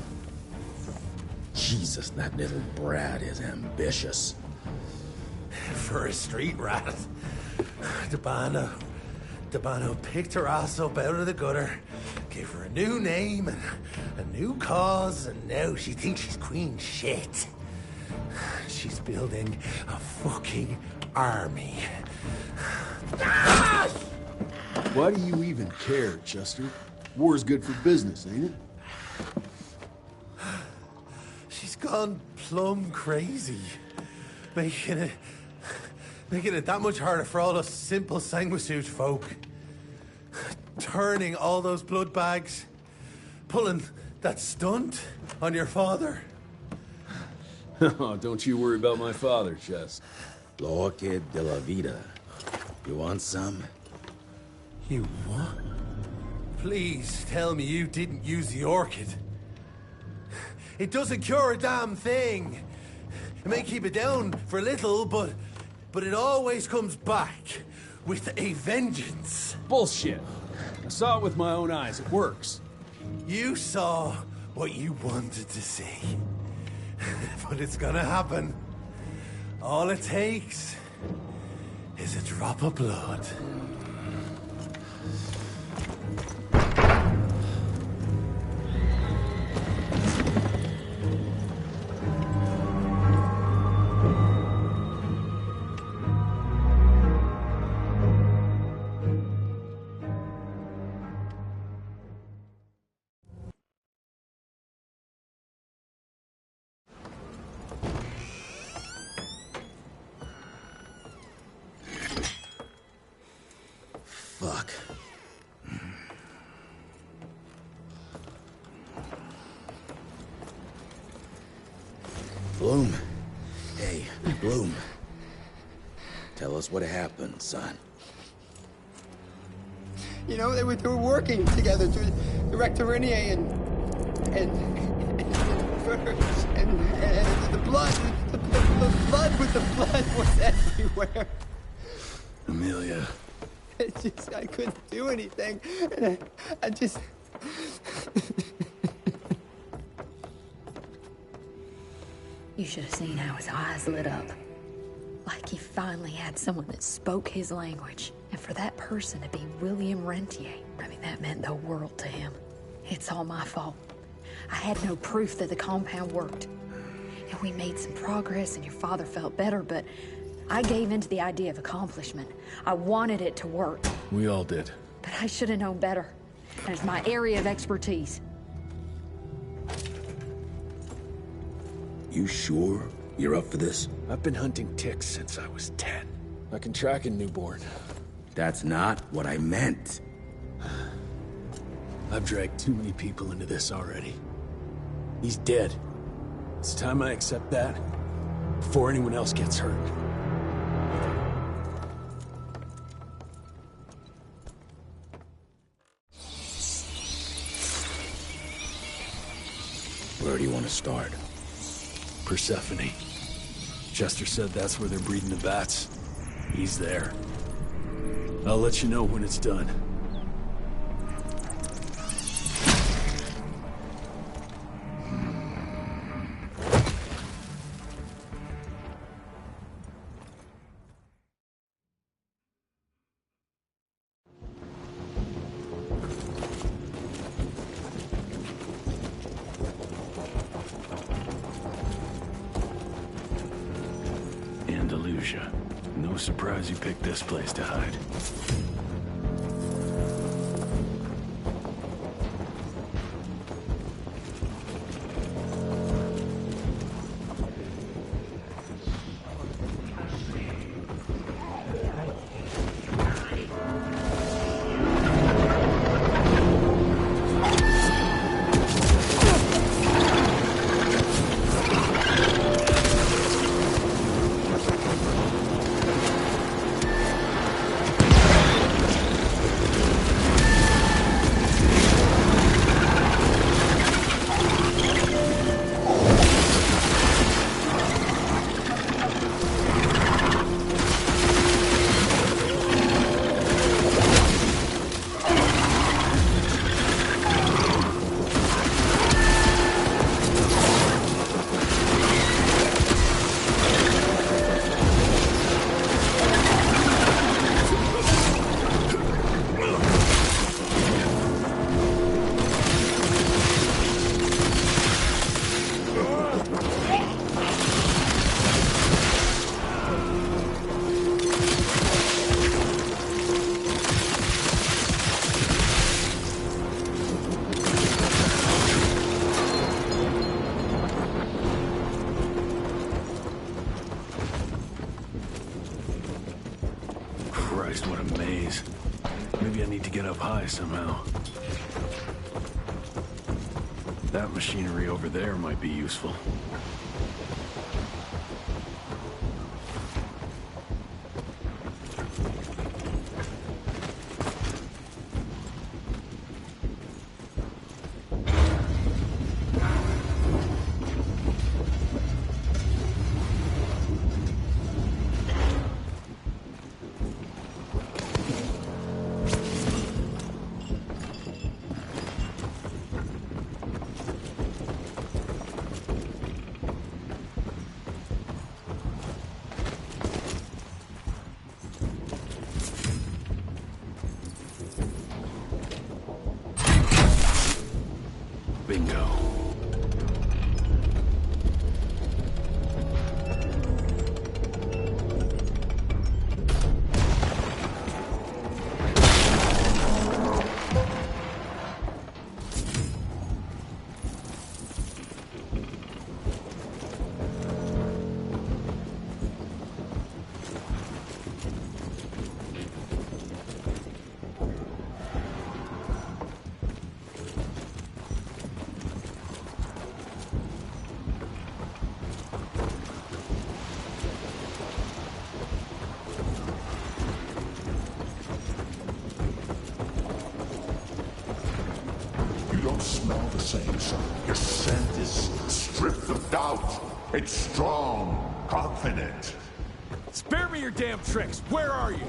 Jesus, that little brat is ambitious. For a street rat. Dabano picked her ass up out of the gutter, gave her a new name and a new cause, and now she thinks she's queen shit. She's building a fucking army. Why do you even care, Chester? War's good for business, ain't it? She's gone plumb crazy, making it that much harder for all us simple sanguisude folk. Turning all those blood bags, pulling that stunt on your father. Oh, don't you worry about my father, Chest. L'orchid de la vida. You want some? You what? Please tell me you didn't use the orchid. It doesn't cure a damn thing. It may keep it down for a little, but it always comes back with a vengeance. Bullshit. I saw it with my own eyes. It works. You saw what you wanted to see. But it's gonna happen. All it takes is a drop of blood. Fuck. Bloom. Hey, Bloom. Tell us what happened, son. You know, they were working together to direct Renier and the blood with the blood was everywhere. Amelia. I couldn't do anything. And I just... You should have seen how his eyes lit up. Like he finally had someone that spoke his language. And for that person to be William Rentier, I mean, that meant the world to him. It's all my fault. I had no proof that the compound worked. And we made some progress and your father felt better, but I gave in to the idea of accomplishment. I wanted it to work. We all did. But I should have known better. And it's my area of expertise. You sure you're up for this? I've been hunting ticks since I was 10. I can track a newborn. That's not what I meant. I've dragged too many people into this already. He's dead. It's time I accept that before anyone else gets hurt. Where do you want to start? Persephone. Chester said that's where they're breeding the bats. He's there. I'll let you know when it's done. Andalusia. No surprise you picked this place to hide. What a maze. Maybe I need to get up high somehow. That machinery over there might be useful. Bingo. Smell the same, son. Your scent is stripped of doubt. It's strong, confident. Spare me your damn tricks. Where are you?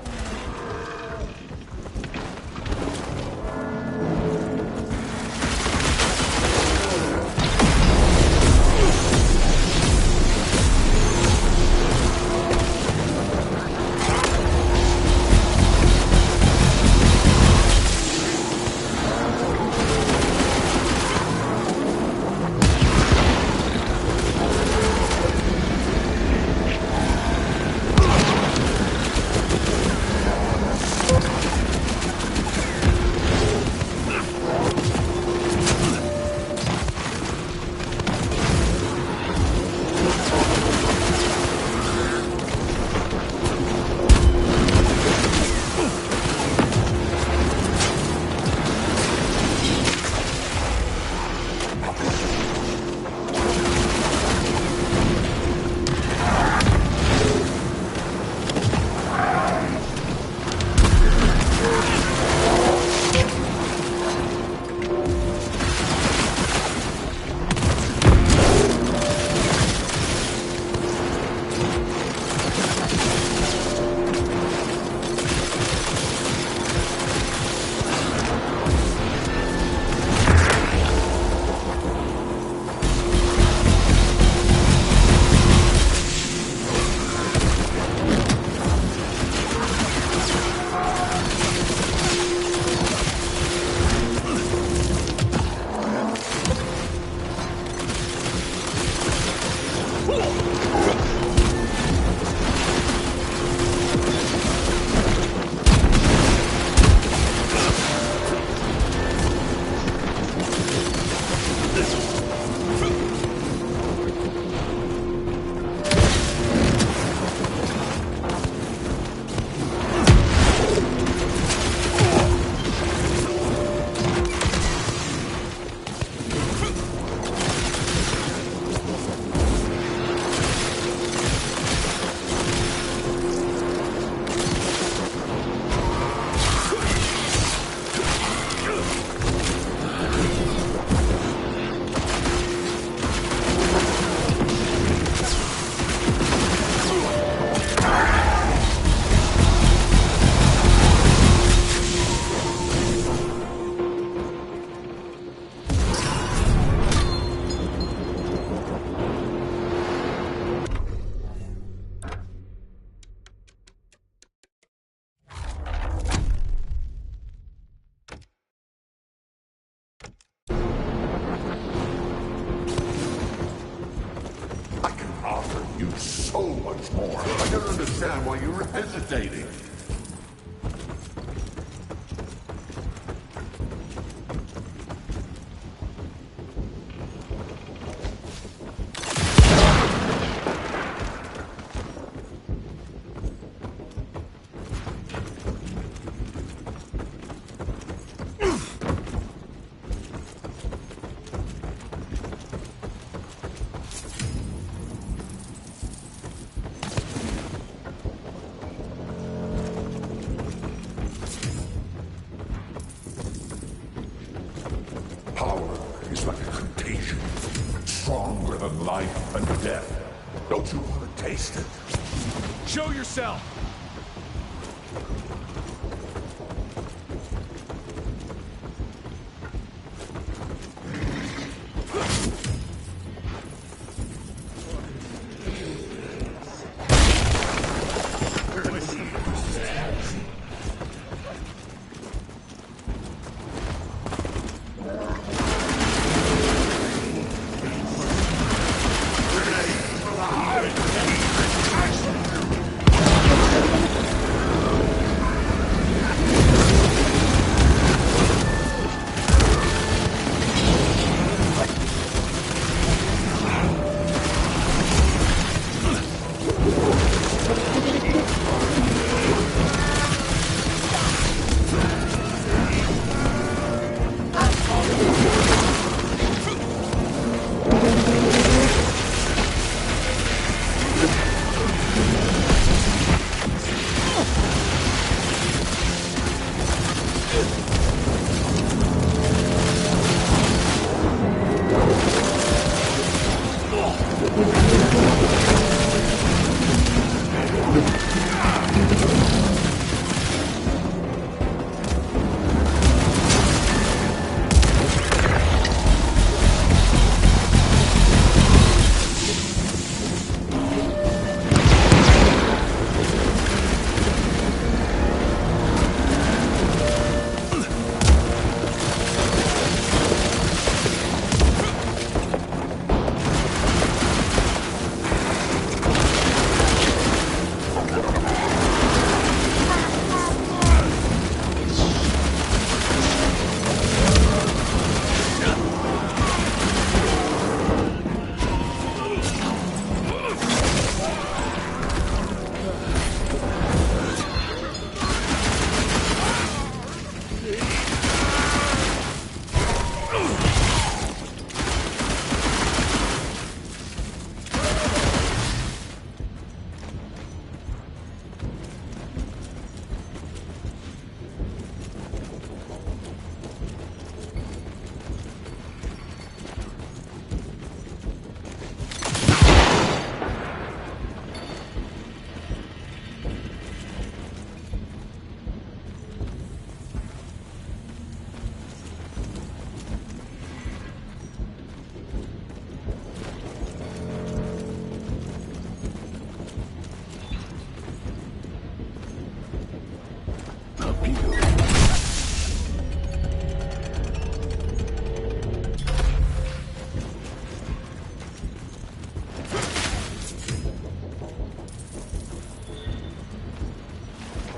you so much more. I don't understand why you're hesitating. Power is like a contagion, stronger than life and death. Don't you want to taste it? Show yourself!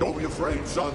Don't be afraid, son.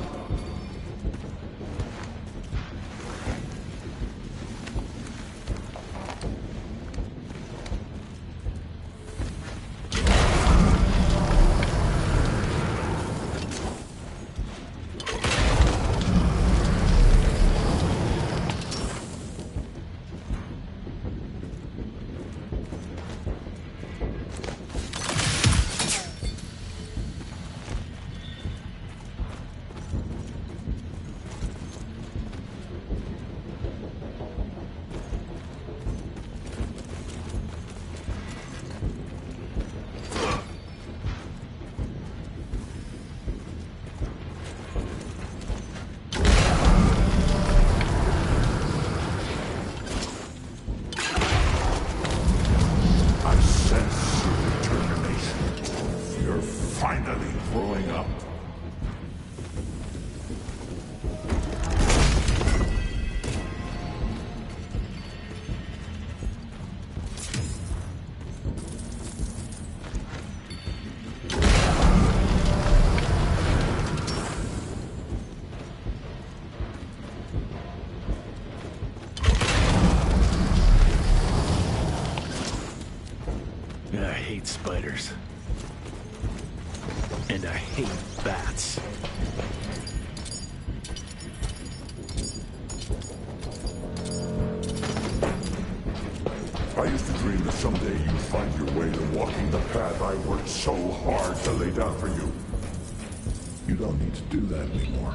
Finally growing up. to hate bats. I used to dream that someday you'd find your way to walking the path I worked so hard to lay down for you. You don't need to do that anymore.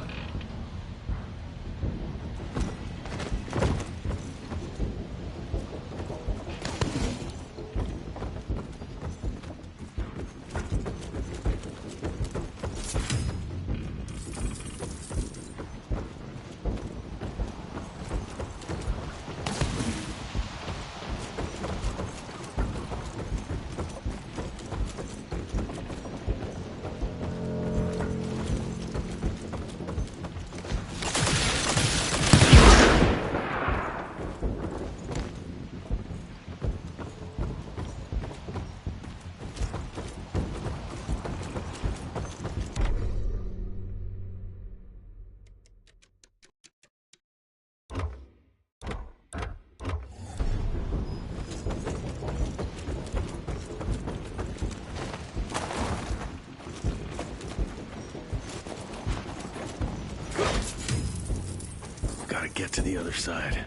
Gotta get to the other side.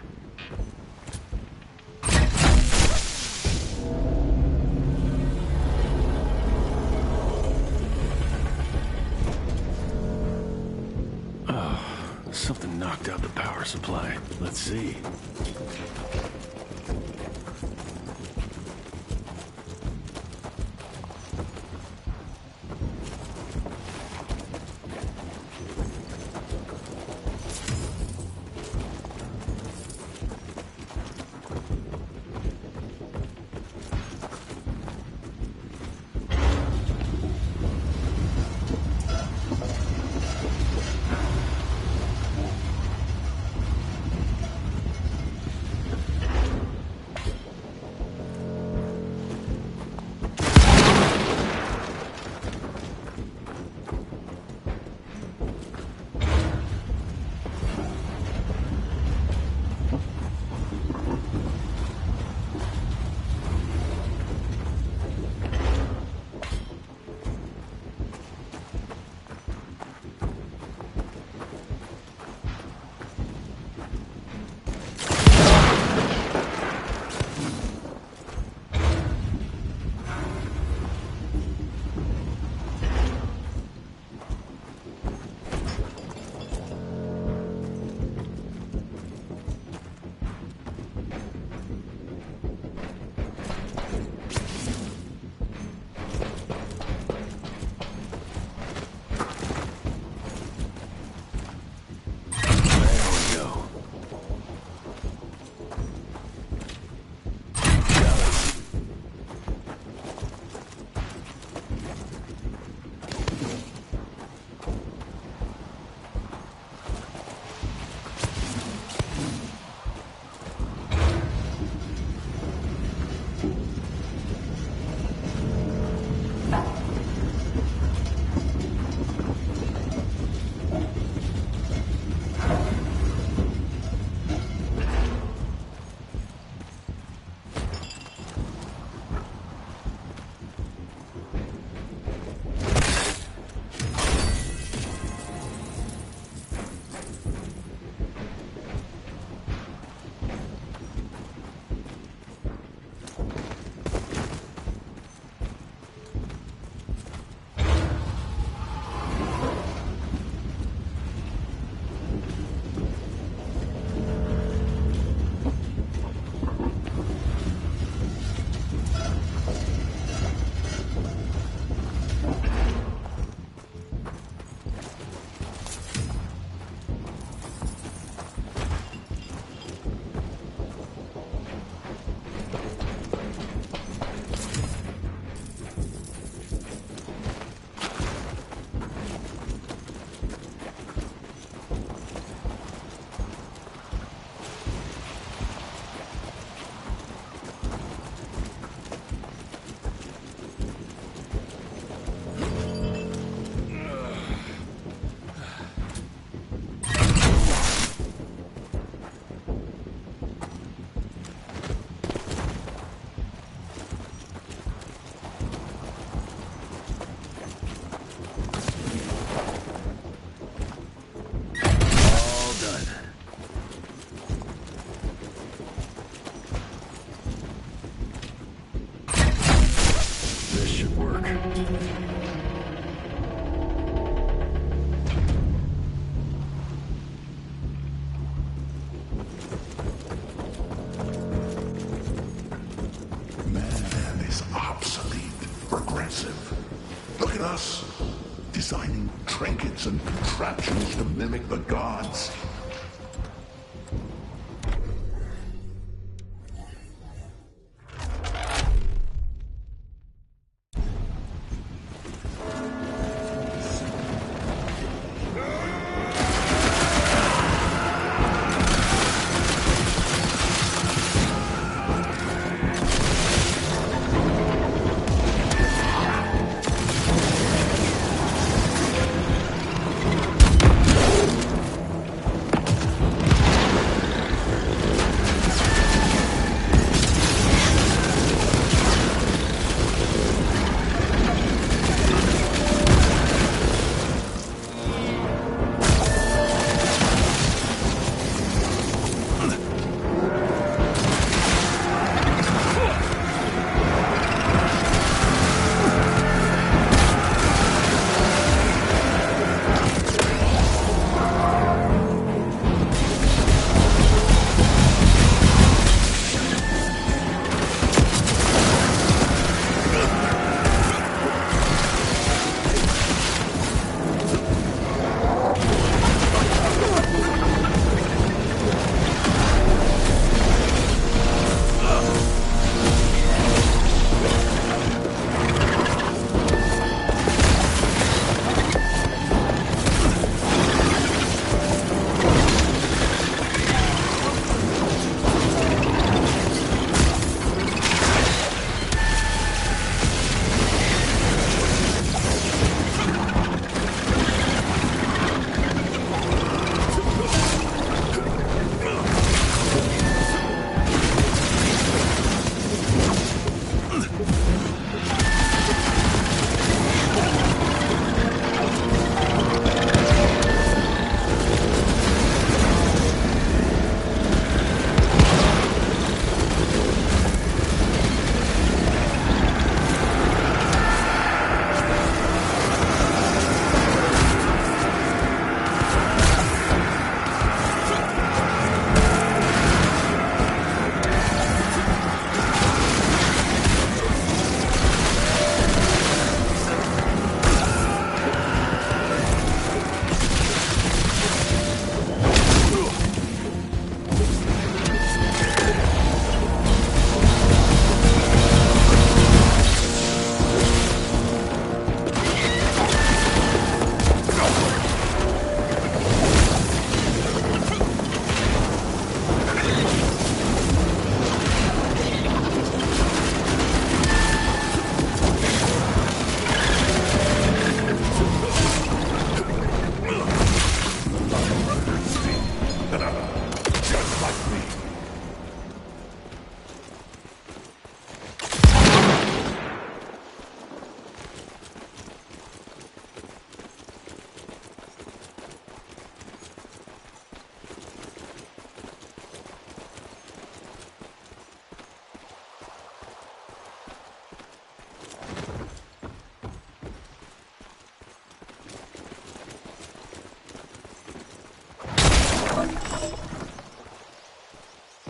Oh, something knocked out the power supply. Let's see. impressive. Look at us, designing trinkets and contraptions to mimic the gods.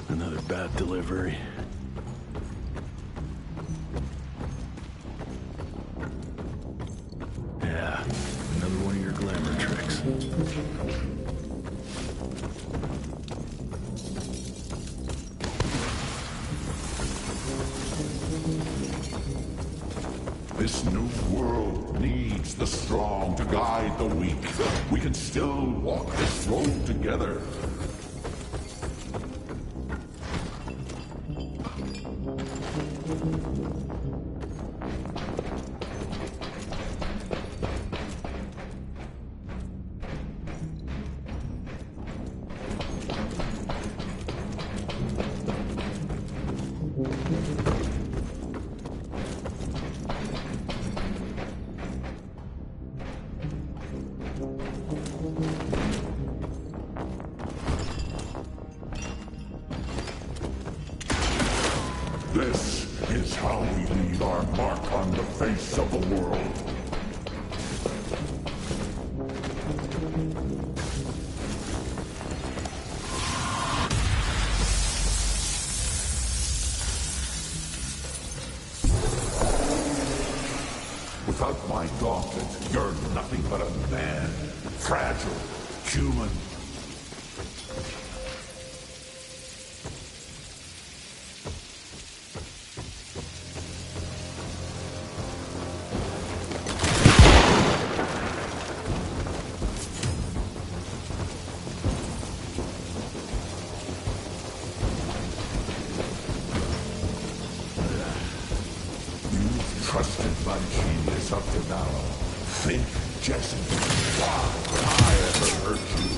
Another bad delivery. Yeah, another one of your glamour tricks. This new world needs the strong to guide the weak. We can still walk this road together. This is how we leave our mark on the face of the world. Without my gauntlet, you're nothing but a man. Fragile, human. Trusted my genius up to now. Think, Jesse, why would I ever hurt you?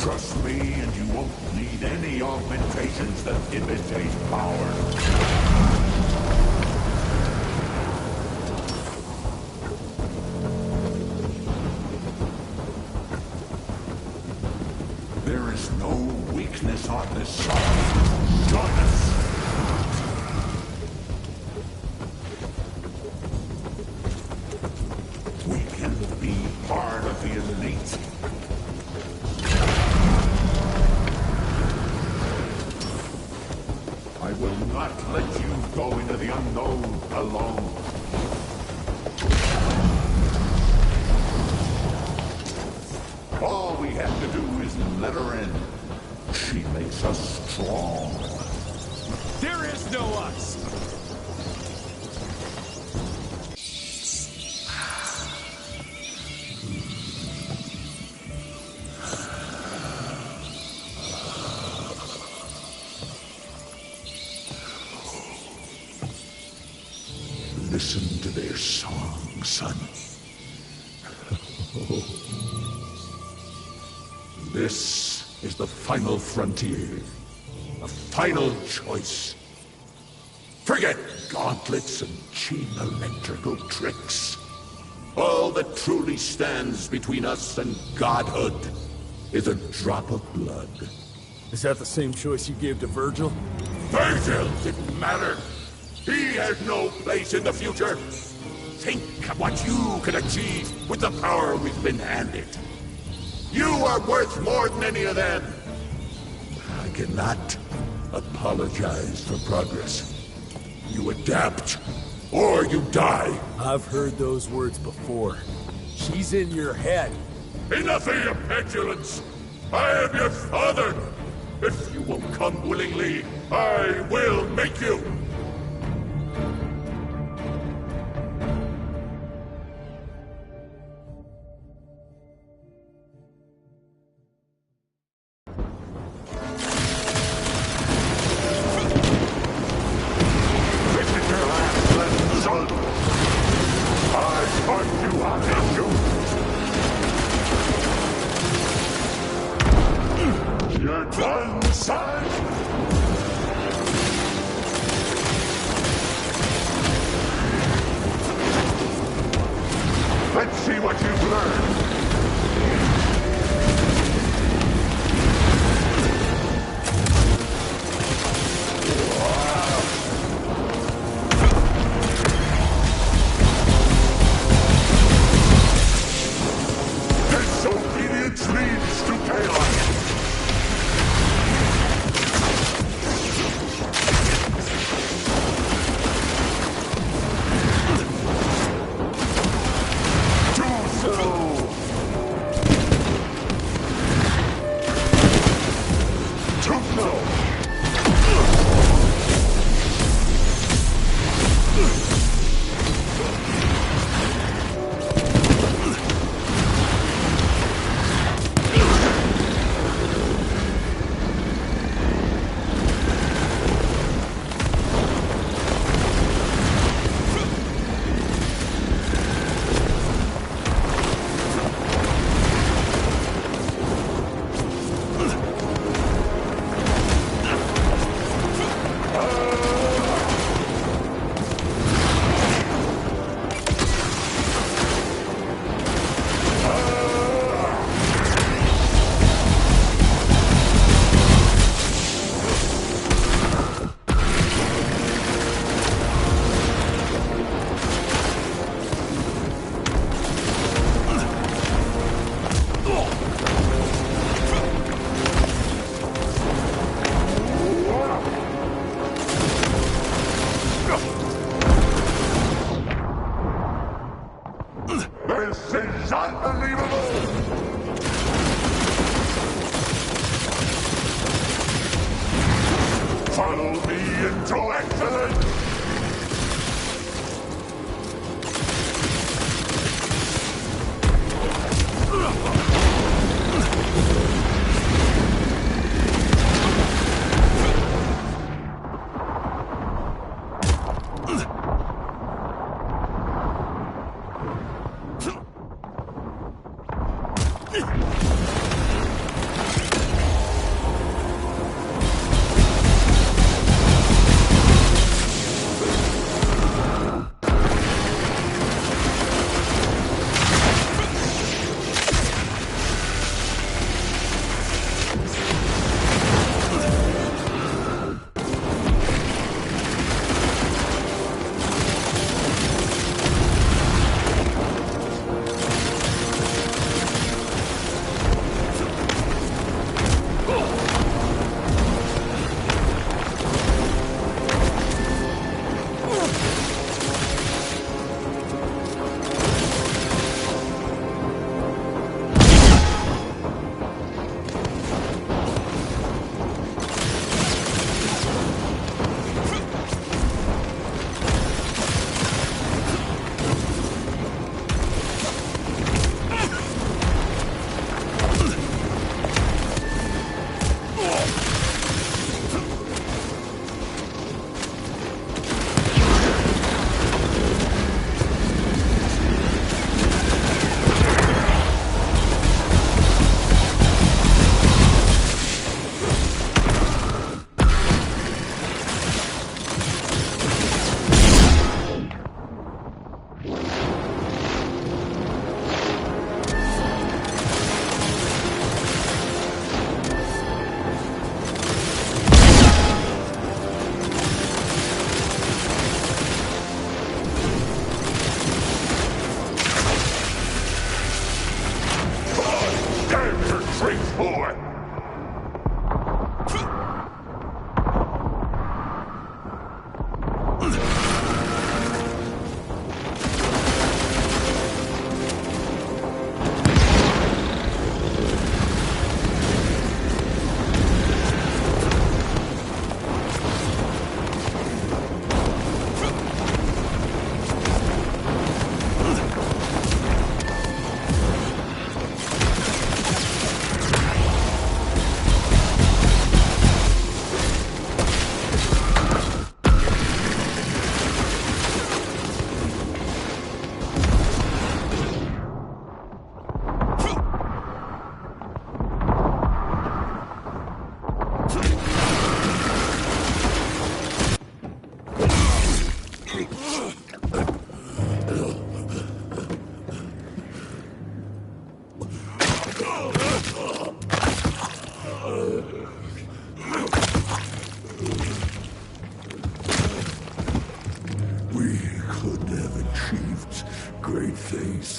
Trust me and you won't need any augmentations that imitate power. There is no weakness on this side. Join us! We can be part of the elite. I will not let you go into the unknown alone. All we have to do is let her in. She makes us strong. There is no us! Listen to their song, son. This is the final frontier. A final choice. Forget gauntlets and cheap electrical tricks. All that truly stands between us and godhood is a drop of blood. Is that the same choice you gave to Virgil? Virgil didn't matter. He had no place in the future. Think of what you could achieve with the power we've been handed. You are worth more than any of them. I cannot apologize for progress. You adapt, or you die. I've heard those words before. She's in your head. Enough of your petulance. I am your father. If you won't come willingly, I will make you. You're done, son! Let's see what you've learned. Disobedience leads to chaos. This is unbelievable! Follow me into excellence!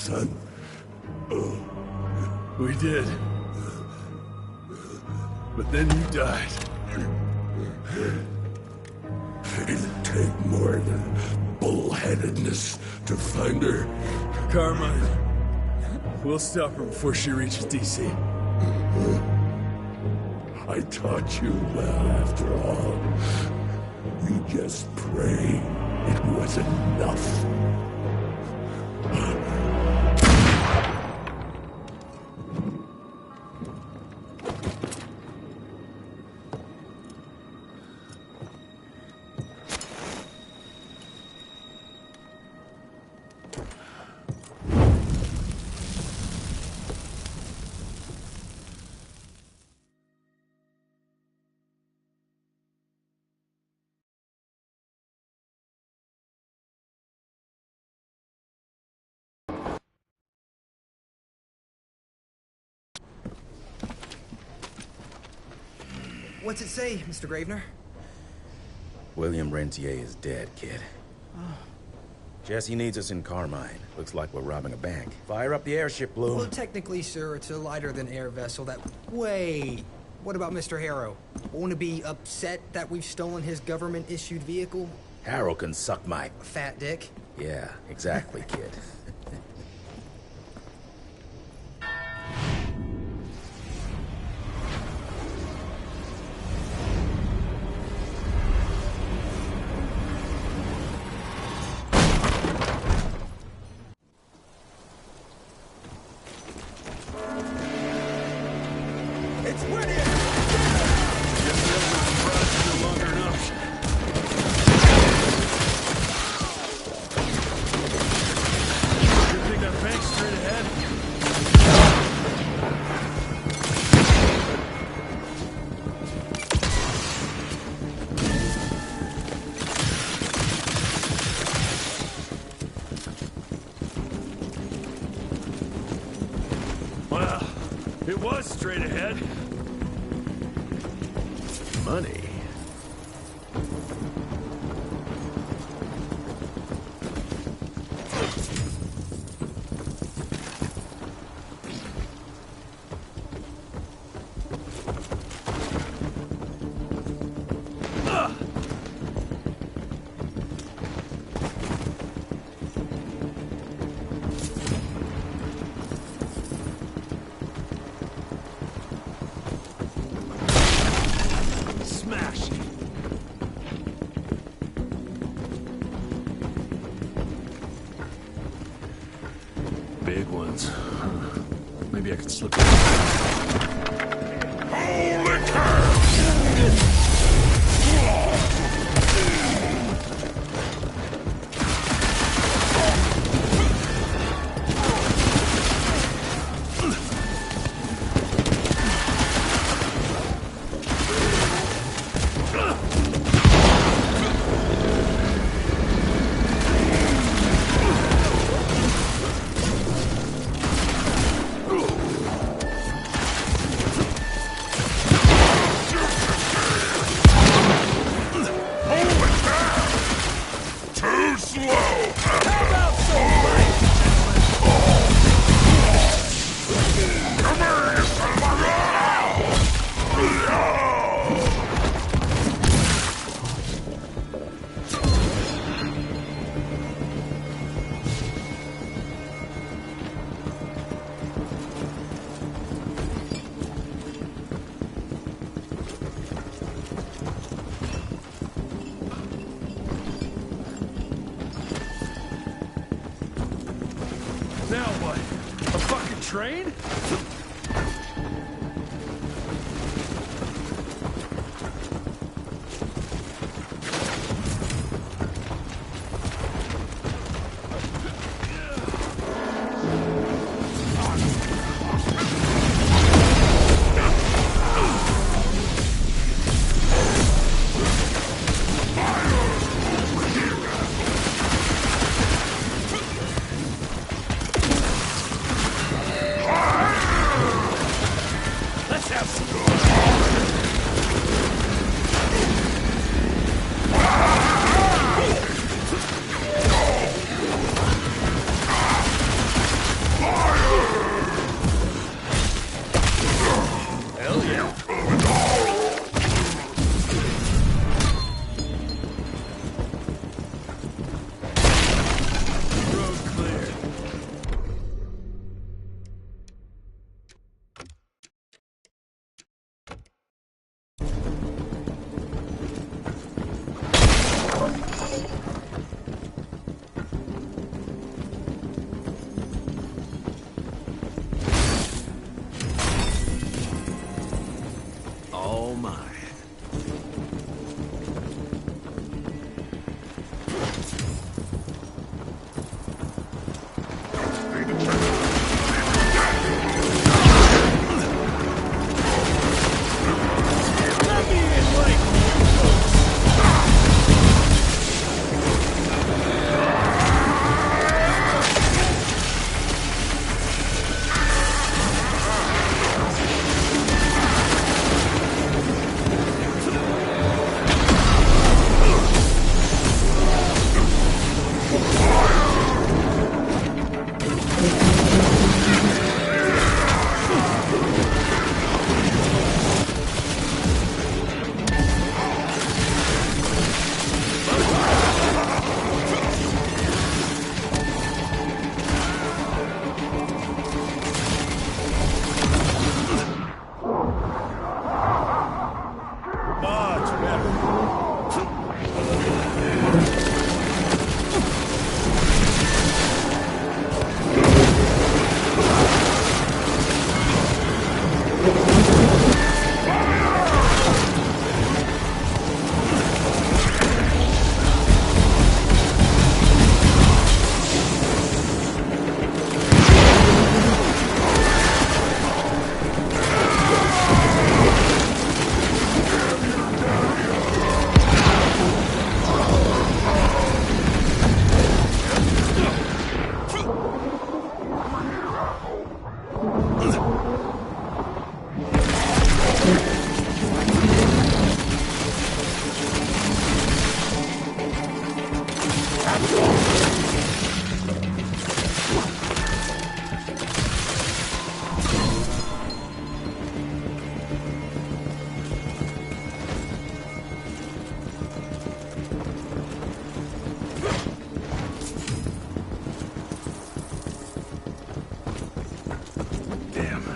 son. We did. But then you died. It'd take more than bullheadedness to find her. Carmine, we'll stop her before she reaches DC. I taught you well after all. You just pray it was enough. What's it say, Mr. Gravener? William Rentier is dead, kid. Oh. Jesse needs us in Carmine. Looks like we're robbing a bank. Fire up the airship, Bloom. Well, technically, sir, it's a lighter-than-air vessel that... Wait! What about Mr. Harrow? Won't he be upset that we've stolen his government-issued vehicle? Harrow can suck my... Fat dick? Yeah, exactly, kid. Well, it was straight ahead. Money. Smash! Big ones. Huh. Maybe I could slip it. Holy cow! Too slow! How about some light? Come here, you son of a Now what? A fucking train?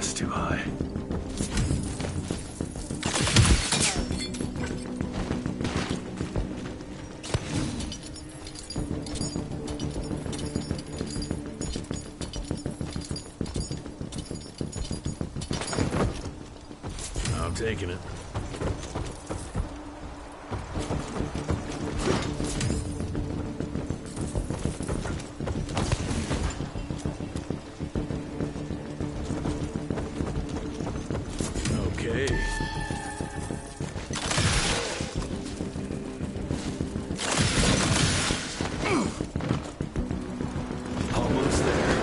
That's too high. I'm taking it. Okay. Almost there.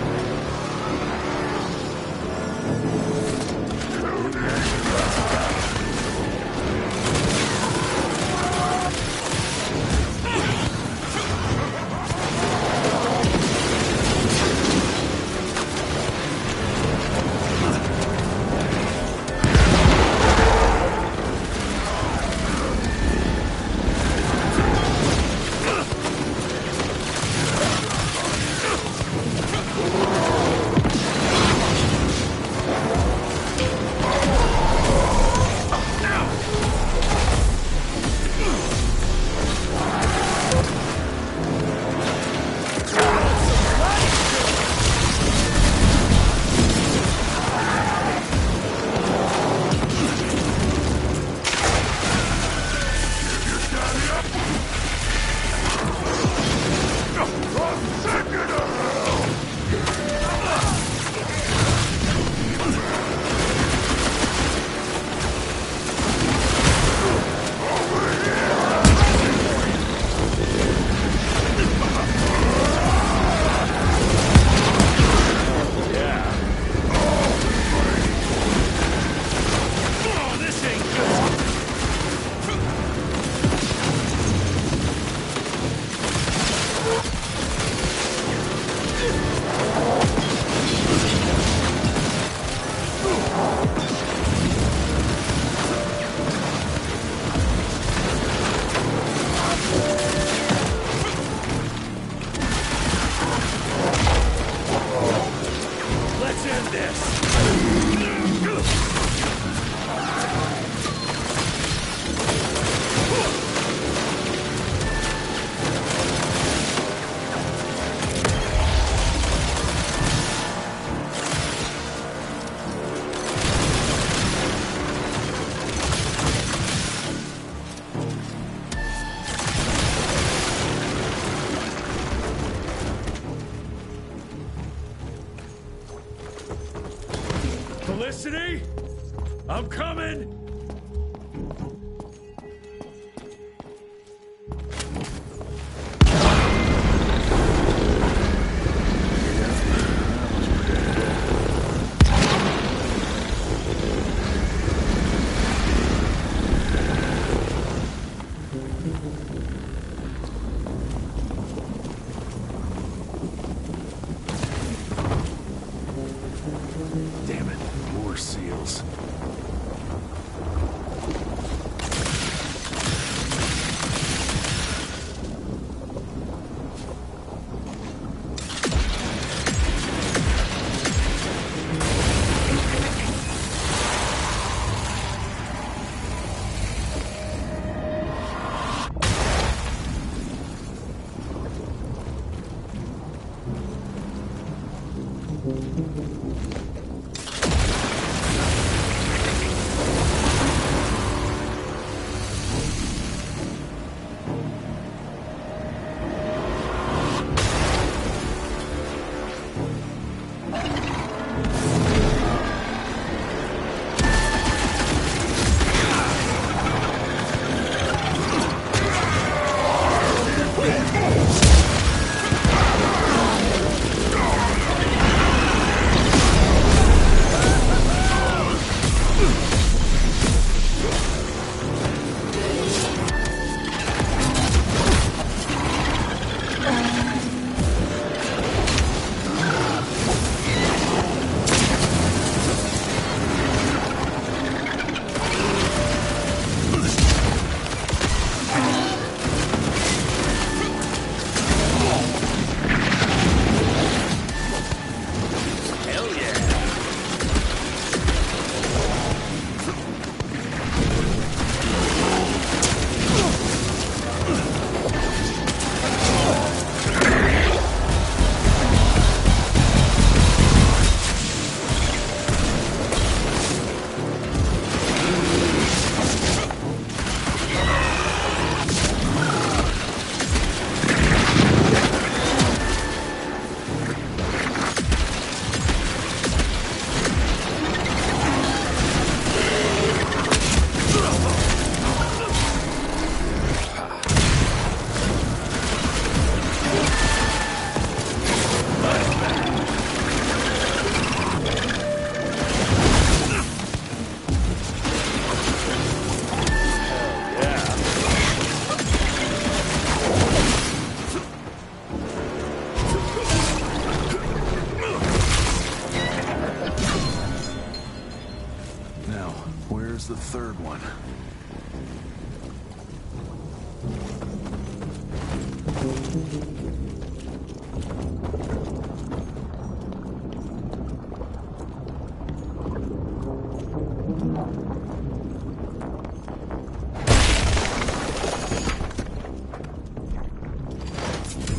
Felicity? I'm coming! Damn it, more seals. Where's the third one?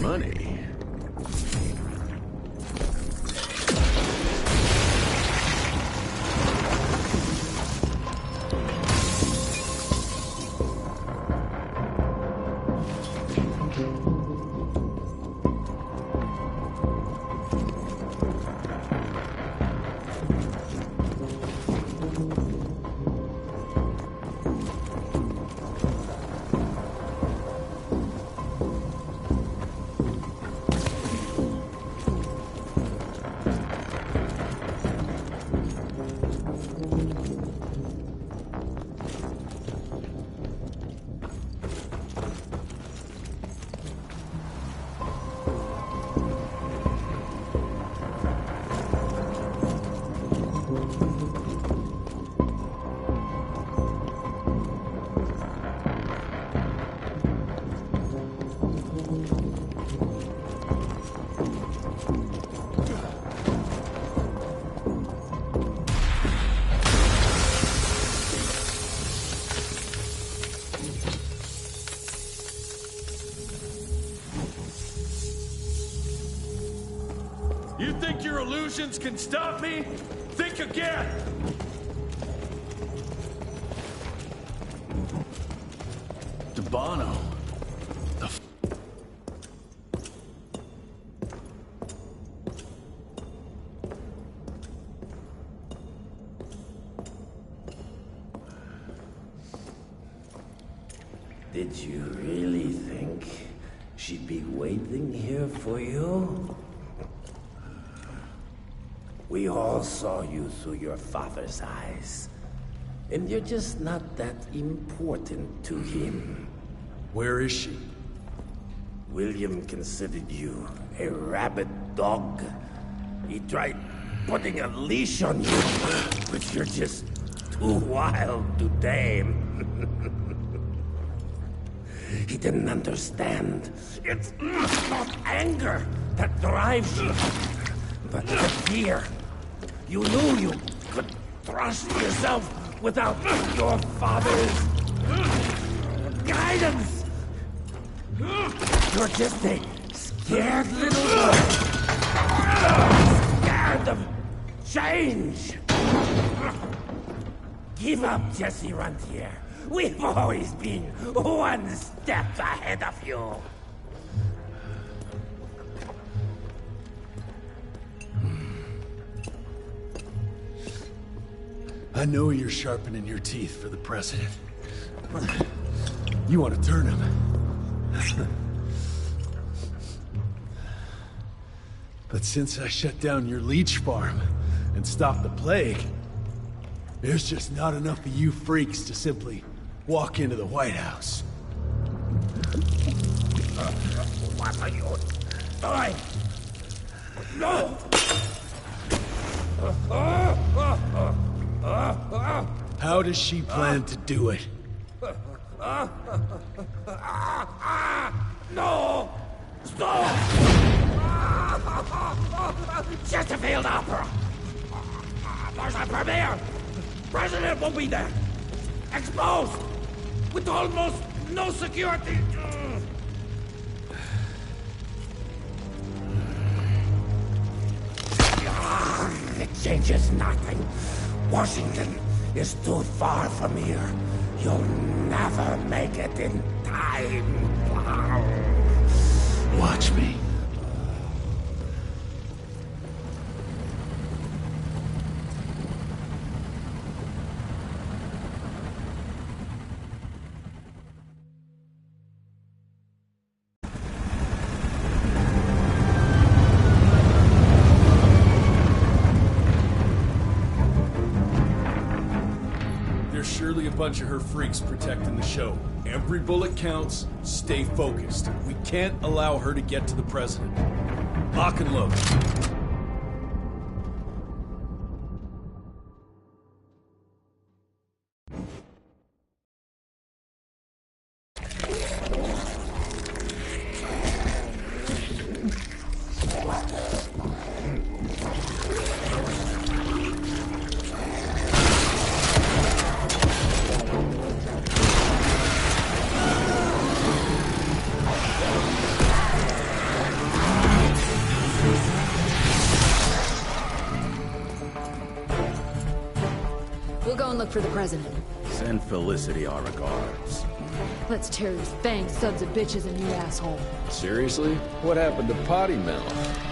Money. You think your illusions can stop me? Think again! Debano. Did you really think she'd be waiting here for you? We all saw you through your father's eyes. And you're just not that important to him. Where is she? William considered you a rabid dog. He tried putting a leash on you, but you're just too wild to tame. He didn't understand. It's not anger that drives you, but the fear. You knew you could trust yourself without your father's guidance. You're just a scared little boy. Scared of change. Give up, Jesse Rentier. We've always been one step ahead of you. I know you're sharpening your teeth for the president. You want to turn him. But since I shut down your leech farm and stopped the plague, there's just not enough of you freaks to simply walk into the White House. What are you doing? No! How does she plan to do it? No! Stop! Chesterfield Opera! There's a premiere! President won't be there! Exposed! With almost no security! It changes nothing. Washington is too far from here. You'll never make it in time. Watch me. Surely a bunch of her freaks protecting the show. Every bullet counts. Stay focused. We can't allow her to get to the president. Lock and load. and look for the president. Send Felicity our regards. Let's tear these bang sons of bitches a new asshole. Seriously? What happened to Potty Mouth?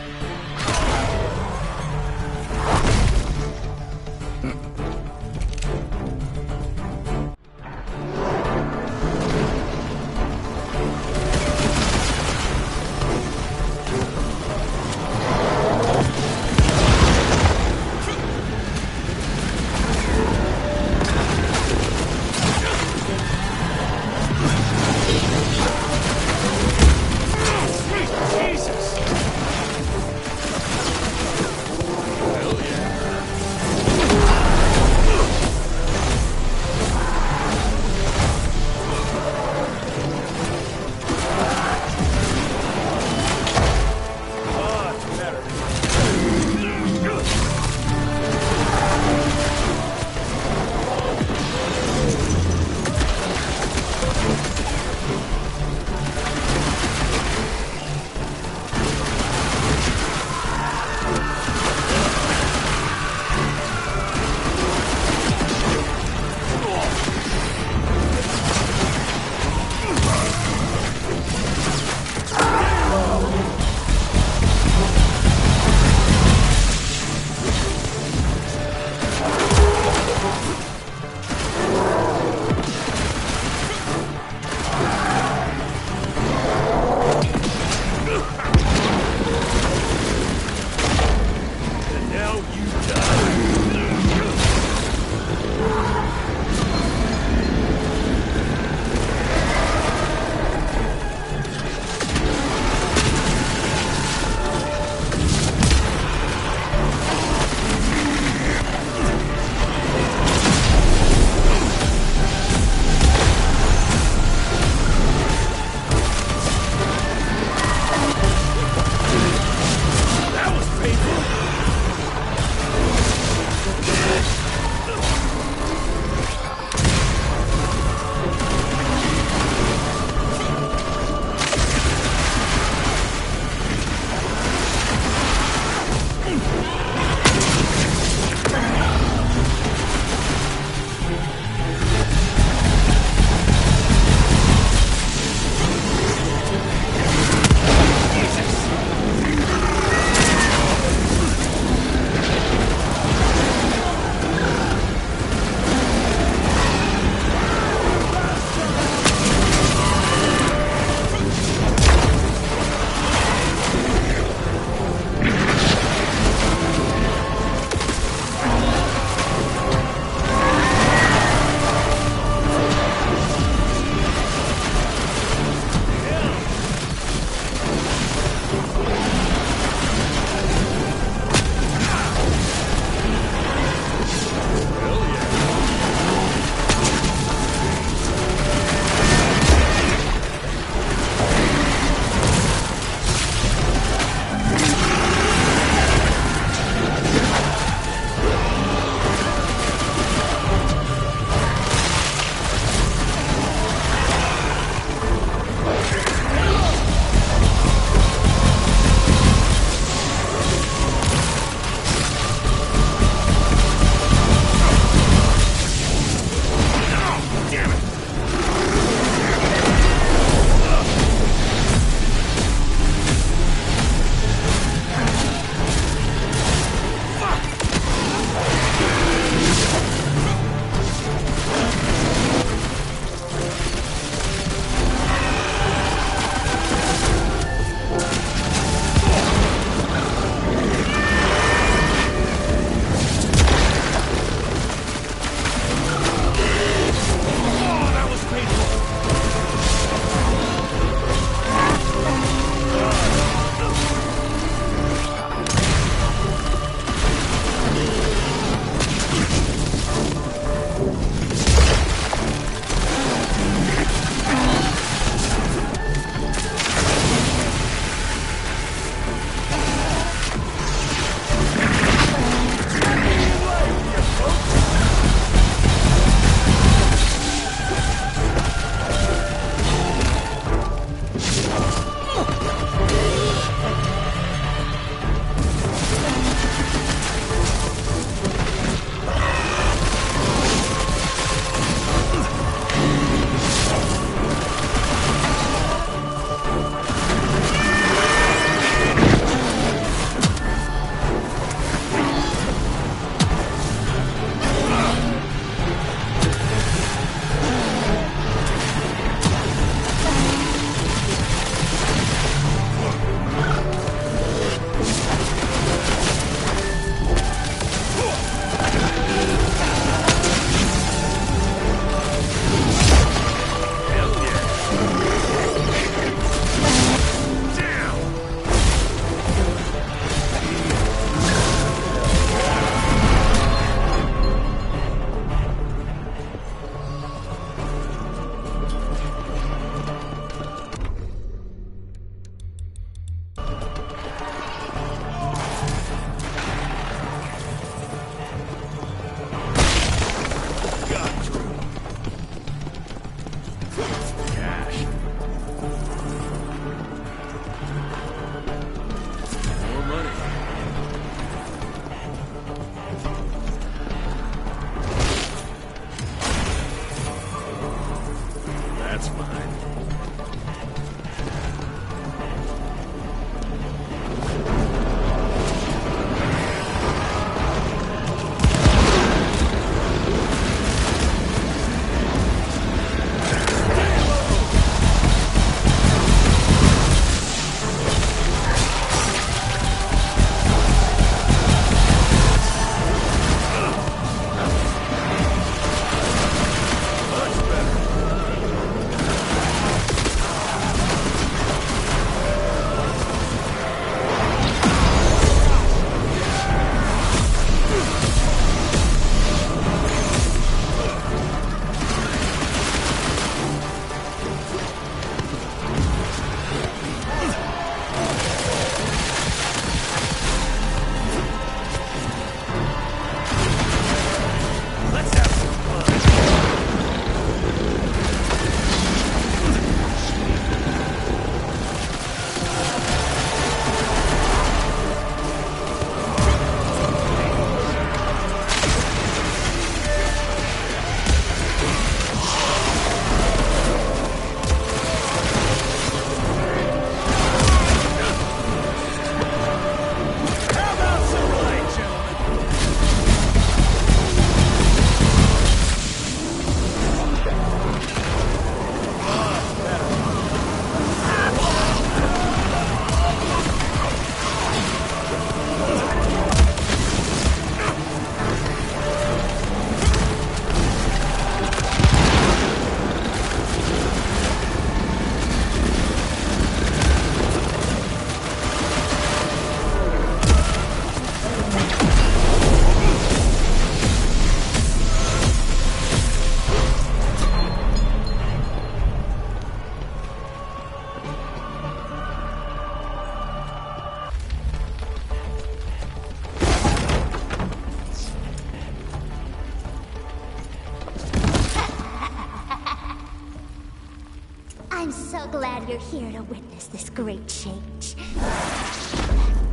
glad you're here to witness this great change.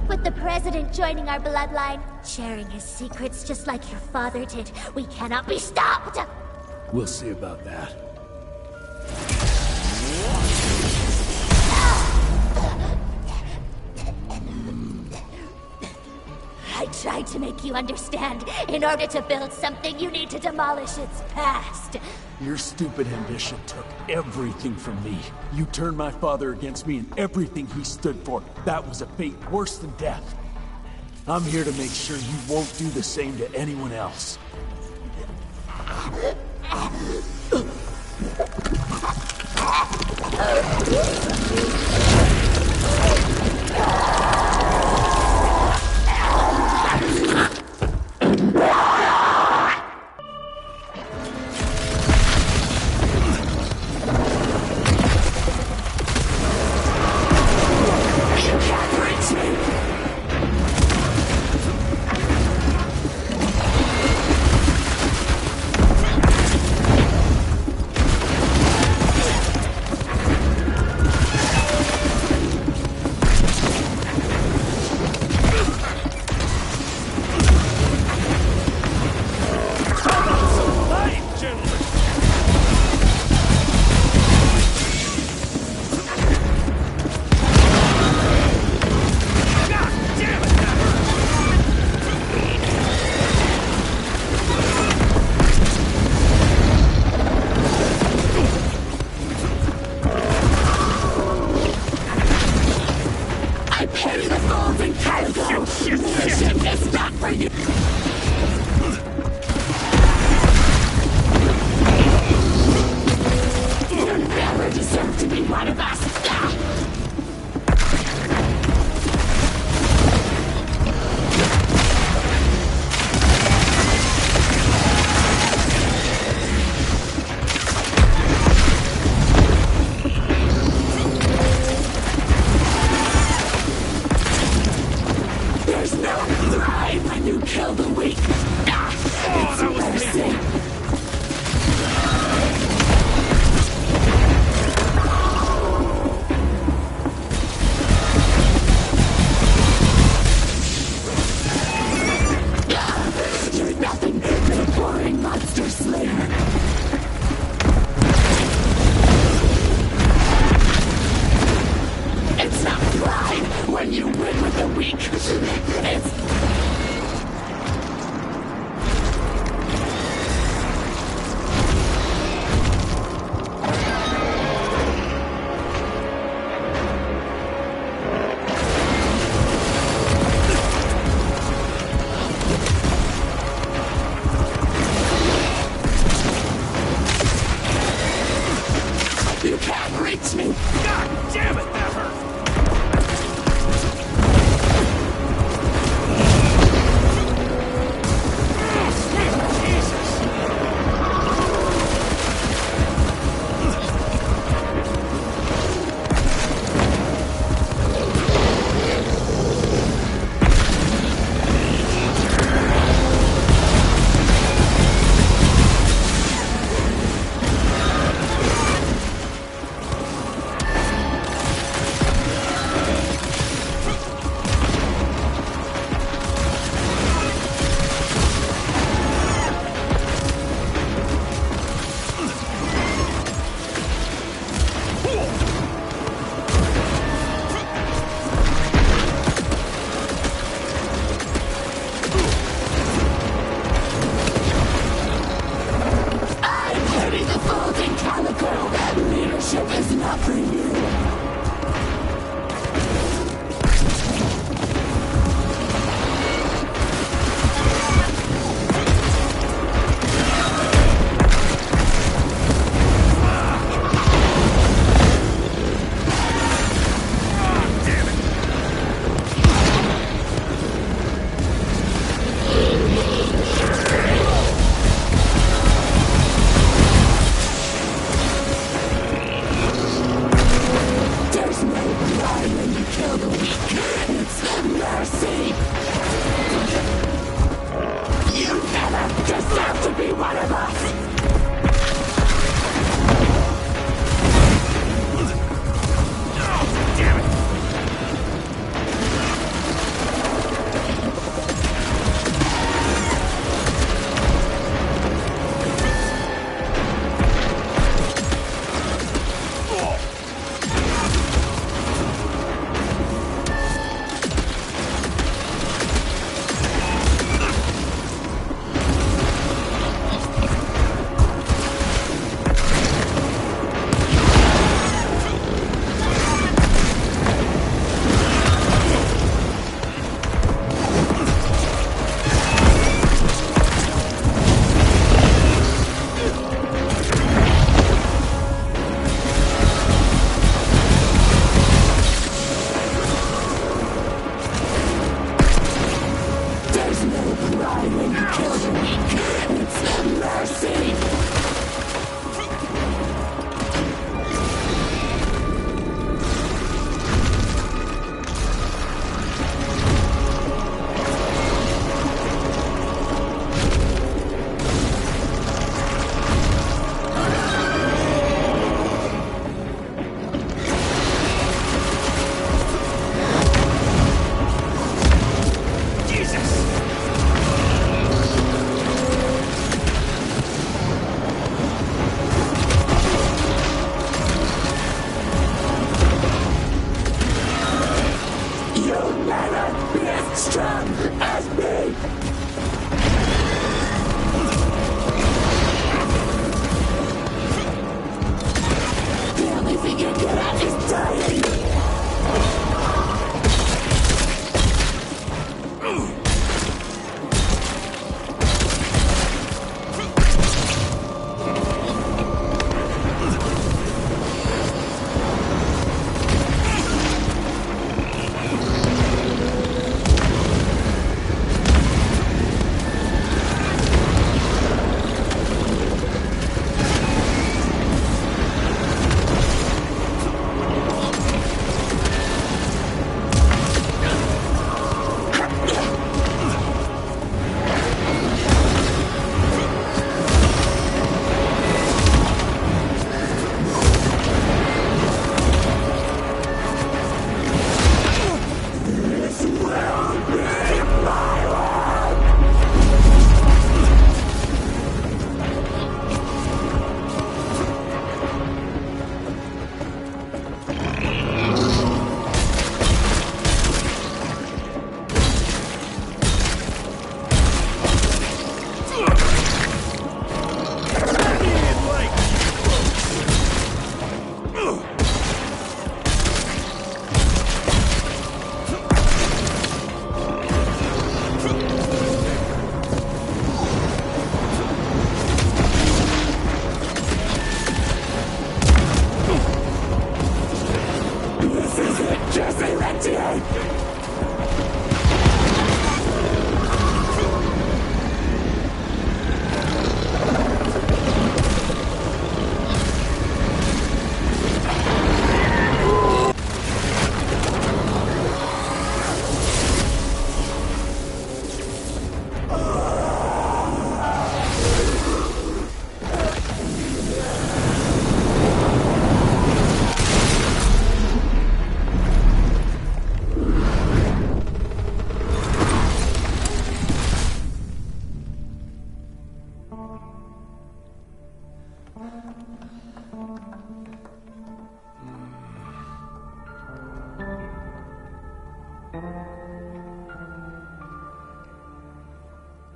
With the President joining our bloodline, sharing his secrets just like your father did, we cannot be stopped! We'll see about that. I tried to make you understand. In order to build something, you need to demolish its past. Your stupid ambition took everything from me. You turned my father against me and everything he stood for. That was a fate worse than death. I'm here to make sure you won't do the same to anyone else.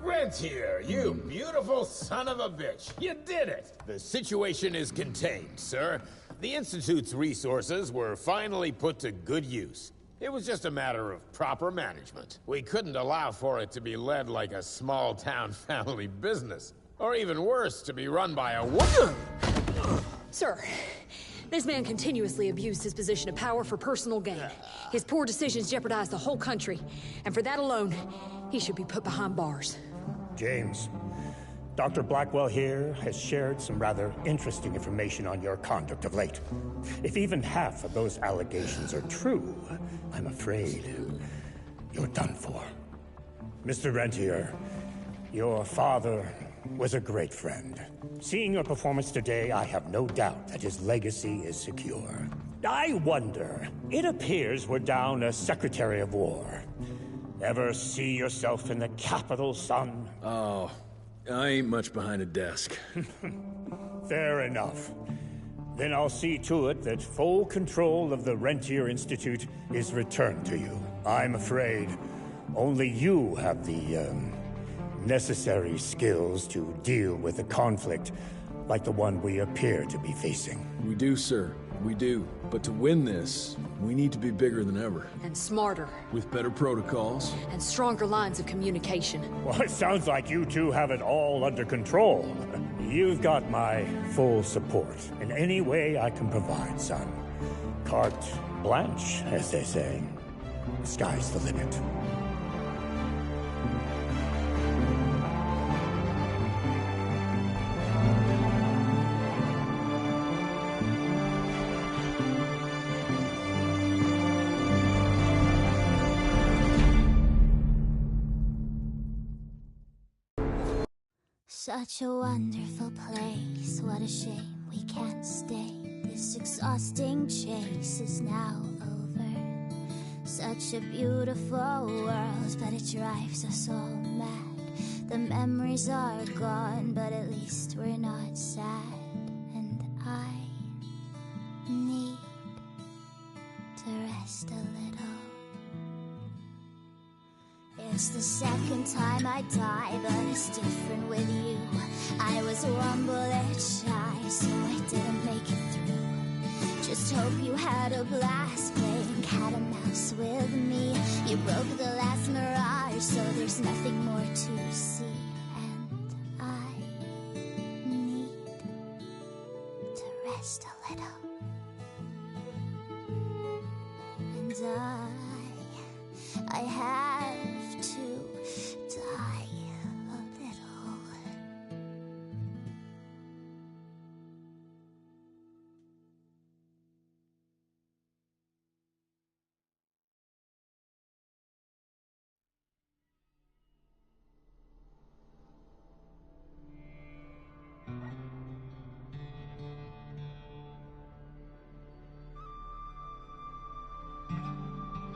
Rentier, you beautiful son of a bitch. You did it! The situation is contained, sir. The Institute's resources were finally put to good use. It was just a matter of proper management. We couldn't allow for it to be led like a small-town family business. Or even worse, to be run by a woman. Sir, this man continuously abused his position of power for personal gain. His poor decisions jeopardized the whole country. And for that alone, he should be put behind bars. James, Dr. Blackwell here has shared some rather interesting information on your conduct of late. If even half of those allegations are true, I'm afraid you're done for. Mr. Rentier, your father was a great friend. Seeing your performance today, I have no doubt that his legacy is secure. I wonder, it appears we're down a Secretary of War. Ever see yourself in the capital, son? Oh, I ain't much behind a desk. Fair enough. Then I'll see to it that full control of the Rentier Institute is returned to you. I'm afraid only you have the, necessary skills to deal with a conflict like the one we appear to be facing. We do, sir. We do. But to win this, we need to be bigger than ever. And smarter. With better protocols. And stronger lines of communication. Well, it sounds like you two have it all under control. You've got my full support in any way I can provide, son. Carte blanche, as they say. The sky's the limit. Such a wonderful place, what a shame we can't stay. This exhausting chase is now over. Such a beautiful world, but it drives us all mad. The memories are gone, but at least we're not sad. And I need to rest a little. It's the second time I die, but it's different with you. I was one bullet shy, so I didn't make it through. Just hope you had a blast playing cat and mouse with me. You broke the last mirage, so there's nothing more to see. And I need to rest a little. And I have to die a little.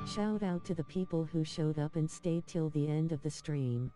Shout out to the people who showed up and stayed till the end of the stream.